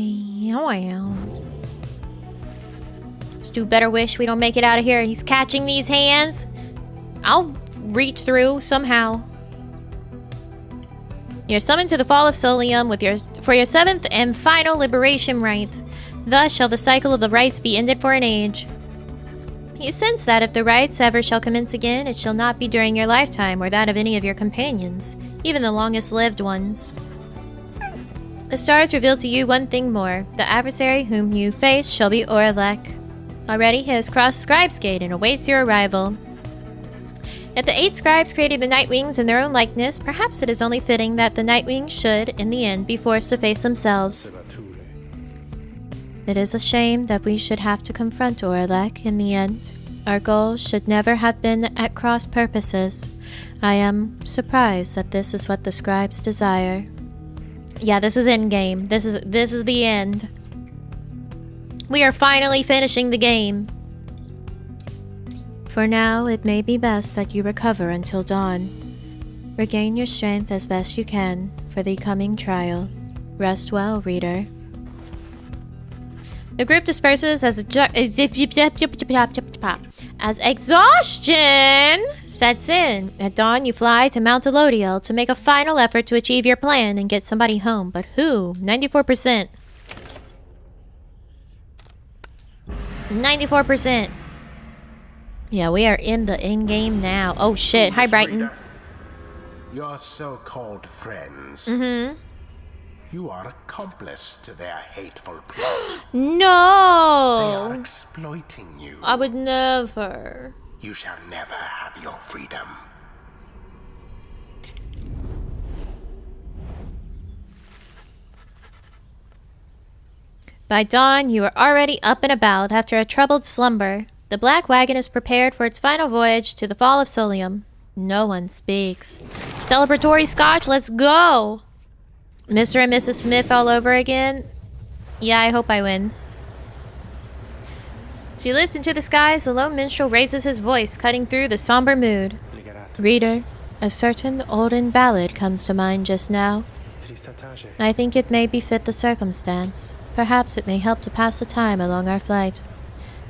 Stu better wish we don't make it out of here. He's catching these hands. I'll reach through somehow. You're summoned to the Fall of Solium for your 7th and final liberation rite. Thus shall the cycle of the rites be ended for an age. You sense that if the rites ever shall commence again, it shall not be during your lifetime or that of any of your companions, even the longest-lived ones. The stars reveal to you one thing more. The adversary whom you face shall be Orlak. Already he has crossed Scribe's gate and awaits your arrival. If the 8 scribes created the Nightwings in their own likeness, perhaps it is only fitting that the Nightwings should, in the end, be forced to face themselves. It is a shame that we should have to confront Orlak in the end. Our goals should never have been at cross purposes. I am surprised that this is what the scribes desire. Yeah, this is endgame. This is the end. We are finally finishing the game. For now, it may be best that you recover until dawn. Regain your strength as best you can for the coming trial. Rest well, reader. The group disperses as exhaustion sets in. At dawn, you fly to Mount Elodiel to make a final effort to achieve your plan and get somebody home. But who? 94%. 94%. Yeah, we are in the end game now. Oh shit. Hi, Brighton. Your so-called friends. You are accomplice to their hateful plot. No! They are exploiting you. I would never. You shall never have your freedom. By dawn, you are already up and about after a troubled slumber. The black wagon is prepared for its final voyage to the Fall of Solium. No one speaks. Celebratory scotch, let's go! Mr. and Mrs. Smith all over again? Yeah, I hope I win. As you lift into the skies, the lone minstrel raises his voice, cutting through the somber mood. Reader, a certain olden ballad comes to mind just now. I think it may befit the circumstance. Perhaps it may help to pass the time along our flight.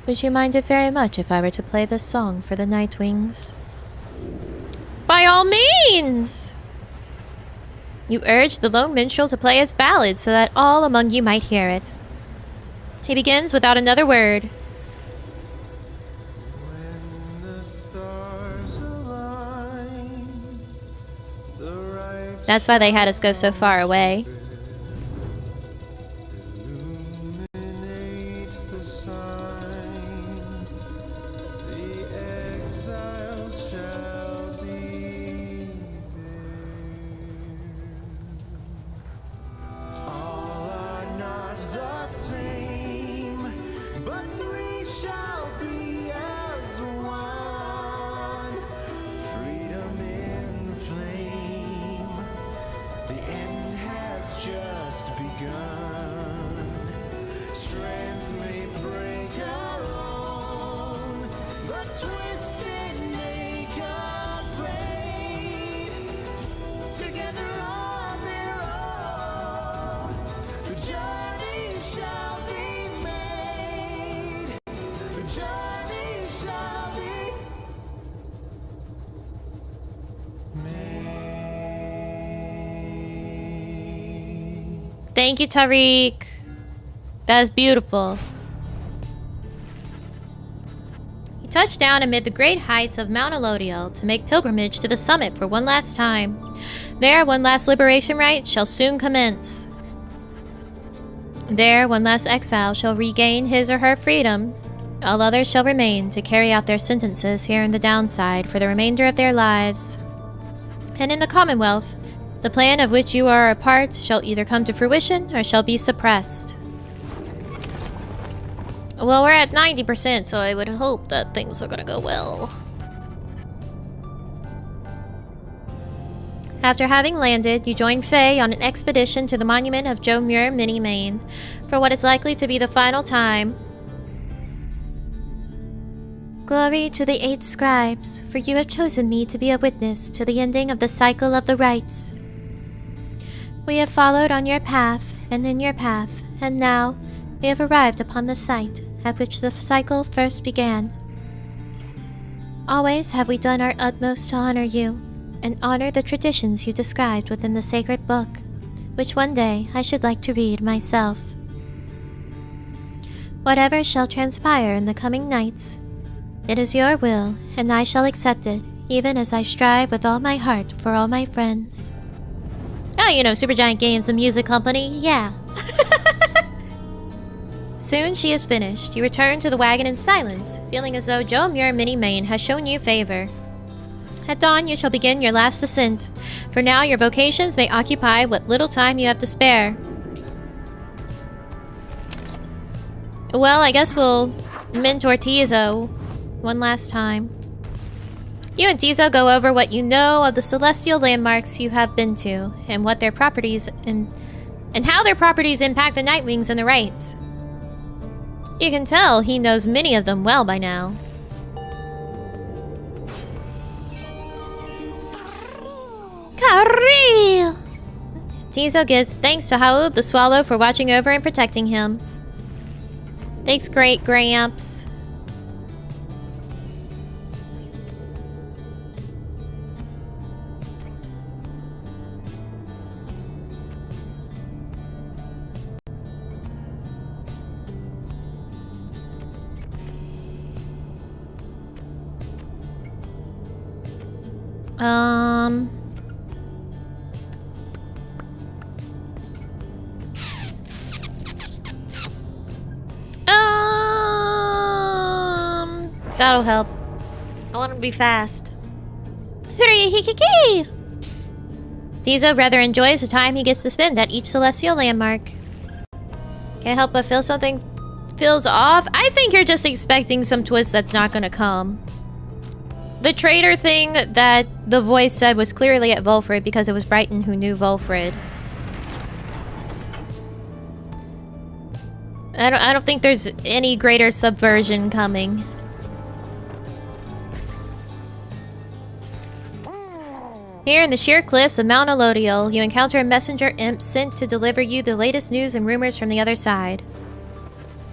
Would you mind it very much if I were to play this song for the Nightwings? By all means! You urge the lone minstrel to play his ballad so that all among you might hear it. He begins without another word. That's why they had us go so far away. Thank you, Tariq. That is beautiful. You touch down amid the great heights of Mount Elodiel to make pilgrimage to the summit for one last time. There, one last liberation rite shall soon commence. There, one last exile shall regain his or her freedom. All others shall remain to carry out their sentences here in the downside for the remainder of their lives. And in the commonwealth, the plan of which you are a part shall either come to fruition or shall be suppressed. Well, we're at 90%, so I would hope that things are gonna go well. After having landed, you join Faye on an expedition to the monument of Joe Muir, Mini Maine, for what is likely to be the final time. Glory to the 8 scribes, for you have chosen me to be a witness to the ending of the cycle of the rites. We have followed on your path, and in your path, and now we have arrived upon the site at which the cycle first began. Always have we done our utmost to honor you, and honor the traditions you described within the sacred book, which one day I should like to read myself. Whatever shall transpire in the coming nights, it is your will, and I shall accept it, even as I strive with all my heart for all my friends. Oh, you know, Supergiant Games, the music company, yeah. Soon she is finished. You return to the wagon in silence, feeling as though Joe Muir, Mini Maine has shown you favor. At dawn, you shall begin your last ascent. For now, your vocations may occupy what little time you have to spare. Well, I guess we'll mentor Tizo one last time. You and Tizo go over what you know of the celestial landmarks you have been to, and what their properties and how their properties impact the Nightwings and the rites. You can tell he knows many of them well by now. Carril! Tizo gives thanks to Haub the Swallow for watching over and protecting him. Thanks, Great Gramps. That'll help. I want to be fast. Hurry-hee-hee-hee! Tizo rather enjoys the time he gets to spend at each celestial landmark. Can't help but feel something feels off. I think you're just expecting some twist that's not gonna come. The traitor thing that the voice said was clearly at Volfred because it was Brighton who knew Volfred. I don't think there's any greater subversion coming. Here in the sheer cliffs of Mount Elodiel, you encounter a messenger imp sent to deliver you the latest news and rumors from the other side.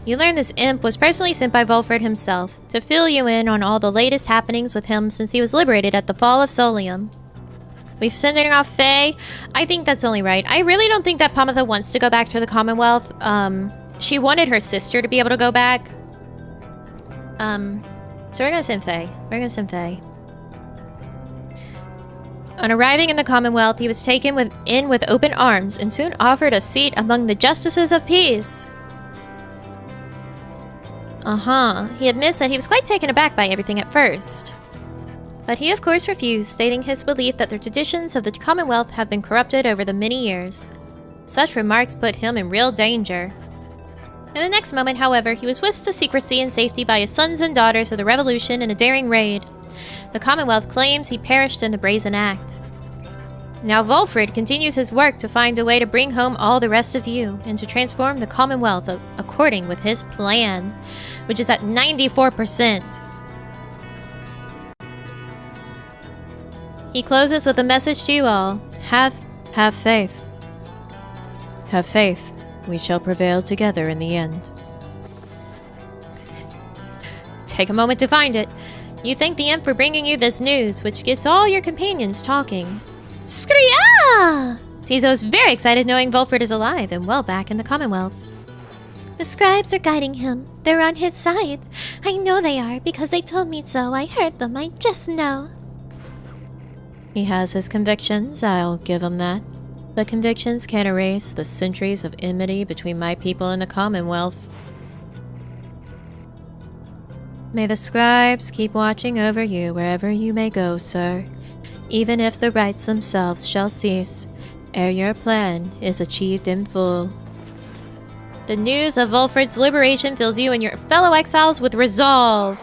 You learn this imp was personally sent by Volfred himself, to fill you in on all the latest happenings with him since he was liberated at the fall of Solium. We've sending off Faye. I think that's only right. I really don't think that Pamatha wants to go back to the Commonwealth. She wanted her sister to be able to go back. So we're gonna send Faye. We're gonna send Faye. On arriving in the Commonwealth, he was taken in with open arms and soon offered a seat among the Justices of Peace. He admits that he was quite taken aback by everything at first. But he of course refused, stating his belief that the traditions of the Commonwealth have been corrupted over the many years. Such remarks put him in real danger. In the next moment, however, he was whisked to secrecy and safety by his sons and daughters of the Revolution in a daring raid. The Commonwealth claims he perished in the brazen act. Now Volfred continues his work to find a way to bring home all the rest of you and to transform the Commonwealth according with his plan, which is at 94%. He closes with a message to you all. Have faith. Have faith. We shall prevail together in the end. Take a moment to find it. You thank the imp for bringing you this news, which gets all your companions talking. Scria! Tizo is very excited knowing Volfred is alive and well back in the Commonwealth. The scribes are guiding him. They're on his side. I know they are because they told me so. I heard them. I just know. He has his convictions, I'll give him that. But convictions can't erase the centuries of enmity between my people and the Commonwealth. May the scribes keep watching over you wherever you may go, sir, even if the rites themselves shall cease, ere your plan is achieved in full. The news of Volfred's liberation fills you and your fellow exiles with resolve.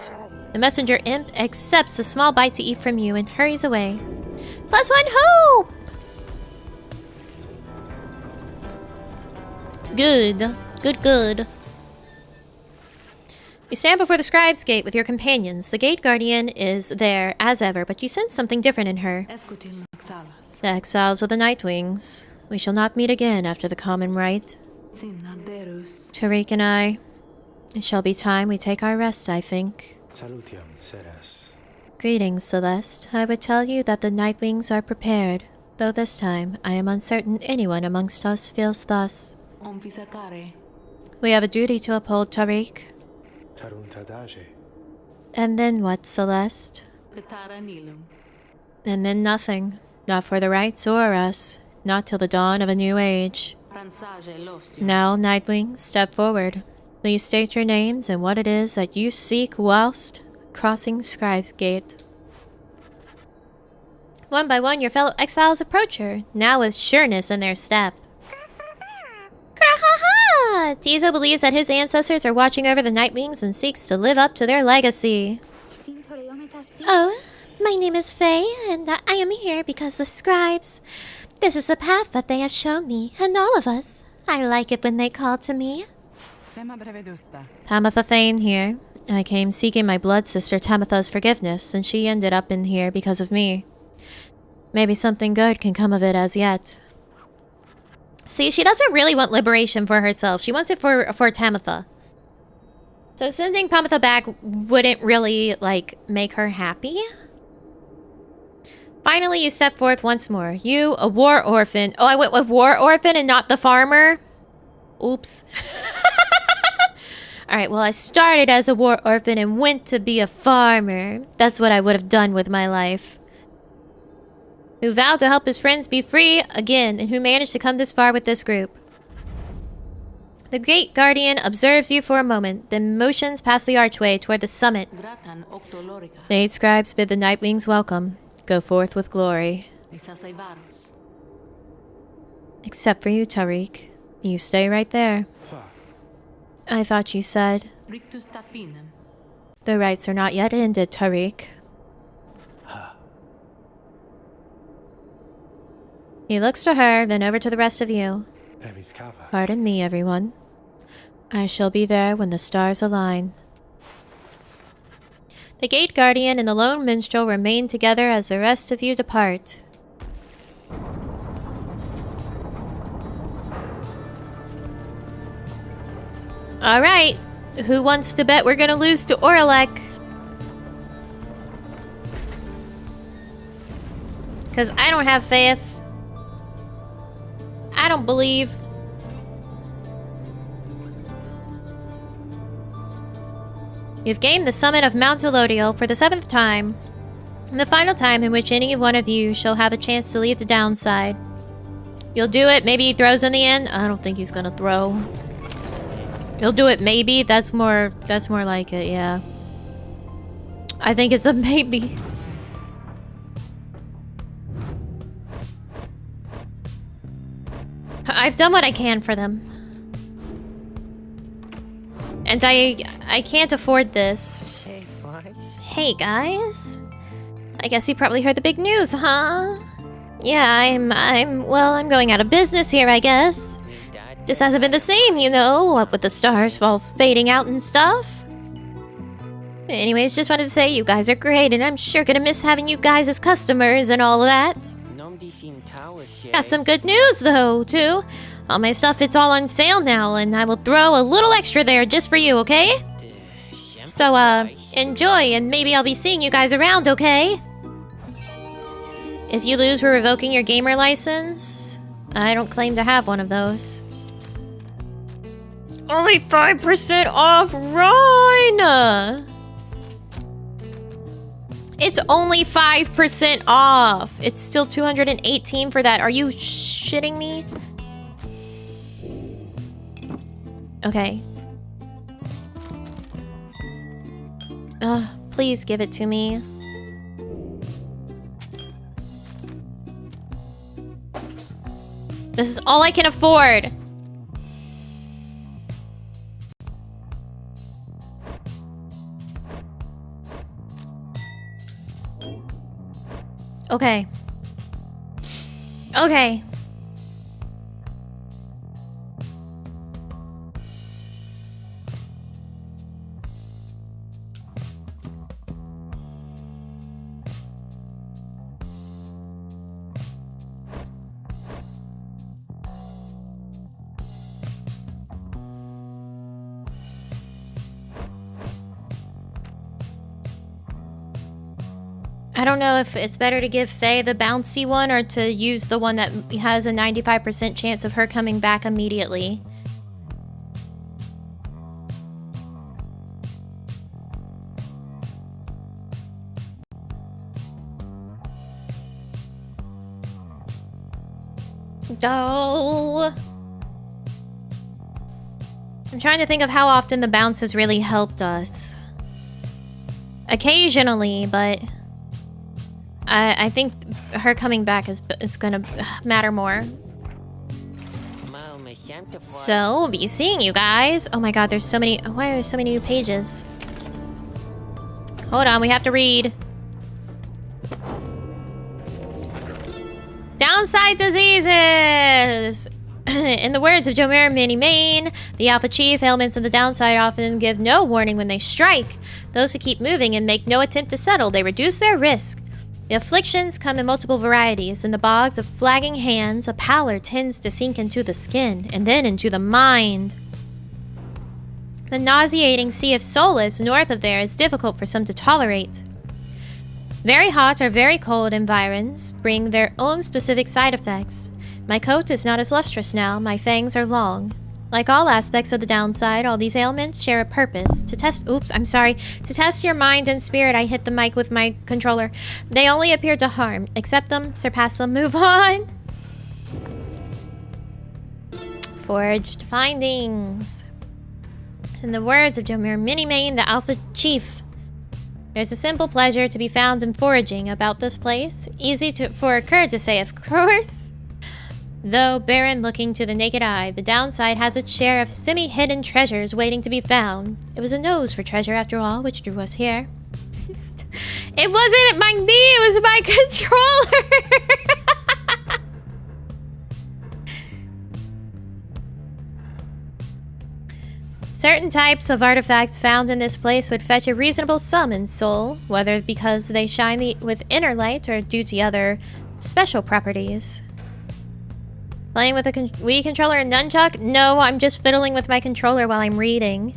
The messenger imp accepts a small bite to eat from you and hurries away. +1 hope! Good. Good. You stand before the Scribe's gate with your companions. The gate guardian is there, as ever, but you sense something different in her. The exiles of the Nightwings. We shall not meet again after the common rite. Tariq and I. It shall be time we take our rest, I think. Greetings, Celeste. I would tell you that the Nightwings are prepared, though this time I am uncertain anyone amongst us feels thus. We have a duty to uphold, Tariq. And then what, Celeste? And then nothing. Not for the rites or us. Not till the dawn of a new age. Now, Nightwing, step forward. Please state your names and what it is that you seek whilst crossing Scribe Gate. One by one, your fellow exiles approach her, now with sureness in their step. Krahaha! Tizo believes that his ancestors are watching over the Nightwings and seeks to live up to their legacy. Oh, my name is Faye, and I am here because the scribes... This is the path that they have shown me, and all of us. I like it when they call to me. Tamitha Thane here. I came seeking my blood sister Tamitha's forgiveness, and she ended up in here because of me. Maybe something good can come of it as yet. See, she doesn't really want liberation for herself. She wants it for Tamitha. So sending Tamitha back wouldn't really, like, make her happy. Finally, you step forth once more. You, a war orphan. Oh, I went with war orphan and not the farmer? Oops. Alright, well, I started as a war orphan and went to be a farmer. That's what I would have done with my life. Who vowed to help his friends be free again, and who managed to come this far with this group. The Great Guardian observes you for a moment, then motions past the archway toward the summit. The 8 scribes bid the Nightwings welcome. Go forth with glory. Except for you, Tariq. You stay right there. I thought you said... The rites are not yet ended, Tariq. He looks to her, then over to the rest of you. Pardon me, everyone. I shall be there when the stars align. The Gate Guardian and the Lone Minstrel remain together as the rest of you depart. Alright, who wants to bet we're gonna lose to Orlak? Because I don't have faith. I don't believe. You've gained the summit of Mount Elodiel for the 7th time, and the final time in which any one of you shall have a chance to leave the downside. You'll do it, maybe he throws in the end. I don't think he's gonna throw. You'll do it, maybe. That's more like it, yeah. I think it's a maybe. I've done what I can for them. And I can't afford this. Hey guys. I guess you probably heard the big news, huh? Yeah, I'm going out of business here, I guess. Just hasn't been the same, you know, what with the stars all fading out and stuff. Anyways, just wanted to say you guys are great, and I'm sure gonna miss having you guys as customers and all of that. Got some good news, though, too. All my stuff, it's all on sale now, and I will throw a little extra there just for you, okay? So, enjoy, and maybe I'll be seeing you guys around, okay? If you lose, we're revoking your gamer license. I don't claim to have one of those. Only 5% off, Ryan! It's only 5% off. It's still $218 for that. Are you shitting me? Okay. Please give it to me. This is all I can afford. Okay. Okay. I don't know if it's better to give Faye the bouncy one or to use the one that has a 95% chance of her coming back immediately. Oh. I'm trying to think of how often the bounce has really helped us. Occasionally, but I think her coming back is gonna matter more. So, we'll be seeing you guys. Oh my god, there's so many. Why are there so many new pages? Hold on, we have to read. Downside diseases! In the words of Jomir Mini-Main, the Alpha Chief, ailments of the downside often give no warning when they strike. Those who keep moving and make no attempt to settle, they reduce their risk. The afflictions come in multiple varieties. In the bogs of flagging hands, a pallor tends to sink into the skin, and then into the mind. The nauseating Sea of Solace north of there is difficult for some to tolerate. Very hot or very cold environs bring their own specific side effects. My coat is not as lustrous now, my fangs are long. Like all aspects of the downside, all these ailments share a purpose. To test your mind and spirit. I hit the mic with my controller. They only appear to harm. Accept them, surpass them, move on. Forged findings. In the words of Jomir Mini-Main, the Alpha Chief. There's a simple pleasure to be found in foraging about this place. Easy for a Kurd to say, of course. Though barren looking to the naked eye, the downside has its share of semi-hidden treasures waiting to be found. It was a nose for treasure after all, which drew us here. It wasn't my knee, it was my controller! Certain types of artifacts found in this place would fetch a reasonable sum in soul, whether because they shine with inner light or due to other special properties. Playing with a Wii controller and nunchuck? No, I'm just fiddling with my controller while I'm reading.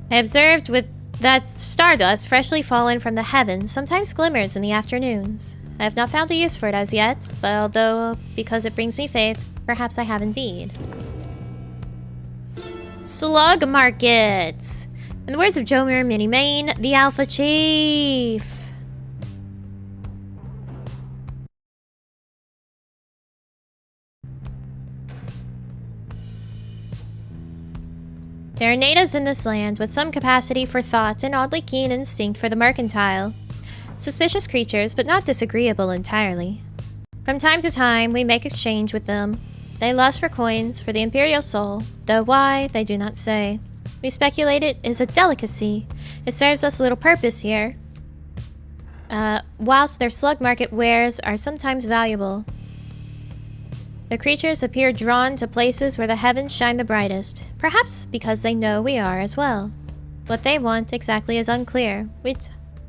I observed with that stardust freshly fallen from the heavens sometimes glimmers in the afternoons. I have not found a use for it as yet, but although because it brings me faith, perhaps I have indeed. Slug markets. In the words of Jomir Mini-Main, the Alpha Chief. There are natives in this land with some capacity for thought and oddly keen instinct for the mercantile. Suspicious creatures, but not disagreeable entirely. From time to time, we make exchange with them. They lust for coins for the imperial soul, though why, they do not say. We speculate it is a delicacy. It serves us little purpose here. Whilst their slug market wares are sometimes valuable. The creatures appear drawn to places where the heavens shine the brightest, perhaps because they know we are as well. What they want exactly is unclear. We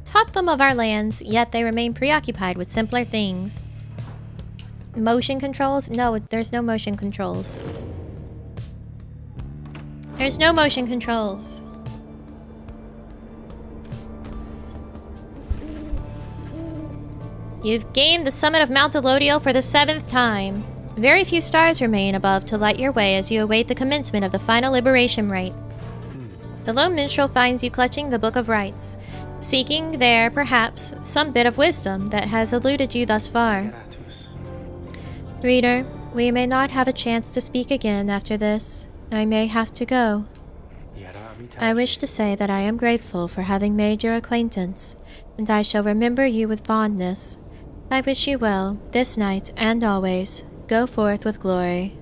taught them of our lands, yet they remain preoccupied with simpler things. Motion controls? No, there's no motion controls. There's no motion controls. You've gained the summit of Mount Elodiel for the 7th time. Very few stars remain above to light your way as you await the commencement of the final liberation rite. The lone minstrel finds you clutching the Book of Rites, seeking there, perhaps, some bit of wisdom that has eluded you thus far. Reader, we may not have a chance to speak again after this. I may have to go. I wish to say that I am grateful for having made your acquaintance, and I shall remember you with fondness. I wish you well, this night and always. Go forth with glory.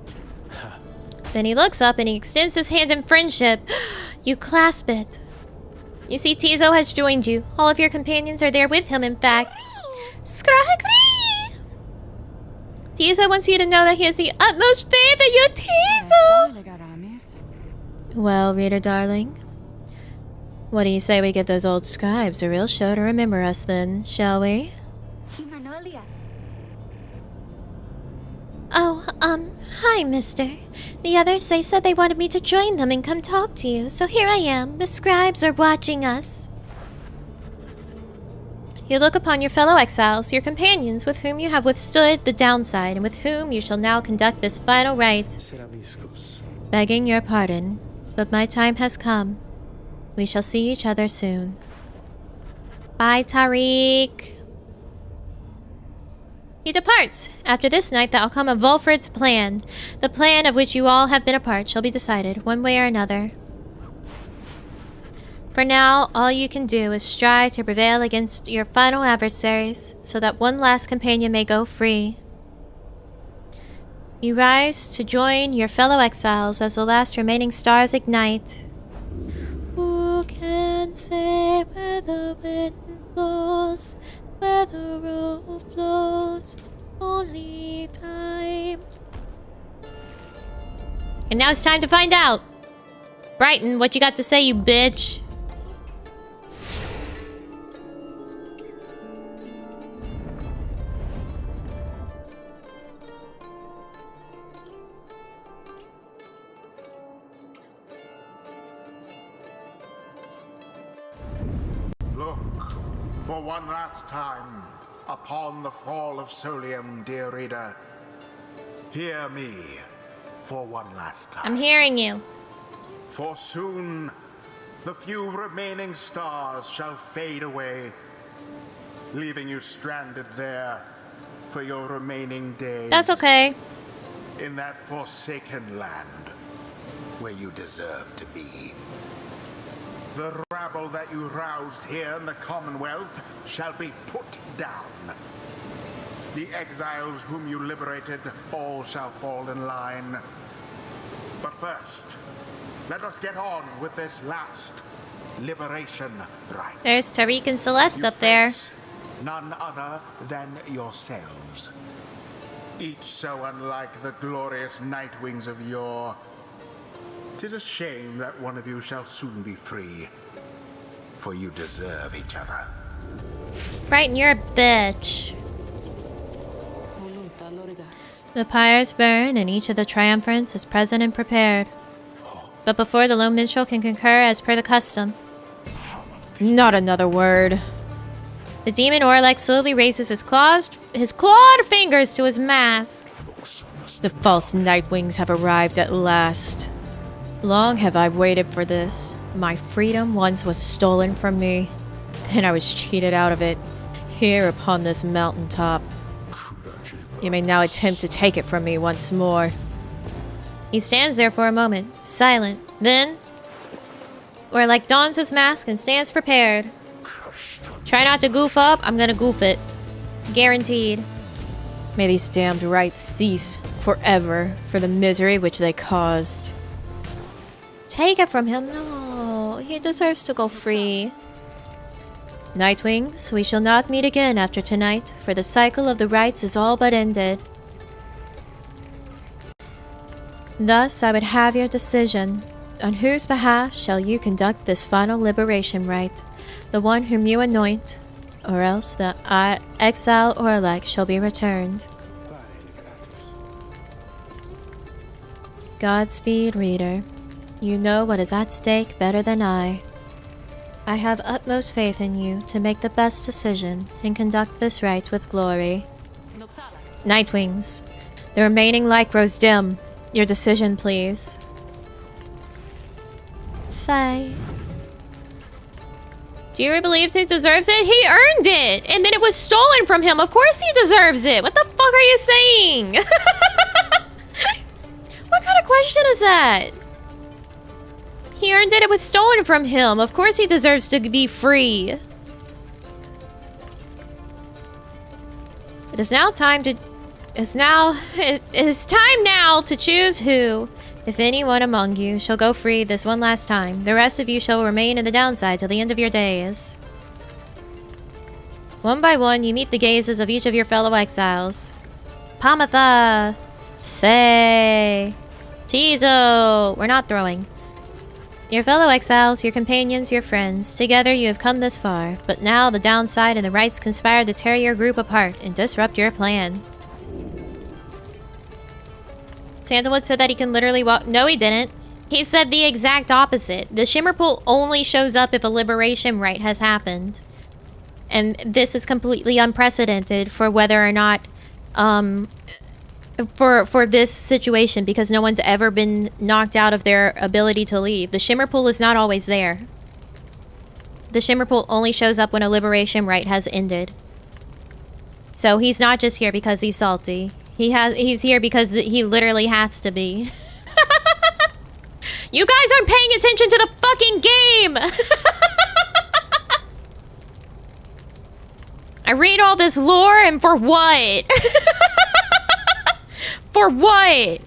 Then he looks up and he extends his hand in friendship. You clasp it. You see, Tizo has joined you. All of your companions are there with him, in fact. Scribe! Tizo wants you to know that he has the utmost faith in you, Tizo! Well, reader darling, what do you say we give those old scribes a real show to remember us then, shall we? Oh, hi, mister. The others, they said they wanted me to join them and come talk to you, so here I am. The scribes are watching us. You look upon your fellow exiles, your companions, with whom you have withstood the downside, and with whom you shall now conduct this final rite. Begging your pardon, but my time has come. We shall see each other soon. Bye, Tariq. He departs. After this night, the outcome of Volfred's plan, the plan of which you all have been a part, shall be decided, one way or another. For now, all you can do is strive to prevail against your final adversaries, so that one last companion may go free. You rise to join your fellow exiles as the last remaining stars ignite. Who can say where the wind blows, where the road flows? Only time. And now it's time to find out. Brighton, what you got to say, you bitch? Look, for one last time, upon the fall of Solium, dear reader. Hear me for one last time. I'm hearing you. For soon, the few remaining stars shall fade away, leaving you stranded there for your remaining days. That's okay. In that forsaken land where you deserve to be. The rabble that you roused here in the Commonwealth shall be put down. The exiles whom you liberated all shall fall in line. But first, let us get on with this last liberation rite. There's Tariq and Celeste You up there. face none other than yourselves. Each so unlike the glorious night wings of yore. 'Tis a shame that one of you shall soon be free, for you deserve each other. Brighton, you're a bitch. The pyres burn, and each of the triumphants is present and prepared. But before the lone minstrel can concur as per the custom... Not another word. The demon Orlak slowly raises his clawed fingers to his mask. The false Nightwings have arrived at last. Long have I waited for this. My freedom once was stolen from me, and I was cheated out of it, here upon this mountaintop. You may now attempt to take it from me once more. He stands there for a moment, silent. Then, Orlak dons his mask and stands prepared. Try not to goof up, I'm gonna goof it. Guaranteed. May these damned rites cease forever for the misery which they caused. Take it from him, no. He deserves to go free. Nightwings, we shall not meet again after tonight, for the cycle of the rites is all but ended. Thus, I would have your decision. On whose behalf shall you conduct this final liberation rite? The one whom you anoint, or else the exile Orlak shall be returned. Godspeed, reader. You know what is at stake better than I. I have utmost faith in you to make the best decision and conduct this rite with glory. Nightwings, the remaining light grows dim. Your decision, please. Faye. Do you really believe he deserves it? He earned it! And then it was stolen from him. Of course he deserves it. What the fuck are you saying? What kind of question is that? He earned it. It was stolen from him. Of course he deserves to be free. It is time now to choose who If anyone among you shall go free this one last time, the rest of you shall remain in the downside till the end of your days. One by one, you meet the gazes of each of your fellow exiles. Pamatha! Faye! Tizo! We're not throwing. Your fellow exiles, your companions, your friends, together you have come this far, but now the downside and the rites conspire to tear your group apart and disrupt your plan. Sandalwood said that he can literally walk. No, he didn't. He said the exact opposite. The shimmer pool only shows up if a liberation rite has happened. And this is completely unprecedented for whether or not, for this situation, because no one's ever been knocked out of their ability to leave. The shimmer pool is not always there. The shimmer pool only shows up when a liberation rite has ended. So he's not just here because he's salty. He's here because he literally has to be. You guys aren't paying attention to the fucking game! I read all this lore and for what? For what?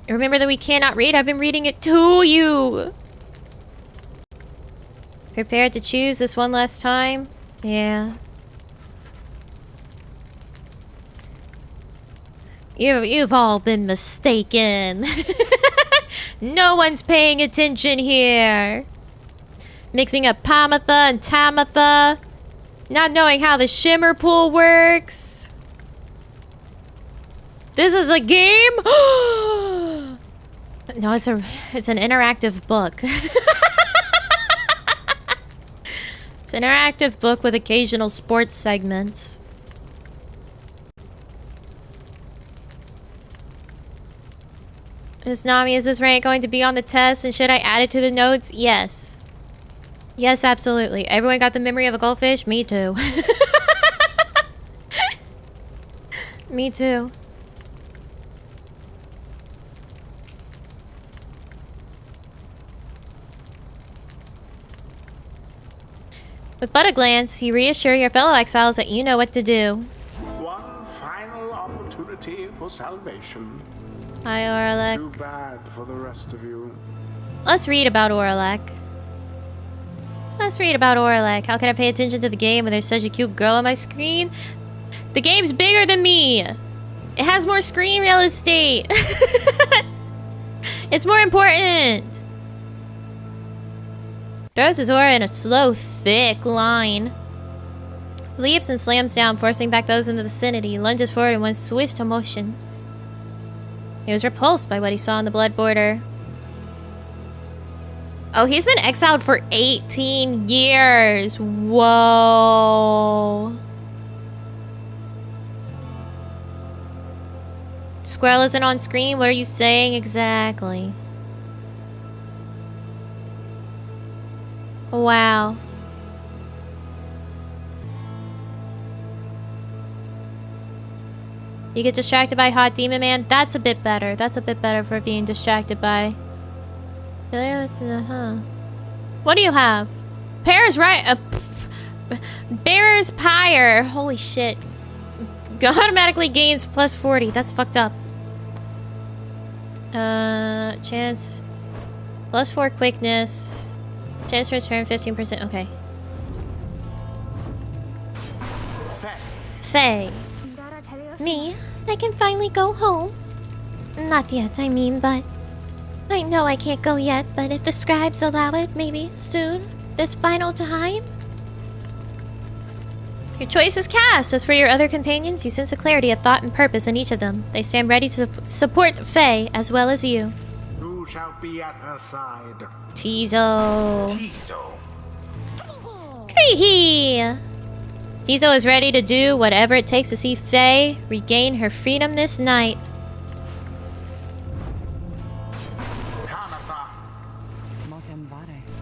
Remember that we cannot read? I've been reading it to you. Prepared to choose this one last time? Yeah. You've all been mistaken. No one's paying attention here. Mixing up Pamatha and Tamatha. Not knowing how the shimmer pool works. This is a game? No, it's an interactive book. It's an interactive book with occasional sports segments. Miss Nami, is this rank going to be on the test, and should I add it to the notes? Yes. Yes, absolutely. Everyone got the memory of a goldfish? Me too. Me too. With but a glance, you reassure your fellow exiles that you know what to do. One final opportunity for salvation. Hi, Orlak. Too bad for the rest of you. Let's read about Orlak. Let's read about Orlak. How can I pay attention to the game when there's such a cute girl on my screen? The game's bigger than me. It has more screen real estate. It's more important. Throws his aura in a slow, thick line. Leaps and slams down, forcing back those in the vicinity. Lunges forward in one swift motion. He was repulsed by what he saw on the blood border. Oh, he's been exiled for 18 years. Whoa. Squirrel isn't on screen? What are you saying exactly? Wow. You get distracted by Hot Demon Man? That's a bit better. That's a bit better for being distracted by. What do you have? Pyre's right. Bearer's Pyre. Holy shit. Automatically gains plus 40. That's fucked up. Chance. Plus 4 quickness. Chance to return 15%. Okay. Faye. Me? I can finally go home. Not yet, I mean, but... I know I can't go yet, but if the scribes allow it, maybe soon. This final time? Your choice is cast. As for your other companions, you sense a clarity of thought and purpose in each of them. They stand ready to support Faye as well as you. Who shall be at her side? Tizo. Tizo. Kree-hee. Tizo is ready to do whatever it takes to see Faye regain her freedom this night.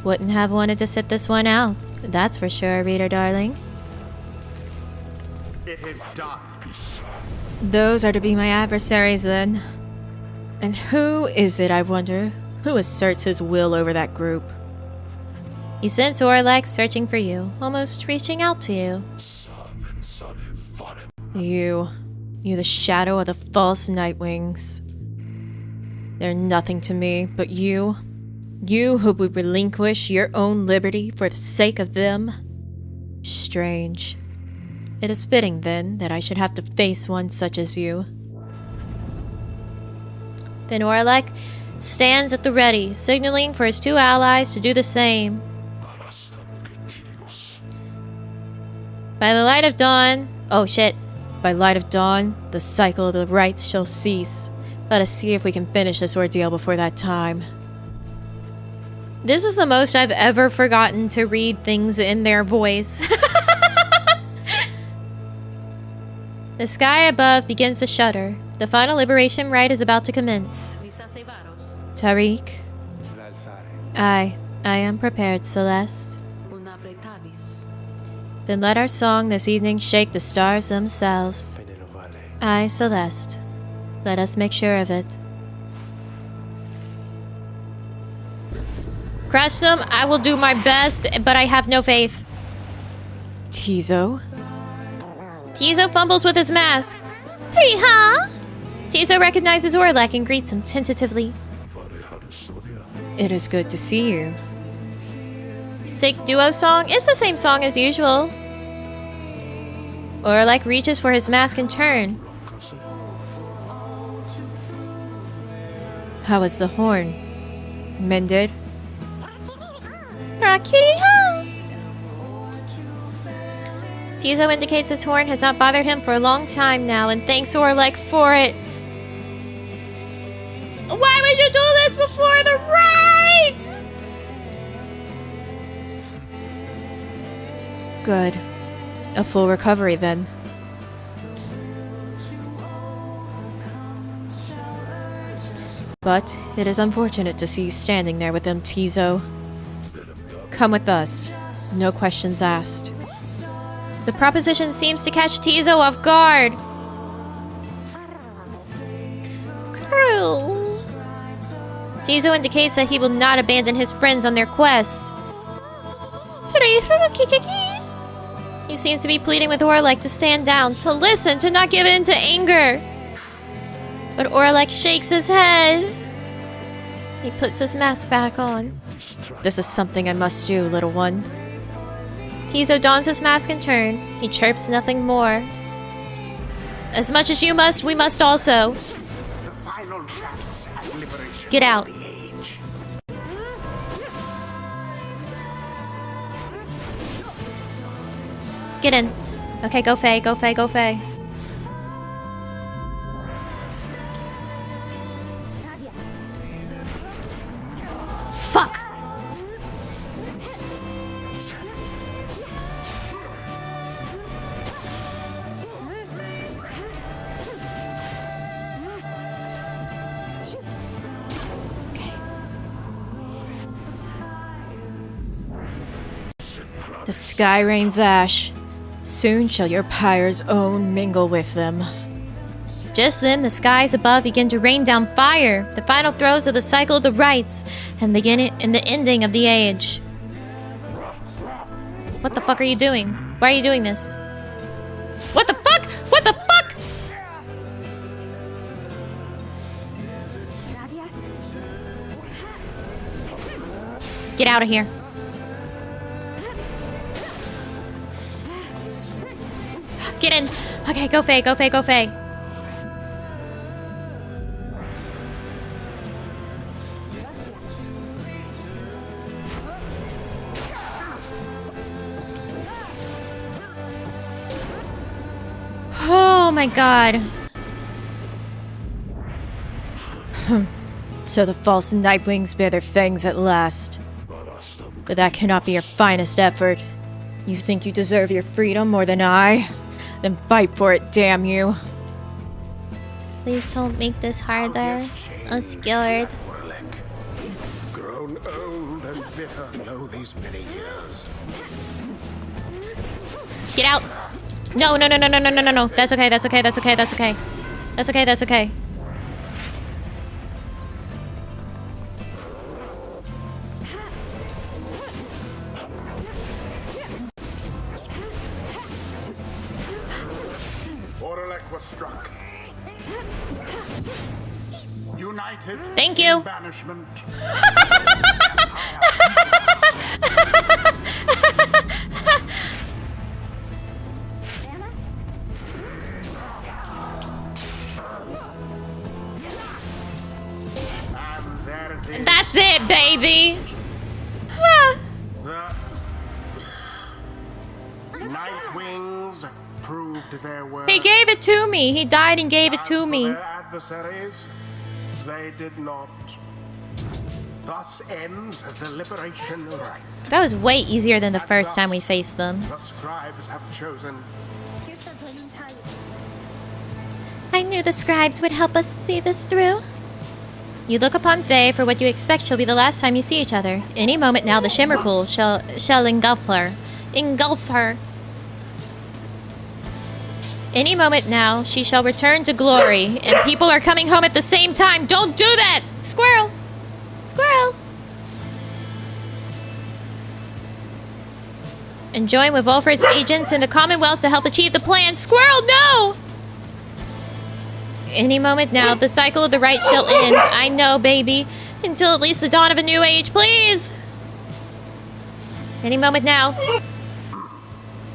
Wouldn't have wanted to sit this one out. That's for sure, reader darling. It is done. Those are to be my adversaries then. And who is it, I wonder, who asserts his will over that group? You sense Orlak searching for you, almost reaching out to you. You. You the shadow of the false Nightwings. They're nothing to me, but you who would relinquish your own liberty for the sake of them. Strange. It is fitting, then, that I should have to face one such as you. Then Orlak stands at the ready, signaling for his two allies to do the same. By the light of dawn... Oh, shit. By light of dawn, the cycle of the rites shall cease. Let us see if we can finish this ordeal before that time. This is the most I've ever forgotten to read things in their voice. The sky above begins to shudder. The final liberation rite is about to commence. Tariq. I am prepared, Celeste. Then let our song this evening shake the stars themselves. I, Celeste. Let us make sure of it. Crush them, I will do my best, but I have no faith. Tizo? Tizo fumbles with his mask. Priha! Tizo recognizes Orlak and greets him tentatively. It is good to see you. Sick duo song? It's the same song as usual. Orlak reaches for his mask in turn. How is the horn? Mended? Rakiriha! Tizo indicates his horn has not bothered him for a long time now and thanks Orlak for it. Why would you do this before the rite? Good. A full recovery, then. But it is unfortunate to see you standing there with them, Tizo. Come with us. No questions asked. The proposition seems to catch Tizo off guard. Cruel. Tizo indicates that he will not abandon his friends on their quest. He seems to be pleading with Orlak to stand down, to listen, to not give in to anger. But Orlak shakes his head. He puts his mask back on. This is something I must do, little one. Tizo dons his mask in turn. He chirps nothing more. As much as you must, we must also. The final chance at liberation. Get out. of the age. Get in. Okay, go Faye, go Faye, go Faye. Fuck! The sky rains ash. Soon shall your Pyre's own mingle with them. Just then, the skies above begin to rain down fire, the final throes of the cycle of the rites, and the ending of the age. What the fuck are you doing? Why are you doing this? What the fuck? What the fuck? Get out of here. Get in. Okay, go Faye, go Faye, go Faye. Oh my god. So the false Nightwings bear their fangs at last. But that cannot be your finest effort. You think you deserve your freedom more than I? Then fight for it, damn you. Please don't make this harder. I'm scared. Orlak. Grown old and bitter, lo these many years. Get out. No, no, no, no, no, no, no, no, no. That's okay, that's okay, that's okay, that's okay. That's okay, that's okay. Orlak was struck. United Thank you. in banishment. And there it is. That's it, baby. The Night Wings proved their worth. He gave it to me. He died and gave it As to for me. Their adversaries, they did not. Thus ends the liberation rite. That was way easier than the first time we faced them. The scribes have chosen. I knew the scribes would help us see this through. You look upon Faye for what you expect shall be the last time you see each other. Any moment now, the Shimmer Pool shall engulf her. Engulf her. Any moment now, she shall return to glory, and people are coming home at the same time. Don't do that! Squirrel! Squirrel! And join with Wolford's agents in the Commonwealth to help achieve the plan. Squirrel, no! Any moment now, the cycle of the rite shall end. I know, baby. Until at least the dawn of a new age, please! Any moment now.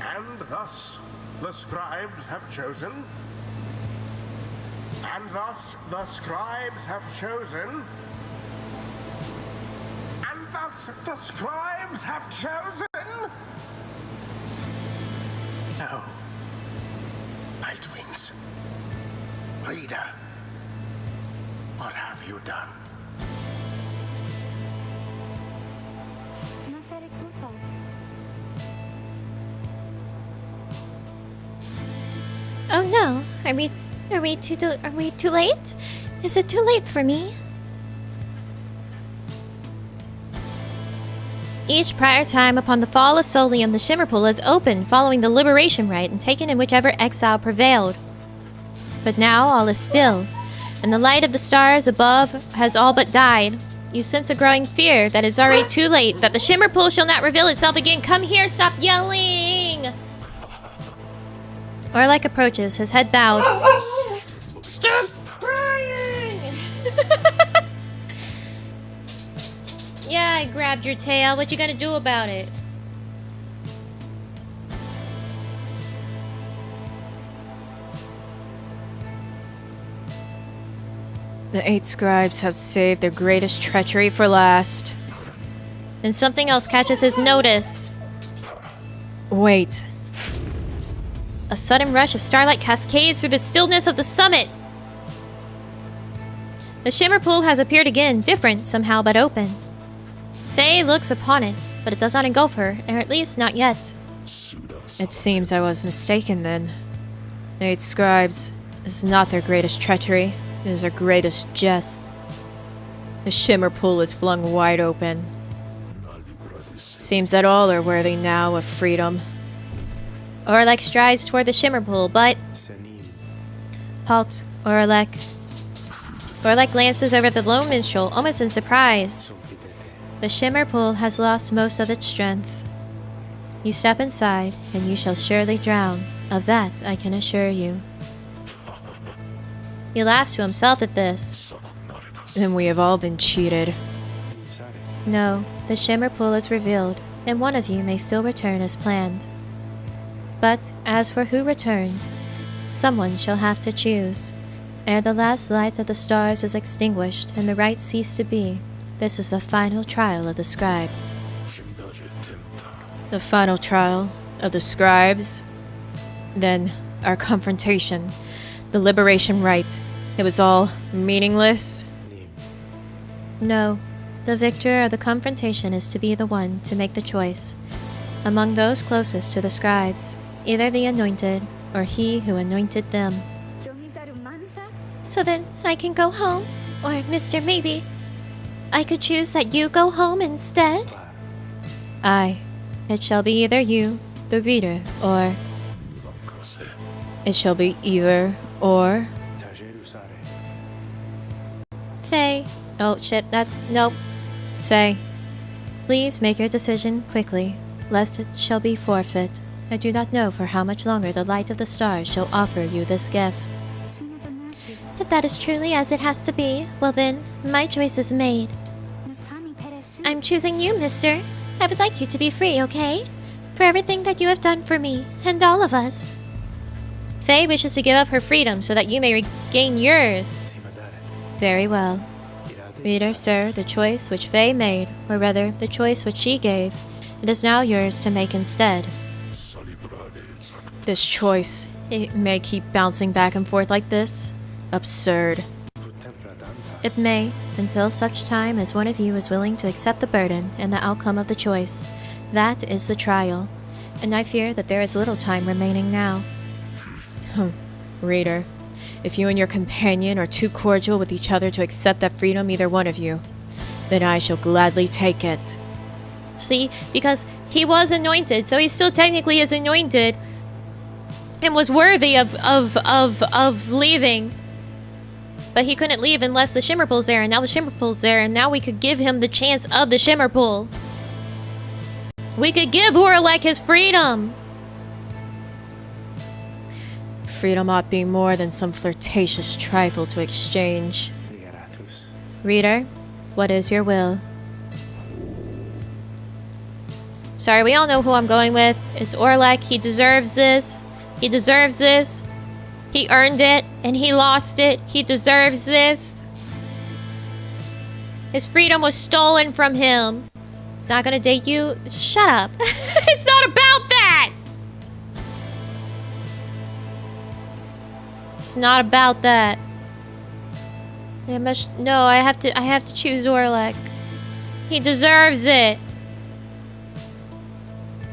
And thus the scribes have chosen. And thus the scribes have chosen. And thus the scribes have chosen. No. Nightwings. Reader, what have you done? Oh no, are we too late? Is it too late for me? Each prior time upon the fall of Soylent, the Shimmer Pool is opened following the liberation rite and taken in whichever exile prevailed. But now all is still, and the light of the stars above has all but died. You sense a growing fear that it's already too late, that the Shimmer Pool shall not reveal itself again. Come here, stop yelling! Orlak approaches, his head bowed. Stop crying! Yeah, I grabbed your tail. What you gonna do about it? The 8 scribes have saved their greatest treachery for last. Then something else catches his notice. Wait. A sudden rush of starlight cascades through the stillness of the summit. The Shimmer Pool has appeared again, different somehow but open. Faye looks upon it, but it does not engulf her, or at least not yet. It seems I was mistaken then. The 8 scribes is not their greatest treachery. It is their greatest jest. The Shimmer Pool is flung wide open. Seems that all are worthy now of freedom. Orlak strides toward the Shimmer Pool, but... Halt, Orlak. Orlak glances over the lone minstrel, almost in surprise. The Shimmer Pool has lost most of its strength. You step inside, and you shall surely drown. Of that I can assure you. He laughs to himself at this. Then we have all been cheated. No, the Shimmer Pool is revealed, and one of you may still return as planned. But as for who returns, someone shall have to choose. Ere the last light of the stars is extinguished and the rite cease to be, this is the final trial of the scribes. The final trial of the scribes. Then our confrontation. The liberation rite. It was all meaningless. No, the victor of the confrontation is to be the one to make the choice. Among those closest to the scribes, either the anointed or he who anointed them. So then I can go home? Or, Mr. Maybe, I could choose that you go home instead? Aye, it shall be either you, the reader, or... It shall be either or. Faye. Oh shit, nope. Faye. Please make your decision quickly, lest it shall be forfeit. I do not know for how much longer the light of the stars shall offer you this gift. If that is truly as it has to be, well then, my choice is made. I'm choosing you, mister. I would like you to be free, okay? For everything that you have done for me, and all of us. Faye wishes to give up her freedom so that you may regain yours. Very well. Reader, sir, the choice which Faye made, or rather, the choice which she gave, it is now yours to make instead. This choice, it may keep bouncing back and forth like this. Absurd. It may, until such time as one of you is willing to accept the burden and the outcome of the choice. That is the trial, and I fear that there is little time remaining now. Reader, if you and your companion are too cordial with each other to accept that freedom, either one of you, then I shall gladly take it. See, because he was anointed, so he still technically is anointed and was worthy of leaving. But he couldn't leave unless the Shimmer Pool's there, and now the Shimmer Pool's there, and now we could give him the chance of the Shimmer Pool. We could give Orlak his freedom. Freedom ought be more than some flirtatious trifle to exchange. Reader, what is your will? Sorry, we all know who I'm going with. It's Orlak. He deserves this. He deserves this. He earned it, and he lost it. He deserves this. His freedom was stolen from him. He's not gonna date you. Shut up. It's not about that. It's not about that. I have to choose Orlak. He deserves it.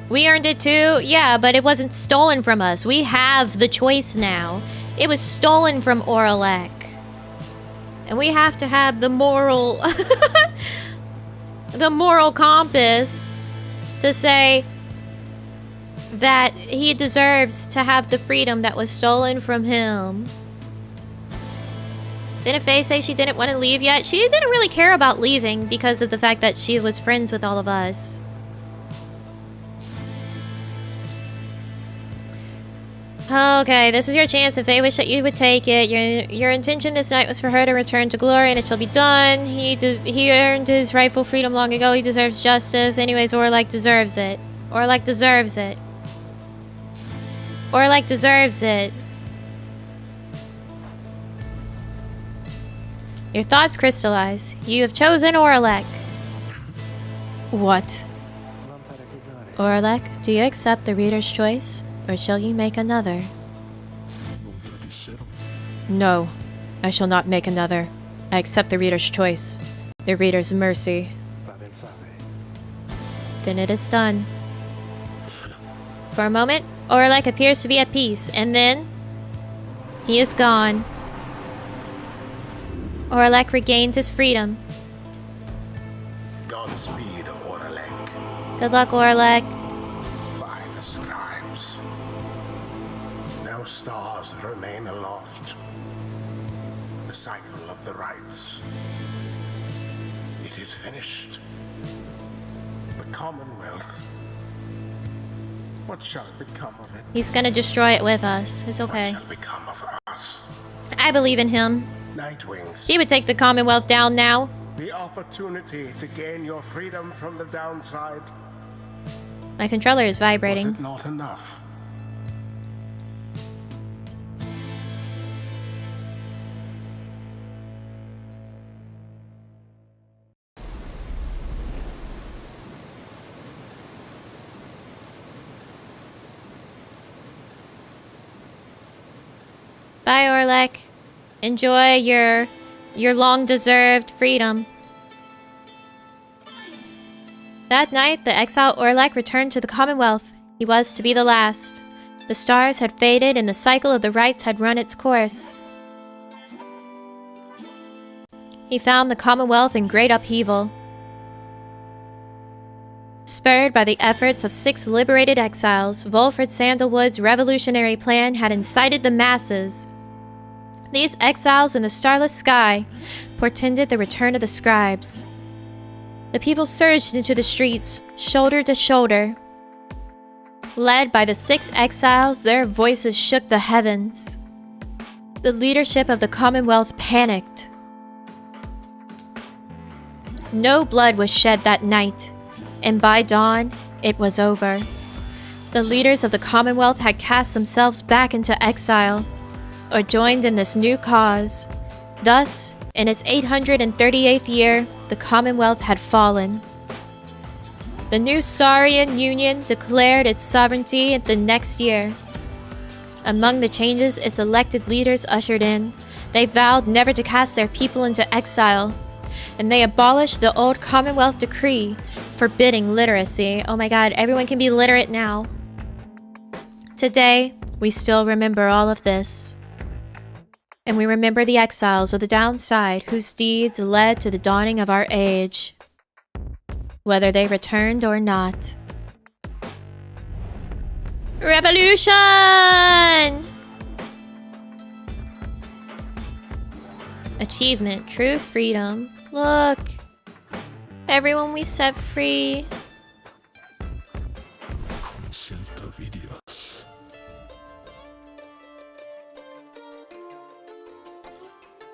We earned it too, yeah, but it wasn't stolen from us. We have the choice now. It was stolen from Orlak. And we have to have the moral the moral compass to say that he deserves to have the freedom that was stolen from him. Didn't Faye say she didn't want to leave yet? She didn't really care about leaving because of the fact that she was friends with all of us. Okay, this is your chance, and Faye wished that you would take it. Your intention this night was for her to return to glory, and it shall be done. He earned his rightful freedom long ago. He deserves justice. Anyways, Orlak deserves it. Orlak deserves it. Orlak deserves it. Your thoughts crystallize. You have chosen Orlak. What? Orlak, do you accept the reader's choice? Or shall you make another? No, I shall not make another. I accept the reader's choice. The reader's mercy. Then it is done. For a moment, Orlak appears to be at peace, and then he is gone. Orlak regained his freedom. Godspeed, Orlak. Good luck, Orlak. By the scribes. No stars remain aloft. The cycle of the rites. It is finished. The commonwealth. What shall become of it? He's gonna destroy it with us. It's okay. What shall become of us? I believe in him. Nightwings. He would take the Commonwealth down now. The opportunity to gain your freedom from the downside. My controller is Was vibrating. it not enough? Bye, Orlak. Enjoy your long-deserved freedom. That night, the exiled Orlak returned to the Commonwealth. He was to be the last. The stars had faded and the cycle of the rites had run its course. He found the Commonwealth in great upheaval. Spurred by the efforts of 6 liberated exiles, Volfred Sandalwood's revolutionary plan had incited the masses. These exiles in the starless sky portended the return of the scribes. The people surged into the streets, shoulder to shoulder. Led by the 6 exiles, their voices shook the heavens. The leadership of the Commonwealth panicked. No blood was shed that night, and by dawn, it was over. The leaders of the Commonwealth had cast themselves back into exile, or joined in this new cause. Thus, in its 838th year, the Commonwealth had fallen. The new Saurian Union declared its sovereignty the next year. Among the changes its elected leaders ushered in, they vowed never to cast their people into exile, and they abolished the old Commonwealth decree forbidding literacy. Oh my god, everyone can be literate now. Today, we still remember all of this. And we remember the exiles of the downside whose deeds led to the dawning of our age, whether they returned or not. Revolution! Achievement, true freedom. Look, everyone we set free.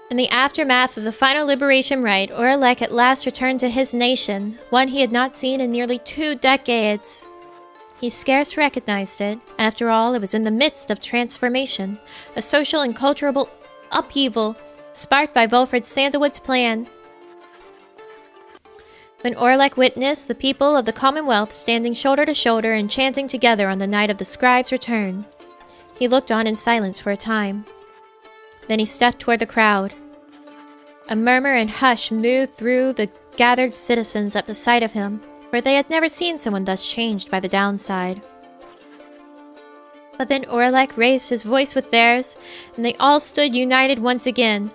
In the aftermath of the final liberation rite, Orlak at last returned to his nation, one he had not seen in nearly 2 decades. He scarce recognized it. After all, it was in the midst of transformation, a social and cultural upheaval sparked by Volfred Sandalwood's plan. When Orlak witnessed the people of the Commonwealth standing shoulder to shoulder and chanting together on the night of the Scribe's return, he looked on in silence for a time. Then he stepped toward the crowd. A murmur and hush moved through the gathered citizens at the sight of him, for they had never seen someone thus changed by the downside. But then Orlak raised his voice with theirs, and they all stood united once again.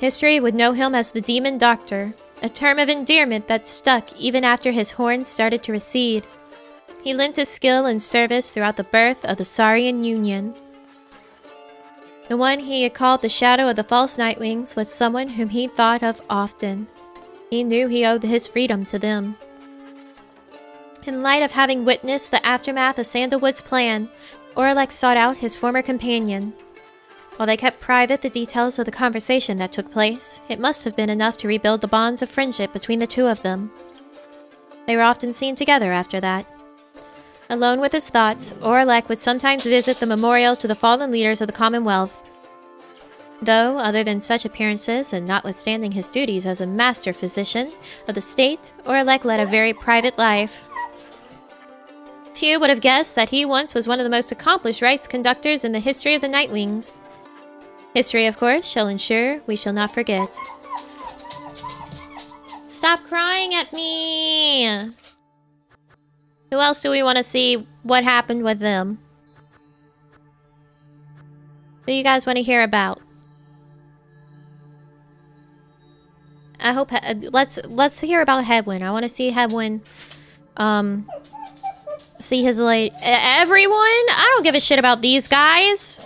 History would know him as the Demon Doctor, a term of endearment that stuck even after his horns started to recede. He lent his skill and service throughout the birth of the Saurian Union. The one he had called the Shadow of the False Nightwings was someone whom he thought of often. He knew he owed his freedom to them. In light of having witnessed the aftermath of Sandalwood's plan, Orlak sought out his former companion. While they kept private the details of the conversation that took place, it must have been enough to rebuild the bonds of friendship between the two of them. They were often seen together after that. Alone with his thoughts, Orlak would sometimes visit the memorial to the fallen leaders of the Commonwealth. Though, other than such appearances, and notwithstanding his duties as a master physician of the state, Orlak led a very private life. Few would have guessed that he once was one of the most accomplished rites conductors in the history of the Nightwings. History, of course, shall ensure we shall not forget. Stop crying at me! Who else do we want to see what happened with them? Who you guys want to hear about? I hope let's hear about Hedwyn. I want to see Hedwyn see his late everyone. I don't give a shit about these guys.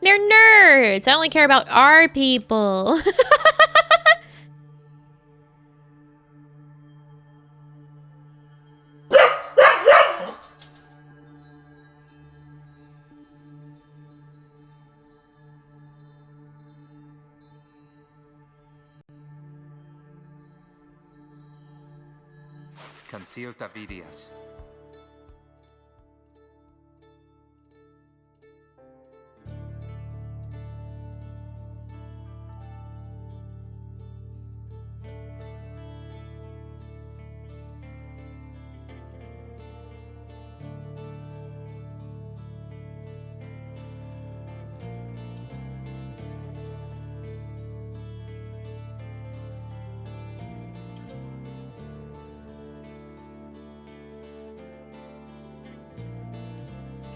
They're nerds. I only care about our people. Concealta vidias.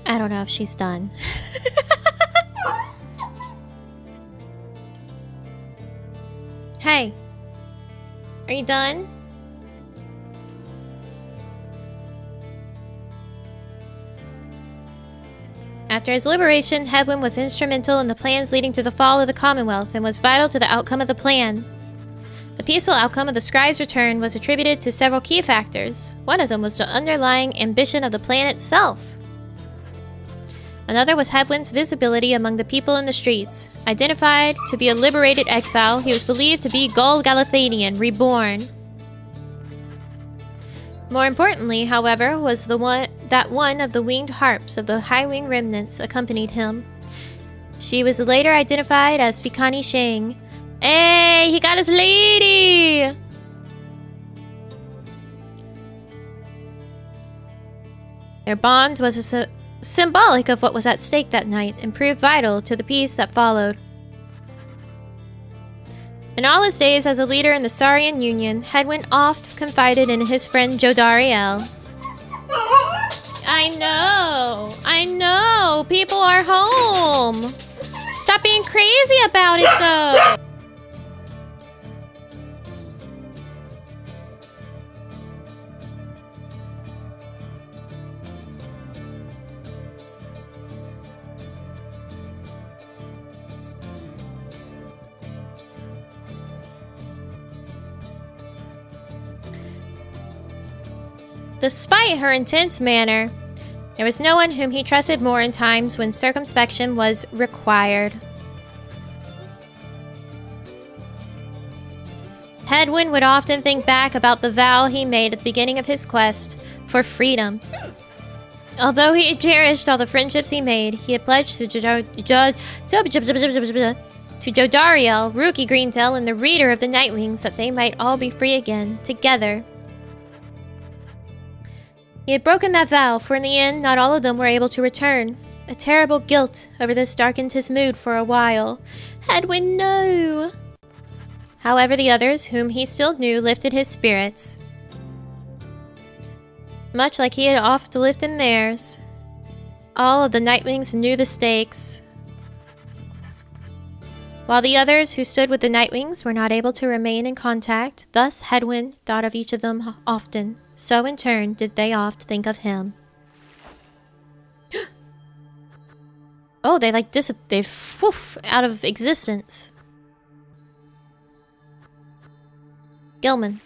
I don't know if she's done. Hey, are you done? After his liberation, Hedwyn was instrumental in the plans leading to the fall of the Commonwealth and was vital to the outcome of the plan. The peaceful outcome of the Scribe's return was attributed to several key factors. One of them was the underlying ambition of the plan itself. Another was Hedwin's visibility among the people in the streets. Identified to be a liberated exile, he was believed to be Gold Galathanian, reborn. More importantly, however, was that one of the winged harps of the High Wing remnants accompanied him. She was later identified as Fikani Shang. Hey, he got his lady! Their bond was symbolic of what was at stake that night and proved vital to the peace that followed. In all his days as a leader in the Saurian Union, Hedwin oft confided in his friend Jodariel. I know, people are home. Stop being crazy about it though. Despite her intense manner, there was no one whom he trusted more in times when circumspection was required. Hedwin would often think back about the vow he made at the beginning of his quest for freedom. Although he cherished all the friendships he made, he had pledged to Jodariel, Rookie Greentail, and the Reader of the Nightwings that they might all be free again, together. He had broken that vow, for in the end, not all of them were able to return. A terrible guilt over this darkened his mood for a while. Hedwin, no! However, the others, whom he still knew, lifted his spirits. Much like he had oft lifted theirs. All of the Nightwings knew the stakes. While the others who stood with the Nightwings were not able to remain in contact, thus Hedwin thought of each of them often. So in turn did they oft think of him. Oh, they like they woof out of existence. Gilman.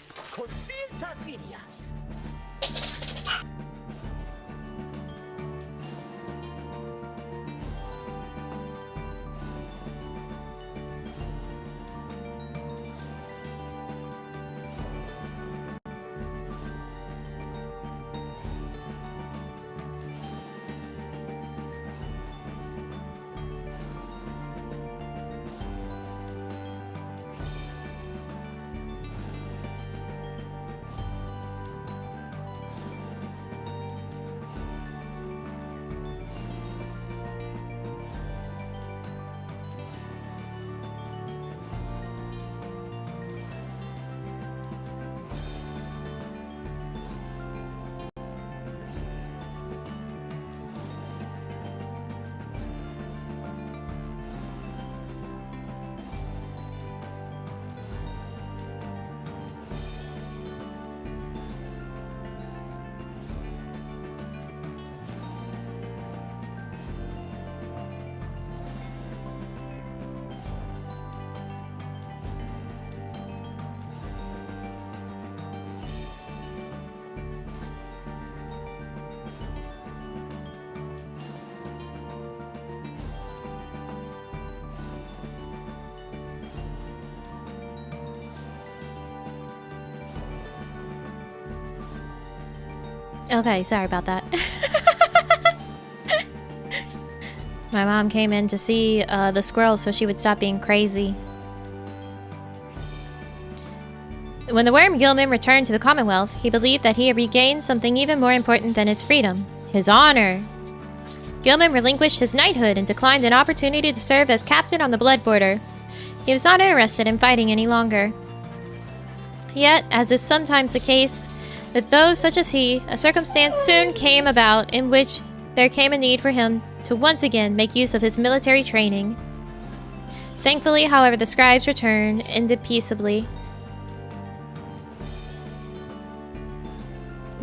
Okay, sorry about that. My mom came in to see the squirrel so she would stop being crazy. When the worm Gilman returned to the Commonwealth, he believed that he had regained something even more important than his freedom, his honor. Gilman relinquished his knighthood and declined an opportunity to serve as captain on the Blood Border. He was not interested in fighting any longer. Yet, as is sometimes the case, with those such as he, a circumstance soon came about in which there came a need for him to once again make use of his military training. Thankfully, however, the Scribe's return ended peaceably.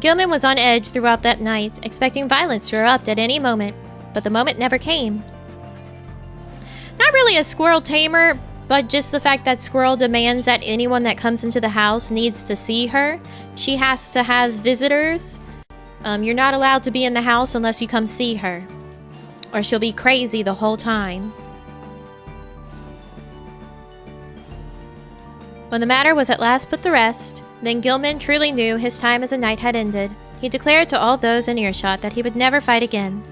Gilman was on edge throughout that night, expecting violence to erupt at any moment, but the moment never came. Not really a squirrel tamer, but just the fact that Squirrel demands that anyone that comes into the house needs to see her. She has to have visitors. You're not allowed to be in the house unless you come see her. or she'll be crazy the whole time. When the matter was at last put to rest, then Gilman truly knew his time as a knight had ended. He declared to all those in earshot that he would never fight again.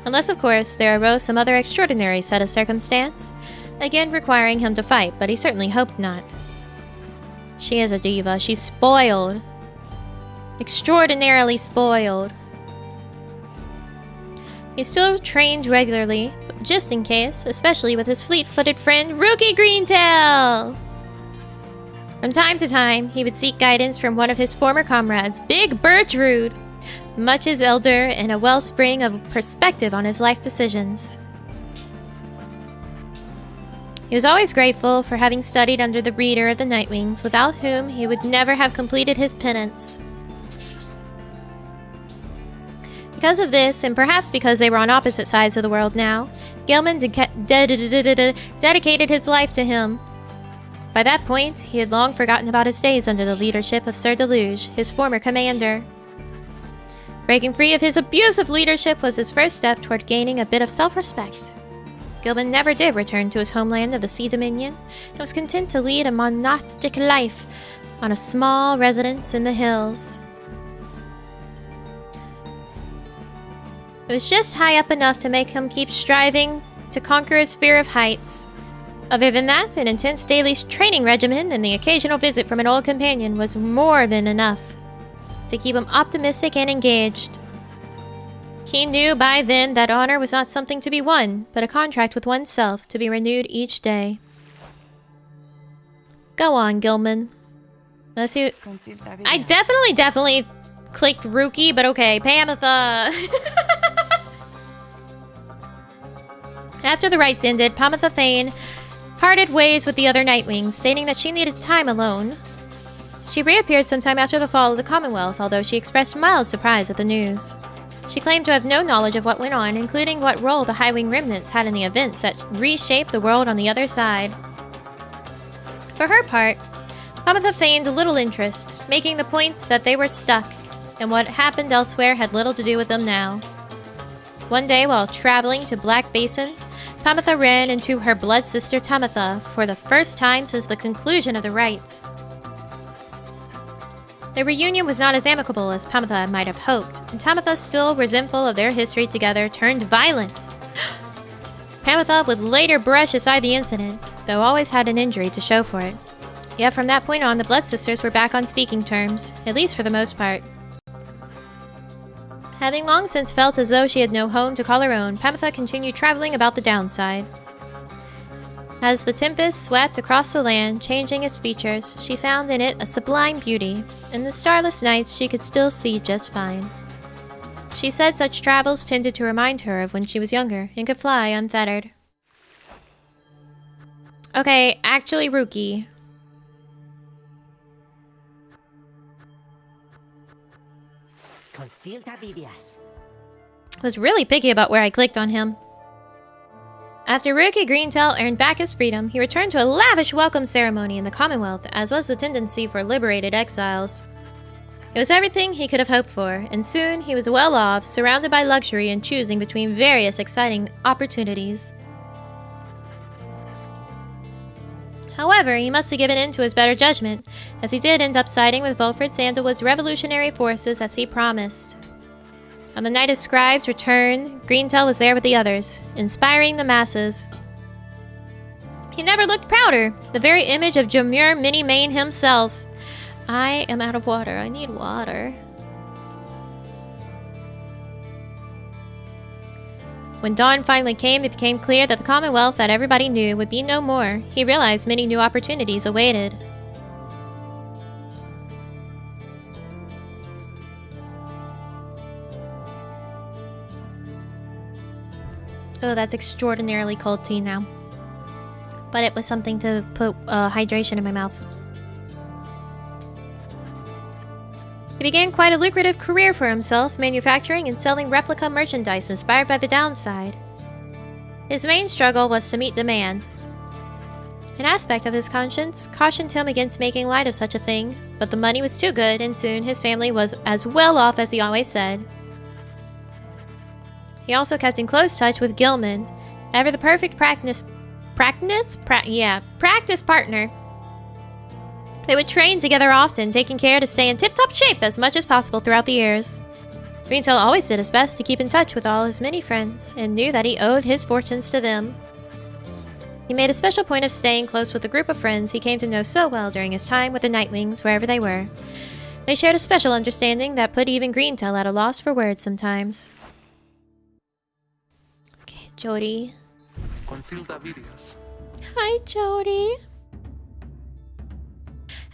Unless, of course, there arose some other extraordinary set of circumstance, again requiring him to fight, but he certainly hoped not. She is a diva. She's spoiled. Extraordinarily spoiled. He still trained regularly, just in case, especially with his fleet-footed friend, Rookie Greentail! From time to time, he would seek guidance from one of his former comrades, Big Bertrude, much his elder and a wellspring of perspective on his life decisions. He was always grateful for having studied under the reader of the Nightwings, without whom he would never have completed his penance. Because of this, and perhaps because they were on opposite sides of the world now, Gilman dedicated his life to him. By that point, he had long forgotten about his days under the leadership of Sir Deluge, his former commander. Breaking free of his abusive leadership was his first step toward gaining a bit of self-respect. Gilman never did return to his homeland of the Sea Dominion, and was content to lead a monastic life on a small residence in the hills. It was just high up enough to make him keep striving to conquer his fear of heights. Other than that, an intense daily training regimen and the occasional visit from an old companion was more than enough to keep him optimistic and engaged. He knew by then that honor was not something to be won, but a contract with oneself to be renewed each day. Go on, Gilman. Let's see. I definitely clicked Rookie, but okay, Pamitha. After the rites ended, Pamitha Thane parted ways with the other Nightwings, stating that she needed time alone. She reappeared sometime after the fall of the Commonwealth, although she expressed mild surprise at the news. She claimed to have no knowledge of what went on, including what role the Highwing remnants had in the events that reshaped the world on the other side. For her part, Pamitha feigned little interest, making the point that they were stuck, and what happened elsewhere had little to do with them now. One day, while traveling to Black Basin, Pamitha ran into her blood sister Tamitha for the first time since the conclusion of the rites. Their reunion was not as amicable as Pamitha might have hoped, and Tamitha, still resentful of their history together, turned violent. Pamitha would later brush aside the incident, though always had an injury to show for it. Yet from that point on, the Blood Sisters were back on speaking terms, at least for the most part. Having long since felt as though she had no home to call her own, Pamitha continued traveling about the downside. As the tempest swept across the land, changing its features, she found in it a sublime beauty. In the starless nights, she could still see just fine. She said such travels tended to remind her of when she was younger and could fly unfettered. Okay, actually, Rookie. Was really picky about where I clicked on him. After Rookie Greentail earned back his freedom, he returned to a lavish welcome ceremony in the Commonwealth, as was the tendency for liberated exiles. It was everything he could have hoped for, and soon he was well off, surrounded by luxury and choosing between various exciting opportunities. However, he must have given in to his better judgment, as he did end up siding with Volfred Sandalwood's revolutionary forces as he promised. On the night of Scribe's return, Greentail was there with the others, inspiring the masses. He never looked prouder, the very image of Jamur Mini-Mane himself. I am out of water. I need water. When dawn finally came, it became clear that the Commonwealth that everybody knew would be no more. He realized many new opportunities awaited. Oh, that's extraordinarily cold tea now. But it was something to put hydration in my mouth. He began quite a lucrative career for himself, manufacturing and selling replica merchandise inspired by the downside. His main struggle was to meet demand. An aspect of his conscience cautioned him against making light of such a thing, but the money was too good, and soon his family was as well off as he always said. He also kept in close touch with Gilman, ever the perfect practice partner. They would train together often, taking care to stay in tip-top shape as much as possible throughout the years. Greentel always did his best to keep in touch with all his many friends, and knew that he owed his fortunes to them. He made a special point of staying close with a group of friends he came to know so well during his time with the Nightwings, wherever they were. They shared a special understanding that put even Greentel at a loss for words sometimes. Okay, Jody. Hi, Jody.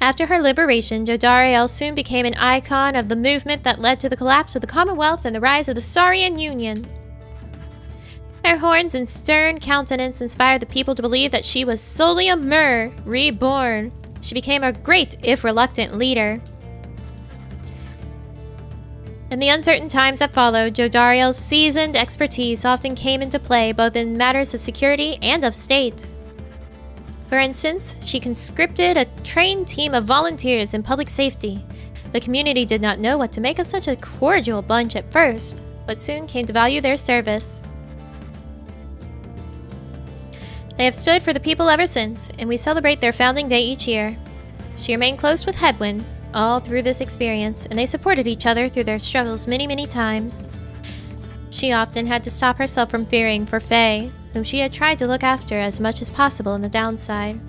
After her liberation, Jodariel soon became an icon of the movement that led to the collapse of the Commonwealth and the rise of the Saurian Union. Her horns and stern countenance inspired the people to believe that she was solely a Mer, reborn. She became a great, if reluctant, leader. In the uncertain times that followed, Jodariel's seasoned expertise often came into play both in matters of security and of state. For instance, she conscripted a trained team of volunteers in public safety. The community did not know what to make of such a cordial bunch at first, but soon came to value their service. They have stood for the people ever since, and we celebrate their founding day each year. She remained close with Hedwyn all through this experience, and they supported each other through their struggles many, many times. She often had to stop herself from fearing for Faye, whom she had tried to look after as much as possible in the downside.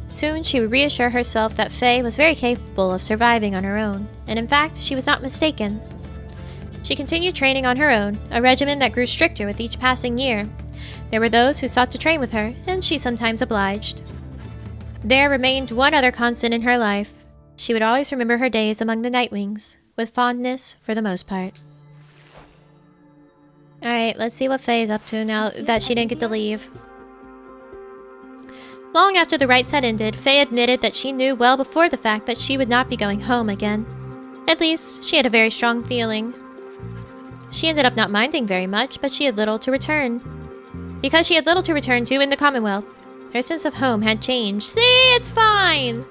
Soon she would reassure herself that Faye was very capable of surviving on her own, and in fact, she was not mistaken. She continued training on her own, a regimen that grew stricter with each passing year. There were those who sought to train with her, and she sometimes obliged. There remained one other constant in her life. She would always remember her days among the Nightwings, with fondness for the most part. Alright, let's see what Faye's up to now that she didn't get to leave. Long after the rites had ended, Faye admitted that she knew well before the fact that she would not be going home again. At least, she had a very strong feeling. She ended up not minding very much, but she had little to return. Because she had little to return to in the Commonwealth, her sense of home had changed. See, it's fine!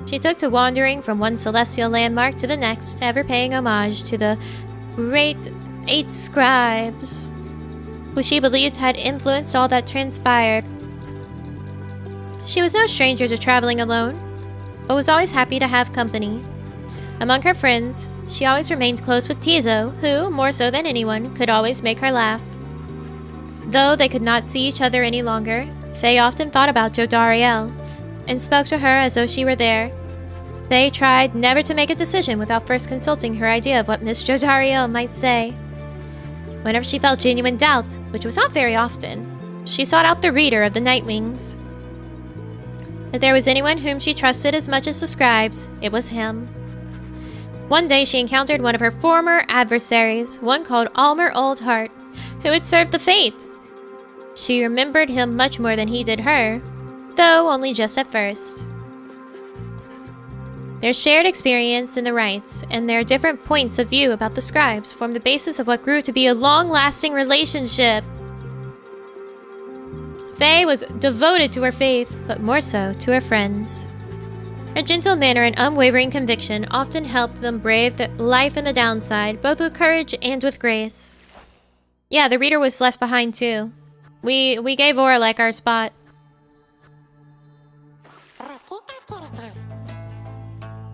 She took to wandering from one celestial landmark to the next, ever paying homage to the great 8 scribes, who she believed had influenced all that transpired. She was no stranger to traveling alone, but was always happy to have company. Among her friends, she always remained close with Tizo, who, more so than anyone, could always make her laugh. Though they could not see each other any longer, Faye often thought about Jodariel, and spoke to her as though she were there. Faye tried never to make a decision without first consulting her idea of what Miss Jodariel might say. Whenever she felt genuine doubt, which was not very often, she sought out the reader of the Nightwings. If there was anyone whom she trusted as much as the scribes, it was him. One day she encountered one of her former adversaries, one called Almer Oldheart, who had served the Fate. She remembered him much more than he did her, though only just at first. Their shared experience in the rites and their different points of view about the scribes formed the basis of what grew to be a long-lasting relationship. Faye was devoted to her faith, but more so to her friends. Her gentle manner and unwavering conviction often helped them brave the life and the downside, both with courage and with grace. Yeah, the reader was left behind too. We gave Orlak our spot.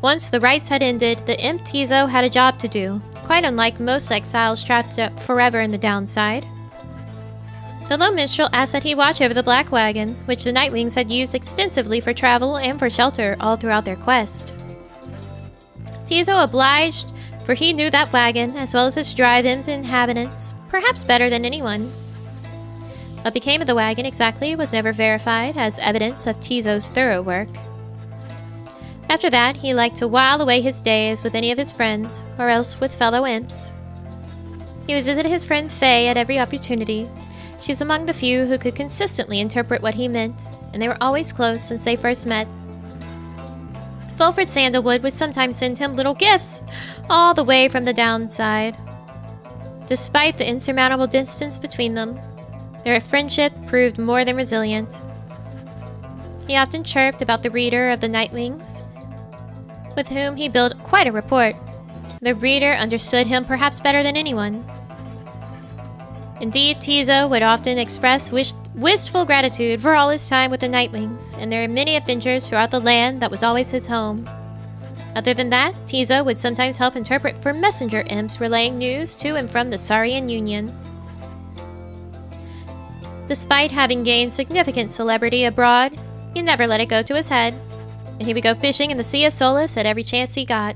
Once the rites had ended, the imp Tizo had a job to do, quite unlike most exiles trapped up forever in the downside. The lone minstrel asked that he watch over the black wagon, which the Nightwings had used extensively for travel and for shelter all throughout their quest. Tizo obliged, for he knew that wagon, as well as its drive-in inhabitants, perhaps better than anyone. What became of the wagon exactly was never verified as evidence of Tizo's thorough work. After that, he liked to while away his days with any of his friends, or else with fellow imps. He would visit his friend Faye at every opportunity. She was among the few who could consistently interpret what he meant, and they were always close since they first met. Fulford Sandalwood would sometimes send him little gifts, all the way from the downside. Despite the insurmountable distance between them, their friendship proved more than resilient. He often chirped about the reader of the Nightwings, with whom he built quite a rapport. the reader understood him perhaps better than anyone. Indeed, Tizo would often express wistful gratitude for all his time with the Nightwings, and their many adventures throughout the land that was always his home. Other than that, Tizo would sometimes help interpret for messenger imps relaying news to and from the Saurian Union. Despite having gained significant celebrity abroad, he never let it go to his head, and he would go fishing in the Sea of Solace at every chance he got.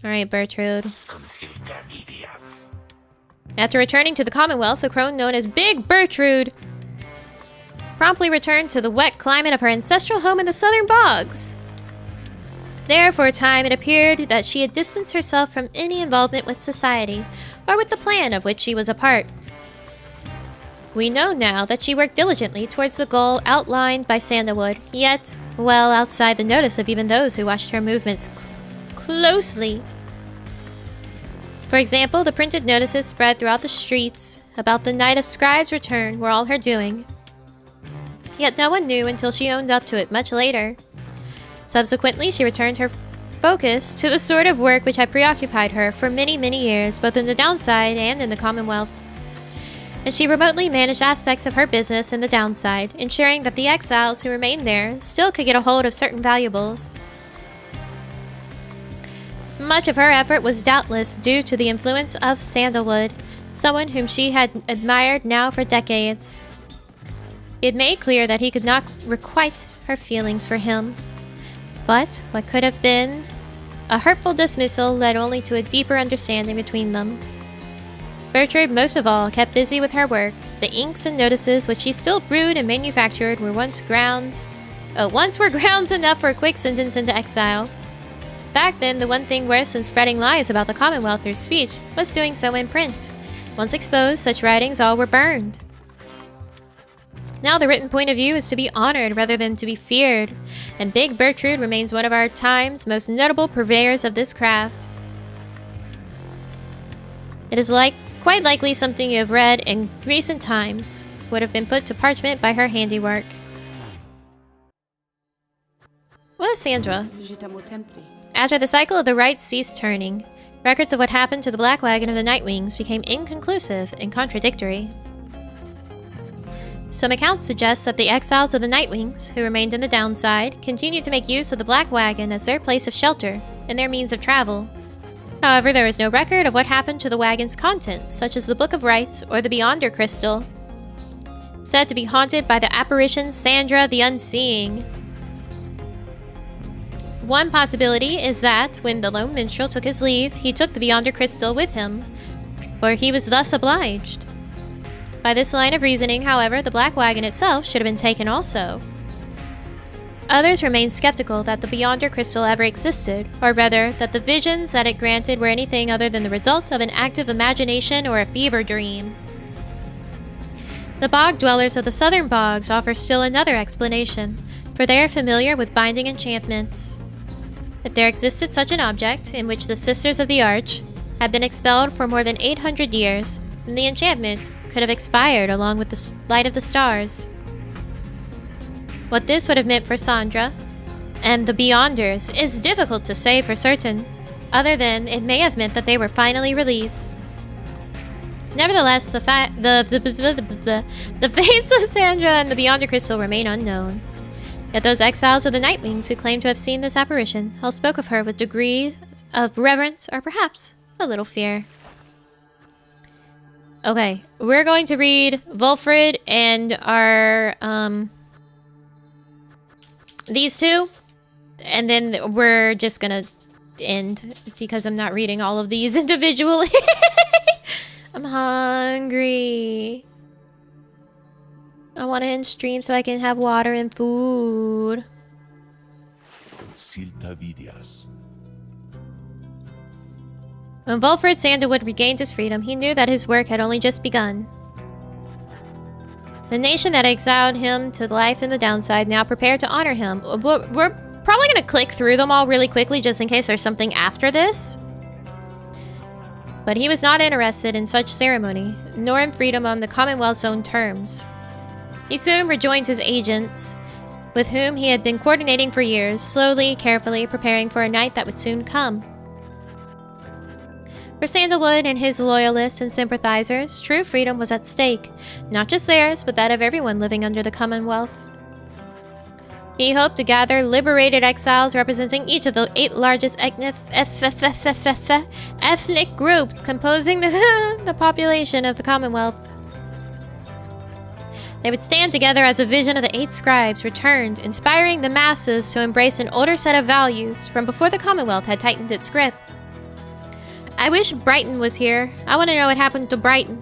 Alright, Bertrude. After returning to the Commonwealth, the crone known as Big Bertrude promptly returned to the wet climate of her ancestral home in the southern bogs. There, for a time, it appeared that she had distanced herself from any involvement with society, or with the plan of which she was a part. We know now that she worked diligently towards the goal outlined by Sandalwood, yet well outside the notice of even those who watched her movements closely. For example, the printed notices spread throughout the streets about the night of Scribe's return were all her doing. Yet no one knew until she owned up to it much later. Subsequently, she returned her focus to the sort of work which had preoccupied her for many, many years, both in the downside and in the Commonwealth. And she remotely managed aspects of her business in the downside, ensuring that the exiles who remained there still could get a hold of certain valuables. Much of her effort was doubtless due to the influence of Sandalwood, someone whom she had admired now for decades. He had made clear that he could not requite her feelings for him. But what could have been a hurtful dismissal led only to a deeper understanding between them. Bertrude, most of all, kept busy with her work. The inks and notices which she still brewed and manufactured were once were grounds enough for a quick sentence into exile. Back then, the one thing worse than spreading lies about the Commonwealth through speech was doing so in print. Once exposed, such writings all were burned. Now the written point of view is to be honored rather than to be feared, and Big Bertrude remains one of our time's most notable purveyors of this craft. It is quite likely something you have read in recent times would have been put to parchment by her handiwork. What is Sandra? After the cycle of the rites ceased turning, records of what happened to the Black Wagon of the Nightwings became inconclusive and contradictory. Some accounts suggest that the exiles of the Nightwings, who remained in the downside, continued to make use of the Black Wagon as their place of shelter and their means of travel. However, there is no record of what happened to the wagon's contents, such as the Book of Rites or the Beyonder Crystal, said to be haunted by the apparition Sandra the Unseeing. One possibility is that, when the lone minstrel took his leave, he took the Beyonder Crystal with him, or he was thus obliged. By this line of reasoning, however, the Black Wagon itself should have been taken also. Others remain skeptical that the Beyonder Crystal ever existed, or rather, that the visions that it granted were anything other than the result of an active imagination or a fever dream. The bog dwellers of the southern bogs offer still another explanation, for they are familiar with binding enchantments. If there existed such an object, in which the Sisters of the Arch had been expelled for more than 800 years, then the enchantment could have expired along with the light of the stars. What this would have meant for Sandra and the Beyonders is difficult to say for certain, other than it may have meant that they were finally released. Nevertheless, the fates of Sandra and the Beyonder Crystal remain unknown. Yet those exiles of the Nightwings who claim to have seen this apparition all spoke of her with degrees of reverence or perhaps a little fear. Okay, we're going to read Wulfrid and our, these two, and then we're just gonna end because I'm not reading all of these individually. I'm hungry. I want to end stream so I can have water and food. When Wulfrid Sandalwood regained his freedom, he knew that his work had only just begun. The nation that exiled him to life in the downside now prepared to honor him. We're probably going to click through them all really quickly just in case there's something after this. But he was not interested in such ceremony, nor in freedom on the Commonwealth's own terms. He soon rejoined his agents with whom he had been coordinating for years, slowly, carefully preparing for a night that would soon come. For Sandalwood and his loyalists and sympathizers, true freedom was at stake, not just theirs, but that of everyone living under the Commonwealth. He hoped to gather liberated exiles representing each of the 8 largest ethnic groups composing the population of the Commonwealth. They would stand together as a vision of the 8 scribes returned, inspiring the masses to embrace an older set of values from before the Commonwealth had tightened its grip. I wish Brighton was here. I want to know what happened to Brighton.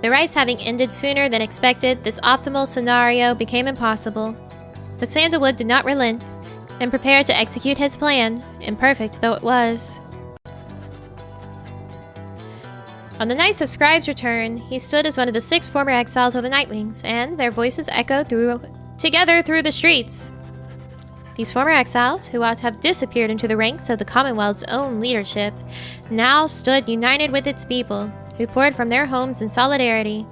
The rites having ended sooner than expected, this optimal scenario became impossible. But Sandalwood did not relent, and prepared to execute his plan, imperfect though it was. On the nights of Scribe's return, he stood as one of the 6 former exiles of the Nightwings, and their voices echoed together through the streets. These former exiles, who ought to have disappeared into the ranks of the Commonwealth's own leadership, now stood united with its people, who poured from their homes in solidarity.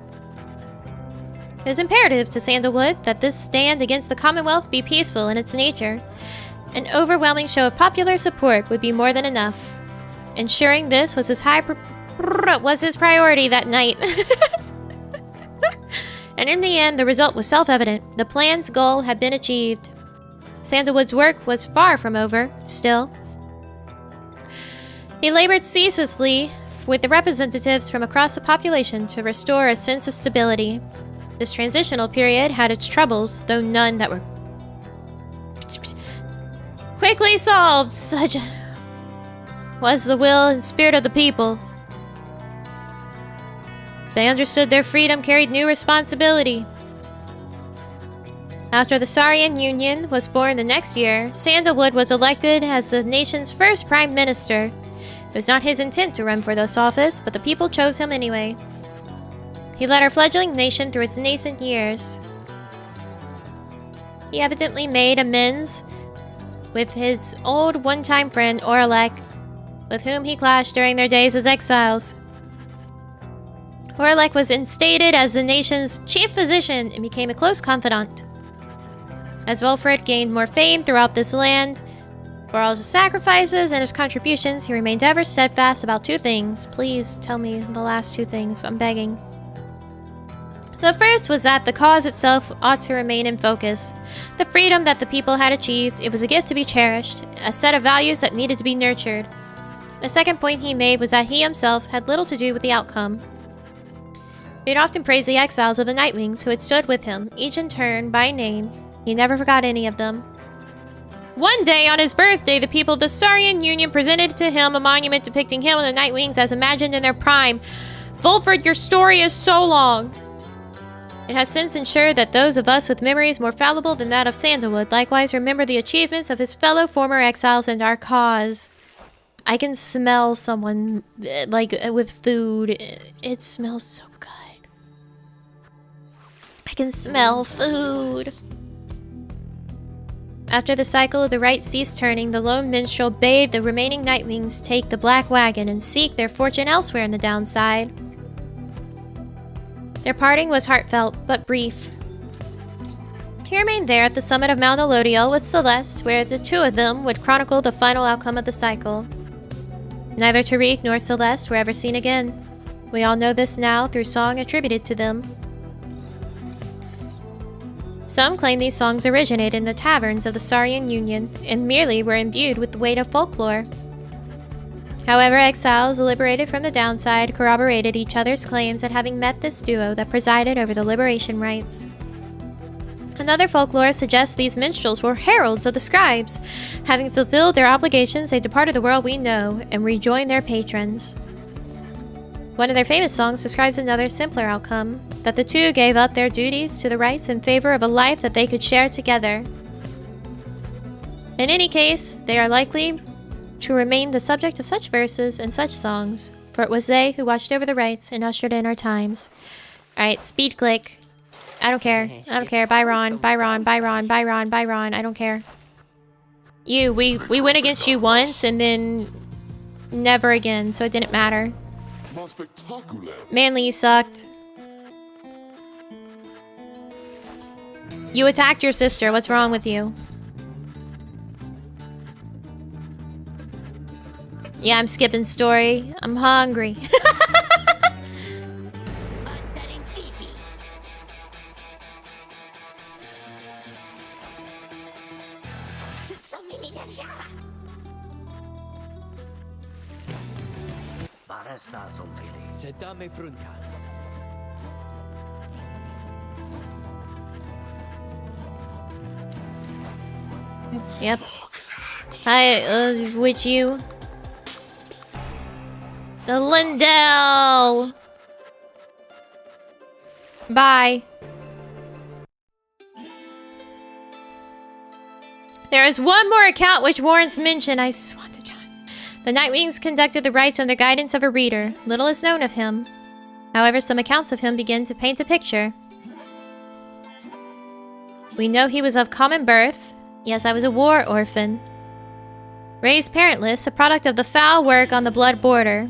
It was imperative to Sandalwood that this stand against the Commonwealth be peaceful in its nature. An overwhelming show of popular support would be more than enough. Ensuring this was his priority that night. And in the end, the result was self-evident. The plan's goal had been achieved. Sandalwood's work was far from over, still. He labored ceaselessly with the representatives from across the population to restore a sense of stability. This transitional period had its troubles, though none that were quickly solved. Such was the will and spirit of the people. They understood their freedom carried new responsibility. After the Saurian Union was born the next year, Sandalwood was elected as the nation's first prime minister. It was not his intent to run for this office, but the people chose him anyway. He led our fledgling nation through its nascent years. He evidently made amends with his old one-time friend Orlak, with whom he clashed during their days as exiles. Orlak was instated as the nation's chief physician and became a close confidant. As Volfred gained more fame throughout this land, for all his sacrifices and his contributions, he remained ever steadfast about 2 things. Please tell me the last 2 things, I'm begging. The first was that the cause itself ought to remain in focus. The freedom that the people had achieved, it was a gift to be cherished, a set of values that needed to be nurtured. The second point he made was that he himself had little to do with the outcome. He had often praised the exiles of the Nightwings who had stood with him, each in turn, by name. He never forgot any of them. One day, on his birthday, the people of the Saurian Union presented to him a monument depicting him and the Nightwings as imagined in their prime. Volfred, your story is so long. It has since ensured that those of us with memories more fallible than that of Sandalwood likewise remember the achievements of his fellow former exiles and our cause. I can smell someone, with food. It smells so good. I can smell food. After the cycle of the rite ceased turning, the lone minstrel bade the remaining Nightwings take the black wagon and seek their fortune elsewhere in the downside. Their parting was heartfelt, but brief. He remained there at the summit of Mount Elodiel with Celeste, where the 2 of them would chronicle the final outcome of the cycle. Neither Tariq nor Celeste were ever seen again. We all know this now through song attributed to them. Some claim these songs originated in the taverns of the Saurian Union and merely were imbued with the weight of folklore. However, exiles liberated from the downside corroborated each other's claims at having met this duo that presided over the liberation rites. Another folklore suggests these minstrels were heralds of the scribes. Having fulfilled their obligations, they departed the world we know and rejoined their patrons. One of their famous songs describes another simpler outcome, that the 2 gave up their duties to the rites in favor of a life that they could share together. In any case, they are likely to remain the subject of such verses and such songs, for it was they who watched over the rites and ushered in our times. Alright, speed click. I don't care. I don't care. Bye Ron. Bye Ron. Bye Ron. Bye Ron. Bye Ron. I don't care. We went against you once and then never again, so it didn't matter. Manly, you sucked. You attacked your sister. What's wrong with you? Yeah, I'm skipping story. I'm hungry. Yep. Hi, which you? The Lindell! Bye. There is one more account which warrants mention, I swan to John. The Nightwings conducted the rites under the guidance of a reader. Little is known of him. However, some accounts of him begin to paint a picture. We know he was of common birth. Yes, I was a war orphan. Raised parentless, a product of the foul work on the blood border.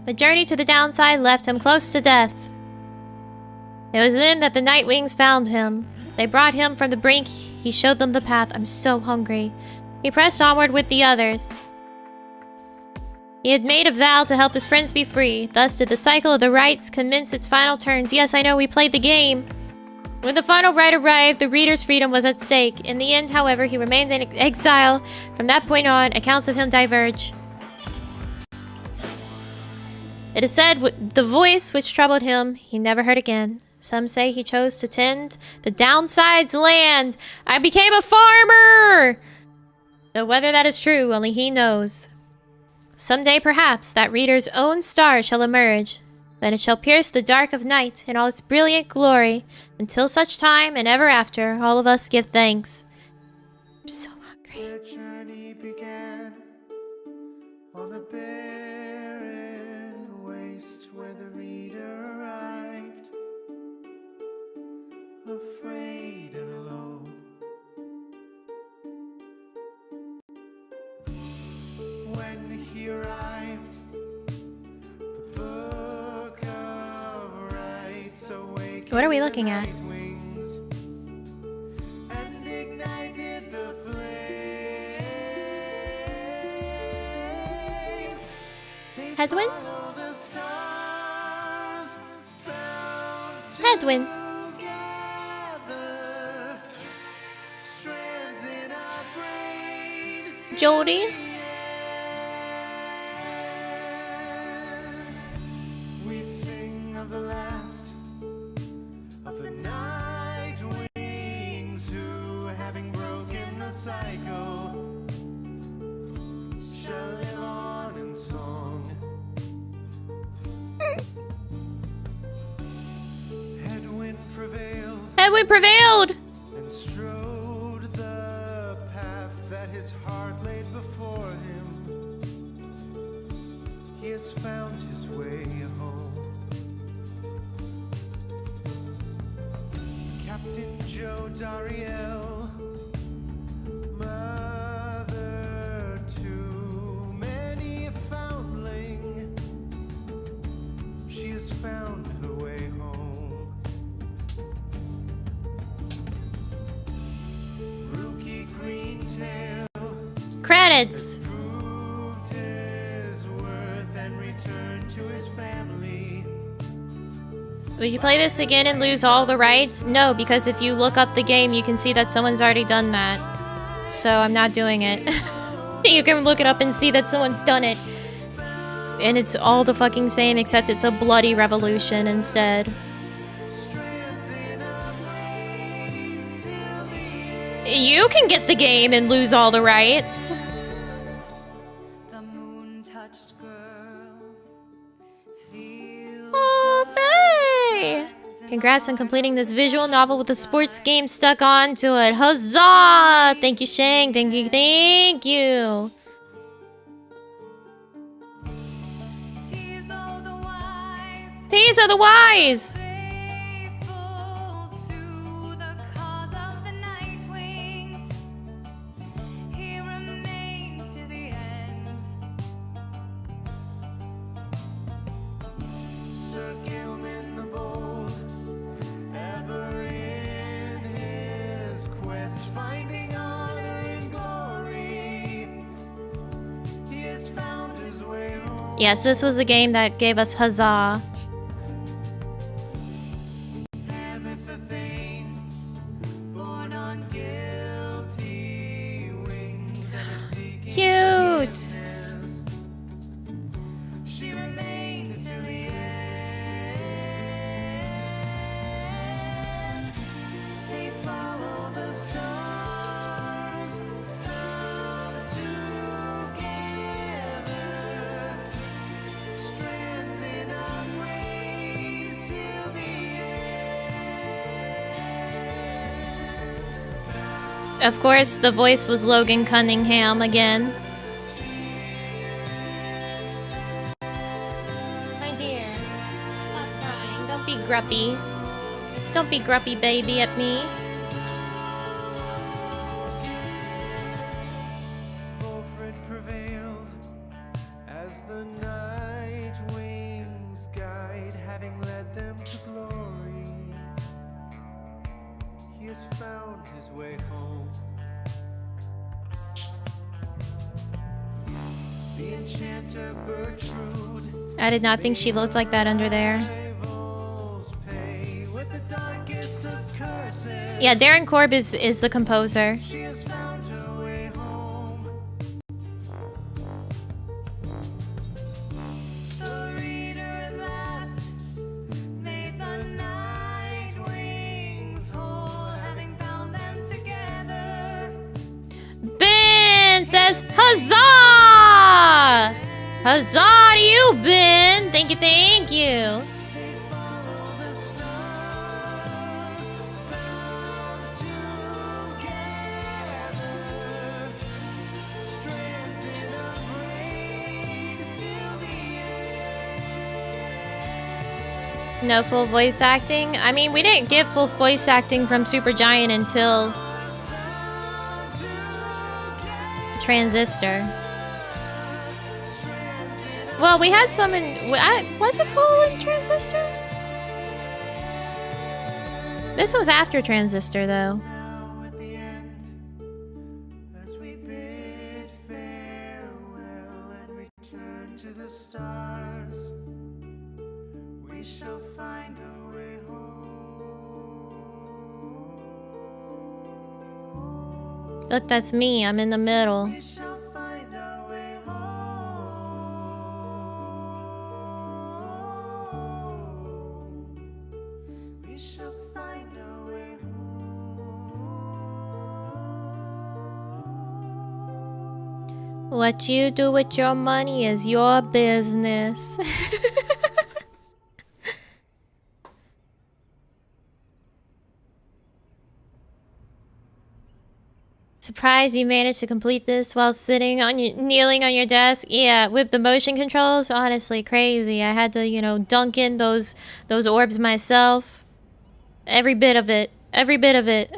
The journey to the downside left him close to death. It was then that the Nightwings found him. They brought him from the brink. He showed them the path. I'm so hungry. He pressed onward with the others. He had made a vow to help his friends be free. Thus did the cycle of the rites commence its final turns. Yes, I know, we played the game. When the final rite arrived, the reader's freedom was at stake. In the end, however, he remained in exile. From that point on, accounts of him diverge. It is said the voice which troubled him, he never heard again. Some say he chose to tend the downside's land. I became a farmer! Though whether that is true, only he knows. Someday, perhaps, that reader's own star shall emerge. Then it shall pierce the dark of night in all its brilliant glory. Until such time, and ever after, all of us give thanks. I'm so hungry. Their journey began on a barren waste where the reader arrived, afraid and alone. When he arrived, the book of rites awakened. What are we looking at? And ignited the flame. They Headwind? follow the stars, bound Headwind. together, strands in our brain to Jodie? we sing of the last of the night wings who, having broken the cycle, shall live on in song. Headwind prevailed Headwind prevailed! and strode the path that his heart laid before him. He has found his way home. Captain Joe Dariel, mother to many a foundling, she has found her way home. Rookie Greentail Credits. proved his worth and returned to his family. Would you play this again and lose all the rights? No, because if you look up the game, you can see that someone's already done that. So I'm not doing it. You can look it up and see that someone's done it. And it's all the fucking same, except it's a bloody revolution instead. You can get the game and lose all the rights. The moon-touched girl. Oh, Faye! Congrats on completing this visual novel with a sports game stuck onto it. Huzzah! Thank you, Shang. Thank you, thank you. Tears of the wise, These are the wise! faithful to the cause of the Nightwings. He remained to the end. Sir Gilman the bold, ever in Yes, this was a game that gave us huzzah. Cute! She remains to the end. They follow the stars bound together, strands in unwaved till the end. Of course, the voice was Logan Cunningham again. My dear, stop crying. Don't be grumpy. Don't be grumpy, baby, at me. Alfred prevailed as the night wings guide, having led them to glory. He has found his way home. The enchanter Bertrude I did not think she looked like that under there. rivals pay with the darkest of curses. Yeah, Darren Korb is the composer. She has found her way home. The reader at last made the night wings whole, having bound them together. Ben says, huzzah! Huzzah to you, Ben! Thank you, thank you. They follow the stars bound together, strands in a braid till the end. No full voice acting? I mean, we didn't get full voice acting from Supergiant until Transistor. Well, we had some in... Was it full in Transistor? This was after Transistor, though. Now at the end, as we bid farewell and return to the stars, we shall find our way home. Look, that's me. I'm in the middle. We shall find our way home. We shall find our way home. What you do with your money is your business. Surprised you managed to complete this while kneeling on your desk. Yeah, with the motion controls, honestly, crazy. I had to, you know, dunk in those orbs myself. Every bit of it. Every bit of it.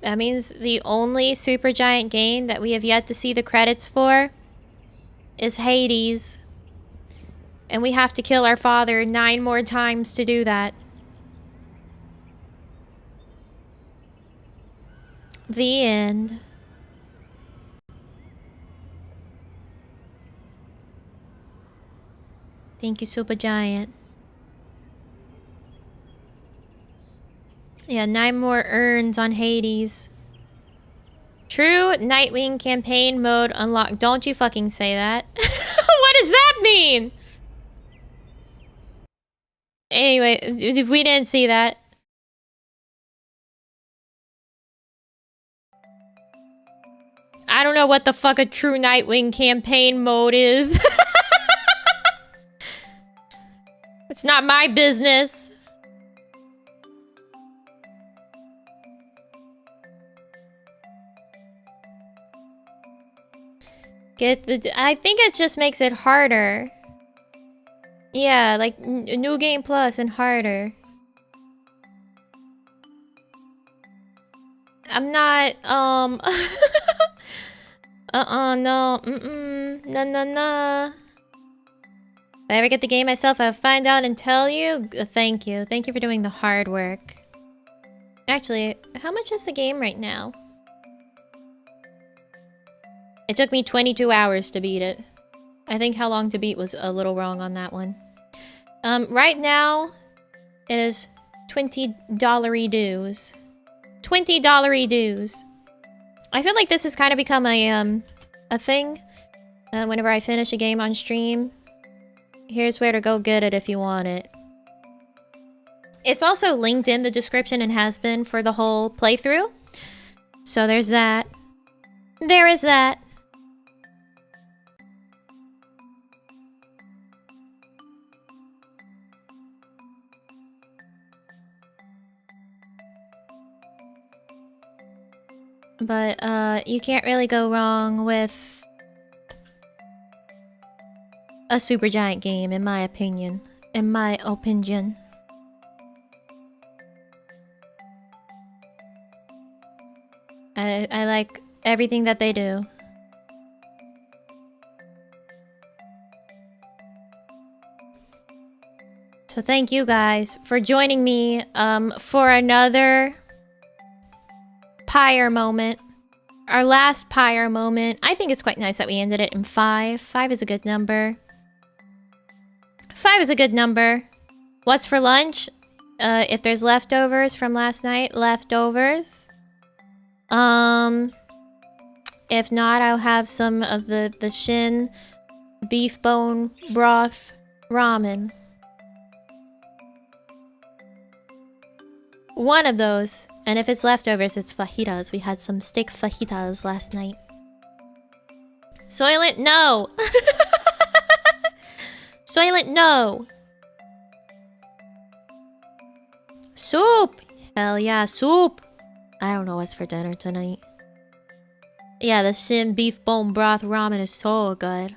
That means the only Supergiant game that we have yet to see the credits for is Hades. And we have to kill our father 9 more times to do that. The end. Thank you, Supergiant. Yeah, 9 more urns on Hades. True Nightwing campaign mode unlocked. Don't you fucking say that. What does that mean? Anyway, if we didn't see that. I don't know what the fuck a true Nightwing campaign mode is. It's not my business. I think it just makes it harder. Yeah, like New Game Plus and harder. I'm not, no. No. If I ever get the game myself, I'll find out and tell you. Thank you. Thank you for doing the hard work. Actually, how much is the game right now? It took me 22 hours to beat it. I think how long to beat was a little wrong on that one. Right now, it is $20 dues. $20 dues. I feel like this has kind of become a thing. Whenever I finish a game on stream, here's where to go get it if you want it. It's also linked in the description and has been for the whole playthrough. So there's that. There is that. But, you can't really go wrong with a super giant game, in my opinion. In my opinion. I like everything that they do. So thank you guys for joining me, for another Pyre moment. Our last Pyre moment. I think it's quite nice that we ended it in 5. 5 is a good number. 5 is a good number. What's for lunch? If there's leftovers from last night, leftovers. If not, I'll have some of the shin beef bone broth ramen. One of those. And if it's leftovers, it's fajitas. We had some steak fajitas last night. Soylent, no! Soylent, no! Soup! Hell yeah, soup! I don't know what's for dinner tonight. Yeah, the shin beef bone broth ramen is so good.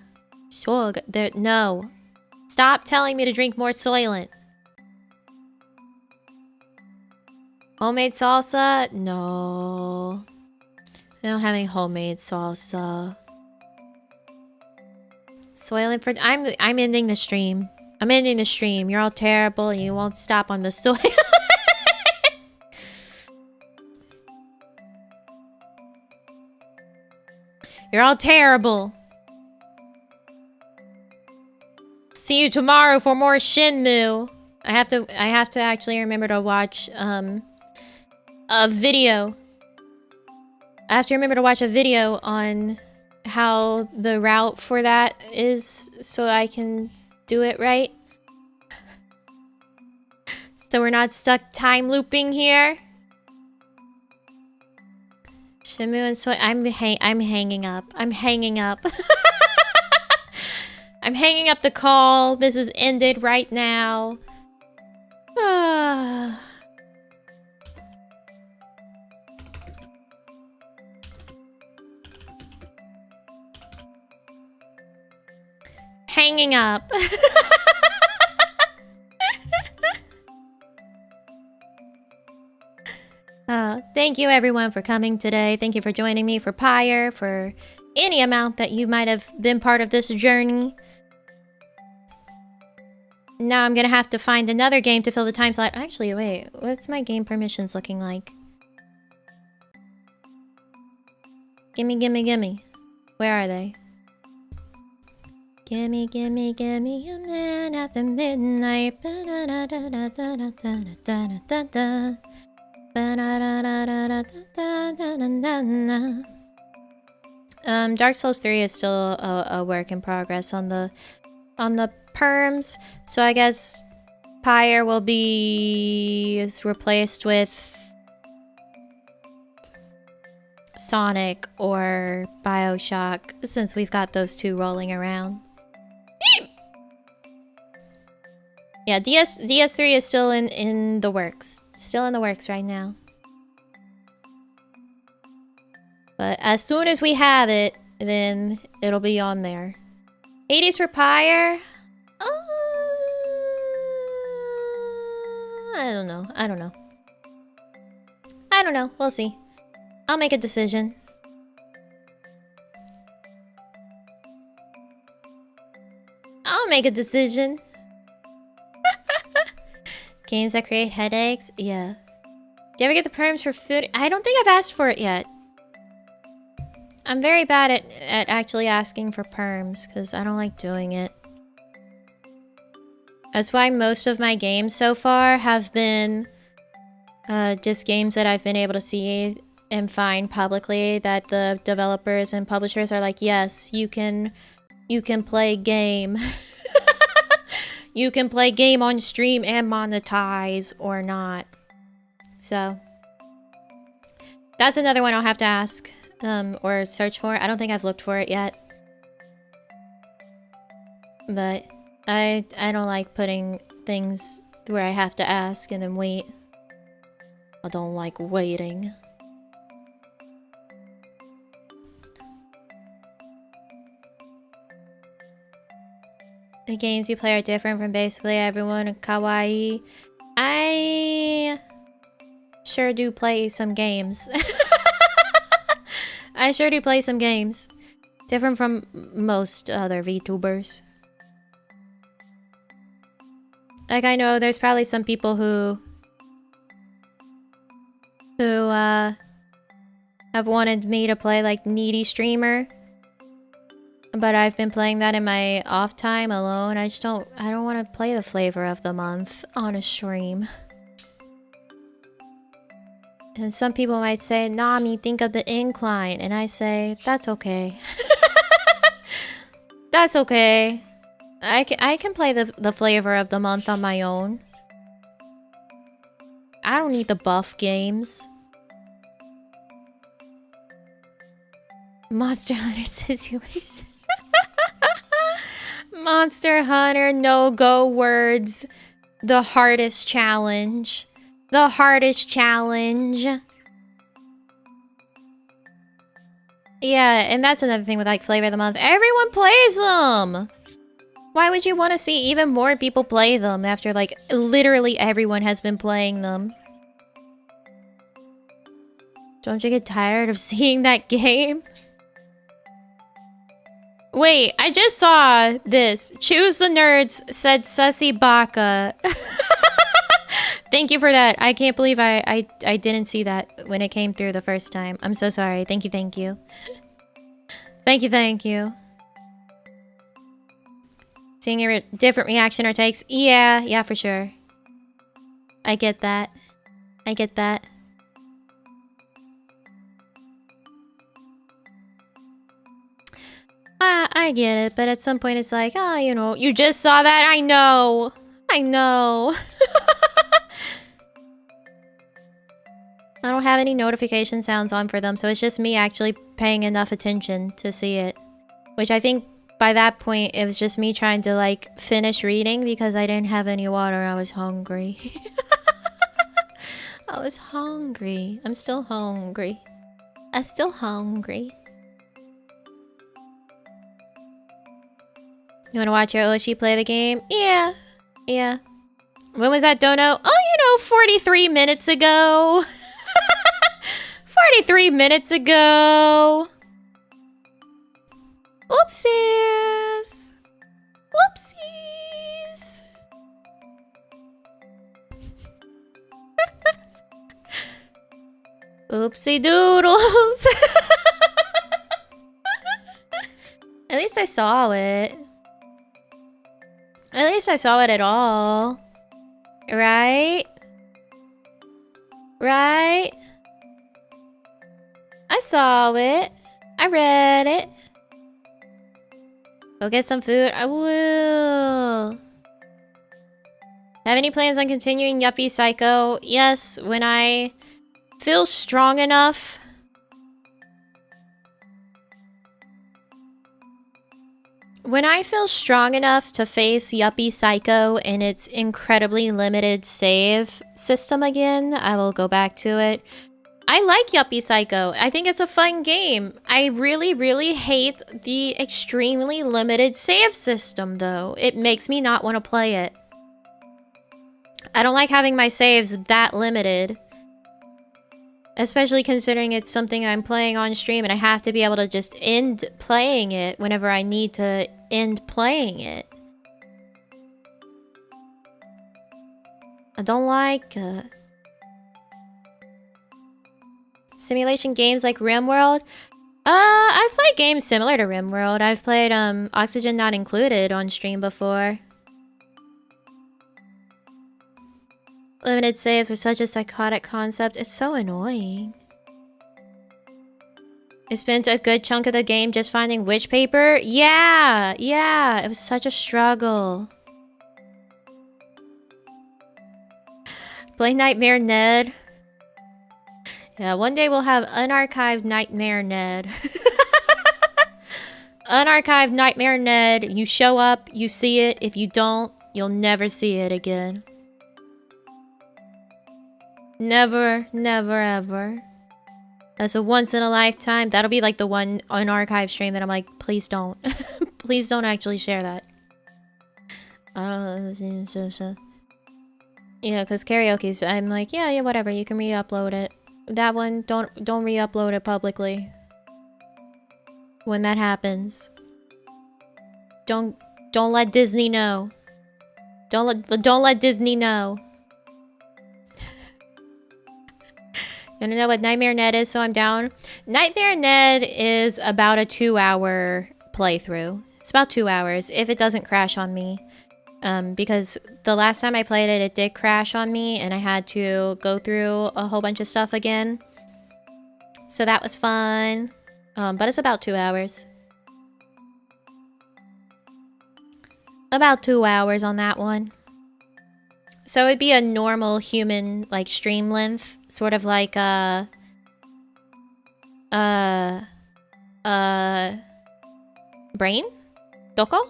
So good. No. Stop telling me to drink more Soylent. Homemade salsa? No. I don't have any homemade salsa. Soylent for... I'm ending the stream. I'm ending the stream. You're all terrible and you won't stop on the Soylent. You're all terrible. See you tomorrow for more Shenmue. I have to actually remember to watch a video. I have to remember to watch a video on how the route for that is so I can do it right. So we're not stuck time looping here. Shenmue and Soy. I'm hanging up. I'm hanging up. I'm hanging up the call. This is ended right now. Hanging up. Thank you everyone for coming today. Thank you for joining me for Pyre, for any amount that you might have been part of this journey. Now I'm gonna have to find another game to fill the time slot. Actually, wait, what's my game permissions looking like? Gimme, gimme, gimme. Where are they? Gimme, gimme, gimme a man after midnight. Dark Souls 3 is still a work in progress on the perms, so I guess Pyre will be replaced with Sonic or BioShock, since we've got those two rolling around. Yeah, DS3 is still in the works. Still in the works right now. But as soon as we have it, then it'll be on there. 80s for Pyre? I don't know. I don't know. I don't know. We'll see. I'll make a decision. I'll make a decision. Games that create headaches? Yeah. Do you ever get the perms for food? I don't think I've asked for it yet. I'm very bad at actually asking for perms because I don't like doing it. That's why most of my games so far have been just games that I've been able to see and find publicly that the developers and publishers are like, yes, you can play game. You can play game on stream and monetize or not. So that's another one I'll have to ask or search for. I don't think I've looked for it yet. But I don't like putting things where I have to ask and then wait. I don't like waiting. The games you play are different from basically everyone in Kawaii. I sure do play some games. I sure do play some games. Different from most other VTubers. Like, I know there's probably some people who have wanted me to play like Needy Streamer. But I've been playing that in my off time alone. I don't want to play the flavor of the month on a stream. And some people might say, Nami, think of the incline. And I say, that's okay. That's okay. I can play the flavor of the month on my own. I don't need the buff games. Monster Hunter situation. Monster Hunter no-go words. The hardest challenge. The hardest challenge. Yeah, and that's another thing with like flavor of the month. Everyone plays them! Why would you want to see even more people play them after like literally everyone has been playing them? Don't you get tired of seeing that game? Wait, I just saw this. Choose the Nerds said Sussy Baka. Thank you for that. I can't believe I didn't see that when it came through the first time. I'm so sorry. Thank you, thank you. Thank you, thank you. Seeing a different reaction or takes. Yeah, for sure. I get that. I get that. I get it, but at some point it's like, oh, you know, you just saw that? I know. I know. I don't have any notification sounds on for them, so it's just me actually paying enough attention to see it. Which I think by that point, it was just me trying to, like, finish reading because I didn't have any water. I was hungry. I was hungry. I'm still hungry. I'm still hungry. You want to watch your Oshi play the game? Yeah. Yeah. When was that, Dono? Oh, 43 minutes ago. 43 minutes ago. Oopsies. Whoopsies. Oopsie doodles. At least I saw it. At least I saw it at all. Right? Right? I saw it. I read it. Go get some food. I will. Have any plans on continuing Yuppie Psycho? Yes, when I feel strong enough. When I feel strong enough to face Yuppie Psycho and its incredibly limited save system again, I will go back to it. I like Yuppie Psycho. I think it's a fun game. I really, really hate the extremely limited save system, though. It makes me not want to play it. I don't like having my saves that limited. Especially considering it's something I'm playing on stream and I have to be able to just end playing it whenever I need to end playing it. I don't like Simulation games like RimWorld. I've played games similar to RimWorld. I've played Oxygen Not Included on stream before. Limited saves are such a psychotic concept. It's so annoying. I spent a good chunk of the game just finding witch paper. Yeah, it was such a struggle. Play Nightmare Ned. Yeah, one day we'll have unarchived Nightmare Ned. Unarchived Nightmare Ned. You show up, you see it. If you don't, you'll never see it again. Never, never, ever. That's a once in a lifetime. That'll be like the one unarchived stream that I'm like, please don't. Please don't actually share that. Yeah, because karaoke's, I'm like, yeah, whatever. You can re-upload it. That one, don't re-upload it publicly. When that happens. Don't let Disney know. Don't let Disney know. You wanna know what Nightmare Ned is, so I'm down? Nightmare Ned is about a 2-hour playthrough. It's about 2 hours, if it doesn't crash on me. Because the last time I played it, it did crash on me, and I had to go through a whole bunch of stuff again. So that was fun. But it's about 2 hours. About 2 hours on that one. So it'd be a normal human, like, stream length. Sort of like, Brain? Doko?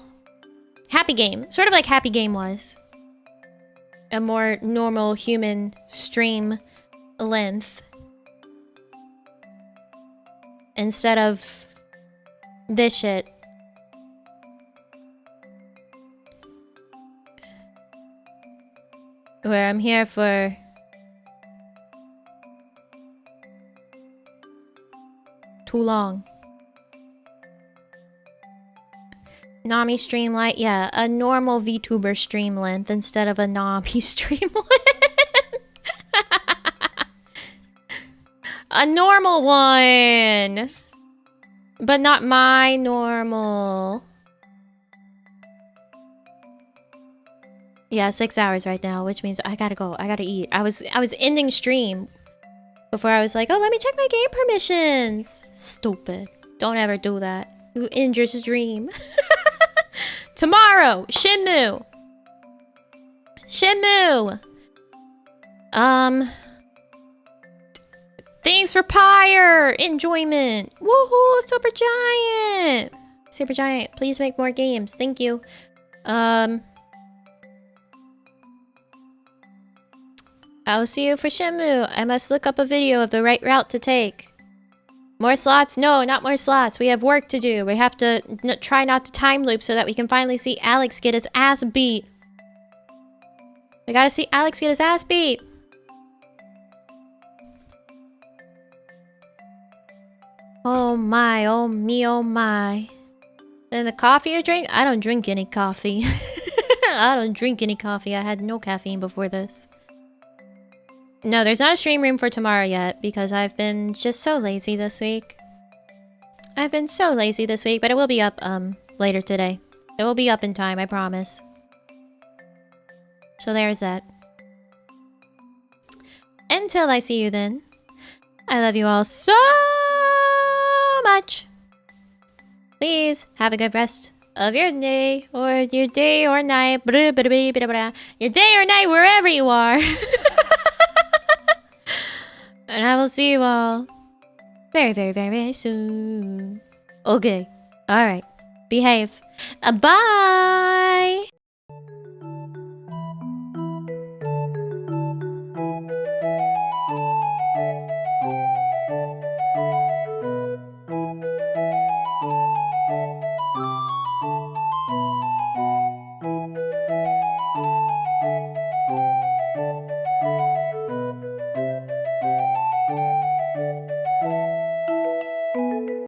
Happy Game. Sort of like Happy Game was. A more normal human stream length. Instead of this shit. Where I'm here for too long. Nami stream light, yeah, a normal VTuber stream length instead of a Nami stream length. A normal one, but not my normal. Yeah, 6 hours right now, which means I gotta go. I gotta eat. I was ending stream before I was like, oh, let me check my game permissions. Stupid. Don't ever do that. You end your stream. Tomorrow, Shenmue. Thanks for Pyre. Enjoyment. Woohoo, Supergiant. Supergiant, please make more games. Thank you. I'll see you for Shenmue. I must look up a video of the right route to take. More slots? No, not more slots. We have work to do. We have to try not to time loop so that we can finally see Alex get his ass beat. We gotta see Alex get his ass beat. Oh my, oh me, oh my. And the coffee you drink? I don't drink any coffee. I don't drink any coffee. I had no caffeine before this. No, there's not a stream room for tomorrow yet because I've been just so lazy this week. I've been so lazy this week, but it will be up later today. It will be up in time, I promise. So there's that. Until I see you then, I love you all so much. Please have a good rest of your day or night. Your day or night wherever you are. And I will see you all very, very, very, very soon. Okay. Alright. Behave. Bye!